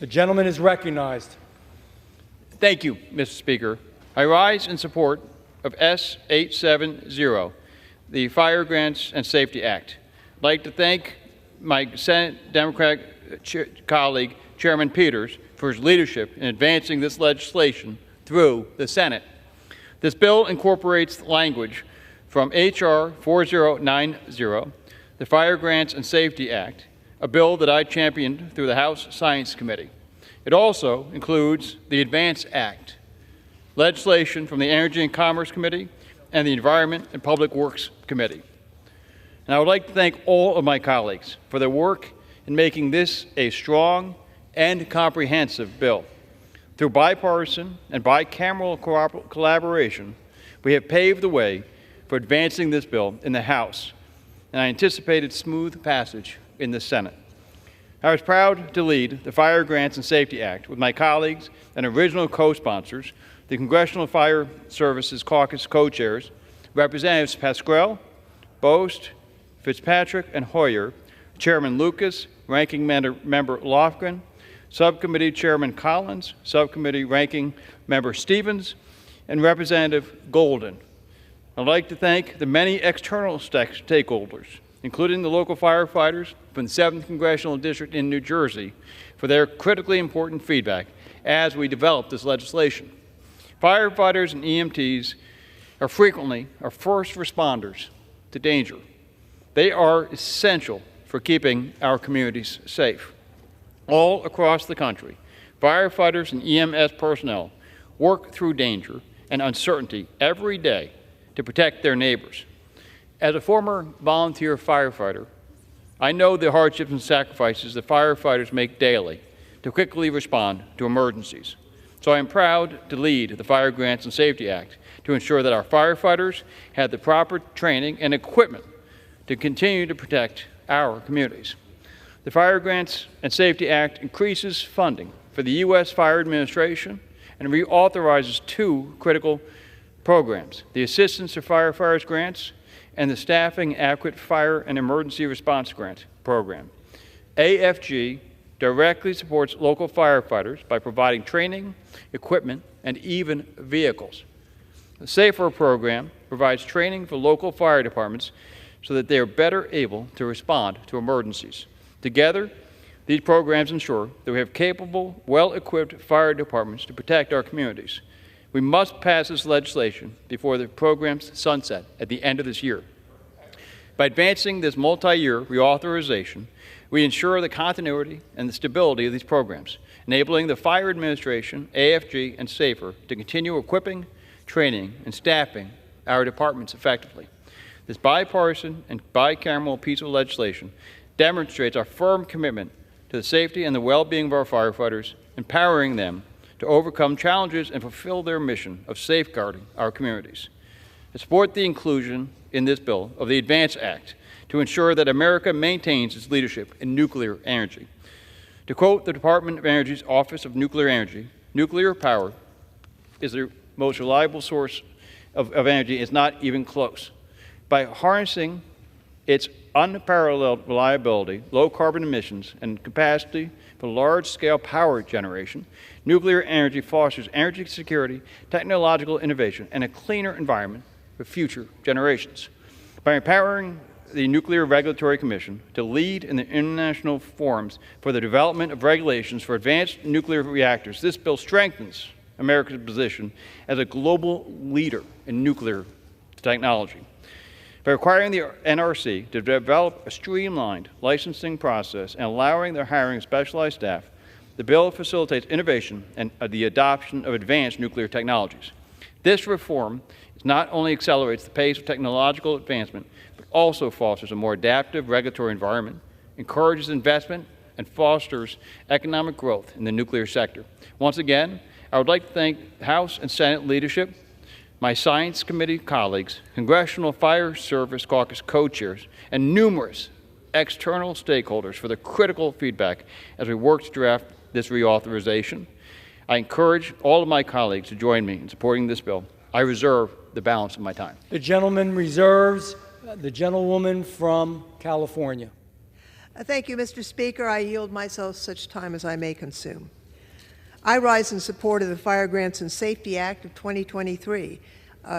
The gentleman is recognized. Thank you, Mr. Speaker. I rise in support of S-870, the Fire Grants and Safety Act. I'd like to thank my Senate Democrat colleague, Chairman Peters, for his leadership in advancing this legislation through the Senate. This bill incorporates language from H.R. 4090, the Fire Grants and Safety Act, a bill that I championed through the House Science Committee. It also includes the ADVANCE Act, legislation from the Energy and Commerce Committee and the Environment and Public Works Committee. And I would like to thank all of my colleagues for their work in making this a strong and comprehensive bill. Through bipartisan and bicameral collaboration, We have paved the way for advancing this bill in the House, and I anticipated smooth passage in the Senate. I was proud to lead the Fire Grants and Safety Act with my colleagues and original co-sponsors, the Congressional Fire Services Caucus co-chairs, Representatives Pascrell, Bost, Fitzpatrick, and Hoyer, Chairman Lucas, Ranking Member Lofgren, Subcommittee Chairman Collins, Subcommittee Ranking Member Stevens, and Representative Golden. I'd like to thank the many external stakeholders, including the local firefighters from the 7th Congressional District in New Jersey, for their critically important feedback as we develop this legislation. Firefighters and EMTs are frequently our first responders to danger. They are essential for keeping our communities safe. All across the country, firefighters and EMS personnel work through danger and uncertainty every day to protect their neighbors. As a former volunteer firefighter, I know the hardships and sacrifices that firefighters make daily to quickly respond to emergencies. So I am proud to lead the Fire Grants and Safety Act to ensure that our firefighters have the proper training and equipment to continue to protect our communities. The Fire Grants and Safety Act increases funding for the U.S. Fire Administration and reauthorizes 2 critical programs, the Assistance to Firefighters Grants and the Staffing Adequate Fire and Emergency Response Grant Program. AFG directly supports local firefighters by providing training, equipment, and even vehicles. The SAFER program provides training for local fire departments so that they are better able to respond to emergencies. Together, these programs ensure that we have capable, well-equipped fire departments to protect our communities. We must pass this legislation before the programs sunset at the end of this year. By advancing this multi-year reauthorization, we ensure the continuity and the stability of these programs, enabling the Fire Administration, AFG, and SAFER to continue equipping, training, and staffing our departments effectively. This bipartisan and bicameral piece of legislation demonstrates our firm commitment to the safety and the well-being of our firefighters, empowering them to overcome challenges and fulfill their mission of safeguarding our communities. I support the inclusion in this bill of the ADVANCE Act to ensure that America maintains its leadership in nuclear energy. To quote the Department of Energy's Office of Nuclear Energy, nuclear power is the most reliable source of energy. It's not even close. By harnessing its unparalleled reliability, low carbon emissions, and capacity for large-scale power generation, nuclear energy fosters energy security, technological innovation, and a cleaner environment for future generations. By empowering the Nuclear Regulatory Commission to lead in the international forums for the development of regulations for advanced nuclear reactors, this bill strengthens America's position as a global leader in nuclear technology. By requiring the NRC to develop a streamlined licensing process and allowing their hiring of specialized staff, the bill facilitates innovation and the adoption of advanced nuclear technologies. This reform not only accelerates the pace of technological advancement, but also fosters a more adaptive regulatory environment, encourages investment, and fosters economic growth in the nuclear sector. Once again, I would like to thank House and Senate leadership, my Science Committee colleagues, Congressional Fire Service Caucus co-chairs, and numerous external stakeholders for the critical feedback as we work to draft this reauthorization. I encourage all of my colleagues to join me in supporting this bill. I reserve the balance of my time. The gentleman reserves. The gentlewoman from California. Thank you, Mr. Speaker. I yield myself such time as I may consume. I rise in support of the Fire Grants and Safety Act of 2023.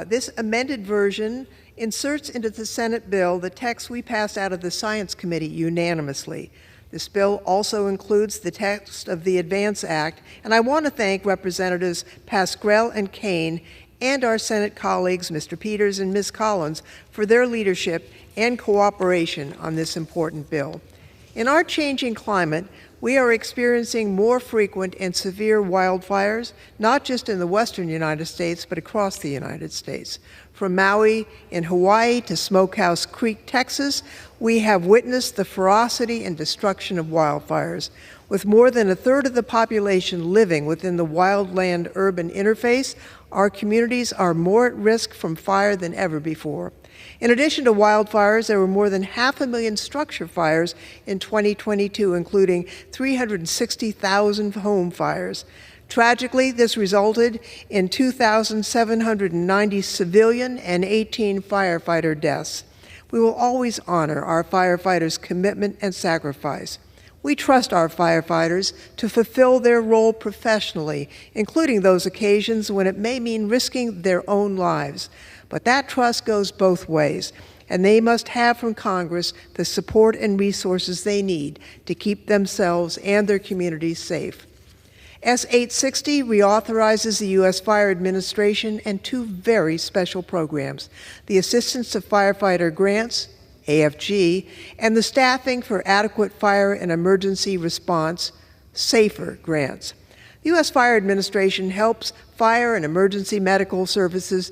This amended version inserts into the Senate bill the text we passed out of the Science Committee unanimously. This bill also includes the text of the ADVANCE Act, and I want to thank Representatives Pascrell and Kane and our Senate colleagues, Mr. Peters and Ms. Collins, for their leadership and cooperation on this important bill. In our changing climate, we are experiencing more frequent and severe wildfires, not just in the western United States, but across the United States. From Maui in Hawaii to Smokehouse Creek, Texas, we have witnessed the ferocity and destruction of wildfires. With more than a third of the population living within the wildland-urban interface, our communities are more at risk from fire than ever before. In addition to wildfires, there were more than 500,000 structure fires in 2022, including 360,000 home fires. Tragically, this resulted in 2,790 civilian and 18 firefighter deaths. We will always honor our firefighters' commitment and sacrifice. We trust our firefighters to fulfill their role professionally, including those occasions when it may mean risking their own lives. But that trust goes both ways, and they must have from Congress the support and resources they need to keep themselves and their communities safe. S-860 reauthorizes the U.S. Fire Administration and two very special programs, the Assistance to Firefighter Grants, AFG, and the Staffing for Adequate Fire and Emergency Response, SAFER grants. The U.S. Fire Administration helps fire and emergency medical services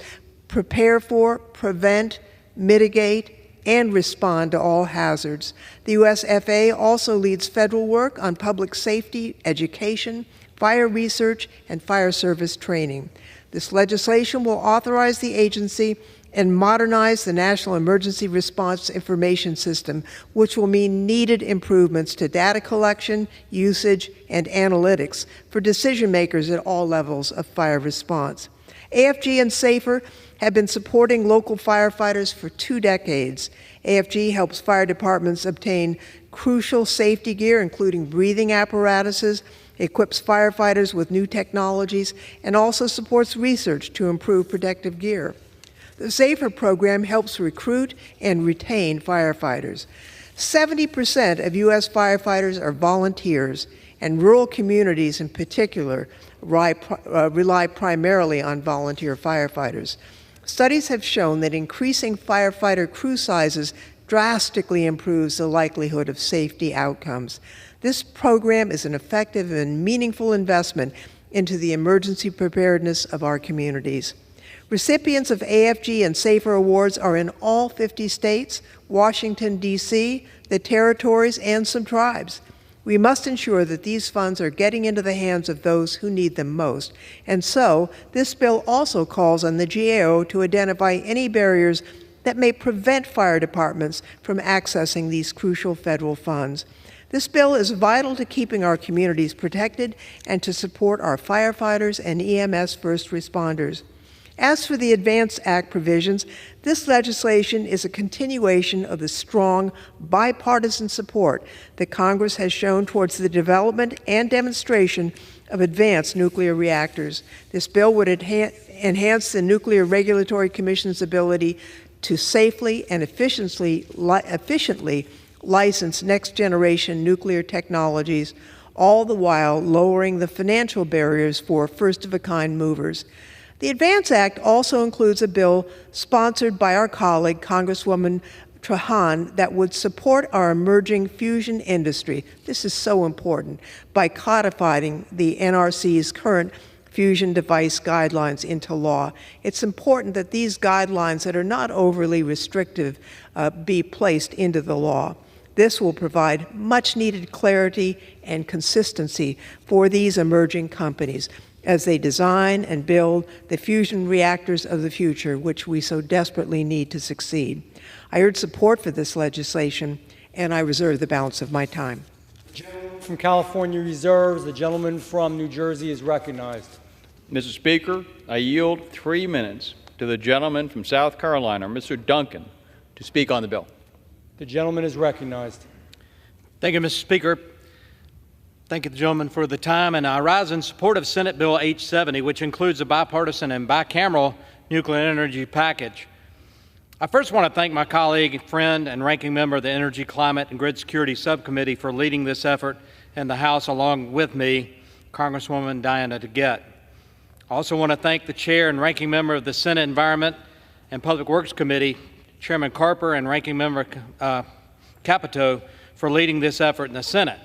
prepare for, prevent, mitigate, and respond to all hazards. The USFA also leads federal work on public safety, education, fire research, and fire service training. This legislation will authorize the agency and modernize the National Emergency Response Information System, which will mean needed improvements to data collection, usage, and analytics for decision makers at all levels of fire response. AFG and SAFER have been supporting local firefighters for 2 decades. AFG helps fire departments obtain crucial safety gear, including breathing apparatuses, equips firefighters with new technologies, and also supports research to improve protective gear. The SAFER program helps recruit and retain firefighters. 70% of U.S. firefighters are volunteers, and rural communities in particular rely primarily on volunteer firefighters. Studies have shown that increasing firefighter crew sizes drastically improves the likelihood of safety outcomes. This program is an effective and meaningful investment into the emergency preparedness of our communities. Recipients of AFG and SAFER awards are in all 50 states, Washington, D.C., the territories, and some tribes. We must ensure that these funds are getting into the hands of those who need them most. And so, this bill also calls on the GAO to identify any barriers that may prevent fire departments from accessing these crucial federal funds. This bill is vital to keeping our communities protected and to support our firefighters and EMS first responders. As for the ADVANCE Act provisions, this legislation is a continuation of the strong bipartisan support that Congress has shown towards the development and demonstration of advanced nuclear reactors. This bill would enhance the Nuclear Regulatory Commission's ability to safely and efficiently license next-generation nuclear technologies, all the while lowering the financial barriers for first-of-a-kind movers. The ADVANCE Act also includes a bill sponsored by our colleague, Congresswoman Trahan, that would support our emerging fusion industry. This is so important, by codifying the NRC's current fusion device guidelines into law. It's important that these guidelines that are not overly restrictive be placed into the law. This will provide much-needed clarity and consistency for these emerging companies as they design and build the fusion reactors of the future, which we so desperately need to succeed. I urge support for this legislation, and I reserve the balance of my time. The gentleman from California reserves. The gentleman from New Jersey is recognized. Mr. Speaker, I yield 3 minutes to the gentleman from South Carolina, Mr. Duncan, to speak on the bill. The gentleman is recognized. Thank you, Mr. Speaker. Thank you, the gentleman, for the time. And I rise in support of Senate Bill H-70, which includes a bipartisan and bicameral nuclear energy package. I first want to thank my colleague, friend, and ranking member of the Energy, Climate, and Grid Security Subcommittee for leading this effort in the House along with me, Congresswoman Diana DeGette. I also want to thank the chair and ranking member of the Senate Environment and Public Works Committee, Chairman Carper, and ranking member Capito, for leading this effort in the Senate.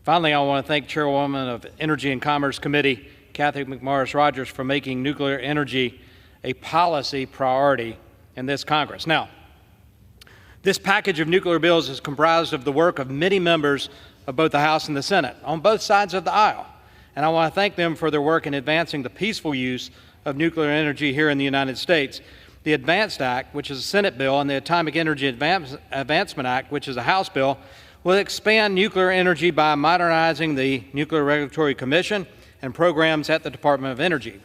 Finally, I want to thank Chairwoman of Energy and Commerce Committee, Kathy McMorris Rogers, for making nuclear energy a policy priority in this Congress. Now, this package of nuclear bills is comprised of the work of many members of both the House and the Senate on both sides of the aisle. And I want to thank them for their work in advancing the peaceful use of nuclear energy here in the United States. The ADVANCed Act, which is a Senate bill, and the Atomic Energy Advancement Act, which is a House bill, will expand nuclear energy by modernizing the Nuclear Regulatory Commission and programs at the Department of Energy.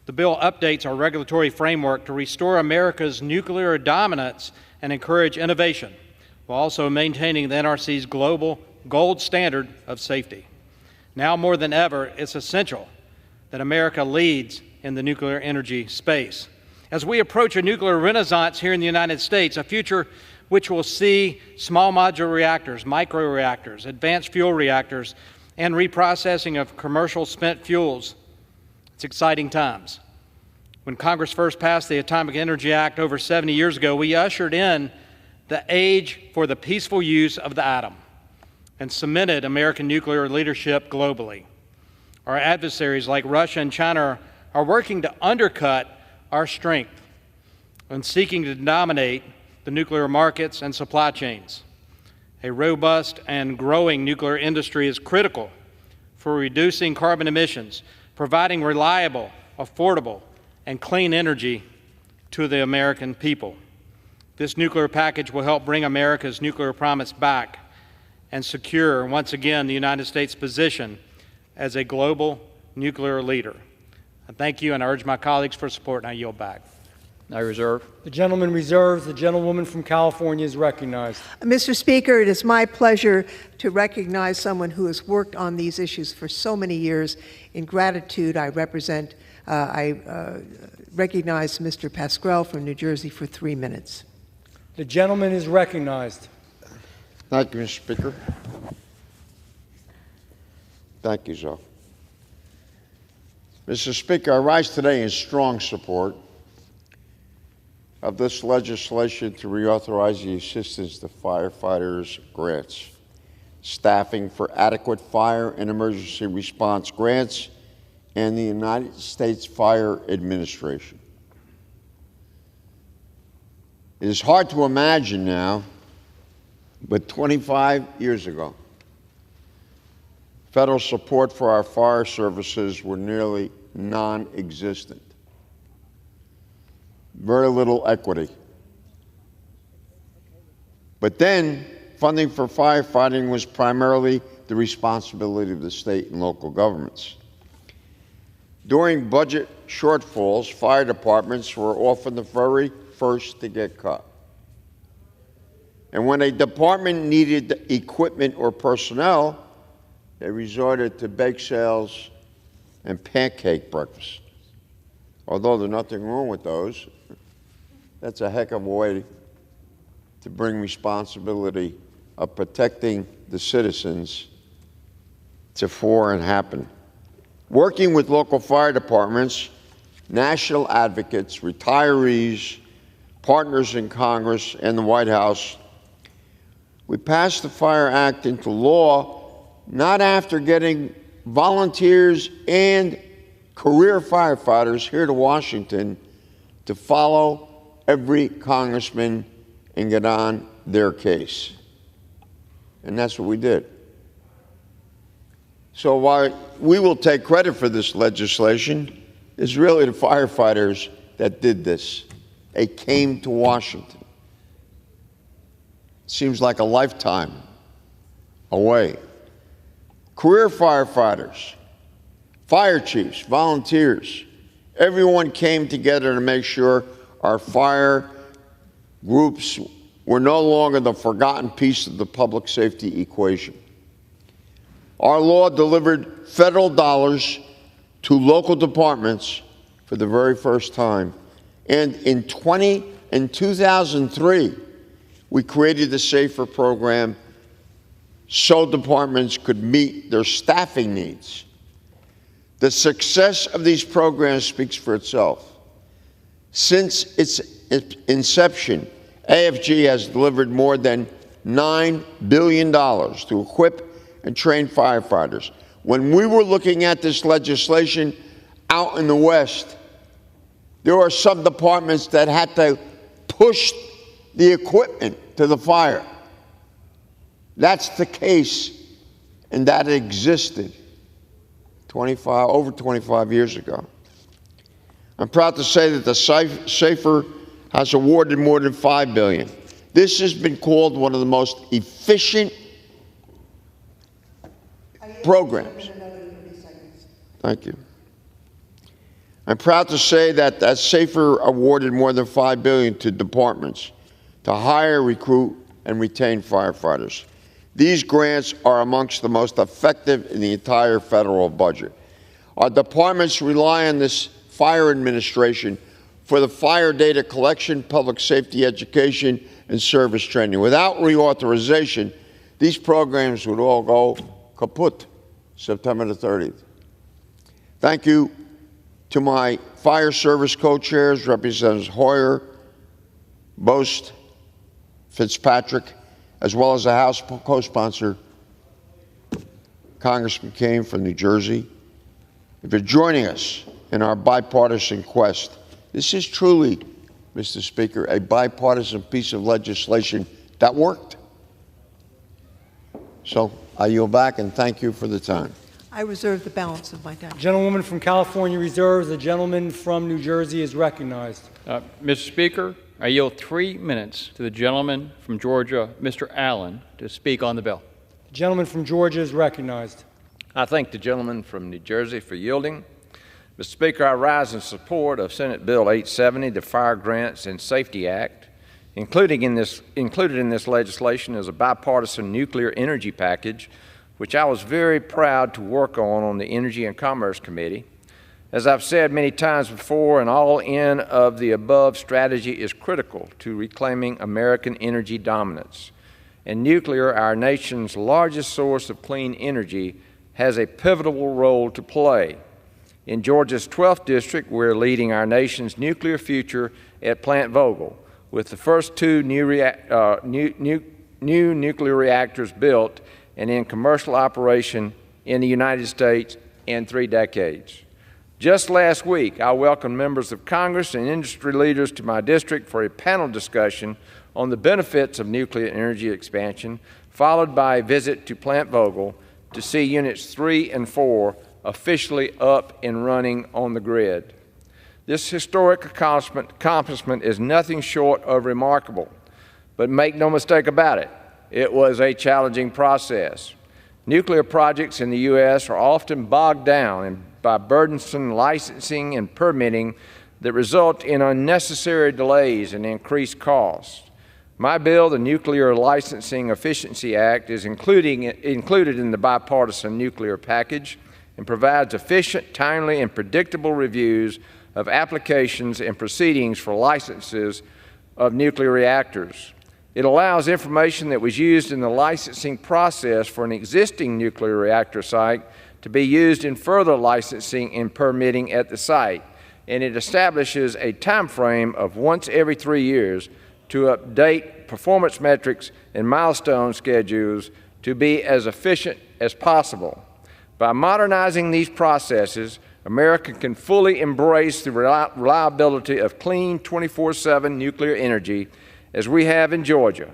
The bill updates our regulatory framework to restore America's nuclear dominance and encourage innovation, while also maintaining the NRC's global gold standard of safety. Now more than ever, it's essential that America leads in the nuclear energy space. As we approach a nuclear renaissance here in the United States, a future which will see small modular reactors, microreactors, advanced fuel reactors, and reprocessing of commercial spent fuels, it's exciting times. When Congress first passed the Atomic Energy Act over 70 years ago, we ushered in the age for the peaceful use of the atom and cemented American nuclear leadership globally. Our adversaries like Russia and China are working to undercut our strength and seeking to dominate the nuclear markets and supply chains. A robust and growing nuclear industry is critical for reducing carbon emissions, providing reliable, affordable, and clean energy to the American people. This nuclear package will help bring America's nuclear promise back and secure, once again, the United States' position as a global nuclear leader. I thank you, and I urge my colleagues for support, and I yield back. I reserve. The gentleman reserves. The gentlewoman from California is recognized. Mr. Speaker, it is my pleasure to recognize someone who has worked on these issues for so many years. In gratitude, I recognize Mr. Pascrell from New Jersey for 3 minutes. The gentleman is recognized. Thank you, Mr. Speaker. Thank you, Zoe. Mr. Speaker, I rise today in strong support of this legislation to reauthorize the assistance to firefighters grants, staffing for adequate fire and emergency response grants, and the United States Fire Administration. It is hard to imagine now, but 25 years ago, federal support for our fire services were nearly non-existent. Very little equity. But then, funding for firefighting was primarily the responsibility of the state and local governments. During budget shortfalls, fire departments were often the very first to get cut. And when a department needed equipment or personnel, they resorted to bake sales and pancake breakfast. Although there's nothing wrong with those, that's a heck of a way to bring responsibility of protecting the citizens to fore and happen. Working with local fire departments, national advocates, retirees, partners in Congress and the White House, we passed the Fire Act into law not after getting volunteers and career firefighters here to Washington to follow every congressman and get on their case. And that's what we did. So while we will take credit for this legislation, it's really the firefighters that did this. They came to Washington. Seems like a lifetime away. Career firefighters, fire chiefs, volunteers, everyone came together to make sure our fire groups were no longer the forgotten piece of the public safety equation. Our law delivered federal dollars to local departments for the very first time. And in 2003, we created the SAFER program so departments could meet their staffing needs. The success of these programs speaks for itself. Since its inception, AFG has delivered more than $9 billion to equip and train firefighters. When we were looking at this legislation out in the West, there were some departments that had to push the equipment to the fire. That's the case, and that existed over 25 years ago. I'm proud to say that the SAFER has awarded more than $5 billion. This has been called one of the most efficient programs. Thank you. I'm proud to say that SAFER awarded more than $5 billion to departments to hire, recruit, and retain firefighters. These grants are amongst the most effective in the entire federal budget. Our departments rely on this fire administration for the fire data collection, public safety education, and service training. Without reauthorization, these programs would all go kaput September the 30th. Thank you to my fire service co-chairs, Representatives Hoyer, Bost, Fitzpatrick, as well as the House co-sponsor, Congressman Kane from New Jersey. If you're joining us in our bipartisan quest, this is truly, Mr. Speaker, a bipartisan piece of legislation that worked. So I yield back and thank you for the time. I reserve the balance of my time. Gentlewoman from California reserves. The gentleman from New Jersey is recognized. Mr. Speaker, I yield 3 minutes to the gentleman from Georgia, Mr. Allen, to speak on the bill. The gentleman from Georgia is recognized. I thank the gentleman from New Jersey for yielding. Mr. Speaker, I rise in support of Senate Bill 870, the Fire Grants and Safety Act. Included in this legislation is a bipartisan nuclear energy package, which I was very proud to work on the Energy and Commerce Committee. As I've said many times before, an all-in of the above strategy is critical to reclaiming American energy dominance. And nuclear, our nation's largest source of clean energy, has a pivotal role to play. In Georgia's 12th district, we're leading our nation's nuclear future at Plant Vogtle, with the first two new nuclear reactors built and in commercial operation in the United States in 3 decades. Just last week, I welcomed members of Congress and industry leaders to my district for a panel discussion on the benefits of nuclear energy expansion, followed by a visit to Plant Vogtle to see Units 3 and 4 officially up and running on the grid. This historic accomplishment is nothing short of remarkable, but make no mistake about it, it was a challenging process. Nuclear projects in the U.S. are often bogged down by burdensome licensing and permitting that result in unnecessary delays and increased costs. My bill, the Nuclear Licensing Efficiency Act, is included in the bipartisan nuclear package and provides efficient, timely, and predictable reviews of applications and proceedings for licenses of nuclear reactors. It allows information that was used in the licensing process for an existing nuclear reactor site to be used in further licensing and permitting at the site, and it establishes a time frame of once every 3 years to update performance metrics and milestone schedules to be as efficient as possible. By modernizing these processes, America can fully embrace the reliability of clean 24/7 nuclear energy as we have in Georgia.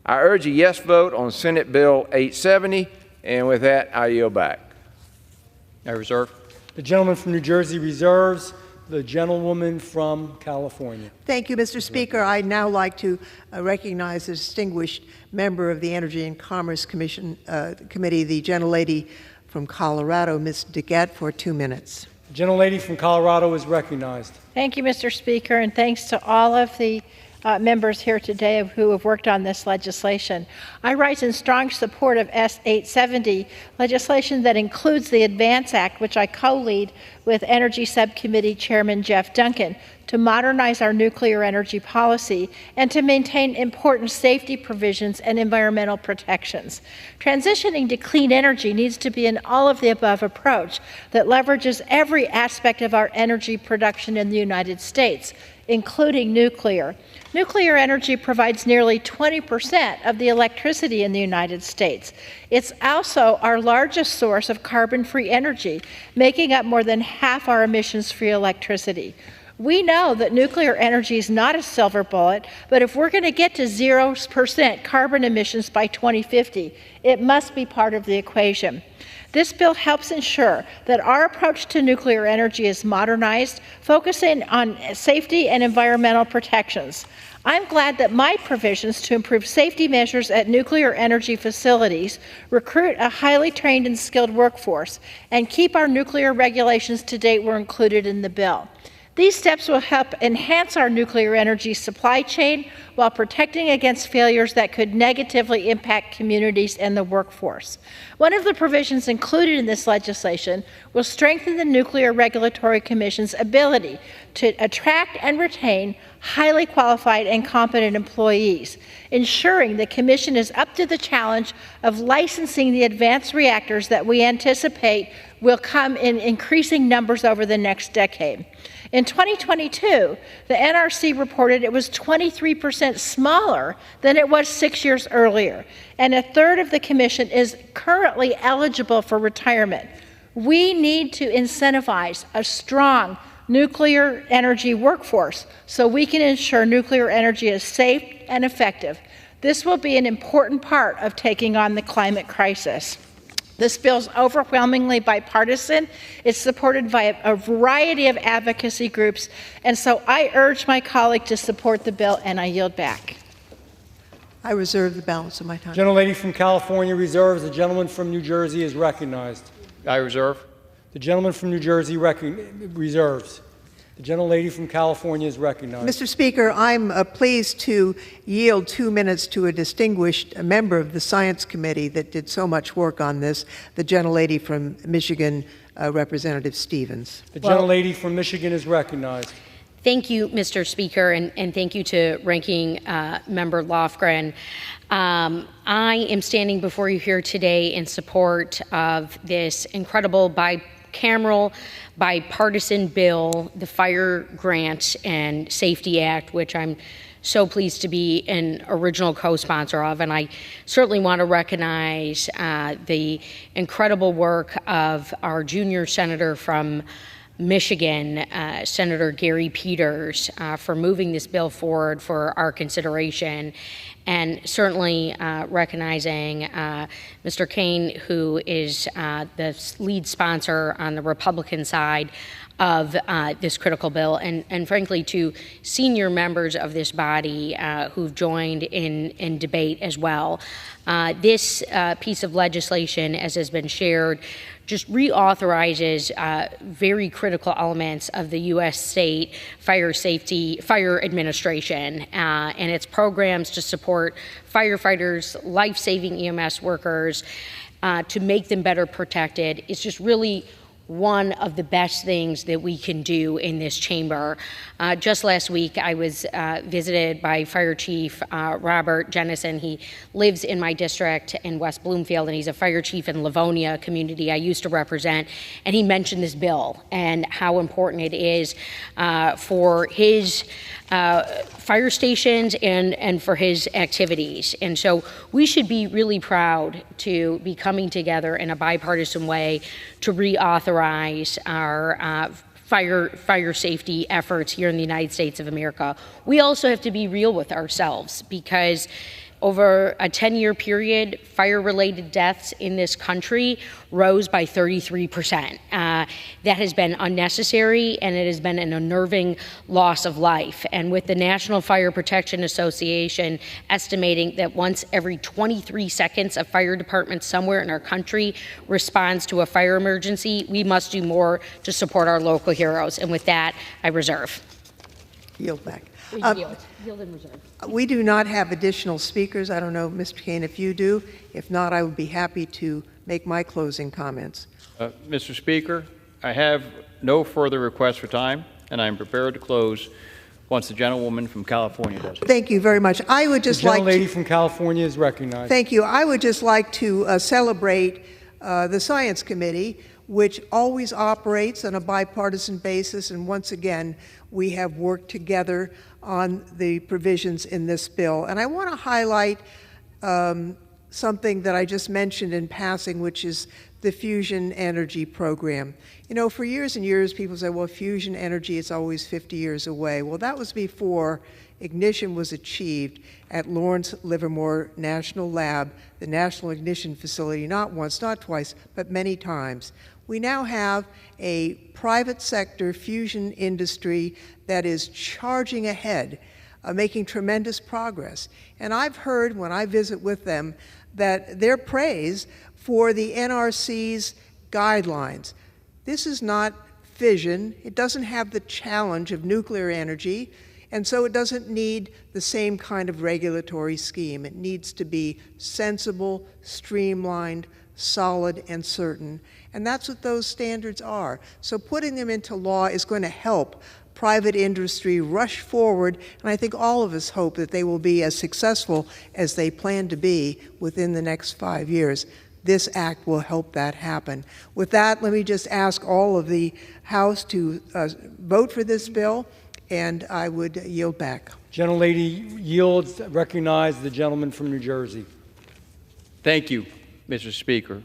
I urge a yes vote on Senate Bill 870, and with that, I yield back. I reserve. The gentleman from New Jersey reserves. The gentlewoman from California. Thank you, Mr. Speaker. I'd now like to recognize a distinguished member of the Energy and Commerce Committee, the gentlelady from Colorado, Ms. DeGette, for 2 minutes. The gentlelady from Colorado is recognized. Thank you, Mr. Speaker, and thanks to all of the members here today who have worked on this legislation. I rise in strong support of S-870, legislation that includes the ADVANCE Act, which I co-lead with Energy Subcommittee Chairman Jeff Duncan, to modernize our nuclear energy policy and to maintain important safety provisions and environmental protections. Transitioning to clean energy needs to be an all-of-the-above approach that leverages every aspect of our energy production in the United States, including nuclear. Nuclear energy provides nearly 20% of the electricity in the United States. It's also our largest source of carbon-free energy, making up more than half our emissions-free electricity. We know that nuclear energy is not a silver bullet, but if we're going to get to 0% carbon emissions by 2050, it must be part of the equation. This bill helps ensure that our approach to nuclear energy is modernized, focusing on safety and environmental protections. I'm glad that my provisions to improve safety measures at nuclear energy facilities, recruit a highly trained and skilled workforce, and keep our nuclear regulations to date were included in the bill. These steps will help enhance our nuclear energy supply chain while protecting against failures that could negatively impact communities and the workforce. One of the provisions included in this legislation will strengthen the Nuclear Regulatory Commission's ability to attract and retain highly qualified and competent employees, ensuring the Commission is up to the challenge of licensing the advanced reactors that we anticipate will come in increasing numbers over the next decade. In 2022, the NRC reported it was 23% smaller than it was 6 years earlier, and a third of the Commission is currently eligible for retirement. We need to incentivize a strong nuclear energy workforce so we can ensure nuclear energy is safe and effective. This will be an important part of taking on the climate crisis. This bill is overwhelmingly bipartisan. It's supported by a variety of advocacy groups, and so I urge my colleague to support the bill, and I yield back. I reserve the balance of my time. Gentlelady from California reserves. The gentleman from New Jersey is recognized. I reserve. The gentleman from New Jersey reserves. The gentlelady from California is recognized. Mr. Speaker, I'm pleased to yield 2 minutes to a distinguished member of the Science Committee that did so much work on this, the gentlelady from Michigan, Representative Stevens. The gentlelady from Michigan is recognized. Thank you, Mr. Speaker, and thank you to Ranking Member Lofgren. I am standing before you here today in support of this incredible bicameral, bipartisan bill, the Fire Grant and Safety Act, which I'm so pleased to be an original co-sponsor of. And I certainly want to recognize the incredible work of our junior senator from Michigan, Senator Gary Peters, for moving this bill forward for our consideration, and certainly recognizing Mr. Kaine, who is the lead sponsor on the Republican side of this critical bill, and frankly to senior members of this body who've joined in debate as well. This piece of legislation, as has been shared, just reauthorizes very critical elements of the U.S. State Fire Administration and its programs to support firefighters, life-saving EMS workers, to make them better protected. It's just really one of the best things that we can do in this chamber. Just last week, I was visited by Fire Chief Robert Jennison. He lives in my district in West Bloomfield, and he's a fire chief in Livonia community I used to represent. And he mentioned this bill and how important it is for his fire stations and for his activities. And so we should be really proud to be coming together in a bipartisan way to reauthorize our fire safety efforts here in the United States of America. We also have to be real with ourselves, because over a 10-year period, fire-related deaths in this country rose by 33%. That has been unnecessary, and it has been an unnerving loss of life. And with the National Fire Protection Association estimating that once every 23 seconds, a fire department somewhere in our country responds to a fire emergency, we must do more to support our local heroes. And with that, I reserve. Yield back. Yield and reserve. We do not have additional speakers. I don't know, Mr. Kaine, if you do. If not, I would be happy to make my closing comments. Mr. Speaker, I have no further requests for time, and I am prepared to close once the gentlewoman from California does. Thank you very much. I would just like The gentlelady from California is recognized. Thank you. I would just like to celebrate the Science Committee, which always operates on a bipartisan basis, and once again, we have worked together on the provisions in this bill. And I want to highlight something that I just mentioned in passing, which is the fusion energy program. You know, for years and years, people say, well, fusion energy is always 50 years away. Well, that was before ignition was achieved at Lawrence Livermore National Lab, the National Ignition Facility, not once, not twice, but many times. We now have a private sector fusion industry that is charging ahead, making tremendous progress. And I've heard when I visit with them that they're praised for the NRC's guidelines. This is not fission. It doesn't have the challenge of nuclear energy, and so it doesn't need the same kind of regulatory scheme. It needs to be sensible, streamlined, solid, and certain. And that's what those standards are. So putting them into law is going to help private industry rush forward, and I think all of us hope that they will be as successful as they plan to be within the next 5 years. This act will help that happen. With that, let me just ask all of the House to vote for this bill, and I would yield back. Gentlelady yields. Recognize the gentleman from New Jersey. Thank you, Mr. Speaker.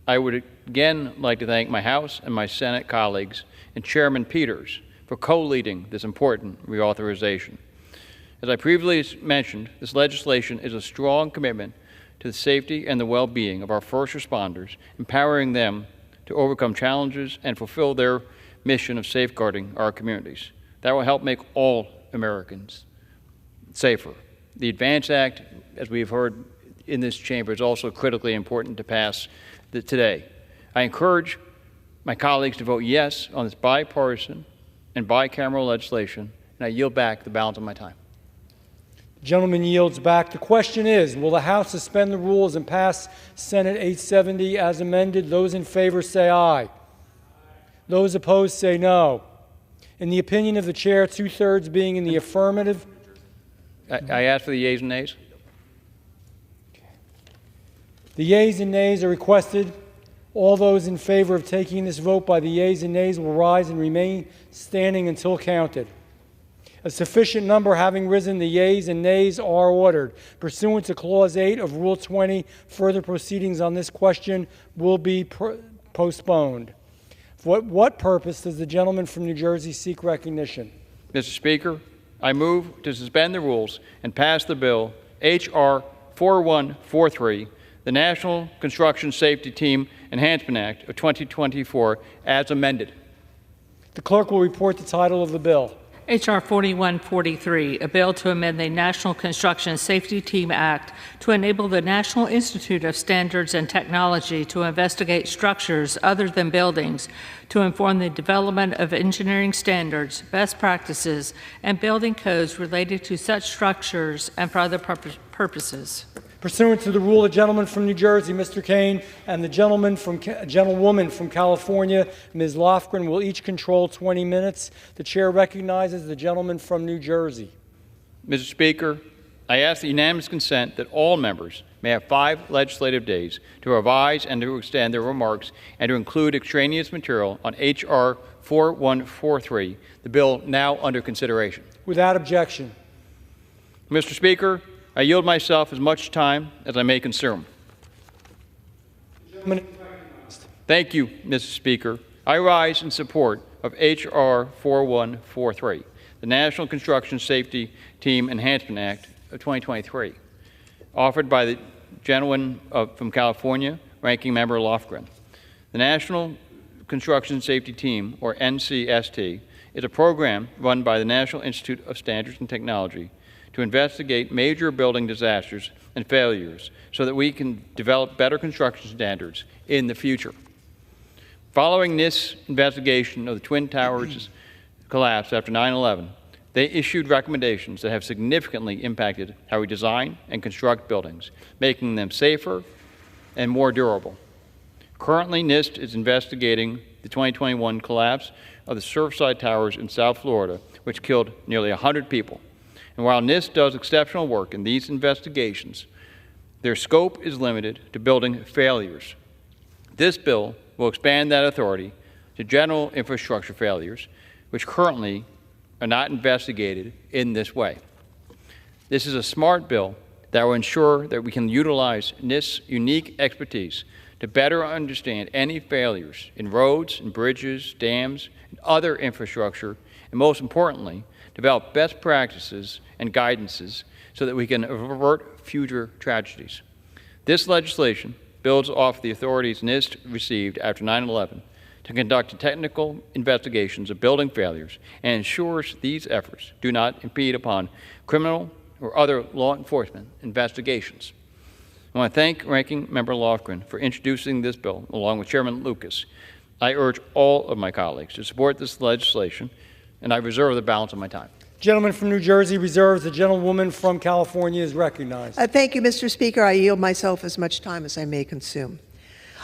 I would again like to thank my House and my Senate colleagues and Chairman Peters for co-leading this important reauthorization. As I previously mentioned, this legislation is a strong commitment to the safety and the well-being of our first responders, empowering them to overcome challenges and fulfill their mission of safeguarding our communities. That will help make all Americans safer. The ADVANCE Act, as we've heard in this chamber, is also critically important to pass today. I encourage my colleagues to vote yes on this bipartisan and bicameral legislation, and I yield back the balance of my time. The gentleman yields back. The question is, will the House suspend the rules and pass Senate 870 as amended? Those in favor say aye. Those opposed say no. In the opinion of the chair, 2/3 being in the affirmative. I ask for the yeas and nays. The yeas and nays are requested. All those in favor of taking this vote by the yeas and nays will rise and remain standing until counted. A sufficient number having risen, the yeas and nays are ordered. Pursuant to Clause 8 of Rule 20, further proceedings on this question will be postponed. For what purpose does the gentleman from New Jersey seek recognition? Mr. Speaker, I move to suspend the rules and pass the bill H.R. 4143, the National Construction Safety Team Enhancement Act of 2024, as amended. The clerk will report the title of the bill. H.R. 4143, a bill to amend the National Construction Safety Team Act to enable the National Institute of Standards and Technology to investigate structures other than buildings, to inform the development of engineering standards, best practices, and building codes related to such structures and for other purposes. Pursuant to the rule, the gentleman from New Jersey, Mr. Kane, and the gentlewoman from California, Ms. Lofgren, will each control 20 minutes. The chair recognizes the gentleman from New Jersey. Mr. Speaker, I ask the unanimous consent that all members may have 5 legislative days to revise and to extend their remarks and to include extraneous material on H.R. 4143, the bill now under consideration. Without objection. Mr. Speaker, I yield myself as much time as I may consume. Thank you, Mr. Speaker. I rise in support of H.R. 4143, the National Construction Safety Team Enhancement Act of 2023, offered by the gentleman from California, Ranking Member Lofgren. The National Construction Safety Team, or NCST, is a program run by the National Institute of Standards and Technology to investigate major building disasters and failures so that we can develop better construction standards in the future. Following this investigation of the Twin Towers collapse after 9/11, they issued recommendations that have significantly impacted how we design and construct buildings, making them safer and more durable. Currently, NIST is investigating the 2021 collapse of the Surfside Towers in South Florida, which killed nearly 100 people. And while NIST does exceptional work in these investigations, their scope is limited to building failures. This bill will expand that authority to general infrastructure failures, which currently are not investigated in this way. This is a smart bill that will ensure that we can utilize NIST's unique expertise to better understand any failures in roads and bridges, dams, and other infrastructure, and most importantly, develop best practices and guidances so that we can avert future tragedies. This legislation builds off the authorities NIST received after 9/11 to conduct technical investigations of building failures and ensures these efforts do not impede upon criminal or other law enforcement investigations. I want to thank Ranking Member Lofgren for introducing this bill along with Chairman Lucas. I urge all of my colleagues to support this legislation, and I reserve the balance of my time. Gentleman from New Jersey reserves. The gentlewoman from California is recognized. Thank you, Mr. Speaker. I yield myself as much time as I may consume.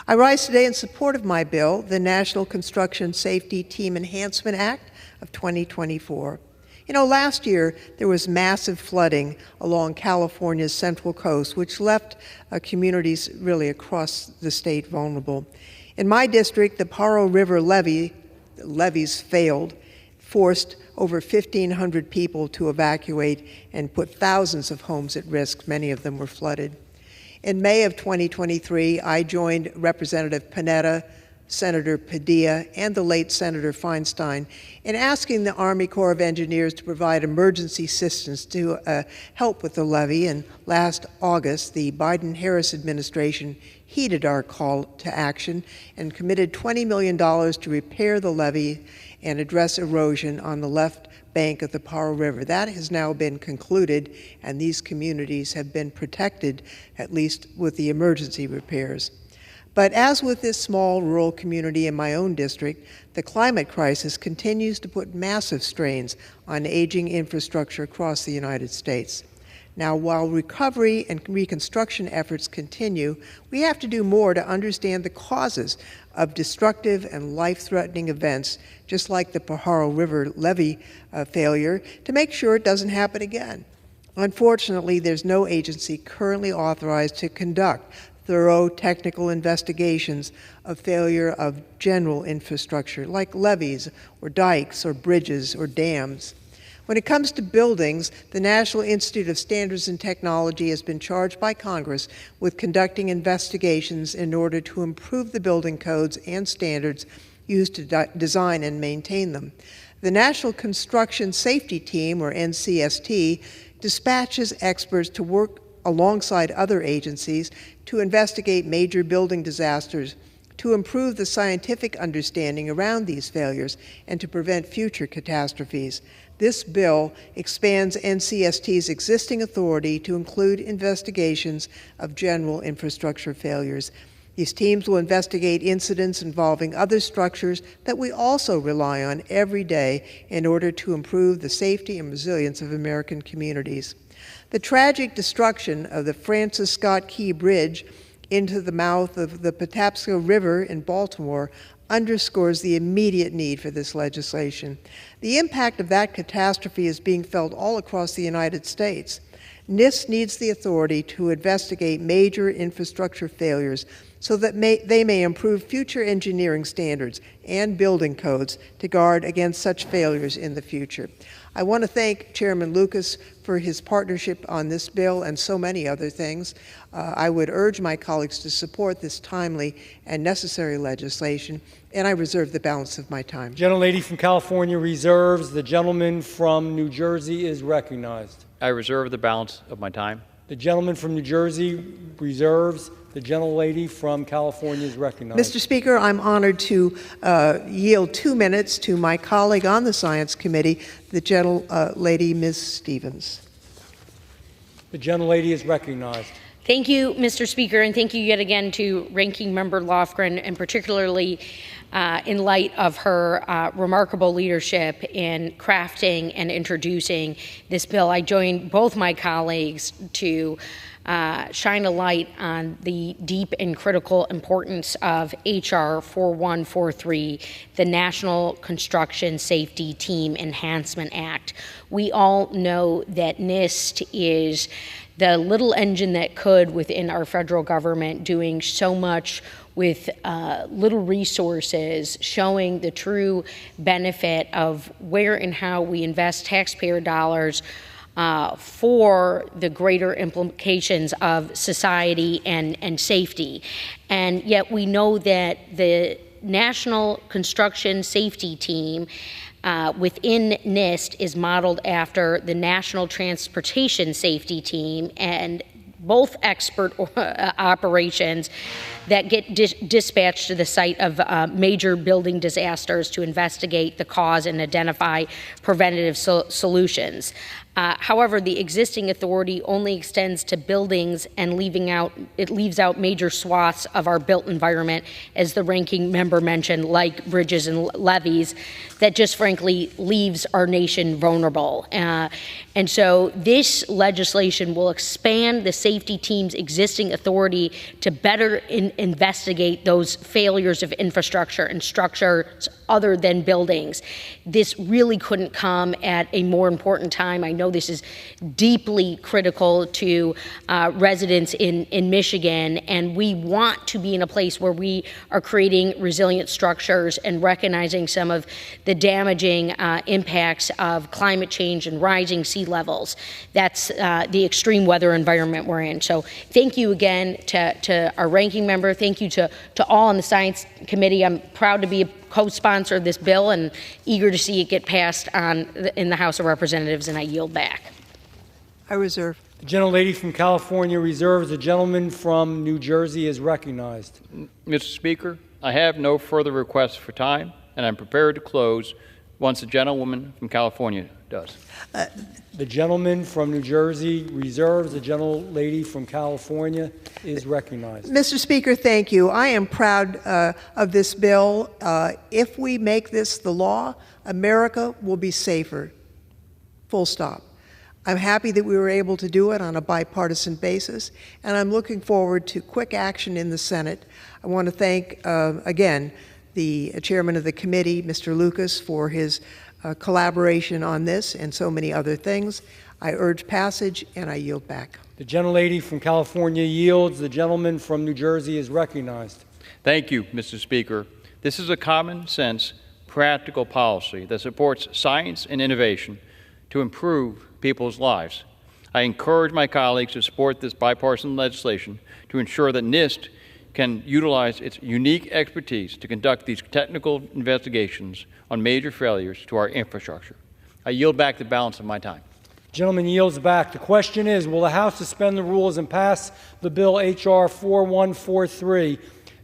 I rise today in support of my bill, the National Construction Safety Team Enhancement Act of 2024. You know, last year there was massive flooding along California's central coast, which left communities really across the state vulnerable. In my district, the Paro River levees failed, forced over 1,500 people to evacuate and put thousands of homes at risk. Many of them were flooded. In May of 2023, I joined Representative Panetta, Senator Padilla, and the late Senator Feinstein in asking the Army Corps of Engineers to provide emergency assistance to help with the levee. And last August, the Biden-Harris administration heeded our call to action and committed $20 million to repair the levee and address erosion on the left bank of the Paro River. That has now been concluded, and these communities have been protected, at least with the emergency repairs. But as with this small rural community in my own district, the climate crisis continues to put massive strains on aging infrastructure across the United States. Now, while recovery and reconstruction efforts continue, we have to do more to understand the causes of destructive and life-threatening events, just like the Pajaro River levee failure, to make sure it doesn't happen again. Unfortunately, there's no agency currently authorized to conduct thorough technical investigations of failure of general infrastructure, like levees or dikes or bridges or dams. When it comes to buildings, the National Institute of Standards and Technology has been charged by Congress with conducting investigations in order to improve the building codes and standards used to design and maintain them. The National Construction Safety Team, or NCST, dispatches experts to work alongside other agencies to investigate major building disasters, to improve the scientific understanding around these failures, and to prevent future catastrophes. This bill expands NCST's existing authority to include investigations of general infrastructure failures. These teams will investigate incidents involving other structures that we also rely on every day in order to improve the safety and resilience of American communities. The tragic destruction of the Francis Scott Key Bridge into the mouth of the Patapsco River in Baltimore underscores the immediate need for this legislation. The impact of that catastrophe is being felt all across the United States. NIST needs the authority to investigate major infrastructure failures so that they may improve future engineering standards and building codes to guard against such failures in the future. I want to thank Chairman Lucas for his partnership on this bill and so many other things. I would urge my colleagues to support this timely and necessary legislation, and I reserve the balance of my time. Gentlelady from California reserves. The gentleman from New Jersey is recognized. I reserve the balance of my time. The gentleman from New Jersey reserves. The gentlelady from California is recognized. Mr. Speaker, I'm honored to yield 2 minutes to my colleague on the Science Committee, the gentlelady, Ms. Stevens. The gentlelady is recognized. Thank you, Mr. Speaker, and thank you yet again to Ranking Member Lofgren, and particularly in light of her remarkable leadership in crafting and introducing this bill. I join both my colleagues to shine a light on the deep and critical importance of H.R. 4143, the National Construction Safety Team Enhancement Act. We all know that NIST is the little engine that could within our federal government, doing so much with little resources, showing the true benefit of where and how we invest taxpayer dollars for the greater implications of society and safety. And yet we know that the National Construction Safety Team within NIST is modeled after the National Transportation Safety Team, and both expert operations that get dispatched to the site of major building disasters to investigate the cause and identify preventative solutions. However, the existing authority only extends to buildings and leaves out major swaths of our built environment, as the ranking member mentioned, like bridges and levees, that just frankly leaves our nation vulnerable. And so this legislation will expand the safety team's existing authority to better investigate those failures of infrastructure and structures other than buildings. This really couldn't come at a more important time. I know this is deeply critical to residents in Michigan, and we want to be in a place where we are creating resilient structures and recognizing some of the damaging impacts of climate change and rising sea levels. That's the extreme weather environment we're in. So thank you again to our ranking member. Thank you to all on the Science Committee. I'm proud to be a co-sponsor of this bill and eager to see it get passed in the House of Representatives, and I yield back. I reserve. The gentlelady from California reserves. The gentleman from New Jersey is recognized. Mr. Speaker, I have no further requests for time, and I'm prepared to close once the gentlewoman from California does. The gentleman from New Jersey reserves. The gentlelady from California is recognized. Mr. Speaker, thank you. I am proud of this bill. If we make this the law, America will be safer. Full stop. I'm happy that we were able to do it on a bipartisan basis, and I'm looking forward to quick action in the Senate. I want to thank, again, the chairman of the committee, Mr. Lucas, for his collaboration on this and so many other things. I urge passage, and I yield back. The gentlelady from California yields. The gentleman from New Jersey is recognized. Thank you, Mr. Speaker. This is a common sense, practical policy that supports science and innovation to improve people's lives. I encourage my colleagues to support this bipartisan legislation to ensure that NIST can utilize its unique expertise to conduct these technical investigations on major failures to our infrastructure. I yield back the balance of my time. Gentleman yields back. The question is, will the House suspend the rules and pass the bill H.R. 4143?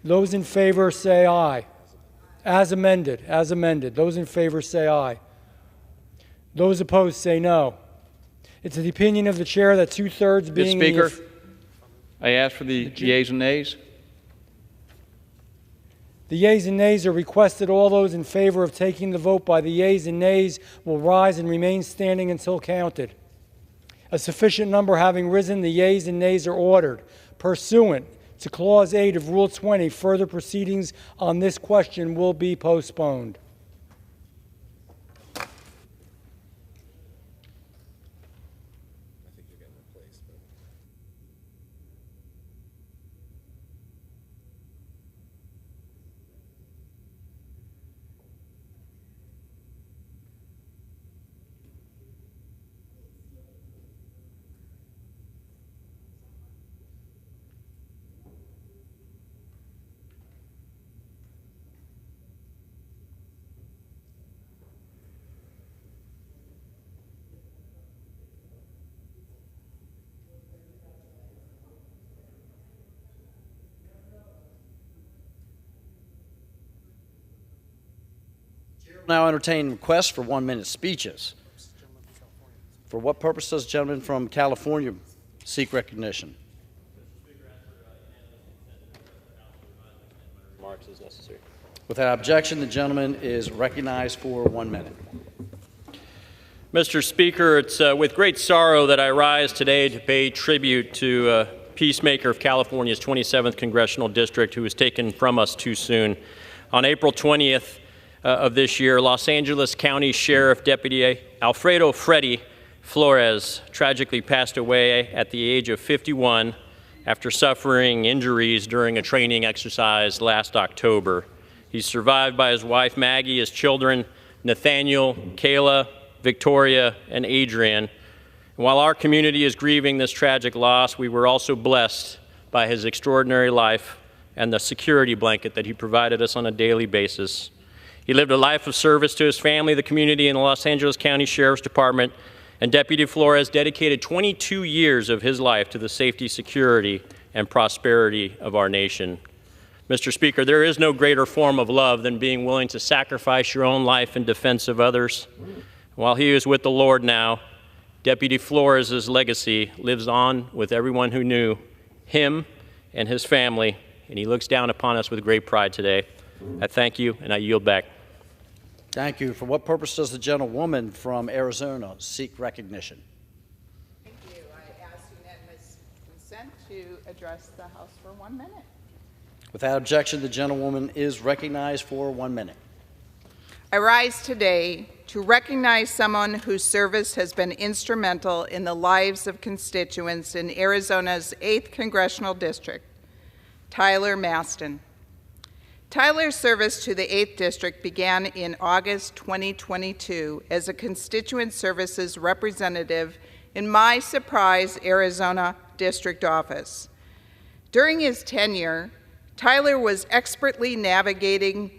Those in favor say aye. As amended. As amended. Those in favor say aye. Those opposed say no. It's the opinion of the chair that two-thirds being... Mr. Speaker, I ask for the yeas and nays. The yeas and nays are requested. All those in favor of taking the vote by the yeas and nays will rise and remain standing until counted. A sufficient number having risen, the yeas and nays are ordered. Pursuant to Clause 8 of Rule 20, further proceedings on this question will be postponed. Now entertain requests for 1-minute speeches. For what purpose does the gentleman from California seek recognition? Remarks as necessary. Without objection, the gentleman is recognized for 1 minute. Mr. Speaker, it's with great sorrow that I rise today to pay tribute to a peacemaker of California's 27th Congressional District who was taken from us too soon. On April 20th, of this year, Los Angeles County Sheriff Deputy Alfredo Freddy Flores tragically passed away at the age of 51 after suffering injuries during a training exercise last October. He's survived by his wife Maggie, his children Nathaniel, Kayla, Victoria, and Adrian. While our community is grieving this tragic loss, we were also blessed by his extraordinary life and the security blanket that he provided us on a daily basis. He lived a life of service to his family, the community, and the Los Angeles County Sheriff's Department, and Deputy Flores dedicated 22 years of his life to the safety, security, and prosperity of our nation. Mr. Speaker, there is no greater form of love than being willing to sacrifice your own life in defense of others. While he is with the Lord now, Deputy Flores' legacy lives on with everyone who knew him and his family, and he looks down upon us with great pride today. I thank you, and I yield back. Thank you. For what purpose does the gentlewoman from Arizona seek recognition? Thank you. I ask unanimous consent to address the House for 1 minute. Without objection, the gentlewoman is recognized for 1 minute. I rise today to recognize someone whose service has been instrumental in the lives of constituents in Arizona's 8th Congressional District, Tyler Maston. Tyler's service to the 8th District began in August 2022 as a constituent services representative in my Surprise, Arizona district office. During his tenure, Tyler was expertly navigating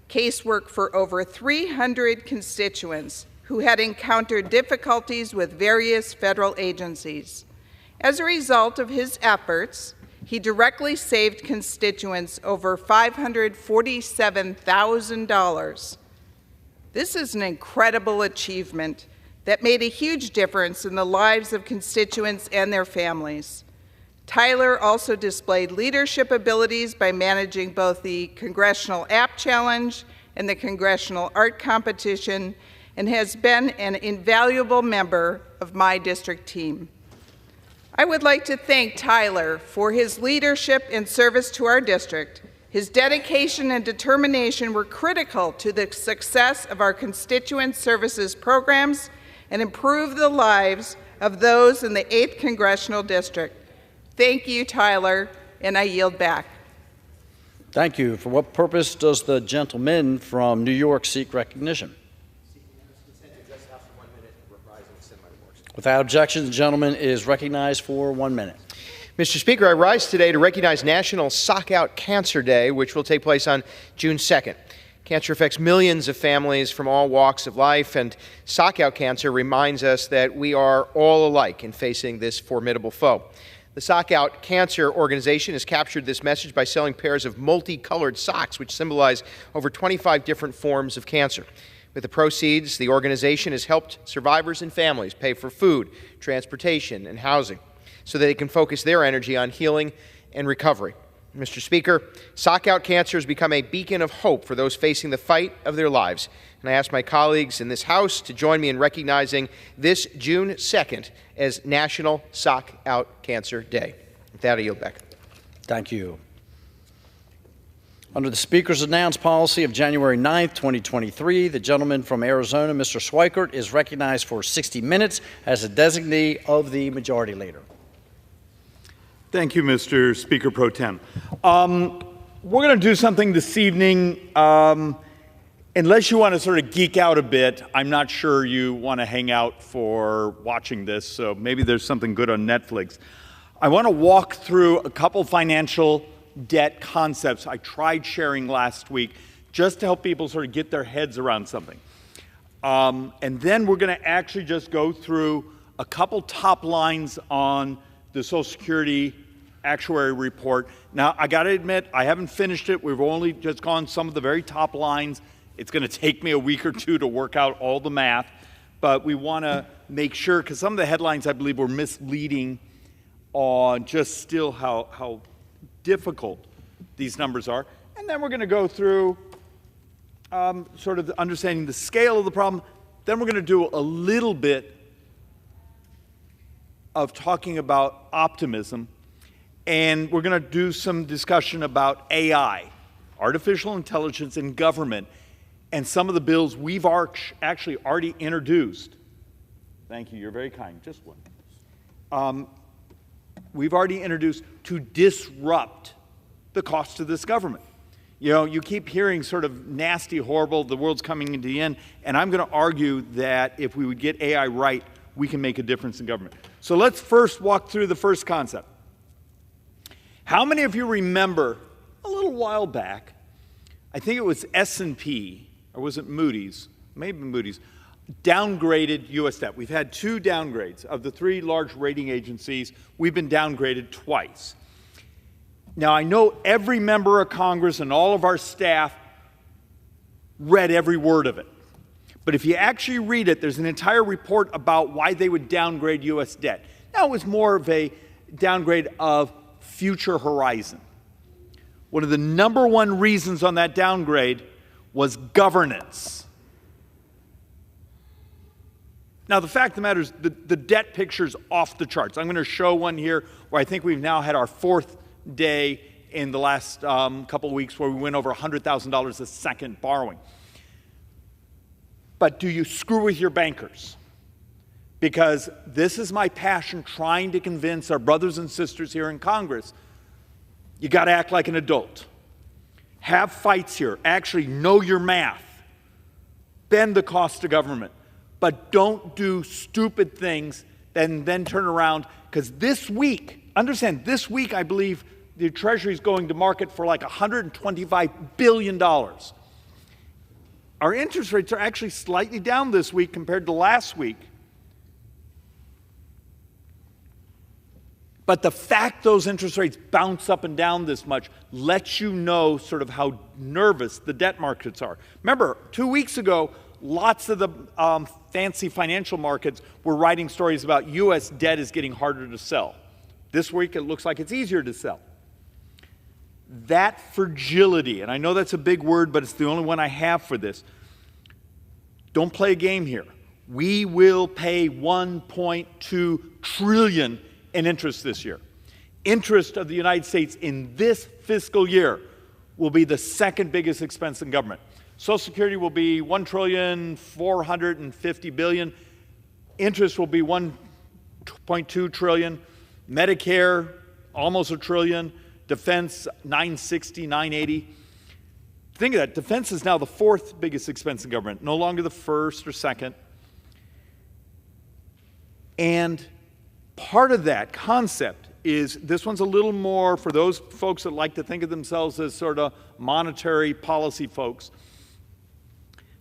casework for over 300 constituents who had encountered difficulties with various federal agencies. As a result of his efforts, he directly saved constituents over $547,000. This is an incredible achievement that made a huge difference in the lives of constituents and their families. Tyler also displayed leadership abilities by managing both the Congressional App Challenge and the Congressional Art Competition, and has been an invaluable member of my district team. I would like to thank Tyler for his leadership and service to our district. His dedication and determination were critical to the success of our constituent services programs and improved the lives of those in the 8th Congressional District. Thank you, Tyler, and I yield back. Thank you. For what purpose does the gentleman from New York seek recognition? Without objection, the gentleman is recognized for 1 minute. Mr. Speaker, I rise today to recognize National Sock Out Cancer Day, which will take place on June 2nd. Cancer affects millions of families from all walks of life, and sock out cancer reminds us that we are all alike in facing this formidable foe. The Sock Out Cancer organization has captured this message by selling pairs of multicolored socks, which symbolize over 25 different forms of cancer. With the proceeds, the organization has helped survivors and families pay for food, transportation, and housing so that they can focus their energy on healing and recovery. Mr. Speaker, Sock Out Cancer has become a beacon of hope for those facing the fight of their lives. And I ask my colleagues in this House to join me in recognizing this June 2nd as National Sock Out Cancer Day. With that, I yield back. Thank you. Under the Speaker's announced policy of January 9th, 2023, the gentleman from Arizona, Mr. Schweikert, is recognized for 60 minutes as a designee of the Majority Leader. Thank you, Mr. Speaker Pro Tem. We're going to do something this evening. Unless you want to sort of geek out a bit, I'm not sure you want to hang out for watching this, so maybe there's something good on Netflix. I want to walk through a couple financial debt concepts I tried sharing last week just to help people sort of get their heads around something. And then we're going to actually just go through a couple top lines on the Social Security actuary report. Now, I got to admit, I haven't finished it. We've only just gone some of the very top lines. It's going to take me a week or two to work out all the math, but we want to make sure, because some of the headlines, I believe, were misleading on just still how difficult these numbers are. And then we're going to go through sort of understanding the scale of the problem. Then we're going to do a little bit of talking about optimism, and we're going to do some discussion about AI, artificial intelligence in government, and some of the bills we've actually already introduced. Thank you, you're very kind, just one. We've already introduced to disrupt the cost of this government. You know, you keep hearing sort of nasty, horrible, the world's coming into the end, and I'm going to argue that if we would get AI right, we can make a difference in government. So let's first walk through the first concept. How many of you remember a little while back, I think it was S&P, or was it Moody's? Maybe Moody's, downgraded U.S. debt. We've had 2 downgrades. Of the 3 large rating agencies, we've been downgraded twice. Now, I know every member of Congress and all of our staff read every word of it. But if you actually read it, there's an entire report about why they would downgrade U.S. debt. Now, it was more of a downgrade of future horizon. One of the number 1 reasons on that downgrade was governance. Now, the fact of the matter is the debt picture's off the charts. I'm going to show one here where I think we've now had our 4th day in the last couple of weeks where we went over $100,000 a second borrowing. But do you screw with your bankers? Because this is my passion, trying to convince our brothers and sisters here in Congress, you got to act like an adult. Have fights here. Actually know your math. Bend the cost of government. But don't do stupid things and then turn around. Because this week, understand, this week I believe the Treasury is going to market for like $125 billion. Our interest rates are actually slightly down this week compared to last week. But the fact those interest rates bounce up and down this much lets you know sort of how nervous the debt markets are. Remember, 2 weeks ago, lots of the fancy financial markets were writing stories about U.S. debt is getting harder to sell. This week, it looks like it's easier to sell. That fragility, and I know that's a big word, but it's the only one I have for this. Don't play a game here. We will pay $1.2 trillion in interest this year. Interest of the United States in this fiscal year will be the 2nd biggest expense in government. Social Security will be $1.45 trillion. Interest will be $1.2 trillion. Medicare, almost $1 trillion. Defense, $960, $980. Think of that. Defense is now the 4th biggest expense in government, no longer the 1st or 2nd. And part of that concept is, this one's a little more for those folks that like to think of themselves as sort of monetary policy folks.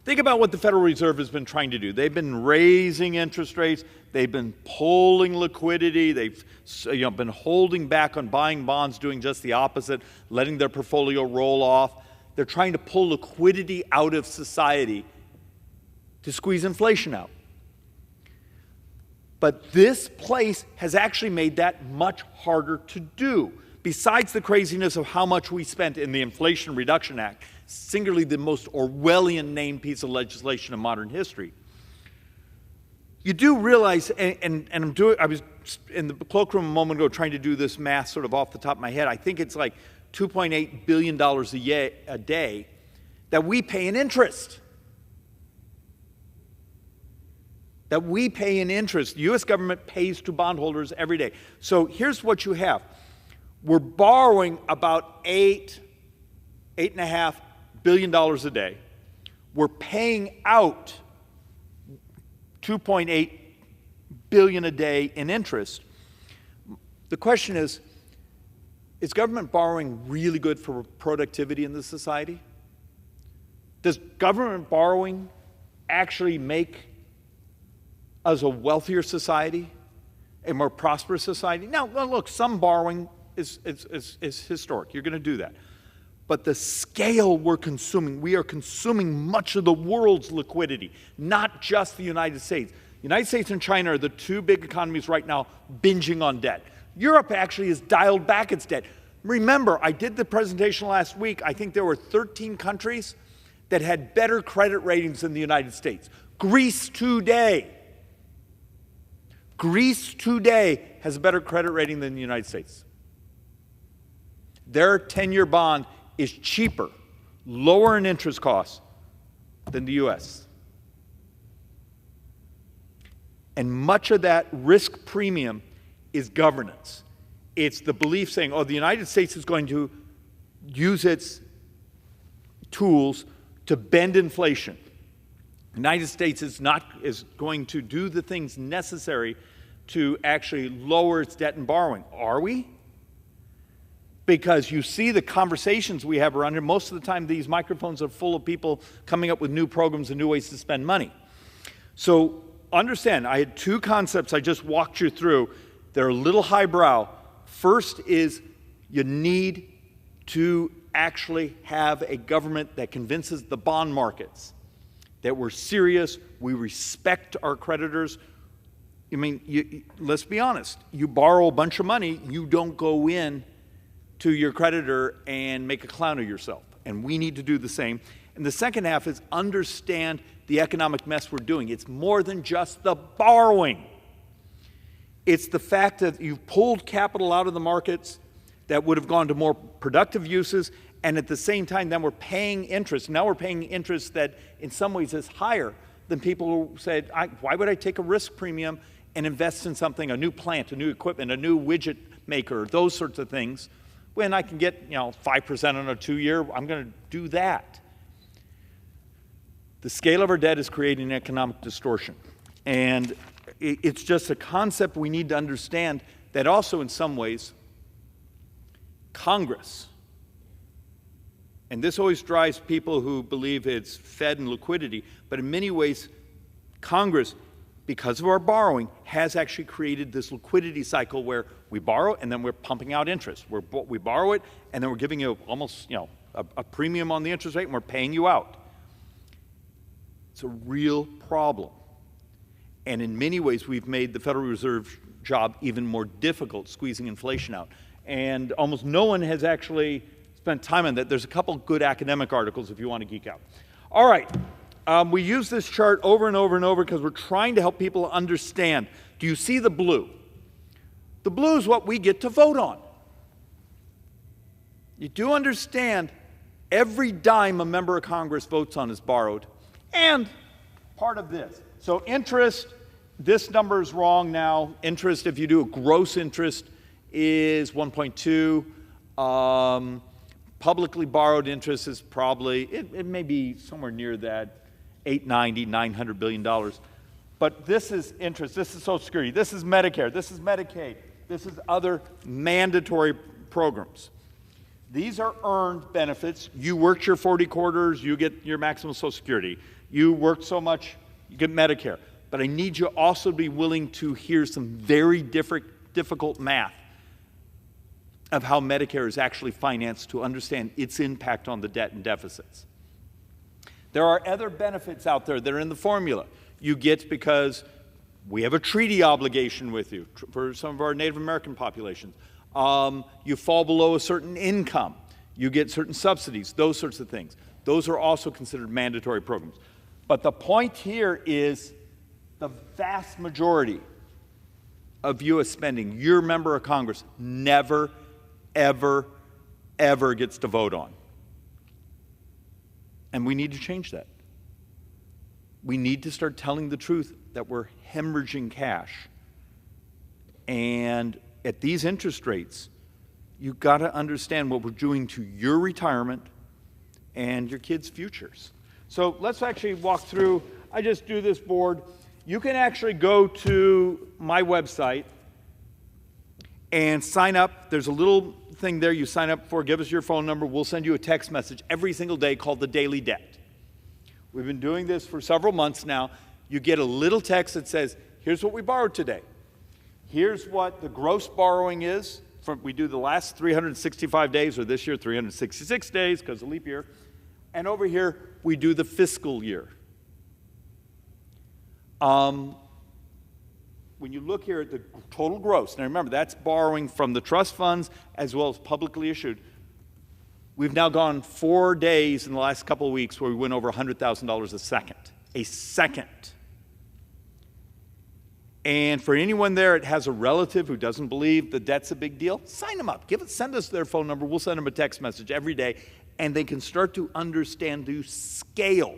Think about what the Federal Reserve has been trying to do. They've been raising interest rates. They've been pulling liquidity. They've been holding back on buying bonds, doing just the opposite, letting their portfolio roll off. They're trying to pull liquidity out of society to squeeze inflation out. But this place has actually made that much harder to do. Besides the craziness of how much we spent in the Inflation Reduction Act, singularly the most Orwellian named piece of legislation in modern history, you do realize, and I was in the cloakroom a moment ago trying to do this math sort of off the top of my head. I think it's like $2.8 billion a day that we pay in interest. That we pay in interest. The U.S. government pays to bondholders every day. So here's what you have. We're borrowing about $8.5 billion a day. We're paying out $2.8 billion a day in interest. The question is government borrowing really good for productivity in this society? Does government borrowing actually make us a wealthier society, a more prosperous society? Now, look, some borrowing is historic. You're going to do that. But the scale we're consuming, we are consuming much of the world's liquidity, not just the United States. The United States and China are the 2 big economies right now binging on debt. Europe actually has dialed back its debt. Remember, I did the presentation last week. I think there were 13 countries that had better credit ratings than the United States. Greece today has a better credit rating than the United States. Their 10-year bond is cheaper, lower in interest costs than the U.S. And much of that risk premium is governance. It's the belief saying, oh, the United States is going to use its tools to bend inflation. The United States is going to do the things necessary to actually lower its debt and borrowing. Are we? Because you see the conversations we have around here. Most of the time, these microphones are full of people coming up with new programs and new ways to spend money. So understand, I had two concepts I just walked you through. They're a little highbrow. First is you need to actually have a government that convinces the bond markets that we're serious, we respect our creditors. I mean, let's be honest. You borrow a bunch of money, you don't go in to your creditor and make a clown of yourself. And we need to do the same. And the second half is understand the economic mess we're doing. It's more than just the borrowing. It's the fact that you've pulled capital out of the markets that would have gone to more productive uses, and at the same time, then we're paying interest. Now we're paying interest that in some ways is higher than people who said, why would I take a risk premium and invest in something, a new plant, a new equipment, a new widget maker, those sorts of things, when I can get 5% on a 2-year, I'm going to do that. The scale of our debt is creating economic distortion. And it's just a concept we need to understand that also in some ways, Congress, and this always drives people who believe it's Fed and liquidity, but in many ways, Congress, because of our borrowing, has actually created this liquidity cycle where we borrow and then we're pumping out interest. We borrow it and then we're giving you almost a premium on the interest rate and we're paying you out. It's a real problem. And in many ways, we've made the Federal Reserve job even more difficult, squeezing inflation out. And almost no one has actually spent time on that. There's a couple good academic articles if you want to geek out. All right. We use this chart over and over and over because we're trying to help people understand. Do you see the blue? The blue is what we get to vote on. You do understand every dime a member of Congress votes on is borrowed, and part of this. So interest, this number is wrong now. Interest, if you do a gross interest, is 1.2. Publicly borrowed interest is probably, it may be somewhere near that, $890, $900 billion. But this is interest, this is Social Security, this is Medicare, this is Medicaid, this is other mandatory programs. These are earned benefits. You worked your 40 quarters, you get your maximum Social Security. You worked so much, you get Medicare. But I need you also to be willing to hear some very difficult math of how Medicare is actually financed to understand its impact on the debt and deficits. There are other benefits out there that are in the formula. You get because we have a treaty obligation with you for some of our Native American populations. You fall below a certain income. You get certain subsidies, those sorts of things. Those are also considered mandatory programs. But the point here is the vast majority of U.S. spending, your member of Congress never, ever, ever gets to vote on. And we need to change that. We need to start telling the truth that we're hemorrhaging cash. And at these interest rates, you've got to understand what we're doing to your retirement and your kids' futures. So let's actually walk through. I just do this board. You can actually go to my website and sign up. There's a little thing there you sign up for. Give us your phone number. We'll send you a text message every single day called the Daily Debt. We've been doing this for several months now. You get a little text that says, here's what we borrowed today. Here's what the gross borrowing is. We do the last 365 days, or this year 366 days because of leap year. And over here, we do the fiscal year. When you look here at the total gross, now remember, that's borrowing from the trust funds as well as publicly issued. We've now gone 4 days in the last couple of weeks where we went over $100,000 a second. A second. And for anyone there that has a relative who doesn't believe the debt's a big deal, sign them up. Send us their phone number. We'll send them a text message every day, and they can start to understand the scale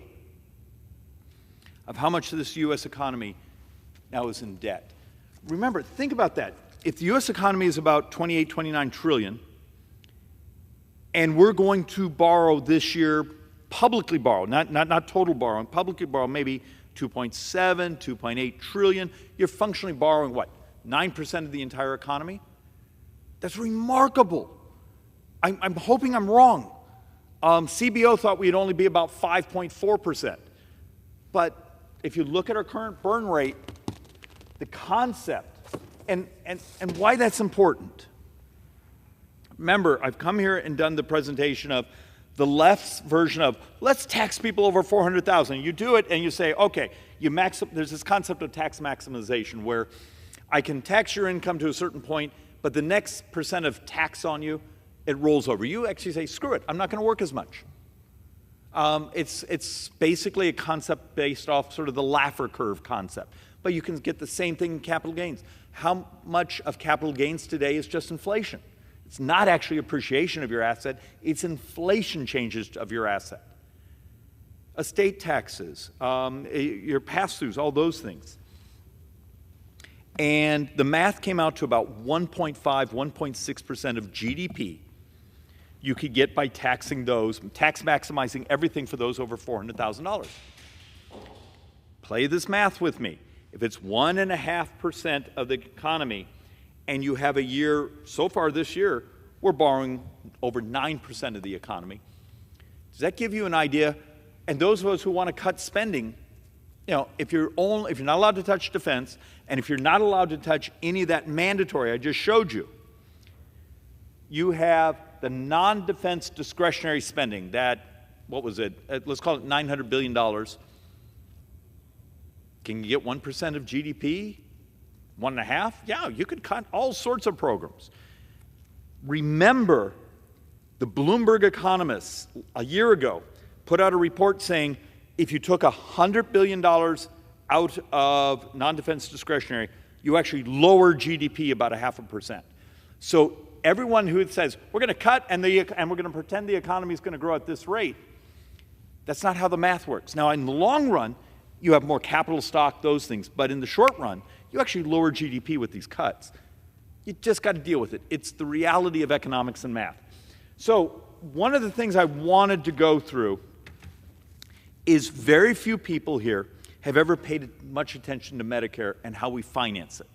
of how much this U.S. economy now is in debt. Remember, think about that. If the U.S. economy is about 28, 29 trillion, and we're going to borrow this year publicly borrow, not total borrowing, publicly borrow maybe 2.7, 2.8 trillion. You're functionally borrowing what, 9% of the entire economy? That's remarkable. I'm hoping I'm wrong. CBO thought we'd only be about 5.4%. But if you look at our current burn rate, the concept, and why that's important. Remember, I've come here and done the presentation of the left's version of, let's tax people over 400,000. You do it and you say, okay, there's this concept of tax maximization where I can tax your income to a certain point, but the next percent of tax on you, it rolls over. You actually say, screw it, I'm not going to work as much. It's basically a concept based off sort of the Laffer curve concept. But you can get the same thing in capital gains. How much of capital gains today is just inflation? It's not actually appreciation of your asset, it's inflation changes of your asset. Estate taxes, your pass-throughs, all those things. And the math came out to about 1.5, 1.6% of GDP you could get by taxing those, tax maximizing everything for those over $400,000. Play this math with me. If it's 1.5% of the economy, and you have a year, so far this year, we're borrowing over 9% of the economy. Does that give you an idea? And those of us who want to cut spending, you know, if you're not allowed to touch defense, and if you're not allowed to touch any of that mandatory I just showed you, you have the non-defense discretionary spending, that, what was it? Let's call it $900 billion. Can you get 1% of GDP? 1.5%? Yeah, you could cut all sorts of programs. Remember, the Bloomberg economists a year ago put out a report saying if you took $100 billion out of non-defense discretionary, you actually lower GDP about 0.5%. So everyone who says, we're going to cut and we're going to pretend the economy is going to grow at this rate, that's not how the math works. Now, in the long run, you have more capital stock, those things. But in the short run, you actually lower GDP with these cuts. You just got to deal with it. It's the reality of economics and math. So one of the things I wanted to go through is very few people here have ever paid much attention to Medicare and how we finance it.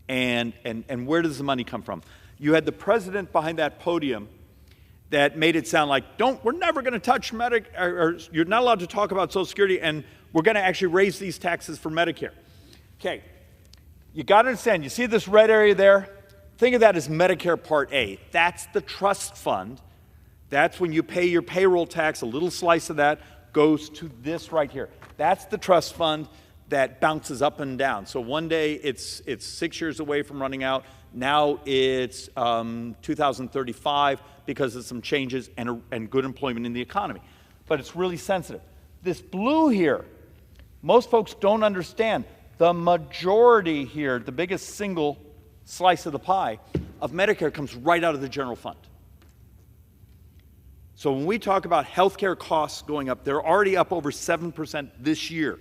And where does the money come from? You had the president behind that podium that made it sound like, we're never going to touch Medicare, or you're not allowed to talk about Social Security, and we're going to actually raise these taxes for Medicare. Okay, you got to understand, you see this red area there? Think of that as Medicare Part A. That's the trust fund. That's when you pay your payroll tax, a little slice of that goes to this right here. That's the trust fund that bounces up and down. So one day it's 6 years away from running out. Now it's 2035 because of some changes and good employment in the economy. But it's really sensitive. This blue here, most folks don't understand. The majority here, the biggest single slice of the pie of Medicare comes right out of the general fund. So when we talk about healthcare costs going up, they're already up over 7% this year.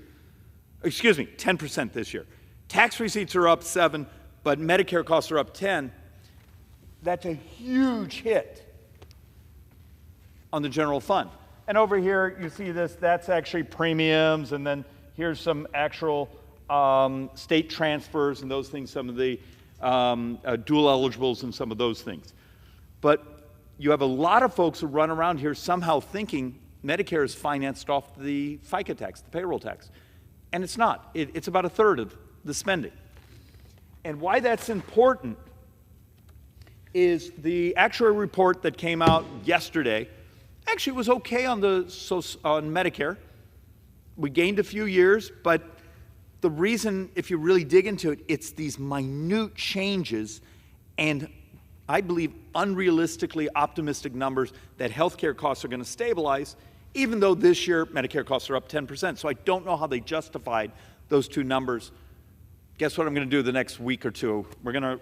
Excuse me, 10% this year. Tax receipts are up 7%, but Medicare costs are up 10%. That's a huge hit on the general fund. And over here, you see this, that's actually premiums, and then here's some actual state transfers and those things, some of the dual eligibles and some of those things. But you have a lot of folks who run around here somehow thinking Medicare is financed off the FICA tax, the payroll tax. And it's not. It's about a third of the spending. And why that's important is the actuary report that came out yesterday actually was okay on Medicare. We gained a few years, but the reason, if you really dig into it, it's these minute changes and I believe unrealistically optimistic numbers that healthcare costs are going to stabilize, even though this year Medicare costs are up 10%. So I don't know how they justified those two numbers. Guess what I'm going to do the next week or two? We're going to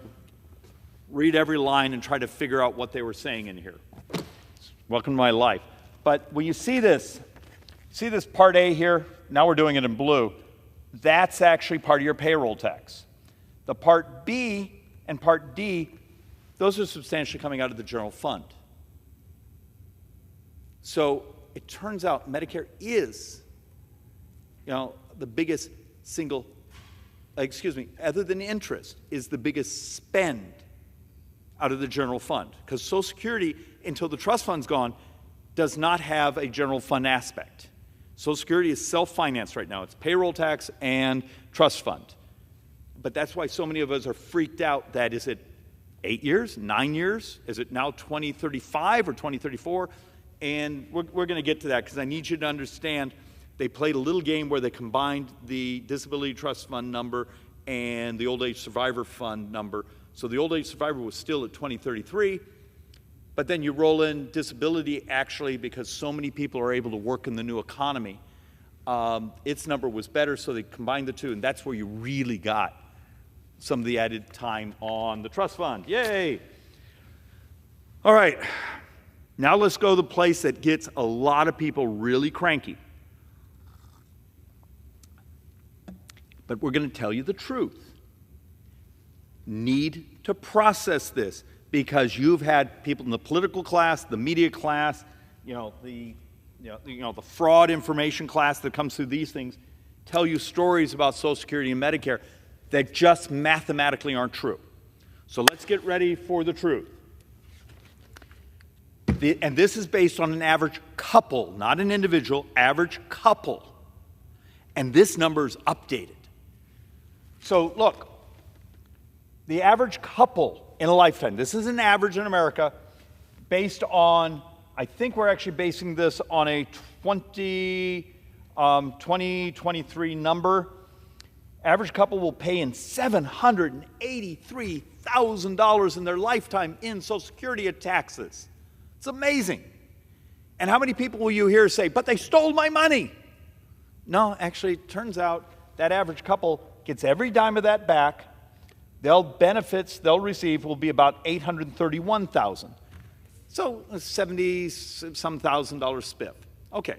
read every line and try to figure out what they were saying in here. Welcome to my life. But when you see this Part A here, now we're doing it in blue, that's actually part of your payroll tax. The Part B and Part D, those are substantially coming out of the general fund. So it turns out Medicare is, the biggest single, other than interest, is the biggest spend out of the general fund. Because Social Security, until the trust fund's gone, does not have a general fund aspect. Social Security is self-financed right now. It's payroll tax and trust fund. But that's why so many of us are freaked out that is it 8 years, 9 years? Is it now 2035 or 2034? And we're going to get to that because I need you to understand they played a little game where they combined the disability trust fund number and the old age survivor fund number. So the old age survivor was still at 2033, but then you roll in disability actually because so many people are able to work in the new economy. Its number was better, so they combined the two, and that's where you really got some of the added time on the trust fund. Yay! All right, now let's go to the place that gets a lot of people really cranky. But we're going to tell you the truth. Need to process this because you've had people in the political class, the media class, the fraud information class that comes through these things, tell you stories about Social Security and Medicare that just mathematically aren't true. So let's get ready for the truth. And this is based on an average couple, not an individual, average couple. And this number is updated. So look, the average couple in a lifetime, this is an average in America based on, I think we're actually basing this on a 2023 number. Average couple will pay in $783,000 in their lifetime in Social Security taxes. It's amazing. And how many people will you hear say, but they stole my money? No, actually, it turns out that average couple gets every dime of that back. Benefits they'll receive will be about $831,000. So $70-some thousand spiff. Okay.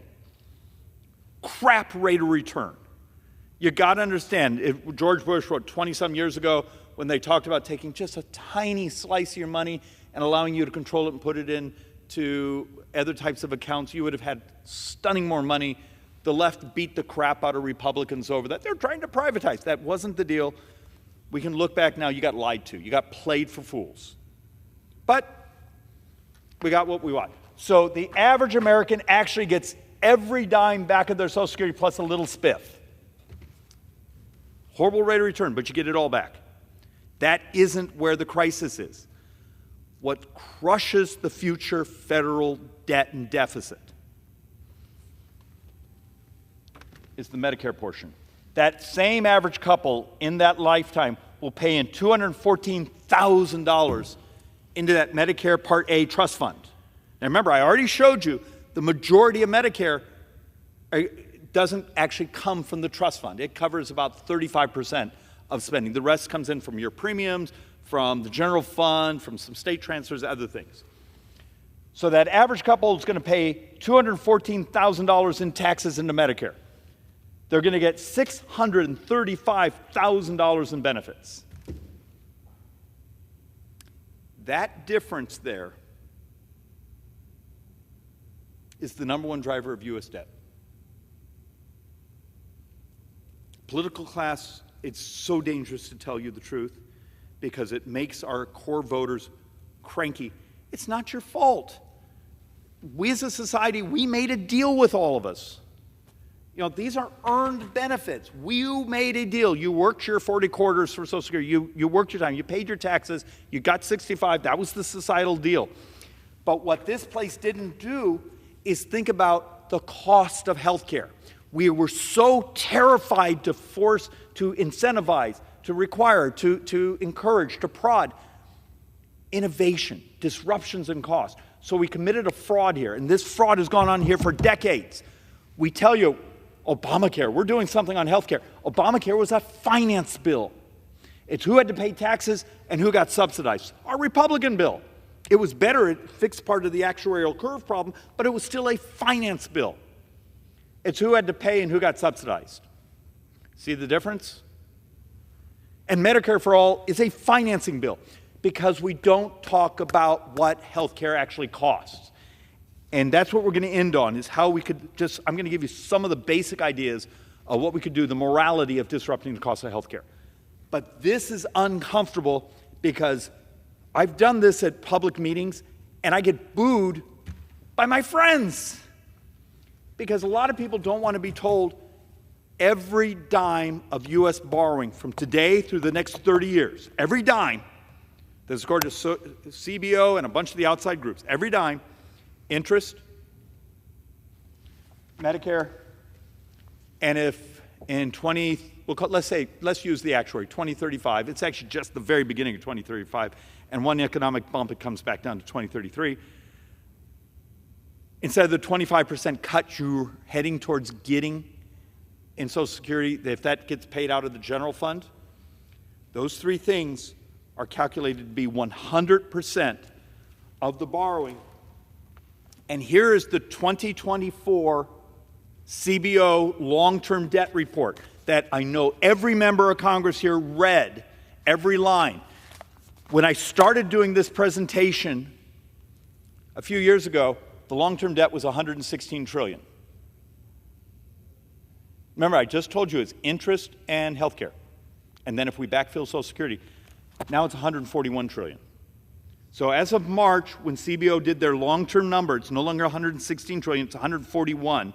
Crap rate of return. You got to understand, George Bush wrote 20-some years ago when they talked about taking just a tiny slice of your money and allowing you to control it and put it into other types of accounts, you would have had stunning more money. The left beat the crap out of Republicans over that. They're trying to privatize. That wasn't the deal. We can look back now. You got lied to. You got played for fools. But we got what we want. So the average American actually gets every dime back of their Social Security plus a little spiff. Horrible rate of return, but you get it all back. That isn't where the crisis is. What crushes the future federal debt and deficit is the Medicare portion. That same average couple in that lifetime will pay in $214,000 into that Medicare Part A trust fund. Now remember, I already showed you the majority of Medicare doesn't actually come from the trust fund. It covers about 35% of spending. The rest comes in from your premiums, from the general fund, from some state transfers, other things. So that average couple is going to pay $214,000 in taxes into Medicare. They're going to get $635,000 in benefits. That difference there is the number one driver of U.S. debt. Political class, it's so dangerous to tell you the truth because it makes our core voters cranky. It's not your fault. We as a society, we made a deal with all of us. These are earned benefits. You made a deal. You worked your 40 quarters for Social Security. You worked your time. You paid your taxes. You got 65. That was the societal deal. But what this place didn't do is think about the cost of health care. We were so terrified to force, to incentivize, to require, to encourage, to prod innovation, disruptions in cost. So we committed a fraud here, and this fraud has gone on here for decades. We tell you, Obamacare, we're doing something on health care. Obamacare was a finance bill. It's who had to pay taxes and who got subsidized. Our Republican bill. It was better, it fixed part of the actuarial curve problem, but it was still a finance bill. It's who had to pay and who got subsidized. See the difference? And Medicare for All is a financing bill because we don't talk about what health care actually costs. And that's what we're going to end on, is how we could just, I'm going to give you some of the basic ideas of what we could do, the morality of disrupting the cost of healthcare. But this is uncomfortable because I've done this at public meetings and I get booed by my friends because a lot of people don't want to be told every dime of U.S. borrowing from today through the next 30 years, every dime that's according to CBO and a bunch of the outside groups, every dime, interest, Medicare, and if in let's use the actuary, 2035, it's actually just the very beginning of 2035, and one economic bump, it comes back down to 2033. Instead of the 25% cut you're heading towards getting in Social Security, if that gets paid out of the general fund, those three things are calculated to be 100% of the borrowing. And here is the 2024 CBO long-term debt report that I know every member of Congress here read, every line. When I started doing this presentation a few years ago, the long-term debt was $116 trillion. Remember, I just told you it's interest and healthcare. And then if we backfill Social Security, now it's $141 trillion. So as of March, when CBO did their long-term number, it's no longer $116 trillion, it's $141.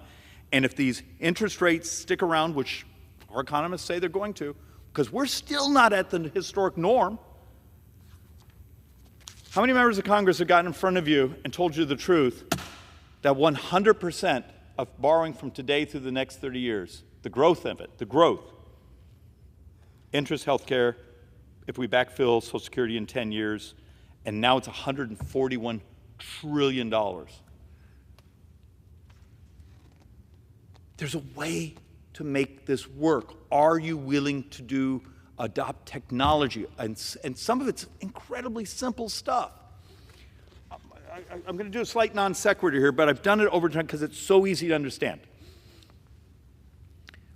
And if these interest rates stick around, which our economists say they're going to, because we're still not at the historic norm. How many members of Congress have gotten in front of you and told you the truth that 100% of borrowing from today through the next 30 years, the growth of it, the growth, interest, healthcare, if we backfill Social Security in 10 years, and now it's $141 trillion. There's a way to make this work. Are you willing to adopt technology? And some of it's incredibly simple stuff. I'm going to do a slight non sequitur here, but I've done it over time because it's so easy to understand.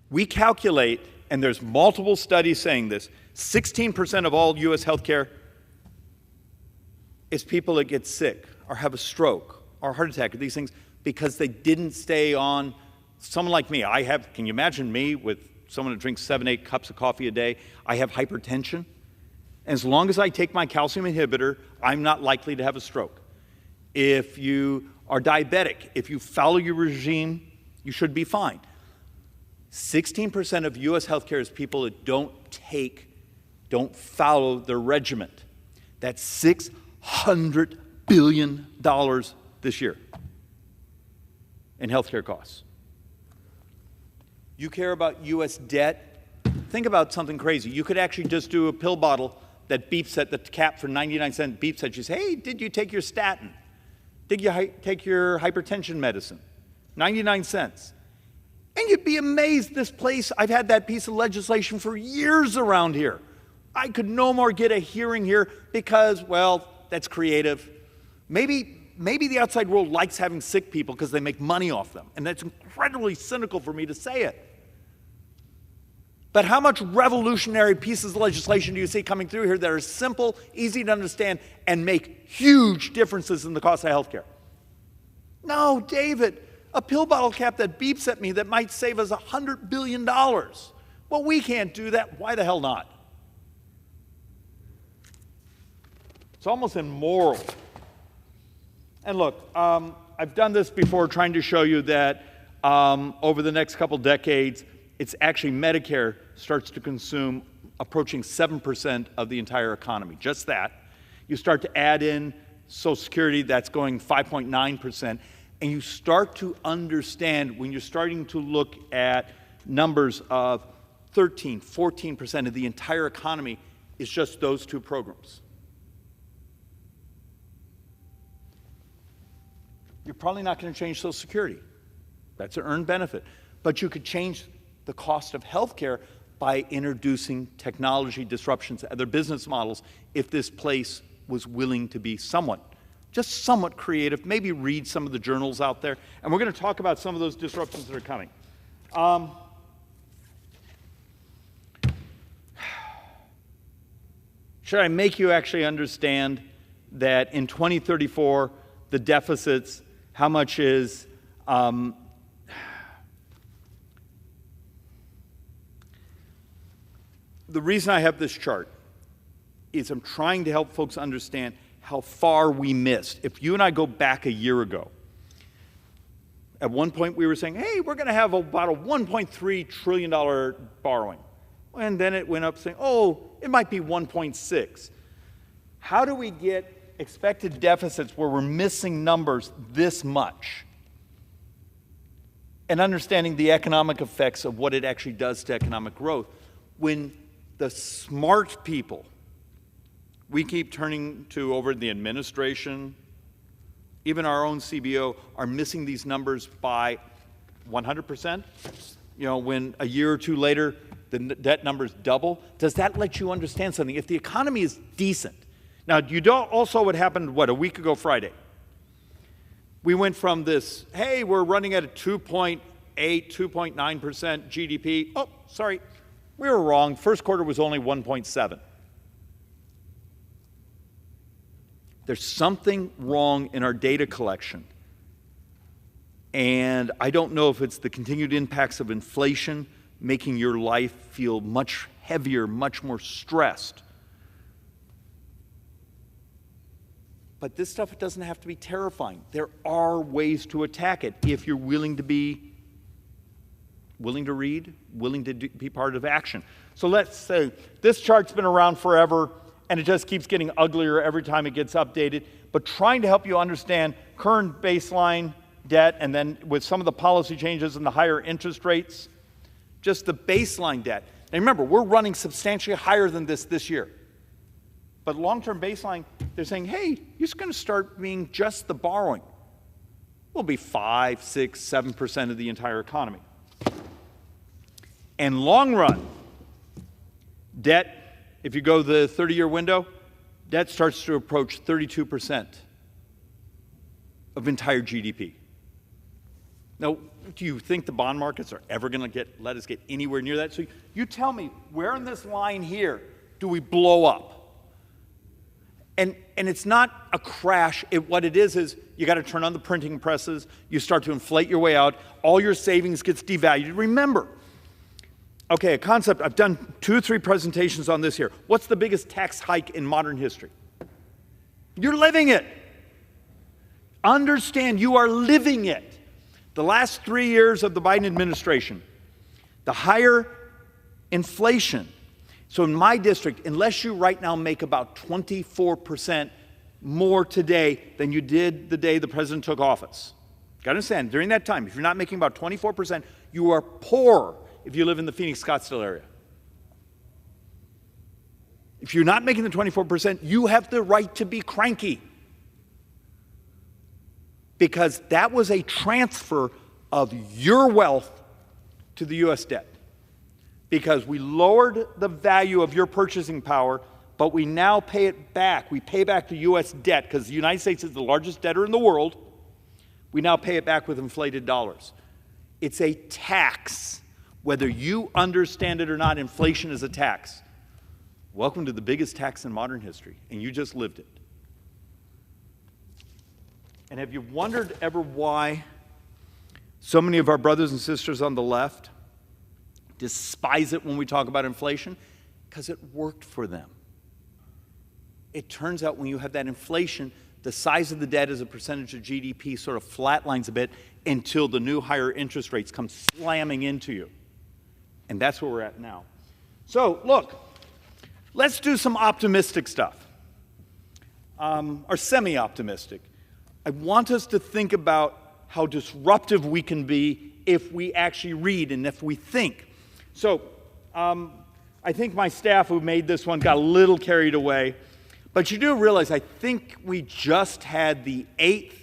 We calculate, and there's multiple studies saying this, 16% of all U.S. healthcare is people that get sick or have a stroke or a heart attack or these things because they didn't stay on. Someone like me, can you imagine me with someone who drinks 7-8 cups of coffee a day? I have hypertension. And as long as I take my calcium inhibitor, I'm not likely to have a stroke. If you are diabetic, if you follow your regime, you should be fine. 16% of U.S. healthcare is people that don't follow their regimen. That's $600 billion this year in healthcare costs. You care about U.S. debt? Think about something crazy. You could actually just do a pill bottle that beeps at the cap for 99 cents, beeps at you, say, hey, did you take your statin? Did you take your hypertension medicine? 99 cents. And you'd be amazed, this place, I've had that piece of legislation for years around here. I could no more get a hearing here because, well, that's creative. Maybe the outside world likes having sick people because they make money off them. And that's incredibly cynical for me to say it. But how much revolutionary pieces of legislation do you see coming through here that are simple, easy to understand, and make huge differences in the cost of healthcare? No, David, a pill bottle cap that beeps at me that might save us $100 billion. Well, we can't do that. Why the hell not? It's almost immoral. And look, I've done this before trying to show you that over the next couple decades, it's actually Medicare starts to consume approaching 7% of the entire economy, just that. You start to add in Social Security, that's going 5.9%, and you start to understand when you're starting to look at numbers of 13, 14% of the entire economy is just those two programs. You're probably not going to change Social Security. That's an earned benefit. But you could change the cost of healthcare by introducing technology disruptions to other business models if this place was willing to be just somewhat creative, maybe read some of the journals out there. And we're going to talk about some of those disruptions that are coming. Should I make you actually understand that in 2034, the deficits how much is the reason I have this chart is I'm trying to help folks understand how far we missed. If you and I go back a year ago, at one point we were saying, hey, we're going to have about a $1.3 trillion borrowing. And then it went up saying, oh, it might be 1.6. How do we get expected deficits where we're missing numbers this much? And understanding the economic effects of what it actually does to economic growth. When the smart people we keep turning to over the administration, even our own CBO, are missing these numbers by 100%. You know, when a year or two later, the debt numbers double. Does that let you understand something? If the economy is decent. Now, you don't also what happened, a week ago Friday. We went from this, hey, we're running at a 2.8, 2.9% GDP. Oh, sorry, we were wrong. First quarter was only 1.7. There's something wrong in our data collection. And I don't know if it's the continued impacts of inflation making your life feel much heavier, much more stressed. But this stuff doesn't have to be terrifying. There are ways to attack it if you're willing to read, willing to be part of action. So let's say this chart's been around forever, and it just keeps getting uglier every time it gets updated. But trying to help you understand current baseline debt, and then with some of the policy changes and the higher interest rates, just the baseline debt. And remember, we're running substantially higher than this year. But long-term baseline, they're saying, hey, you're just going to start being just the borrowing. Will be 5, 6, 7% of the entire economy. And long run, debt, if you go the 30-year window, debt starts to approach 32% of entire GDP. Now, do you think the bond markets are ever going to let us get anywhere near that? So you tell me, where in this line here do we blow up? And it's not a crash. What it is you got to turn on the printing presses. You start to inflate your way out. All your savings gets devalued. Remember, okay, a concept. I've done 2 or 3 presentations on this here. What's the biggest tax hike in modern history? You're living it. Understand, you are living it. The last 3 years of the Biden administration, the higher inflation. So in my district, unless you right now make about 24% more today than you did the day the president took office. You got to understand, during that time, if you're not making about 24%, you are poor if you live in the Phoenix, Scottsdale area. If you're not making the 24%, you have the right to be cranky. Because that was a transfer of your wealth to the U.S. debt. Because we lowered the value of your purchasing power, but we now pay it back. We pay back the U.S. debt because the United States is the largest debtor in the world. We now pay it back with inflated dollars. It's a tax. Whether you understand it or not, inflation is a tax. Welcome to the biggest tax in modern history, and you just lived it. And have you wondered ever why so many of our brothers and sisters on the left despise it when we talk about inflation? Because it worked for them. It turns out when you have that inflation, the size of the debt as a percentage of GDP sort of flatlines a bit until the new higher interest rates come slamming into you. And that's where we're at now. So, look, let's do some optimistic stuff, or semi-optimistic. I want us to think about how disruptive we can be if we actually read and if we think. So I think my staff who made this one got a little carried away. But you do realize I think we just had the 8th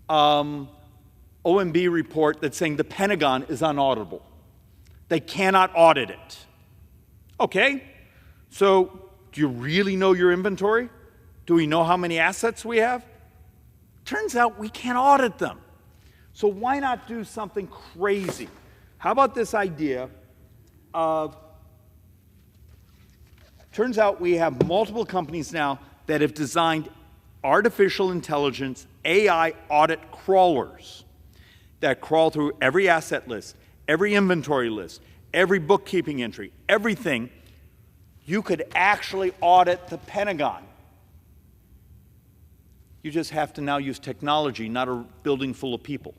OMB report that's saying the Pentagon is unauditable. They cannot audit it. Okay, so do you really know your inventory? Do we know how many assets we have? Turns out we can't audit them. So why not do something crazy? How about this idea of, turns out we have multiple companies now that have designed artificial intelligence AI audit crawlers that crawl through every asset list, every inventory list, every bookkeeping entry, everything, you could actually audit the Pentagon. You just have to now use technology, not a building full of people.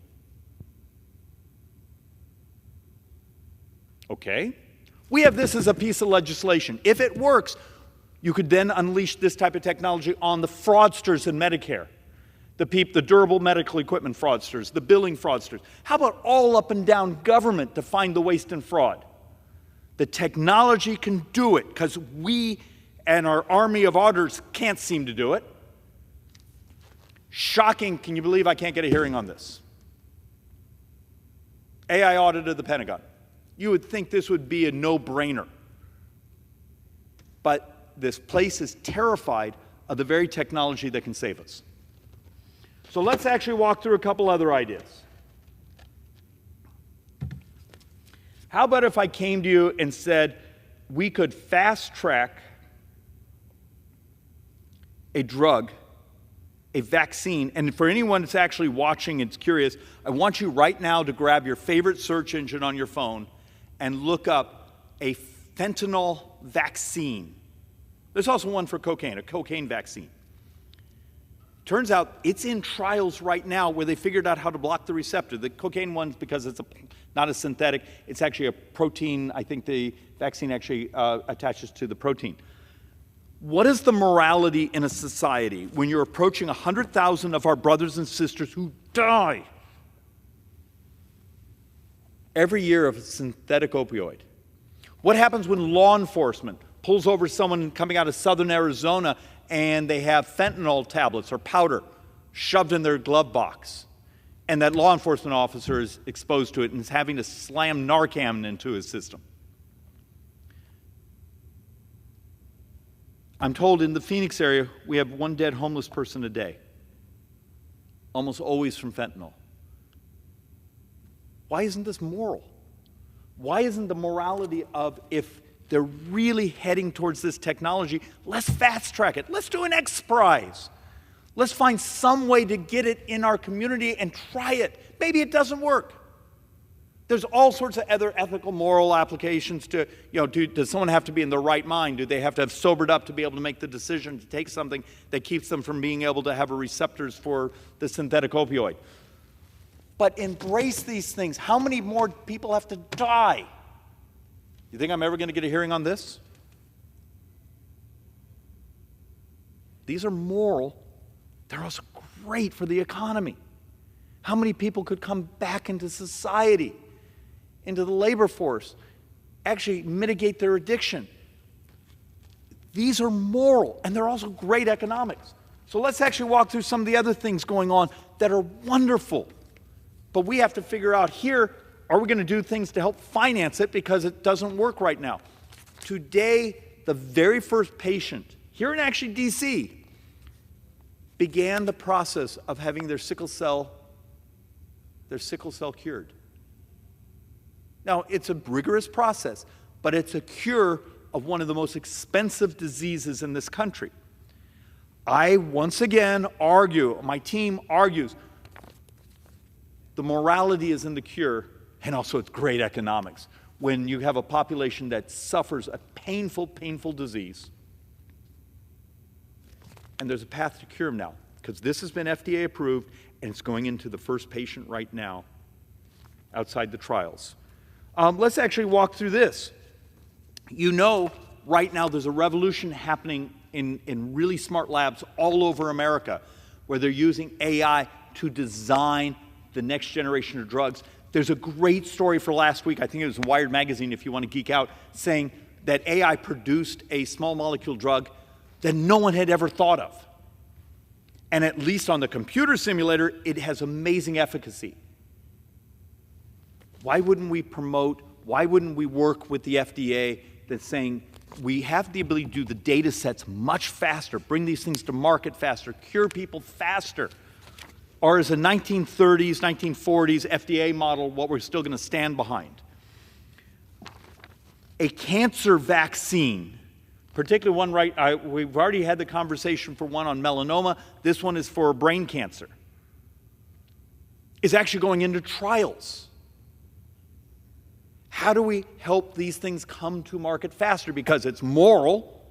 Okay? We have this as a piece of legislation. If it works, you could then unleash this type of technology on the fraudsters in Medicare, the durable medical equipment fraudsters, the billing fraudsters. How about all up and down government to find the waste and fraud? The technology can do it because we and our army of auditors can't seem to do it. Shocking. Can you believe I can't get a hearing on this? AI audited the Pentagon. You would think this would be a no-brainer. But this place is terrified of the very technology that can save us. So let's actually walk through a couple other ideas. How about if I came to you and said we could fast-track a drug, a vaccine, and for anyone that's actually watching and curious, I want you right now to grab your favorite search engine on your phone and look up a fentanyl vaccine. There's also one for cocaine, a cocaine vaccine. Turns out it's in trials right now where they figured out how to block the receptor. The cocaine one's because it's not a synthetic, it's actually a protein. I think the vaccine actually attaches to the protein. What is the morality in a society when you're approaching 100,000 of our brothers and sisters who die every year of a synthetic opioid? What happens when law enforcement pulls over someone coming out of southern Arizona and they have fentanyl tablets or powder shoved in their glove box, and that law enforcement officer is exposed to it and is having to slam Narcan into his system? I'm told in the Phoenix area we have one dead homeless person a day, almost always from fentanyl. Why isn't this moral? Why isn't the morality of, if they're really heading towards this technology, let's fast track it. Let's do an X Prize. Let's find some way to get it in our community and try it. Maybe it doesn't work. There's all sorts of other ethical, moral applications to, does someone have to be in their right mind? Do they have to have sobered up to be able to make the decision to take something that keeps them from being able to have receptors for the synthetic opioid? But embrace these things. How many more people have to die? You think I'm ever going to get a hearing on this? These are moral. They're also great for the economy. How many people could come back into society, into the labor force, actually mitigate their addiction? These are moral, and they're also great economics. So let's actually walk through some of the other things going on that are wonderful. But we have to figure out here, are we going to do things to help finance it because it doesn't work right now? Today, the very first patient here in actually D.C. began the process of having their sickle cell cured. Now, it's a rigorous process, but it's a cure of one of the most expensive diseases in this country. I once again argue, my team argues, the morality is in the cure, and also it's great economics. When you have a population that suffers a painful, painful disease, and there's a path to cure them now, because this has been FDA approved, and it's going into the first patient right now outside the trials. Let's actually walk through this. Right now there's a revolution happening in really smart labs all over America where they're using AI to design the next generation of drugs. There's a great story for last week, I think it was Wired magazine if you want to geek out, saying that AI produced a small molecule drug that no one had ever thought of. And at least on the computer simulator, it has amazing efficacy. Why wouldn't we work with the FDA that's saying we have the ability to do the data sets much faster, bring these things to market faster, cure people faster? Or is a 1930s, 1940s FDA model what we're still going to stand behind? A cancer vaccine, particularly one we've already had the conversation for one on melanoma. This one is for brain cancer. is actually going into trials. How do we help these things come to market faster? Because it's moral.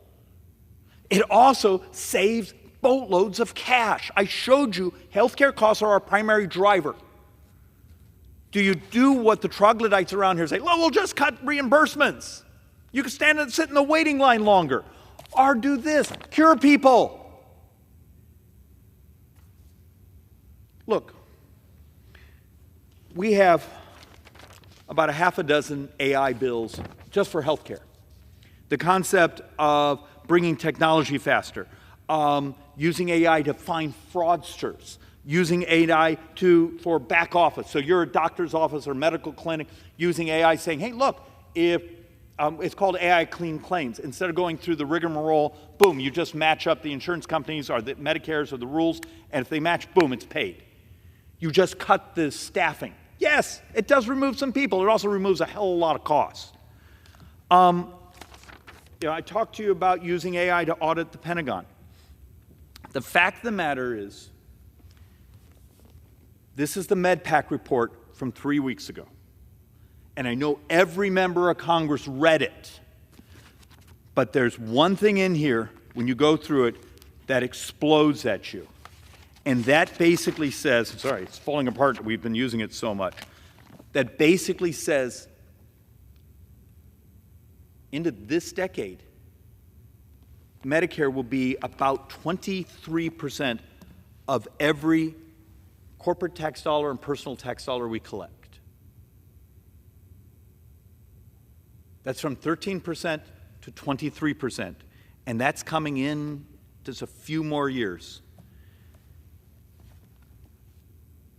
It also saves boatloads of cash. I showed you healthcare costs are our primary driver. Do you do what the troglodytes around here say? Well, we'll just cut reimbursements. You can stand and sit in the waiting line longer. Or do this, cure people. Look, we have about a half a dozen AI bills just for healthcare. The concept of bringing technology faster, using AI to find fraudsters, using AI for back office. So you're a doctor's office or medical clinic using AI saying, hey, look, if it's called AI clean claims. Instead of going through the rigmarole, boom, you just match up the insurance companies or the Medicares or the rules, and if they match, boom, it's paid. You just cut the staffing. Yes, it does remove some people. It also removes a hell of a lot of costs. I talked to you about using AI to audit the Pentagon. The fact of the matter is, this is the MedPAC report from 3 weeks ago. And I know every member of Congress read it. But there's one thing in here, when you go through it, that explodes at you. And that basically says, sorry, it's falling apart, we've been using it so much. That basically says, into this decade, Medicare will be about 23% of every corporate tax dollar and personal tax dollar we collect. That's from 13% to 23%, and that's coming in just a few more years.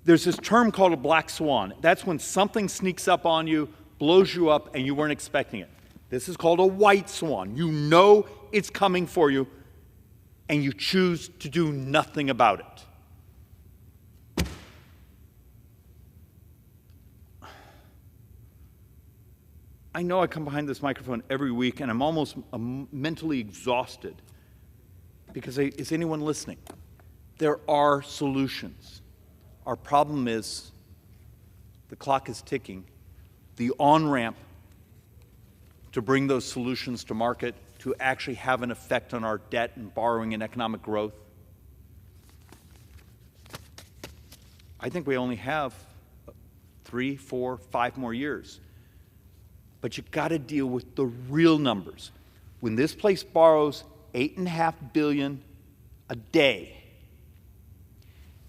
There's this term called a black swan. That's when something sneaks up on you, blows you up, and you weren't expecting it. This is called a white swan. You know it's coming for you, and you choose to do nothing about it. I know I come behind this microphone every week, and I'm almost mentally exhausted because is anyone listening? There are solutions. Our problem is the clock is ticking. The on-ramp to bring those solutions to market to actually have an effect on our debt and borrowing and economic growth. I think we only have 3, 4, 5 more years. But you've got to deal with the real numbers. When this place borrows $8.5 billion a day,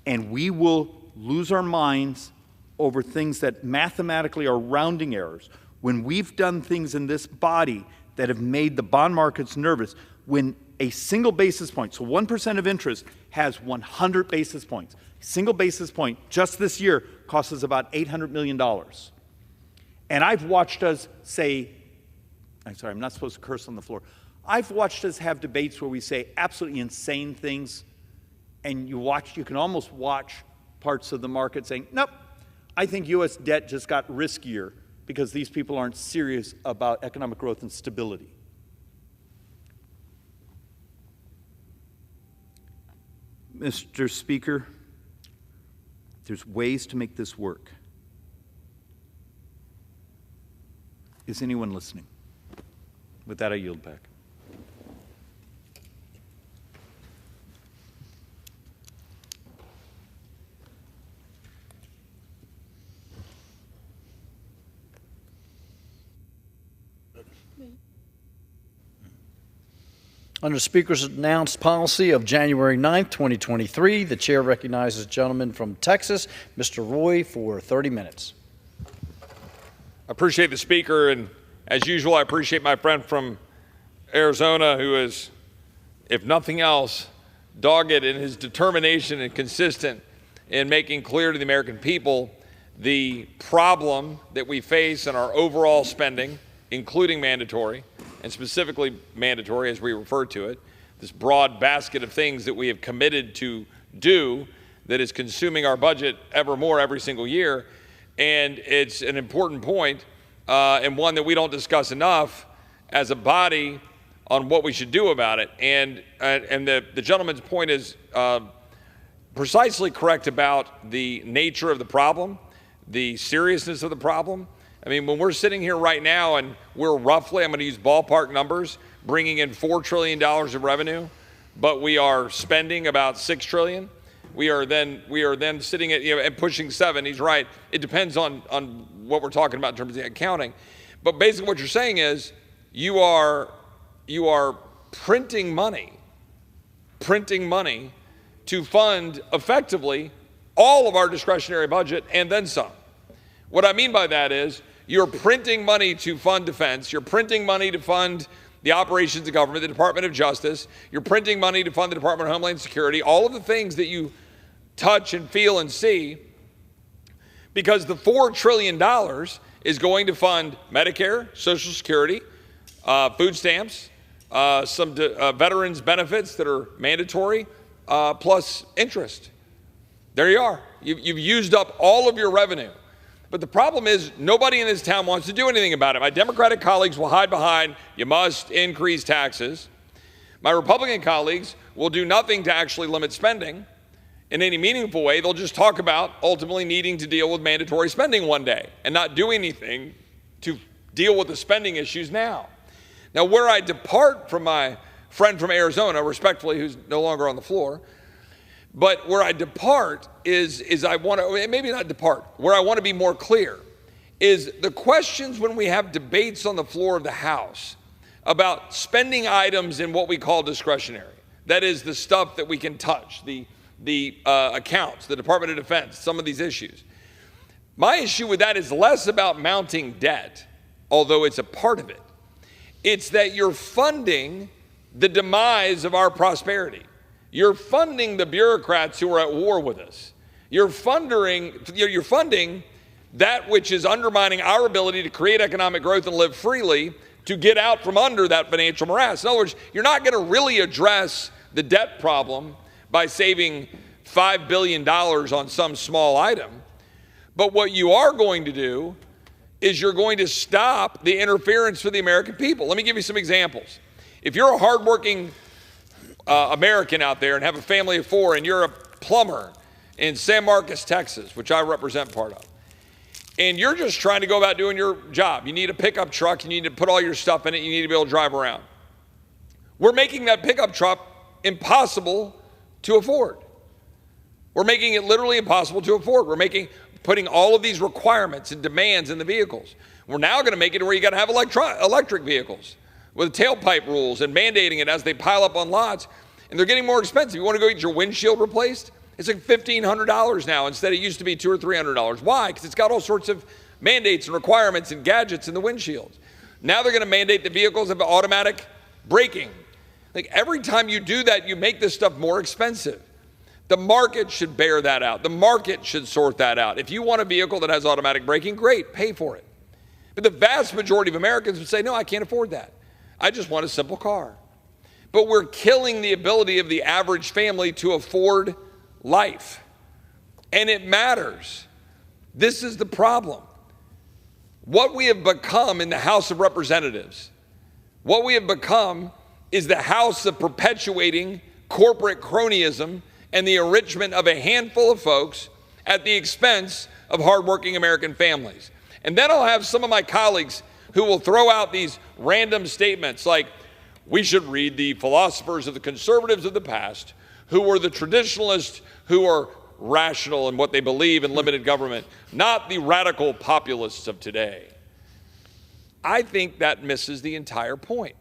and we will lose our minds over things that mathematically are rounding errors, when we've done things in this body that have made the bond markets nervous, when a single basis point, so 1% of interest has 100 basis points. A single basis point just this year costs us about $800 million. And I've watched us say, I'm sorry, I'm not supposed to curse on the floor. I've watched us have debates where we say absolutely insane things, and you can almost watch parts of the market saying, nope, I think U.S. debt just got riskier because these people aren't serious about economic growth and stability. Mr. Speaker, there's ways to make this work. Is anyone listening? With that, I yield back. Under the Speaker's announced policy of January 9th, 2023, the Chair recognizes the gentleman from Texas, Mr. Roy, for 30 minutes. I appreciate the Speaker, and as usual, I appreciate my friend from Arizona who is, if nothing else, dogged in his determination and consistent in making clear to the American people the problem that we face in our overall spending, including mandatory, and specifically mandatory as we refer to it, this broad basket of things that we have committed to do that is consuming our budget ever more every single year. And it's an important point and one that we don't discuss enough as a body on what we should do about it. And the gentleman's point is precisely correct about the nature of the problem, the seriousness of the problem. I mean, when we're sitting here right now and we're roughly, I'm going to use ballpark numbers, bringing in $4 trillion of revenue, but we are spending about $6 trillion. We are then sitting at, and pushing 7. He's right. It depends on what we're talking about in terms of the accounting. But basically what you're saying is you are printing money to fund effectively all of our discretionary budget and then some. What I mean by that is you're printing money to fund defense, you're printing money to fund the operations of government, the Department of Justice, you're printing money to fund the Department of Homeland Security, all of the things that you touch and feel and see, because the $4 trillion is going to fund Medicare, Social Security, food stamps, some veterans benefits that are mandatory, plus interest. There you are. You've used up all of your revenue. But the problem is nobody in this town wants to do anything about it. My Democratic colleagues will hide behind, you must increase taxes. My Republican colleagues will do nothing to actually limit spending in any meaningful way. They'll just talk about ultimately needing to deal with mandatory spending one day and not do anything to deal with the spending issues now. Now, where I depart from my friend from Arizona, respectfully, who's no longer on the floor, but where I depart is I want to, maybe not depart, where I want to be more clear, is the questions when we have debates on the floor of the House about spending items in what we call discretionary. That is the stuff that we can touch, the accounts, the Department of Defense, some of these issues. My issue with that is less about mounting debt, although it's a part of it. It's that you're funding the demise of our prosperity. You're funding the bureaucrats who are at war with us. You're funding that which is undermining our ability to create economic growth and live freely, to get out from under that financial morass. In other words, you're not going to really address the debt problem by saving $5 billion on some small item. But what you are going to do is you're going to stop the interference for the American people. Let me give you some examples. If you're a hardworking American out there and have a family of 4 and you're a plumber in San Marcos, Texas, which I represent part of, and you're just trying to go about doing your job. You need a pickup truck, you need to put all your stuff in it, you need to be able to drive around. We're making that pickup truck impossible to afford. We're making it literally impossible to afford. We're putting all of these requirements and demands in the vehicles. We're now going to make it where you got to have electric vehicles with tailpipe rules and mandating it as they pile up on lots, and they're getting more expensive. You want to go get your windshield replaced? It's like $1,500 now instead it used to be $200 or $300. Why? Because it's got all sorts of mandates and requirements and gadgets in the windshields. Now they're going to mandate the vehicles have automatic braking. Like every time you do that, you make this stuff more expensive. The market should bear that out. The market should sort that out. If you want a vehicle that has automatic braking, great, pay for it. But the vast majority of Americans would say, no, I can't afford that. I just want a simple car. But we're killing the ability of the average family to afford life. And it matters. This is the problem. What we have become in the House of Representatives, what we have become is the house of perpetuating corporate cronyism and the enrichment of a handful of folks at the expense of hardworking American families. And then I'll have some of my colleagues who will throw out these random statements like, we should read the philosophers of the conservatives of the past who were the traditionalists who are rational in what they believe in limited government, not the radical populists of today. I think that misses the entire point.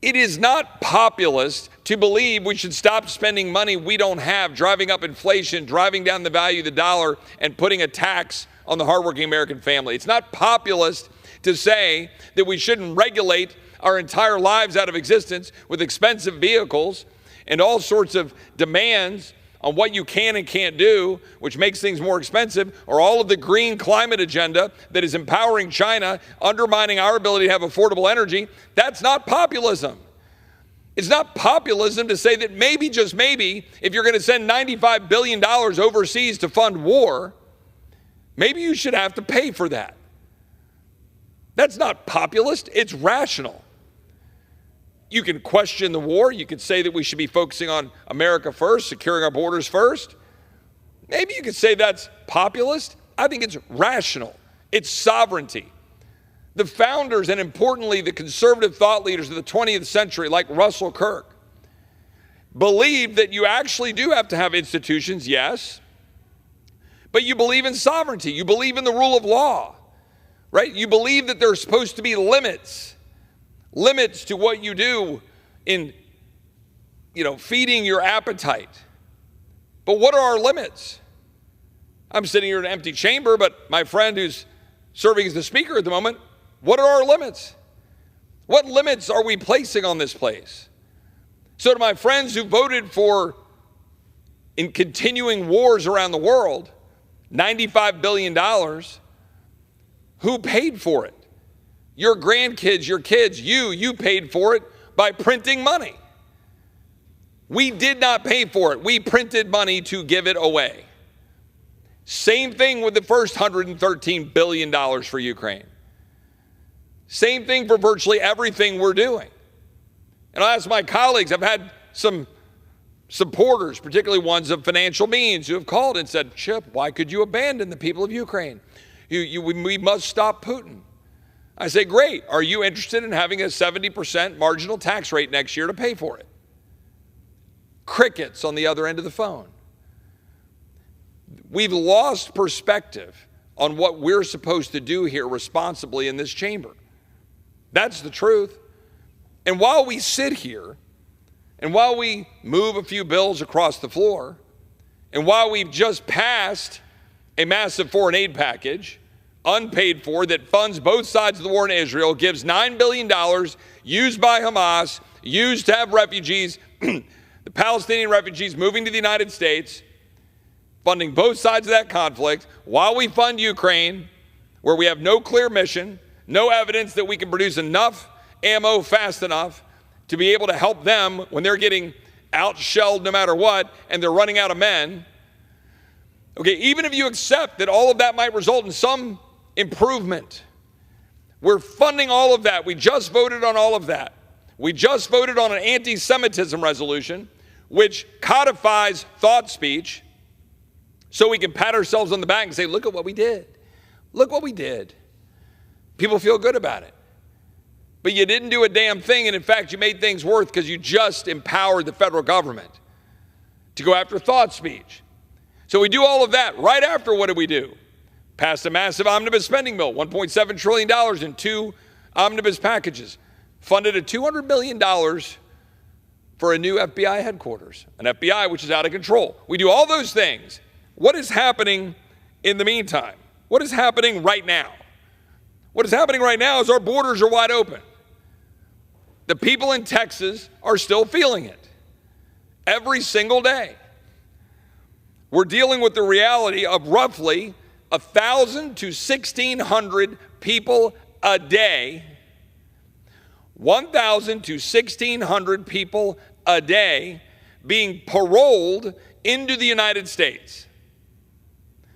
It is not populist to believe we should stop spending money we don't have, driving up inflation, driving down the value of the dollar, and putting a tax on the hardworking American family. It's not populist to say that we shouldn't regulate our entire lives out of existence with expensive vehicles and all sorts of demands on what you can and can't do, which makes things more expensive, or all of the green climate agenda that is empowering China, undermining our ability to have affordable energy. That's not populism. It's not populism to say that maybe, just maybe, if you're going to send $95 billion overseas to fund war, maybe you should have to pay for that. That's not populist, it's rational. You can question the war. You could say that we should be focusing on America first, securing our borders first. Maybe you could say that's populist. I think it's rational. It's sovereignty. The founders, and importantly, the conservative thought leaders of the 20th century, like Russell Kirk, believed that you actually do have to have institutions, yes, but you believe in sovereignty. You believe in the rule of law, right? You believe that there are supposed to be limits to what you do in, feeding your appetite. But what are our limits? I'm sitting here in an empty chamber, but my friend who's serving as the speaker at the moment, what are our limits? What limits are we placing on this place? So to my friends who voted for, in continuing wars around the world, $95 billion, who paid for it? Your grandkids, your kids, you paid for it by printing money. We did not pay for it. We printed money to give it away. Same thing with the first $113 billion for Ukraine. Same thing for virtually everything we're doing. And I ask my colleagues, I've had some supporters, particularly ones of financial means, who have called and said, Chip, why could you abandon the people of Ukraine? We must stop Putin. I say, great. Are you interested in having a 70% marginal tax rate next year to pay for it? Crickets on the other end of the phone. We've lost perspective on what we're supposed to do here responsibly in this chamber. That's the truth. And while we sit here, and while we move a few bills across the floor, and while we've just passed a massive foreign aid package, unpaid for, that funds both sides of the war in Israel, gives $9 billion used by Hamas, used to have refugees, the Palestinian refugees moving to the United States, funding both sides of that conflict, while we fund Ukraine, where we have no clear mission, no evidence that we can produce enough ammo fast enough to be able to help them when they're getting outshelled no matter what and they're running out of men. Okay, even if you accept that all of that might result in some improvement, we're funding all of that. We just voted on all of that. We just voted on an anti-Semitism resolution which codifies thought speech so we can pat ourselves on the back and say, look at what we did. Look what we did. People feel good about it. But you didn't do a damn thing, and in fact, you made things worse because you just empowered the federal government to go after thought speech. So we do all of that. Right after, what did we do? Passed a massive omnibus spending bill, $1.7 trillion in 2 omnibus packages. Funded a $200 million for a new FBI headquarters, an FBI which is out of control. We do all those things. What is happening in the meantime? What is happening right now? What is happening right now is our borders are wide open. The people in Texas are still feeling it every single day. We're dealing with the reality of roughly 1,000 to 1,600 people a day, 1,000 to 1,600 people a day being paroled into the United States.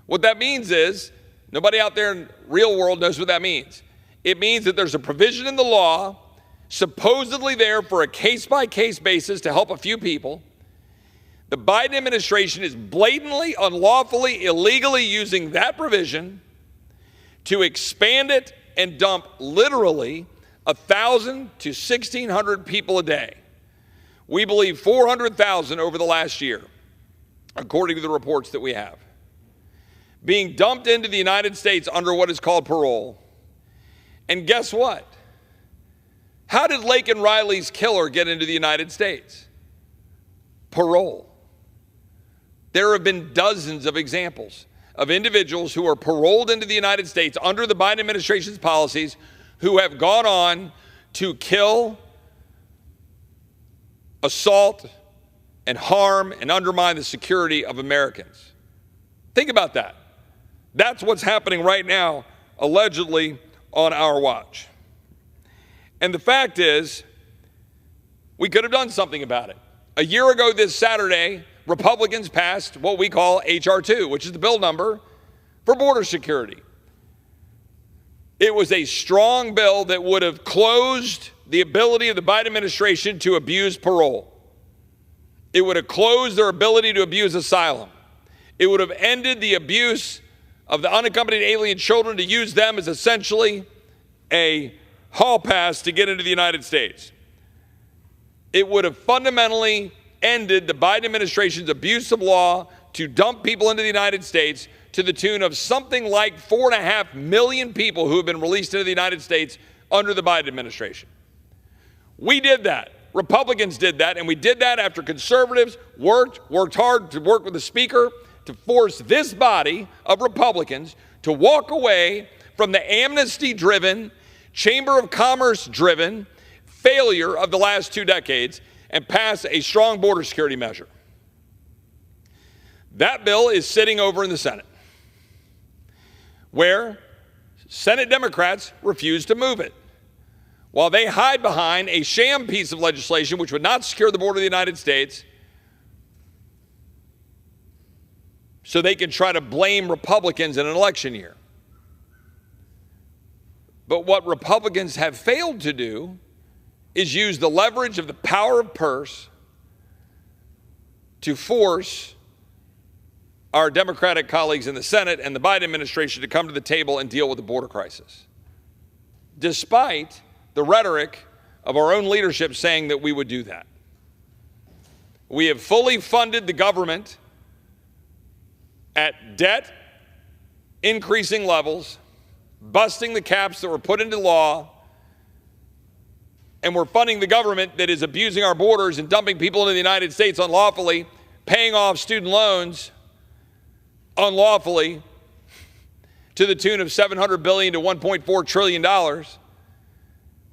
What that means is, nobody out there in the real world knows what that means. It means that there's a provision in the law, supposedly there for a case-by-case basis to help a few people. The Biden administration is blatantly, unlawfully, illegally using that provision to expand it and dump literally 1,000 to 1,600 people a day. We believe 400,000 over the last year, according to the reports that we have, being dumped into the United States under what is called parole. And guess what? How did Laken Riley's killer get into the United States? Parole. There have been dozens of examples of individuals who are paroled into the United States under the Biden administration's policies who have gone on to kill, assault, and harm and undermine the security of Americans. Think about that. That's what's happening right now, allegedly on our watch. And the fact is, we could have done something about it. A year ago this Saturday, Republicans passed what we call H.R. 2, which is the bill number for border security. It was a strong bill that would have closed the ability of the Biden administration to abuse parole. It would have closed their ability to abuse asylum. It would have ended the abuse of the unaccompanied alien children to use them as essentially a hall pass to get into the United States. It would have fundamentally ended the Biden administration's abuse of law to dump people into the United States to the tune of something like 4.5 million people who have been released into the United States under the Biden administration. We did that. Republicans did that, and we did that after conservatives worked hard to work with the Speaker to force this body of Republicans to walk away from the amnesty-driven, Chamber of Commerce-driven failure of the last 2 decades and pass a strong border security measure. That bill is sitting over in the Senate, where Senate Democrats refuse to move it, while they hide behind a sham piece of legislation which would not secure the border of the United States so they can try to blame Republicans in an election year. But what Republicans have failed to do is use the leverage of the power of purse to force our Democratic colleagues in the Senate and the Biden administration to come to the table and deal with the border crisis, despite the rhetoric of our own leadership saying that we would do that. We have fully funded the government at debt increasing levels, busting the caps that were put into law, and we're funding the government that is abusing our borders and dumping people into the United States unlawfully, paying off student loans unlawfully to the tune of $700 billion to $1.4 trillion,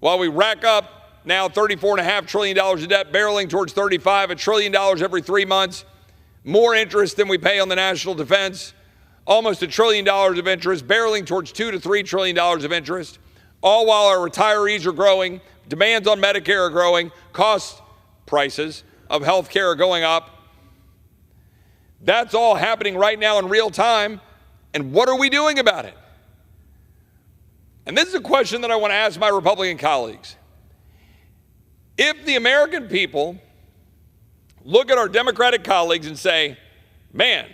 while we rack up now $34.5 trillion of debt, barreling towards $35 trillion every 3 months, more interest than we pay on the national defense, almost $1 trillion of interest, barreling towards $2 to $3 trillion of interest, all while our retirees are growing, demands on Medicare are growing, cost prices of health care are going up. That's all happening right now in real time, and what are we doing about it? And this is a question that I want to ask my Republican colleagues. If the American people look at our Democratic colleagues and say, man,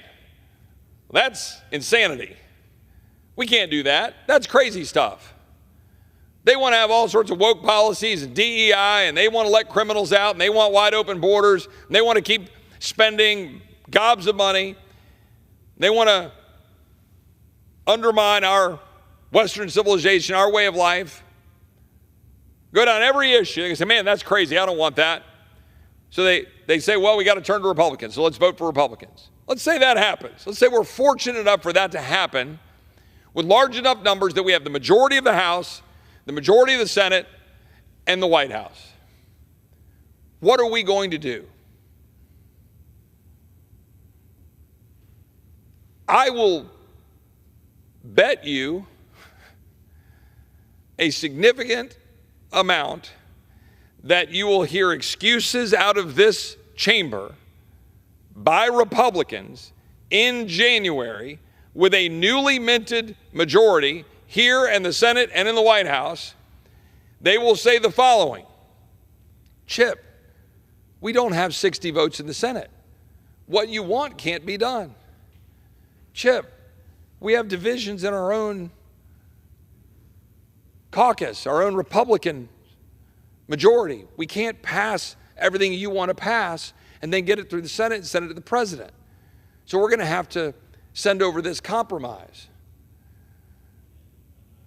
that's insanity. We can't do that. That's crazy stuff. They want to have all sorts of woke policies and DEI, and they want to let criminals out, and they want wide open borders, and they want to keep spending gobs of money. They want to undermine our Western civilization, our way of life. Go down every issue and say, man, that's crazy. I don't want that. So they say, well, we got to turn to Republicans, so let's vote for Republicans. Let's say that happens. Let's say we're fortunate enough for that to happen with large enough numbers that we have the majority of the House, the majority of the Senate, and the White House. What are we going to do? I will bet you a significant amount that you will hear excuses out of this chamber by Republicans in January with a newly minted majority here in the Senate and in the White House. They will say the following: Chip, we don't have 60 votes in the Senate. What you want can't be done. Chip, we have divisions in our own caucus, our own Republican majority. We can't pass everything you want to pass and then get it through the Senate and send it to the president. So we're going to have to send over this compromise.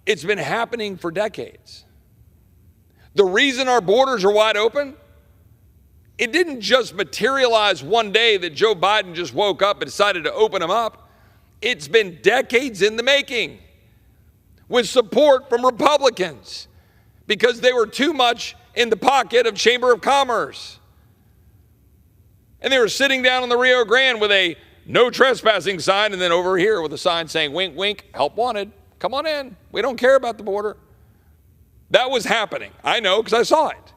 It's been happening for decades. The reason our borders are wide open, it didn't just materialize one day that Joe Biden just woke up and decided to open them up. It's been decades in the making with support from Republicans because they were too much in the pocket of Chamber of Commerce. And they were sitting down on the Rio Grande with a no trespassing sign and then over here with a sign saying, wink, wink, help wanted. Come on in. We don't care about the border. That was happening. I know because I saw it.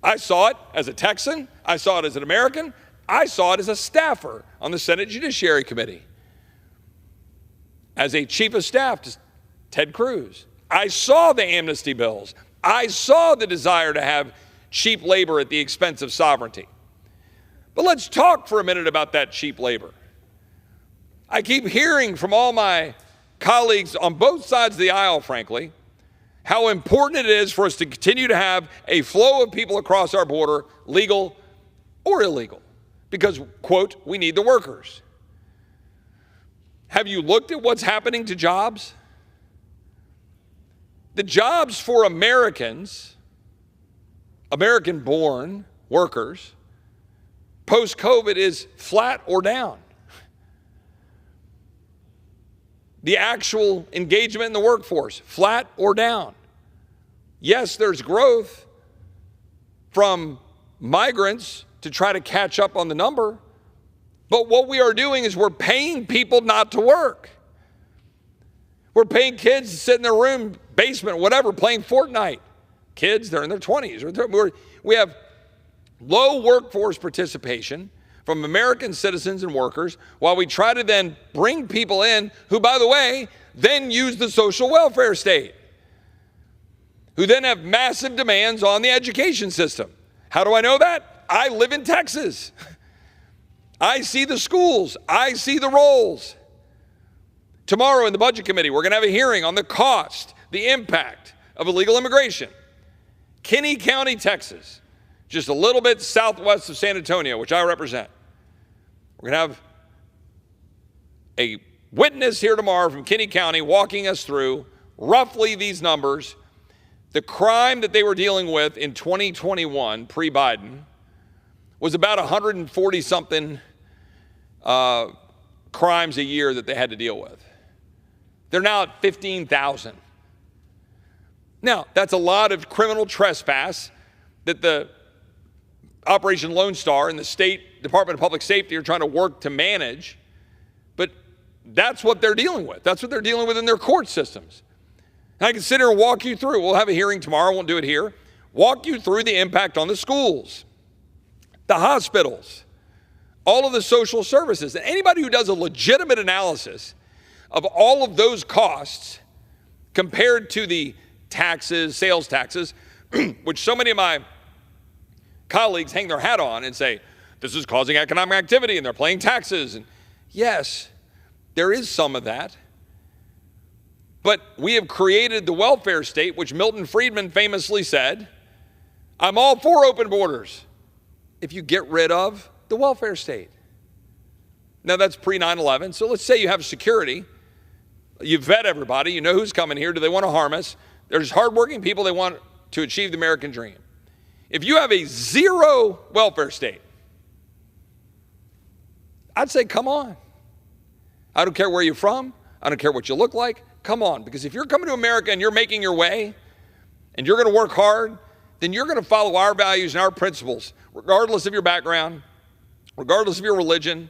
I saw it as a Texan. I saw it as an American. I saw it as a staffer on the Senate Judiciary Committee. As a chief of staff to Ted Cruz. I saw the amnesty bills. I saw the desire to have cheap labor at the expense of sovereignty. But let's talk for a minute about that cheap labor. I keep hearing from all my colleagues on both sides of the aisle, frankly, how important it is for us to continue to have a flow of people across our border, legal or illegal, because, quote, we need the workers. Have you looked at what's happening to jobs? The jobs for Americans, American-born workers, post-COVID is flat or down. The actual engagement in the workforce, flat or down. Yes, there's growth from migrants to try to catch up on the number, but what we are doing is we're paying people not to work. We're paying kids to sit in their room, basement, whatever, playing Fortnite. Kids, they're in their 20s. We have low workforce participation from American citizens and workers, while we try to then bring people in who, by the way, then use the social welfare state, who then have massive demands on the education system. How do I know that? I live in Texas. I see the schools. I see the roles. Tomorrow in the Budget Committee, we're going to have a hearing on the cost, the impact of illegal immigration. Kinney County, Texas, just a little bit southwest of San Antonio, which I represent. We're going to have a witness here tomorrow from Kinney County walking us through roughly these numbers. The crime that they were dealing with in 2021, pre-Biden, was about 140-something crimes a year that they had to deal with. They're now at 15,000. Now, that's a lot of criminal trespass that the Operation Lone Star and the State Department of Public Safety are trying to work to manage, but that's what they're dealing with. That's what they're dealing with in their court systems. And I can sit here and walk you through. We'll have a hearing tomorrow. I won't do it here. Walk you through the impact on the schools, the hospitals, all of the social services. And anybody who does a legitimate analysis of all of those costs compared to the taxes, sales taxes, which so many of my colleagues hang their hat on and say, this is causing economic activity and they're paying taxes. And yes, there is some of that. But we have created the welfare state, which Milton Friedman famously said, I'm all for open borders if you get rid of the welfare state. Now that's pre-9/11, so let's say you have security. You vet everybody, you know who's coming here, do they want to harm us? There's hardworking people, they want to achieve the American dream. If you have a zero welfare state, I'd say come on. I don't care where you're from, I don't care what you look like, come on. Because if you're coming to America and you're making your way, and you're going to work hard, then you're going to follow our values and our principles, regardless of your background, regardless of your religion,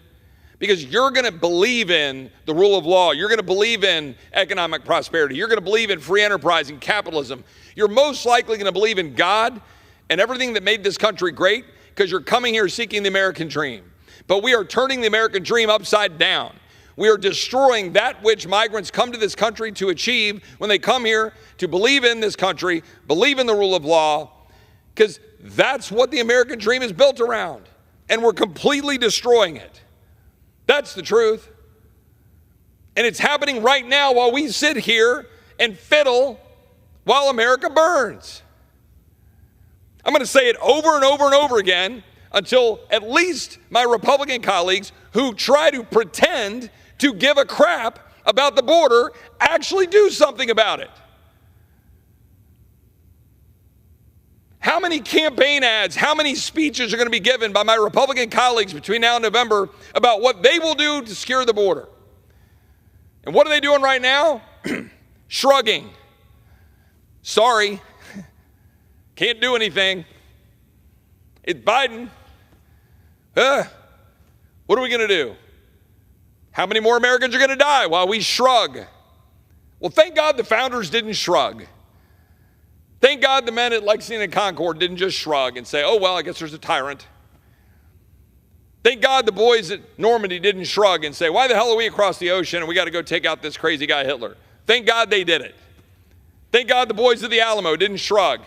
because you're going to believe in the rule of law. You're going to believe in economic prosperity. You're going to believe in free enterprise and capitalism. You're most likely going to believe in God and everything that made this country great because you're coming here seeking the American dream. But we are turning the American dream upside down. We are destroying that which migrants come to this country to achieve when they come here to believe in this country, believe in the rule of law, because that's what the American dream is built around. And we're completely destroying it. That's the truth. And it's happening right now while we sit here and fiddle while America burns. I'm going to say it over and over and over again until at least my Republican colleagues who try to pretend to give a crap about the border actually do something about it. How many campaign ads, how many speeches are going to be given by my Republican colleagues between now and November about what they will do to secure the border? And what are they doing right now? Shrugging. Sorry, can't do anything. It's Biden. What are we going to do? How many more Americans are going to die while we shrug? Well, thank God the founders didn't shrug. Thank God the men at Lexington and Concord didn't just shrug and say, oh, well, I guess there's a tyrant. Thank God the boys at Normandy didn't shrug and say, why the hell are we across the ocean and we got to go take out this crazy guy Hitler? Thank God they did it. Thank God the boys of the Alamo didn't shrug.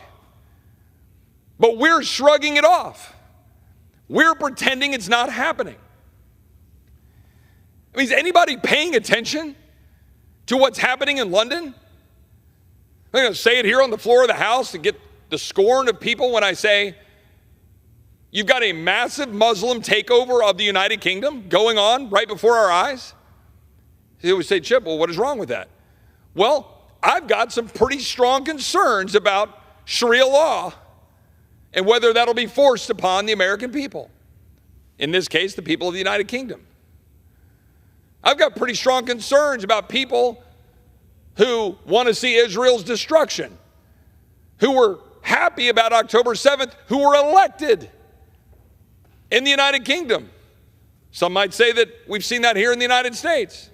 But we're shrugging it off. We're pretending it's not happening. I mean, is anybody paying attention to what's happening in London? I'm going to say it here on the floor of the House to get the scorn of people when I say you've got a massive Muslim takeover of the United Kingdom going on right before our eyes. They would say, Chip, well, what is wrong with that? Well, I've got some pretty strong concerns about Sharia law and whether that'll be forced upon the American people. In this case, the people of the United Kingdom. I've got pretty strong concerns about people who want to see Israel's destruction, who were happy about October 7th, who were elected in the United Kingdom. Some might say that we've seen that here in the United States.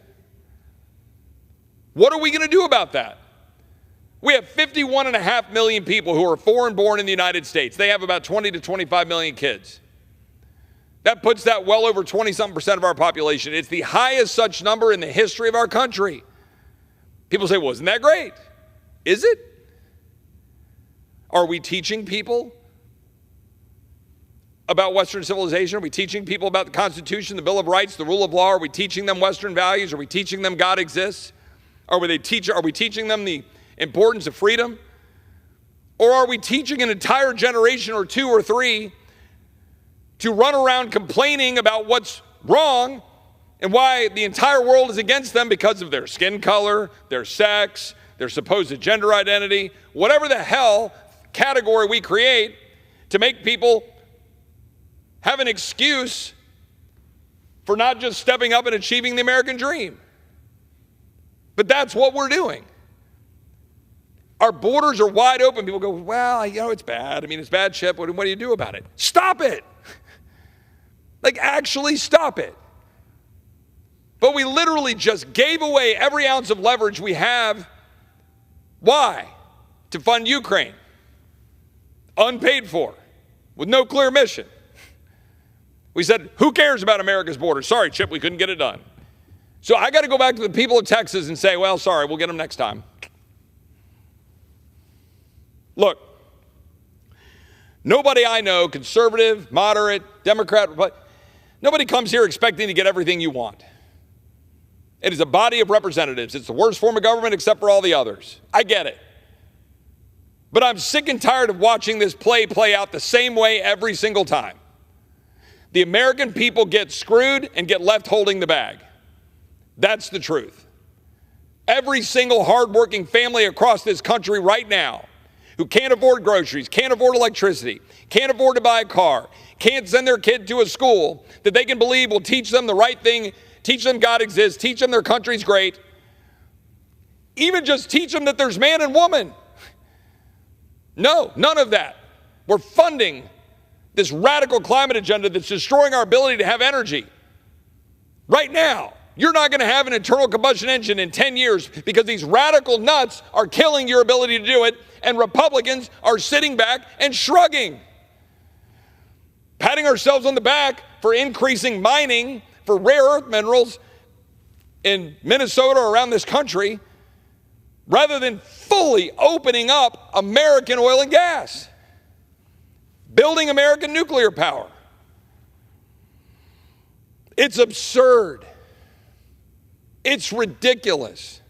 What are we going to do about that? We have 51.5 million people who are foreign born in the United States. They have about 20 to 25 million kids. That puts that well over 20-something% of our population. It's the highest such number in the history of our country. People say, well, isn't that great? Is it? Are we teaching people about Western civilization? Are we teaching people about the Constitution, the Bill of Rights, the rule of law? Are we teaching them Western values? Are we teaching them God exists? Are we teaching them the importance of freedom? Or are we teaching an entire generation or two or three to run around complaining about what's wrong and why the entire world is against them because of their skin color, their sex, their supposed gender identity, whatever the hell category we create to make people have an excuse for not just stepping up and achieving the American dream? But that's what we're doing. Our borders are wide open. People go, well, it's bad. I mean, it's bad, Chip. What do you do about it? Stop it. Like, actually stop it. But we literally just gave away every ounce of leverage we have. Why? To fund Ukraine. Unpaid for. With no clear mission. We said, who cares about America's borders? Sorry, Chip, we couldn't get it done. So I got to go back to the people of Texas and say, well, sorry, we'll get them next time. Look, nobody I know, conservative, moderate, Democrat, nobody comes here expecting to get everything you want. It is a body of representatives. It's the worst form of government except for all the others. I get it. But I'm sick and tired of watching this play out the same way every single time. The American people get screwed and get left holding the bag. That's the truth. Every single hardworking family across this country right now who can't afford groceries, can't afford electricity, can't afford to buy a car, can't send their kid to a school that they can believe will teach them the right thing, teach them God exists, teach them their country's great, even just teach them that there's man and woman. No, none of that. We're funding this radical climate agenda that's destroying our ability to have energy. Right now, you're not going to have an internal combustion engine in 10 years because these radical nuts are killing your ability to do it, and Republicans are sitting back and shrugging. Patting ourselves on the back for increasing mining for rare earth minerals in Minnesota or around this country, rather than fully opening up American oil and gas, building American nuclear power. It's absurd. It's ridiculous.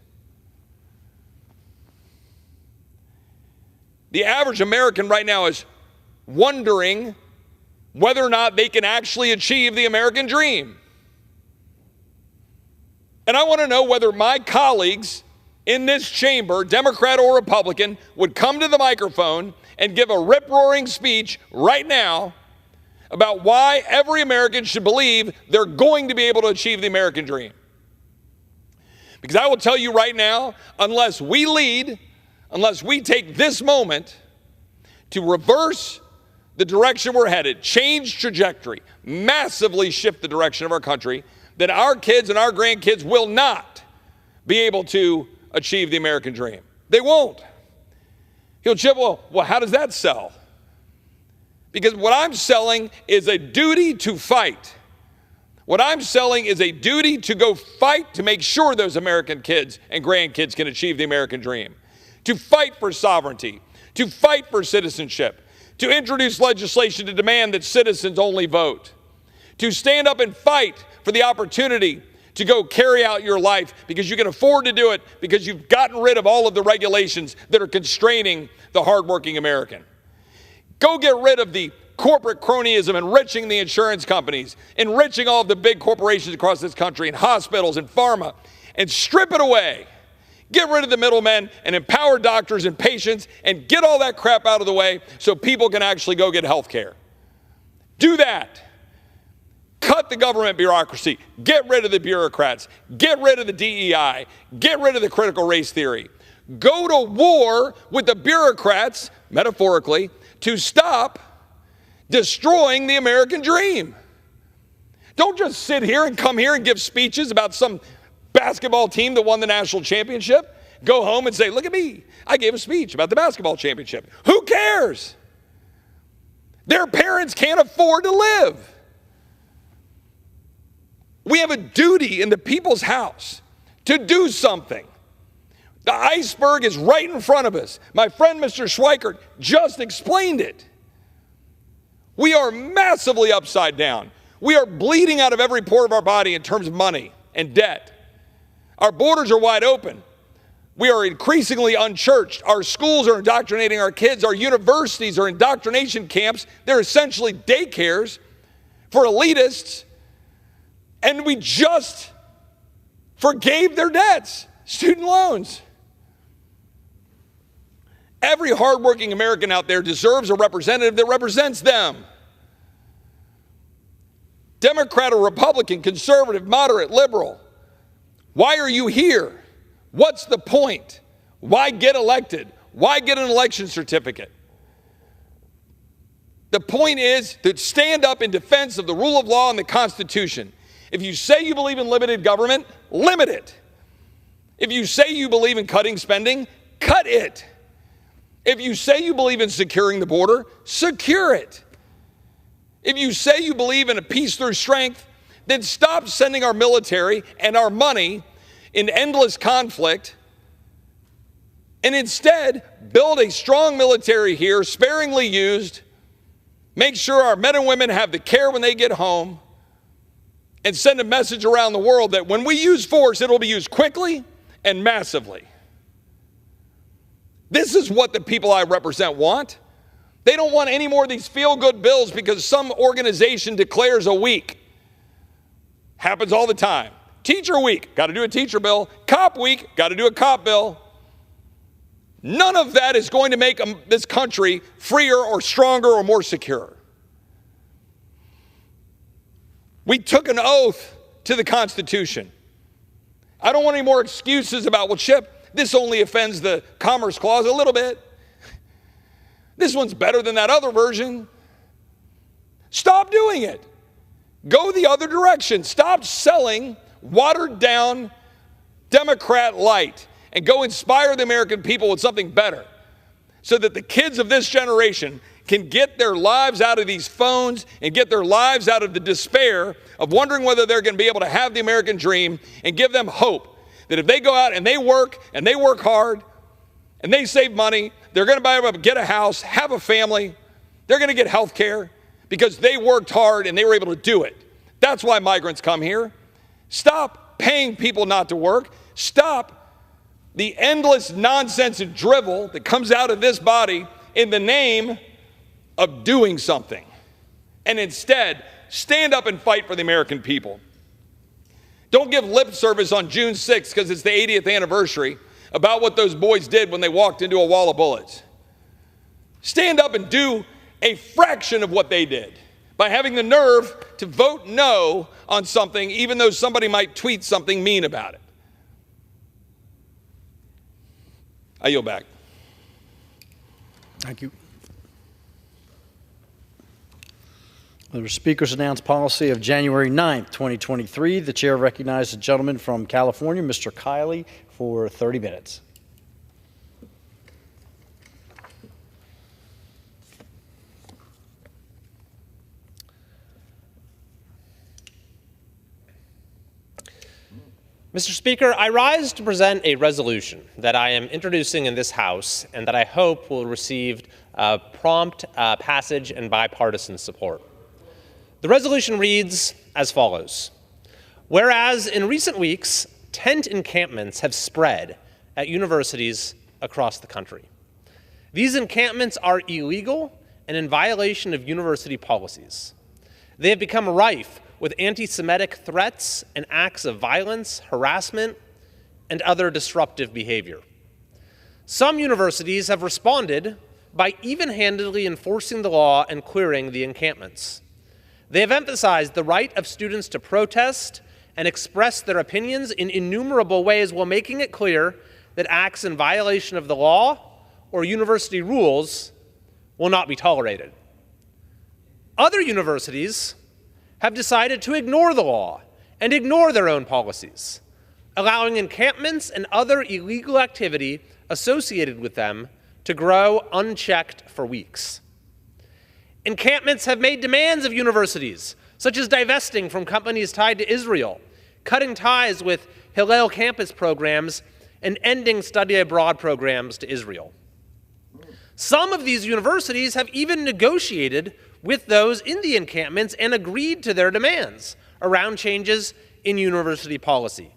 The average American right now is wondering whether or not they can actually achieve the American dream. And I want to know whether my colleagues in this chamber, Democrat or Republican, would come to the microphone and give a rip-roaring speech right now about why every American should believe they're going to be able to achieve the American dream. Because I will tell you right now, unless we lead, unless we take this moment to reverse the direction we're headed, change trajectory, massively shift the direction of our country, then our kids and our grandkids will not be able to achieve the American dream. They won't. He'll Chip, well, how does that sell? Because what I'm selling is a duty to fight. What I'm selling is a duty to go fight to make sure those American kids and grandkids can achieve the American dream. to fight for sovereignty, to fight for citizenship, to introduce legislation to demand that citizens only vote, to stand up and fight for the opportunity to go carry out your life because you can afford to do it because you've gotten rid of all of the regulations that are constraining the hardworking American. Go get rid of the corporate cronyism, enriching the insurance companies, enriching all of the big corporations across this country, and hospitals and pharma, and strip it away. Get rid of the middlemen and empower doctors and patients and get all that crap out of the way so people can actually go get health care. Do that. Cut the government bureaucracy. Get rid of the bureaucrats. Get rid of the DEI. Get rid of the critical race theory. Go to war with the bureaucrats, metaphorically, to stop destroying the American dream. Don't just sit here and come here and give speeches about some basketball team that won the national championship. Go home and say, look at me. I gave a speech about the basketball championship. Who cares? Their parents can't afford to live. We have a duty in the people's house to do something. The iceberg is right in front of us. My friend, Mr. Schweikert, just explained it. We are massively upside down. We are bleeding out of every pore of our body in terms of money and debt. Our borders are wide open. We are increasingly unchurched. Our schools are indoctrinating our kids. Our universities are indoctrination camps. They're essentially daycares for elitists. And we just forgave their debts, student loans. Every hardworking American out there deserves a representative that represents them. Democrat or Republican, conservative, moderate, liberal. Why are you here? What's the point? Why get elected? Why get an election certificate? The point is to stand up in defense of the rule of law and the Constitution. If you say you believe in limited government, limit it. If you say you believe in cutting spending, cut it. If you say you believe in securing the border, secure it. If you say you believe in a peace through strength, then stop sending our military and our money in endless conflict and instead build a strong military here, sparingly used, make sure our men and women have the care when they get home, and send a message around the world that when we use force, it will be used quickly and massively. This is what the people I represent want. They don't want any more of these feel-good bills because some organization declares a week. Happens all the time. Teacher week, got to do a teacher bill. Cop week, got to do a cop bill. None of that is going to make this country freer or stronger or more secure. We took an oath to the Constitution. I don't want any more excuses about, well, Chip, this only offends the Commerce Clause a little bit. This one's better than that other version. Stop doing it. Go the other direction. Stop selling watered down Democrat light and go inspire the American people with something better so that the kids of this generation can get their lives out of these phones and get their lives out of the despair of wondering whether they're going to be able to have the American dream, and give them hope that if they go out and they work hard and they save money, they're going to be able to get a house, have a family, they're going to get health care because they worked hard and they were able to do it. That's why migrants come here. Stop paying people not to work. Stop the endless nonsense and drivel that comes out of this body in the name of doing something. And instead, stand up and fight for the American people. Don't give lip service on June 6th because it's the 80th anniversary about what those boys did when they walked into a wall of bullets. Stand up and do a fraction of what they did by having the nerve to vote no on something, even though somebody might tweet something mean about it. I yield back. Thank you. The Speaker's announced policy of January 9th, 2023. The chair recognizes the gentleman from California, Mr. Kiley, for 30 minutes. Mr. Speaker, I rise to present a resolution that I am introducing in this House and that I hope will receive prompt passage and bipartisan support. The resolution reads as follows. Whereas in recent weeks, tent encampments have spread at universities across the country. These encampments are illegal and in violation of university policies. They have become rife with anti-Semitic threats and acts of violence, harassment, and other disruptive behavior. Some universities have responded by even-handedly enforcing the law and clearing the encampments. They have emphasized the right of students to protest and express their opinions in innumerable ways while making it clear that acts in violation of the law or university rules will not be tolerated. Other universities have decided to ignore the law and ignore their own policies, allowing encampments and other illegal activity associated with them to grow unchecked for weeks. Encampments have made demands of universities, such as divesting from companies tied to Israel, cutting ties with Hillel campus programs, and ending study abroad programs to Israel. Some of these universities have even negotiated with those in the encampments and agreed to their demands around changes in university policy,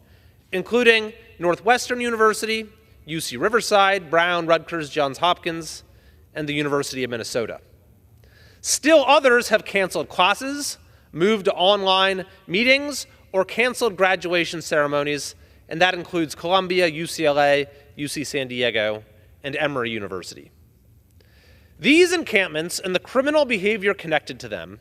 including Northwestern University, UC Riverside, Brown, Rutgers, Johns Hopkins, and the University of Minnesota. Still others have canceled classes, moved to online meetings, or canceled graduation ceremonies, and that includes Columbia, UCLA, UC San Diego, and Emory University. These encampments and the criminal behavior connected to them,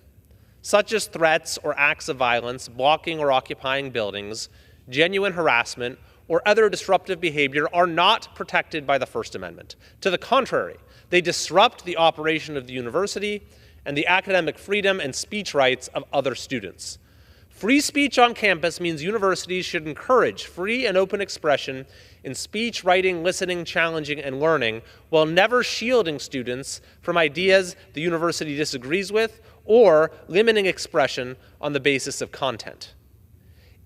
such as threats or acts of violence, blocking or occupying buildings, genuine harassment, or other disruptive behavior, are not protected by the First Amendment. To the contrary, they disrupt the operation of the university and the academic freedom and speech rights of other students. Free speech on campus means universities should encourage free and open expression in speech, writing, listening, challenging, and learning, while never shielding students from ideas the university disagrees with or limiting expression on the basis of content.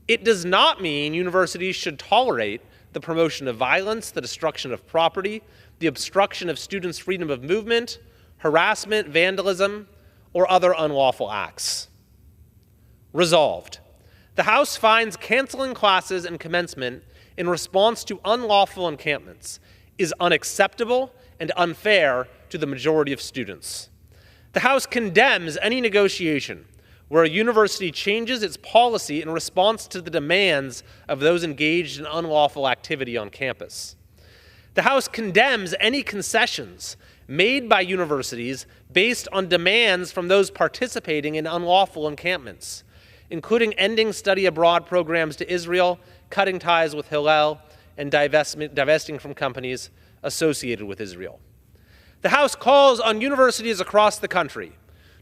It does not mean universities should tolerate the promotion of violence, the destruction of property, the obstruction of students' freedom of movement, harassment, vandalism, or other unlawful acts. Resolved, the House finds canceling classes and commencement in response to unlawful encampments is unacceptable and unfair to the majority of students. The House condemns any negotiation where a university changes its policy in response to the demands of those engaged in unlawful activity on campus. The House condemns any concessions made by universities based on demands from those participating in unlawful encampments, including ending study abroad programs to Israel, cutting ties with Hillel, and divesting from companies associated with Israel. The House calls on universities across the country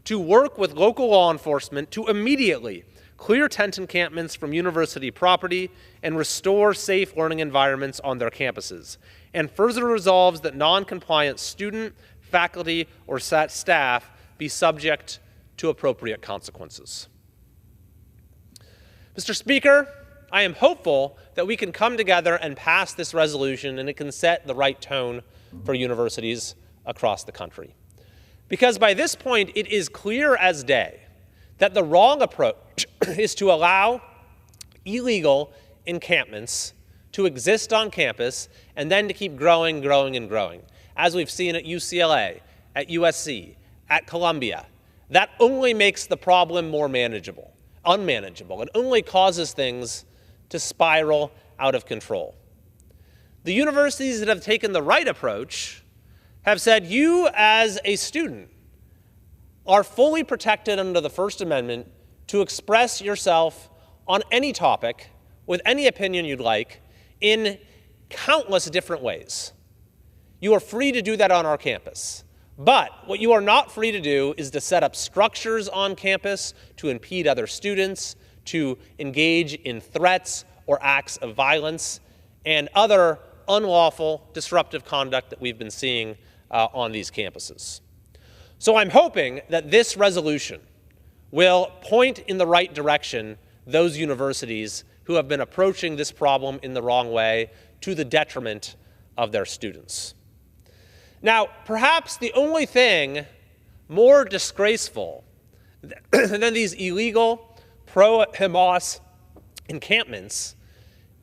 to work with local law enforcement to immediately clear tent encampments from university property and restore safe learning environments on their campuses, and further resolves that non-compliant student, faculty, or staff be subject to appropriate consequences. Mr. Speaker, I am hopeful that we can come together and pass this resolution and it can set the right tone for universities across the country. Because by this point, it is clear as day that the wrong approach is to allow illegal encampments to exist on campus and then to keep growing, and growing, as we've seen at UCLA, at USC, at Columbia. That only makes the problem more unmanageable. It only causes things to spiral out of control. The universities that have taken the right approach have said, you as a student are fully protected under the First Amendment to express yourself on any topic with any opinion you'd like in countless different ways. You are free to do that on our campus. But what you are not free to do is to set up structures on campus to impede other students, to engage in threats or acts of violence, and other unlawful, disruptive conduct that we've been seeing on these campuses. So I'm hoping that this resolution will point in the right direction those universities who who have been approaching this problem in the wrong way to the detriment of their students. Now, perhaps the only thing more disgraceful than these illegal pro-Hamas encampments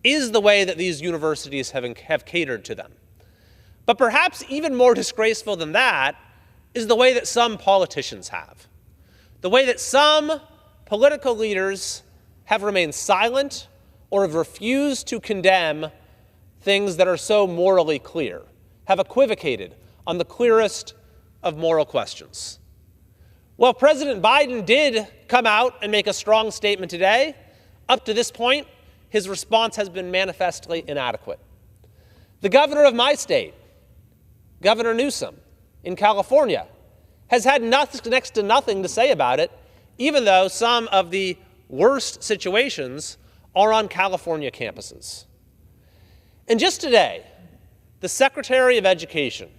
is the way that these universities have catered to them. But perhaps even more disgraceful than that is the way that some politicians have. The way that some political leaders have remained silent or have refused to condemn things that are so morally clear, have equivocated on the clearest of moral questions. Well, President Biden did come out and make a strong statement today. Up to this point, his response has been manifestly inadequate. The governor of my state, Governor Newsom, in California, has had next to nothing to say about it, even though some of the worst situations are on California campuses. And just today, the Secretary of Education,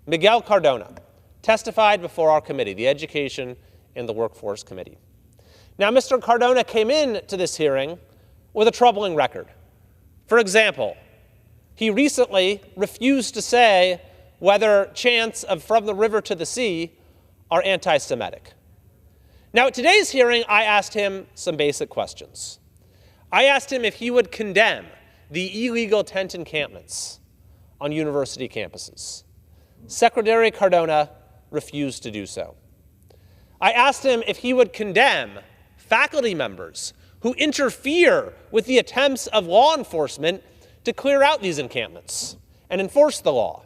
Miguel Cardona, testified before our committee, the Education and the Workforce Committee. Now, Mr. Cardona came into this hearing with a troubling record. For example, he recently refused to say whether chants of "From the River to the Sea" are anti-Semitic. Now, at today's hearing, I asked him some basic questions. I asked him if he would condemn the illegal tent encampments on university campuses. Secretary Cardona refused to do so. I asked him if he would condemn faculty members who interfere with the attempts of law enforcement to clear out these encampments and enforce the law.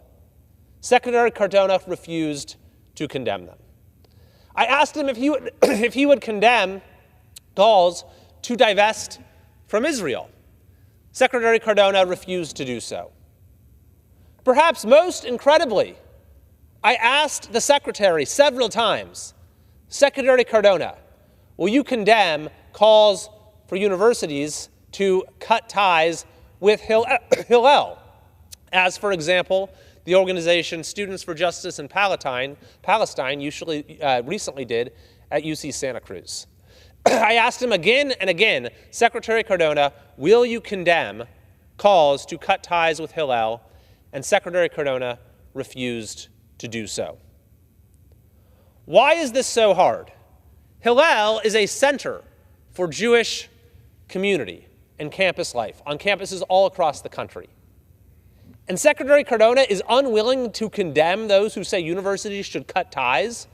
Secretary Cardona refused to condemn them. I asked him if he would condemn calls to divest from Israel. Secretary Cardona refused to do so. Perhaps most incredibly, I asked the Secretary several times, Secretary Cardona, will you condemn calls for universities to cut ties with Hillel, as, for example, the organization Students for Justice in Palestine recently did at UC Santa Cruz. I asked him again and again, Secretary Cardona, will you condemn calls to cut ties with Hillel? And Secretary Cardona refused to do so. Why is this so hard? Hillel is a center for Jewish community and campus life on campuses all across the country. And Secretary Cardona is unwilling to condemn those who say universities should cut ties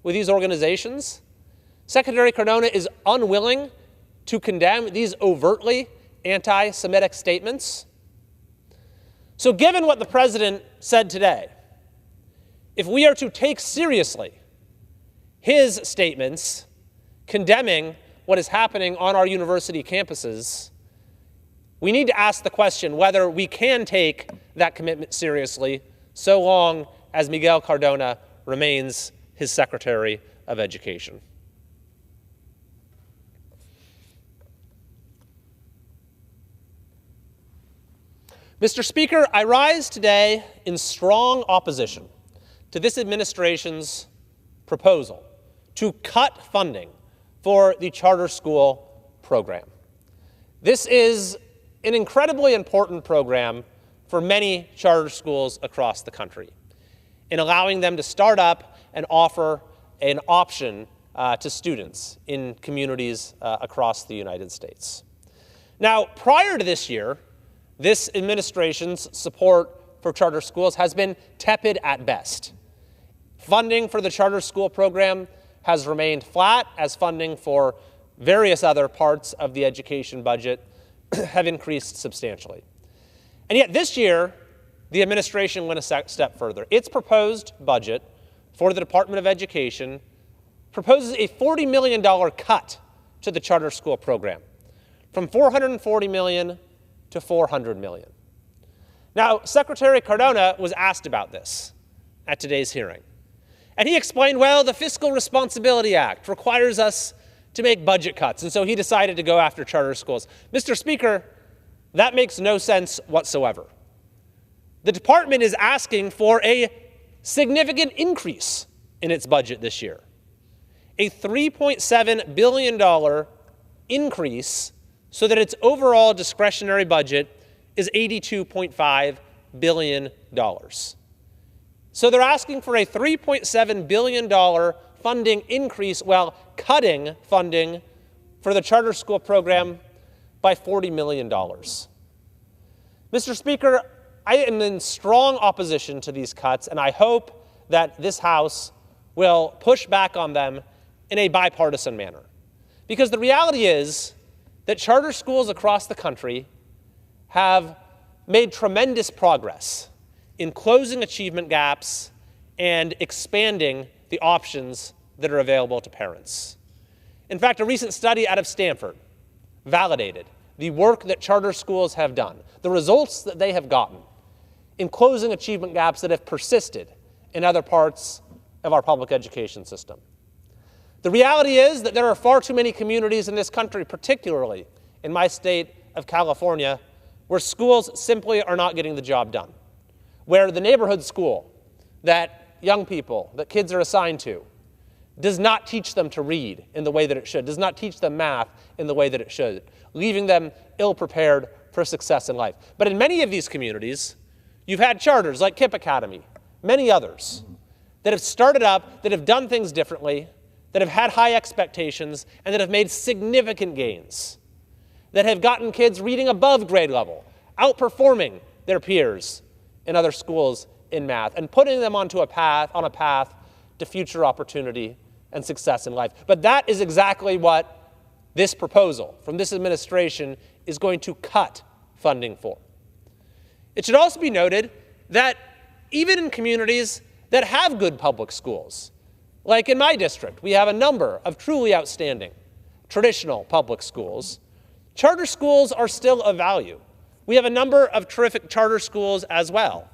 with these organizations. Secretary Cardona is unwilling to condemn these overtly anti-Semitic statements. So given what the president said today, if we are to take seriously his statements condemning what is happening on our university campuses, we need to ask the question whether we can take that commitment seriously so long as Miguel Cardona remains his Secretary of Education. Mr. Speaker, I rise today in strong opposition to this administration's proposal to cut funding for the charter school program. This is an incredibly important program for many charter schools across the country in allowing them to start up and offer an option to students in communities across the United States. Now, prior to this year, this administration's support for charter schools has been tepid at best. Funding for the charter school program has remained flat as funding for various other parts of the education budget have increased substantially. And yet this year, the administration went a step further. Its proposed budget for the Department of Education proposes a $40 million cut to the charter school program, from $440 million to $400 million. Now, Secretary Cardona was asked about this at today's hearing. And he explained, well, the Fiscal Responsibility Act requires us to make budget cuts, and so he decided to go after charter schools. Mr. Speaker, that makes no sense whatsoever. The department is asking for a significant increase in its budget this year, a $3.7 billion increase so that its overall discretionary budget is $82.5 billion. So they're asking for a $3.7 billion funding increase while cutting funding for the charter school program by $40 million. Mr. Speaker, I am in strong opposition to these cuts, and I hope that this House will push back on them in a bipartisan manner. Because the reality is that charter schools across the country have made tremendous progress in closing achievement gaps and expanding the options that are available to parents. In fact, a recent study out of Stanford validated the work that charter schools have done, the results that they have gotten in closing achievement gaps that have persisted in other parts of our public education system. The reality is that there are far too many communities in this country, particularly in my state of California, where schools simply are not getting the job done, where the neighborhood school that young people, that kids are assigned to, does not teach them to read in the way that it should, does not teach them math in the way that it should, leaving them ill-prepared for success in life. But in many of these communities, you've had charters like KIPP Academy, many others, that have started up, that have done things differently, that have had high expectations, and that have made significant gains, that have gotten kids reading above grade level, outperforming their peers in other schools in math, and putting them on a path to future opportunity and success in life. But that is exactly what this proposal from this administration is going to cut funding for. It should also be noted that even in communities that have good public schools, like in my district, we have a number of truly outstanding traditional public schools, charter schools are still of value. We have a number of terrific charter schools as well,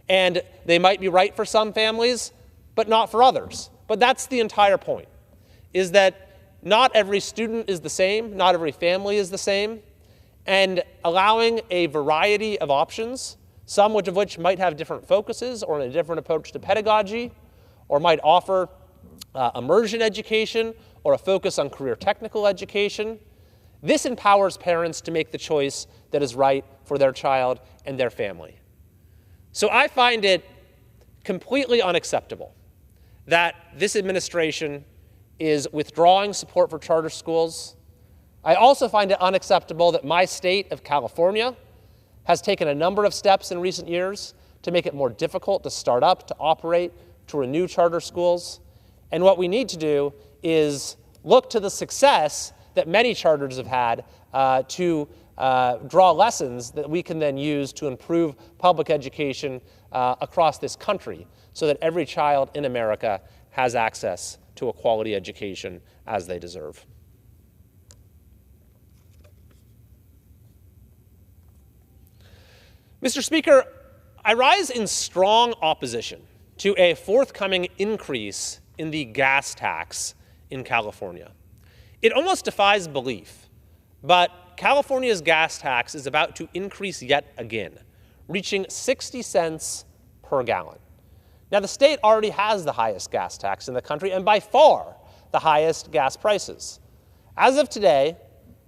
and they might be right for some families, but not for others. But that's the entire point, is that not every student is the same, not every family is the same, and allowing a variety of options, some of which might have different focuses or a different approach to pedagogy, or might offer immersion education or a focus on career technical education. This empowers parents to make the choice that is right for their child and their family. So I find it completely unacceptable that this administration is withdrawing support for charter schools. I also find it unacceptable that my state of California has taken a number of steps in recent years to make it more difficult to start up, to operate, to renew charter schools. And what we need to do is look to the success that many charters have had to draw lessons that we can then use to improve public education across this country so that every child in America has access to a quality education as they deserve. Mr. Speaker, I rise in strong opposition to a forthcoming increase in the gas tax in California. It almost defies belief, but California's gas tax is about to increase yet again, reaching 60 cents per gallon. Now, the state already has the highest gas tax in the country and by far the highest gas prices. As of today,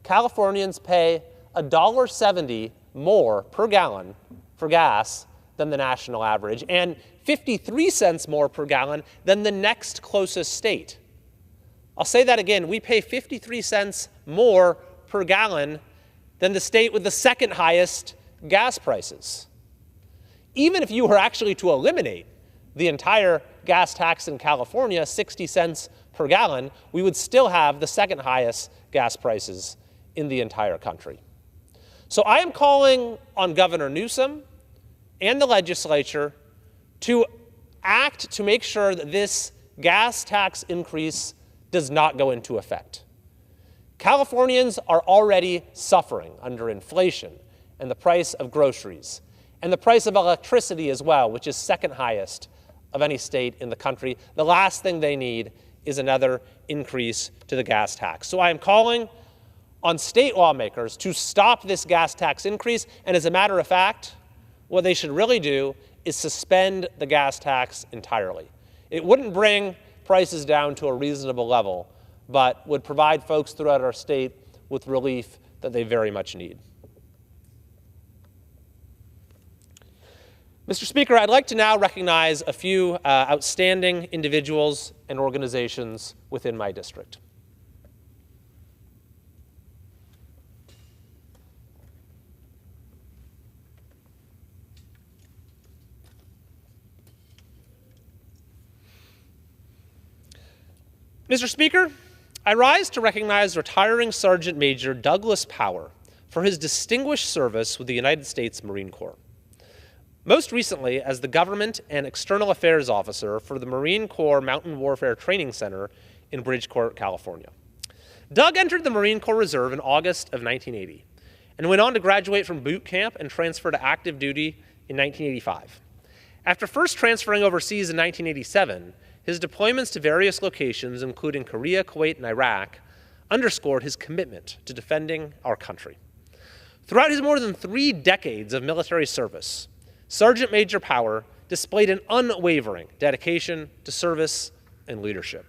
Californians pay $1.70 more per gallon for gas than the national average and 53 cents more per gallon than the next closest state. I'll say that again, we pay 53 cents more per gallon than the state with the second highest gas prices. Even if you were actually to eliminate the entire gas tax in California, 60 cents per gallon, we would still have the second highest gas prices in the entire country. So I am calling on Governor Newsom and the legislature to act to make sure that this gas tax increase does not go into effect. Californians are already suffering under inflation and the price of groceries and the price of electricity as well, which is second highest of any state in the country. The last thing they need is another increase to the gas tax. So I am calling on state lawmakers to stop this gas tax increase, and as a matter of fact, what they should really do is suspend the gas tax entirely. It wouldn't bring prices down to a reasonable level, but would provide folks throughout our state with relief that they very much need. Mr. Speaker, I'd like to now recognize a few outstanding individuals and organizations within my district. Mr. Speaker, I rise to recognize retiring Sergeant Major Douglas Power for his distinguished service with the United States Marine Corps. Most recently as the Government and External Affairs Officer for the Marine Corps Mountain Warfare Training Center in Bridgeport, California. Doug entered the Marine Corps Reserve in August of 1980 and went on to graduate from boot camp and transfer to active duty in 1985. After first transferring overseas in 1987, his deployments to various locations, including Korea, Kuwait, and Iraq, underscored his commitment to defending our country. Throughout his more than 3 decades of military service, Sergeant Major Power displayed an unwavering dedication to service and leadership.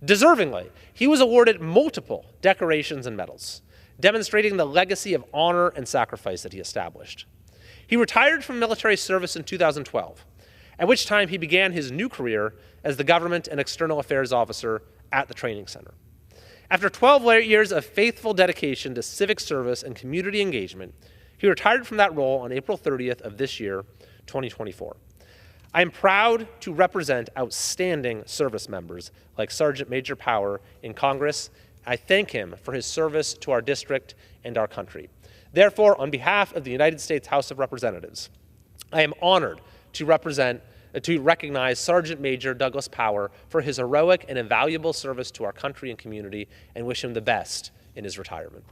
Deservingly, he was awarded multiple decorations and medals, demonstrating the legacy of honor and sacrifice that he established. He retired from military service in 2012, at which time he began his new career as the Government and External Affairs Officer at the Training Center. After 12 years of faithful dedication to civic service and community engagement, he retired from that role on April 30th of this year, 2024. I am proud to represent outstanding service members like Sergeant Major Power in Congress. I thank him for his service to our district and our country. Therefore, on behalf of the United States House of Representatives, I am honored to recognize Sergeant Major Douglas Power for his heroic and invaluable service to our country and community and wish him the best in his retirement.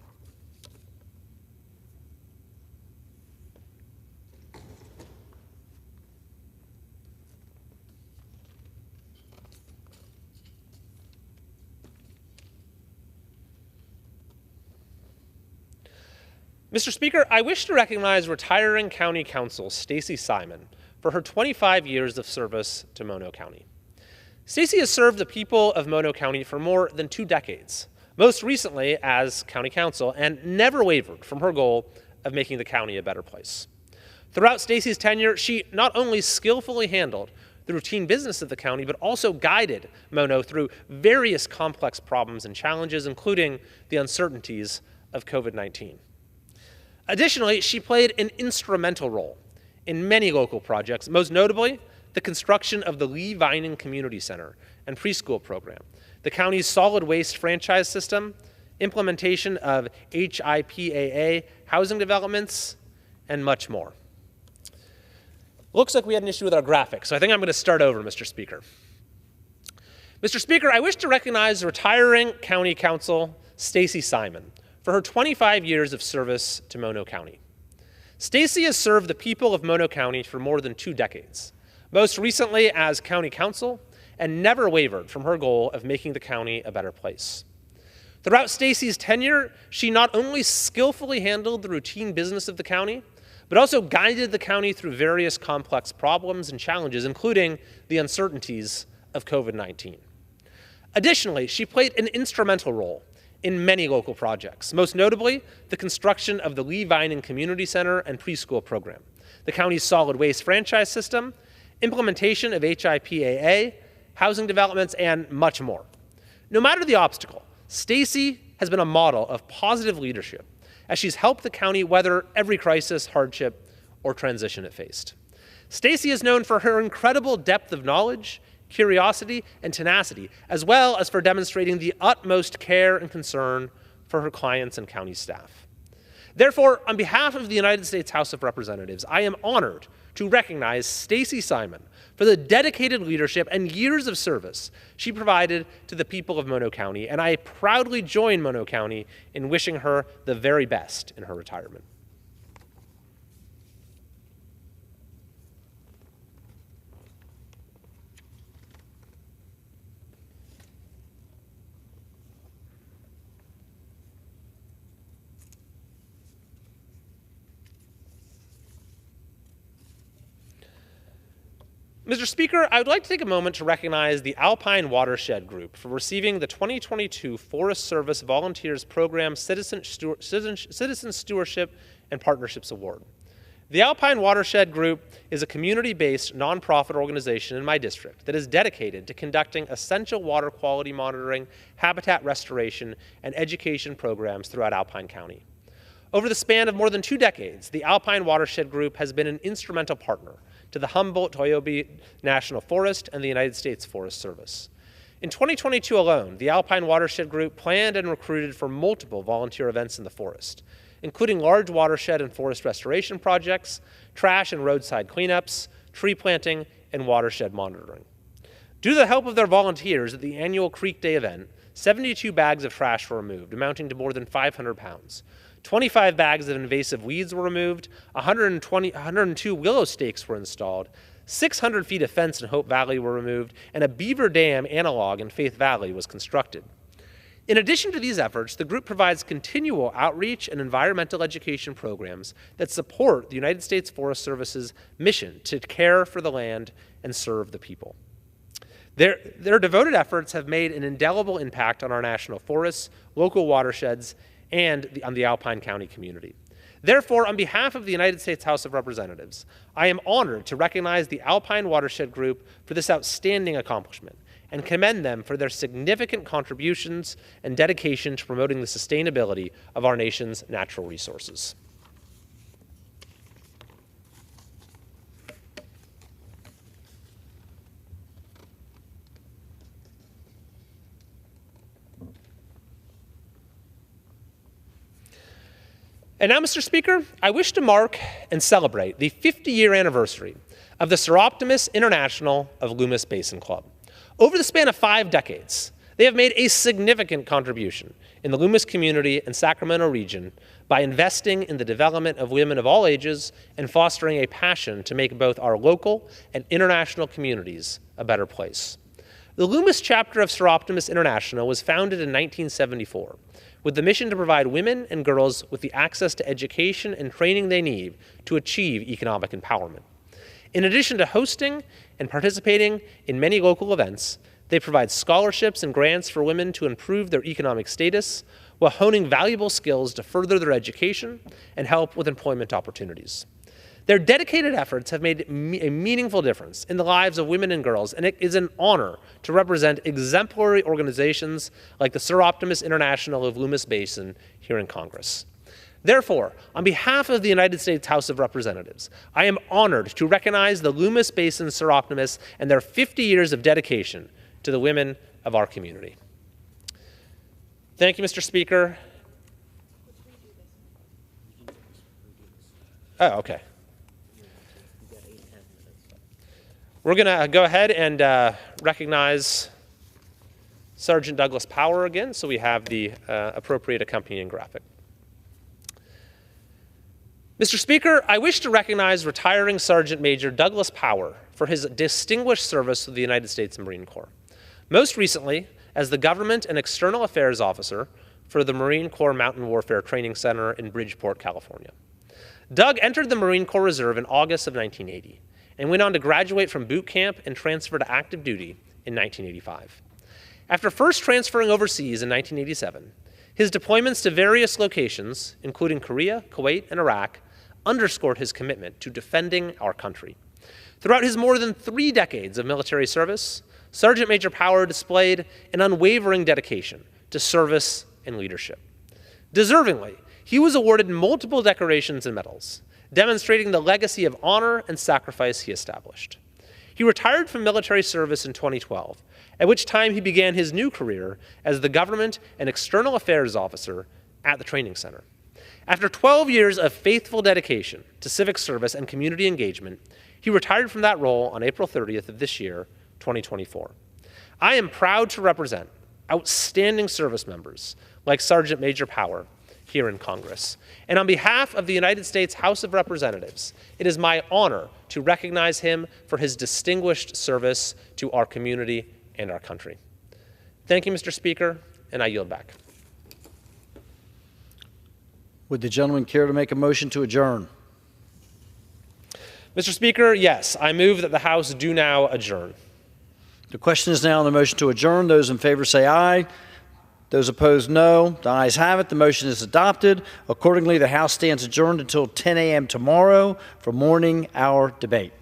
Mr. Speaker, I wish to recognize retiring County Counsel Stacy Simon for her 25 years of service to Mono County. Stacy has served the people of Mono County for more than 2 decades, most recently as County Counsel, and never wavered from her goal of making the county a better place. Throughout Stacy's tenure, she not only skillfully handled the routine business of the county, but also guided Mono through various complex problems and challenges, including the uncertainties of COVID-19. Additionally, she played an instrumental role in many local projects, most notably the construction of the Lee Vining Community Center and preschool program, the county's solid waste franchise system, implementation of HIPAA housing developments, and much more. Looks like we had an issue with our graphics, so I think I'm going to start over, Mr. Speaker. Mr. Speaker, I wish to recognize retiring County Counsel Stacy Simon for her 25 years of service to Mono County. Stacy has served the people of Mono County for more than 2 decades, most recently as County Counsel, and never wavered from her goal of making the county a better place. Throughout Stacy's tenure, she not only skillfully handled the routine business of the county, but also guided the county through various complex problems and challenges, including the uncertainties of COVID-19. Additionally, she played an instrumental role in many local projects, most notably the construction of the Lee Vining Community Center and preschool program, the county's solid waste franchise system, implementation of HIPAA, housing developments, and much more. No matter the obstacle, Stacy has been a model of positive leadership as she's helped the county weather every crisis, hardship, or transition it faced. Stacy is known for her incredible depth of knowledge, curiosity, and tenacity, as well as for demonstrating the utmost care and concern for her clients and county staff. Therefore, on behalf of the United States House of Representatives, I am honored to recognize Stacy Simon for the dedicated leadership and years of service she provided to the people of Mono County, and I proudly join Mono County in wishing her the very best in her retirement. Mr. Speaker, I would like to take a moment to recognize the Alpine Watershed Group for receiving the 2022 Forest Service Volunteers Program Citizen Stewardship and Partnerships Award. The Alpine Watershed Group is a community-based nonprofit organization in my district that is dedicated to conducting essential water quality monitoring, habitat restoration, and education programs throughout Alpine County. Over the span of more than 2 decades, the Alpine Watershed Group has been an instrumental partner to the Humboldt-Toyobe National Forest and the United States Forest Service. In 2022 alone, the Alpine Watershed Group planned and recruited for multiple volunteer events in the forest, including large watershed and forest restoration projects, trash and roadside cleanups, tree planting, and watershed monitoring. Due to the help of their volunteers at the annual Creek Day event, 72 bags of trash were removed, amounting to more than 500 pounds. 25 bags of invasive weeds were removed, 102 willow stakes were installed, 600 feet of fence in Hope Valley were removed, and a beaver dam analog in Faith Valley was constructed. In addition to these efforts, the group provides continual outreach and environmental education programs that support the United States Forest Service's mission to care for the land and serve the people. Their devoted efforts have made an indelible impact on our national forests, local watersheds, and on the Alpine County community. Therefore, on behalf of the United States House of Representatives, I am honored to recognize the Alpine Watershed Group for this outstanding accomplishment and commend them for their significant contributions and dedication to promoting the sustainability of our nation's natural resources. And now, Mr. Speaker, I wish to mark and celebrate the 50-year anniversary of the Soroptimist International of Loomis Basin Club. Over the span of 5 decades, they have made a significant contribution in the Loomis community and Sacramento region by investing in the development of women of all ages and fostering a passion to make both our local and international communities a better place. The Loomis chapter of Soroptimist International was founded in 1974 with the mission to provide women and girls with the access to education and training they need to achieve economic empowerment. In addition to hosting and participating in many local events, they provide scholarships and grants for women to improve their economic status while honing valuable skills to further their education and help with employment opportunities. Their dedicated efforts have made a meaningful difference in the lives of women and girls, and it is an honor to represent exemplary organizations like the Soroptimist International of Loomis Basin here in Congress. Therefore, on behalf of the United States House of Representatives, I am honored to recognize the Loomis Basin Soroptimists and their 50 years of dedication to the women of our community. Thank you, Mr. Speaker. Oh, okay. We're going to go ahead and recognize Sergeant Douglas Power again, so we have the appropriate accompanying graphic. Mr. Speaker, I wish to recognize retiring Sergeant Major Douglas Power for his distinguished service with the United States Marine Corps. Most recently, as the Government and External Affairs Officer for the Marine Corps Mountain Warfare Training Center in Bridgeport, California. Doug entered the Marine Corps Reserve in August of 1980 and went on to graduate from boot camp and transfer to active duty in 1985. After first transferring overseas in 1987, his deployments to various locations, including Korea, Kuwait, and Iraq, underscored his commitment to defending our country. Throughout his more than 3 decades of military service, Sergeant Major Power displayed an unwavering dedication to service and leadership. Deservingly, he was awarded multiple decorations and medals, demonstrating the legacy of honor and sacrifice he established. He retired from military service in 2012, at which time he began his new career as the Government and External Affairs Officer at the Training Center. After 12 years of faithful dedication to civic service and community engagement, he retired from that role on April 30th of this year, 2024. I am proud to represent outstanding service members like Sergeant Major Power here in Congress. And on behalf of the United States House of Representatives, it is my honor to recognize him for his distinguished service to our community and our country. Thank you, Mr. Speaker, and I yield back. Would the gentleman care to make a motion to adjourn? Mr. Speaker, yes, I move that the House do now adjourn. The question is now on the motion to adjourn. Those in favor say aye. Those opposed, no. The ayes have it. The motion is adopted. Accordingly, the House stands adjourned until 10 a.m. tomorrow for morning hour debate.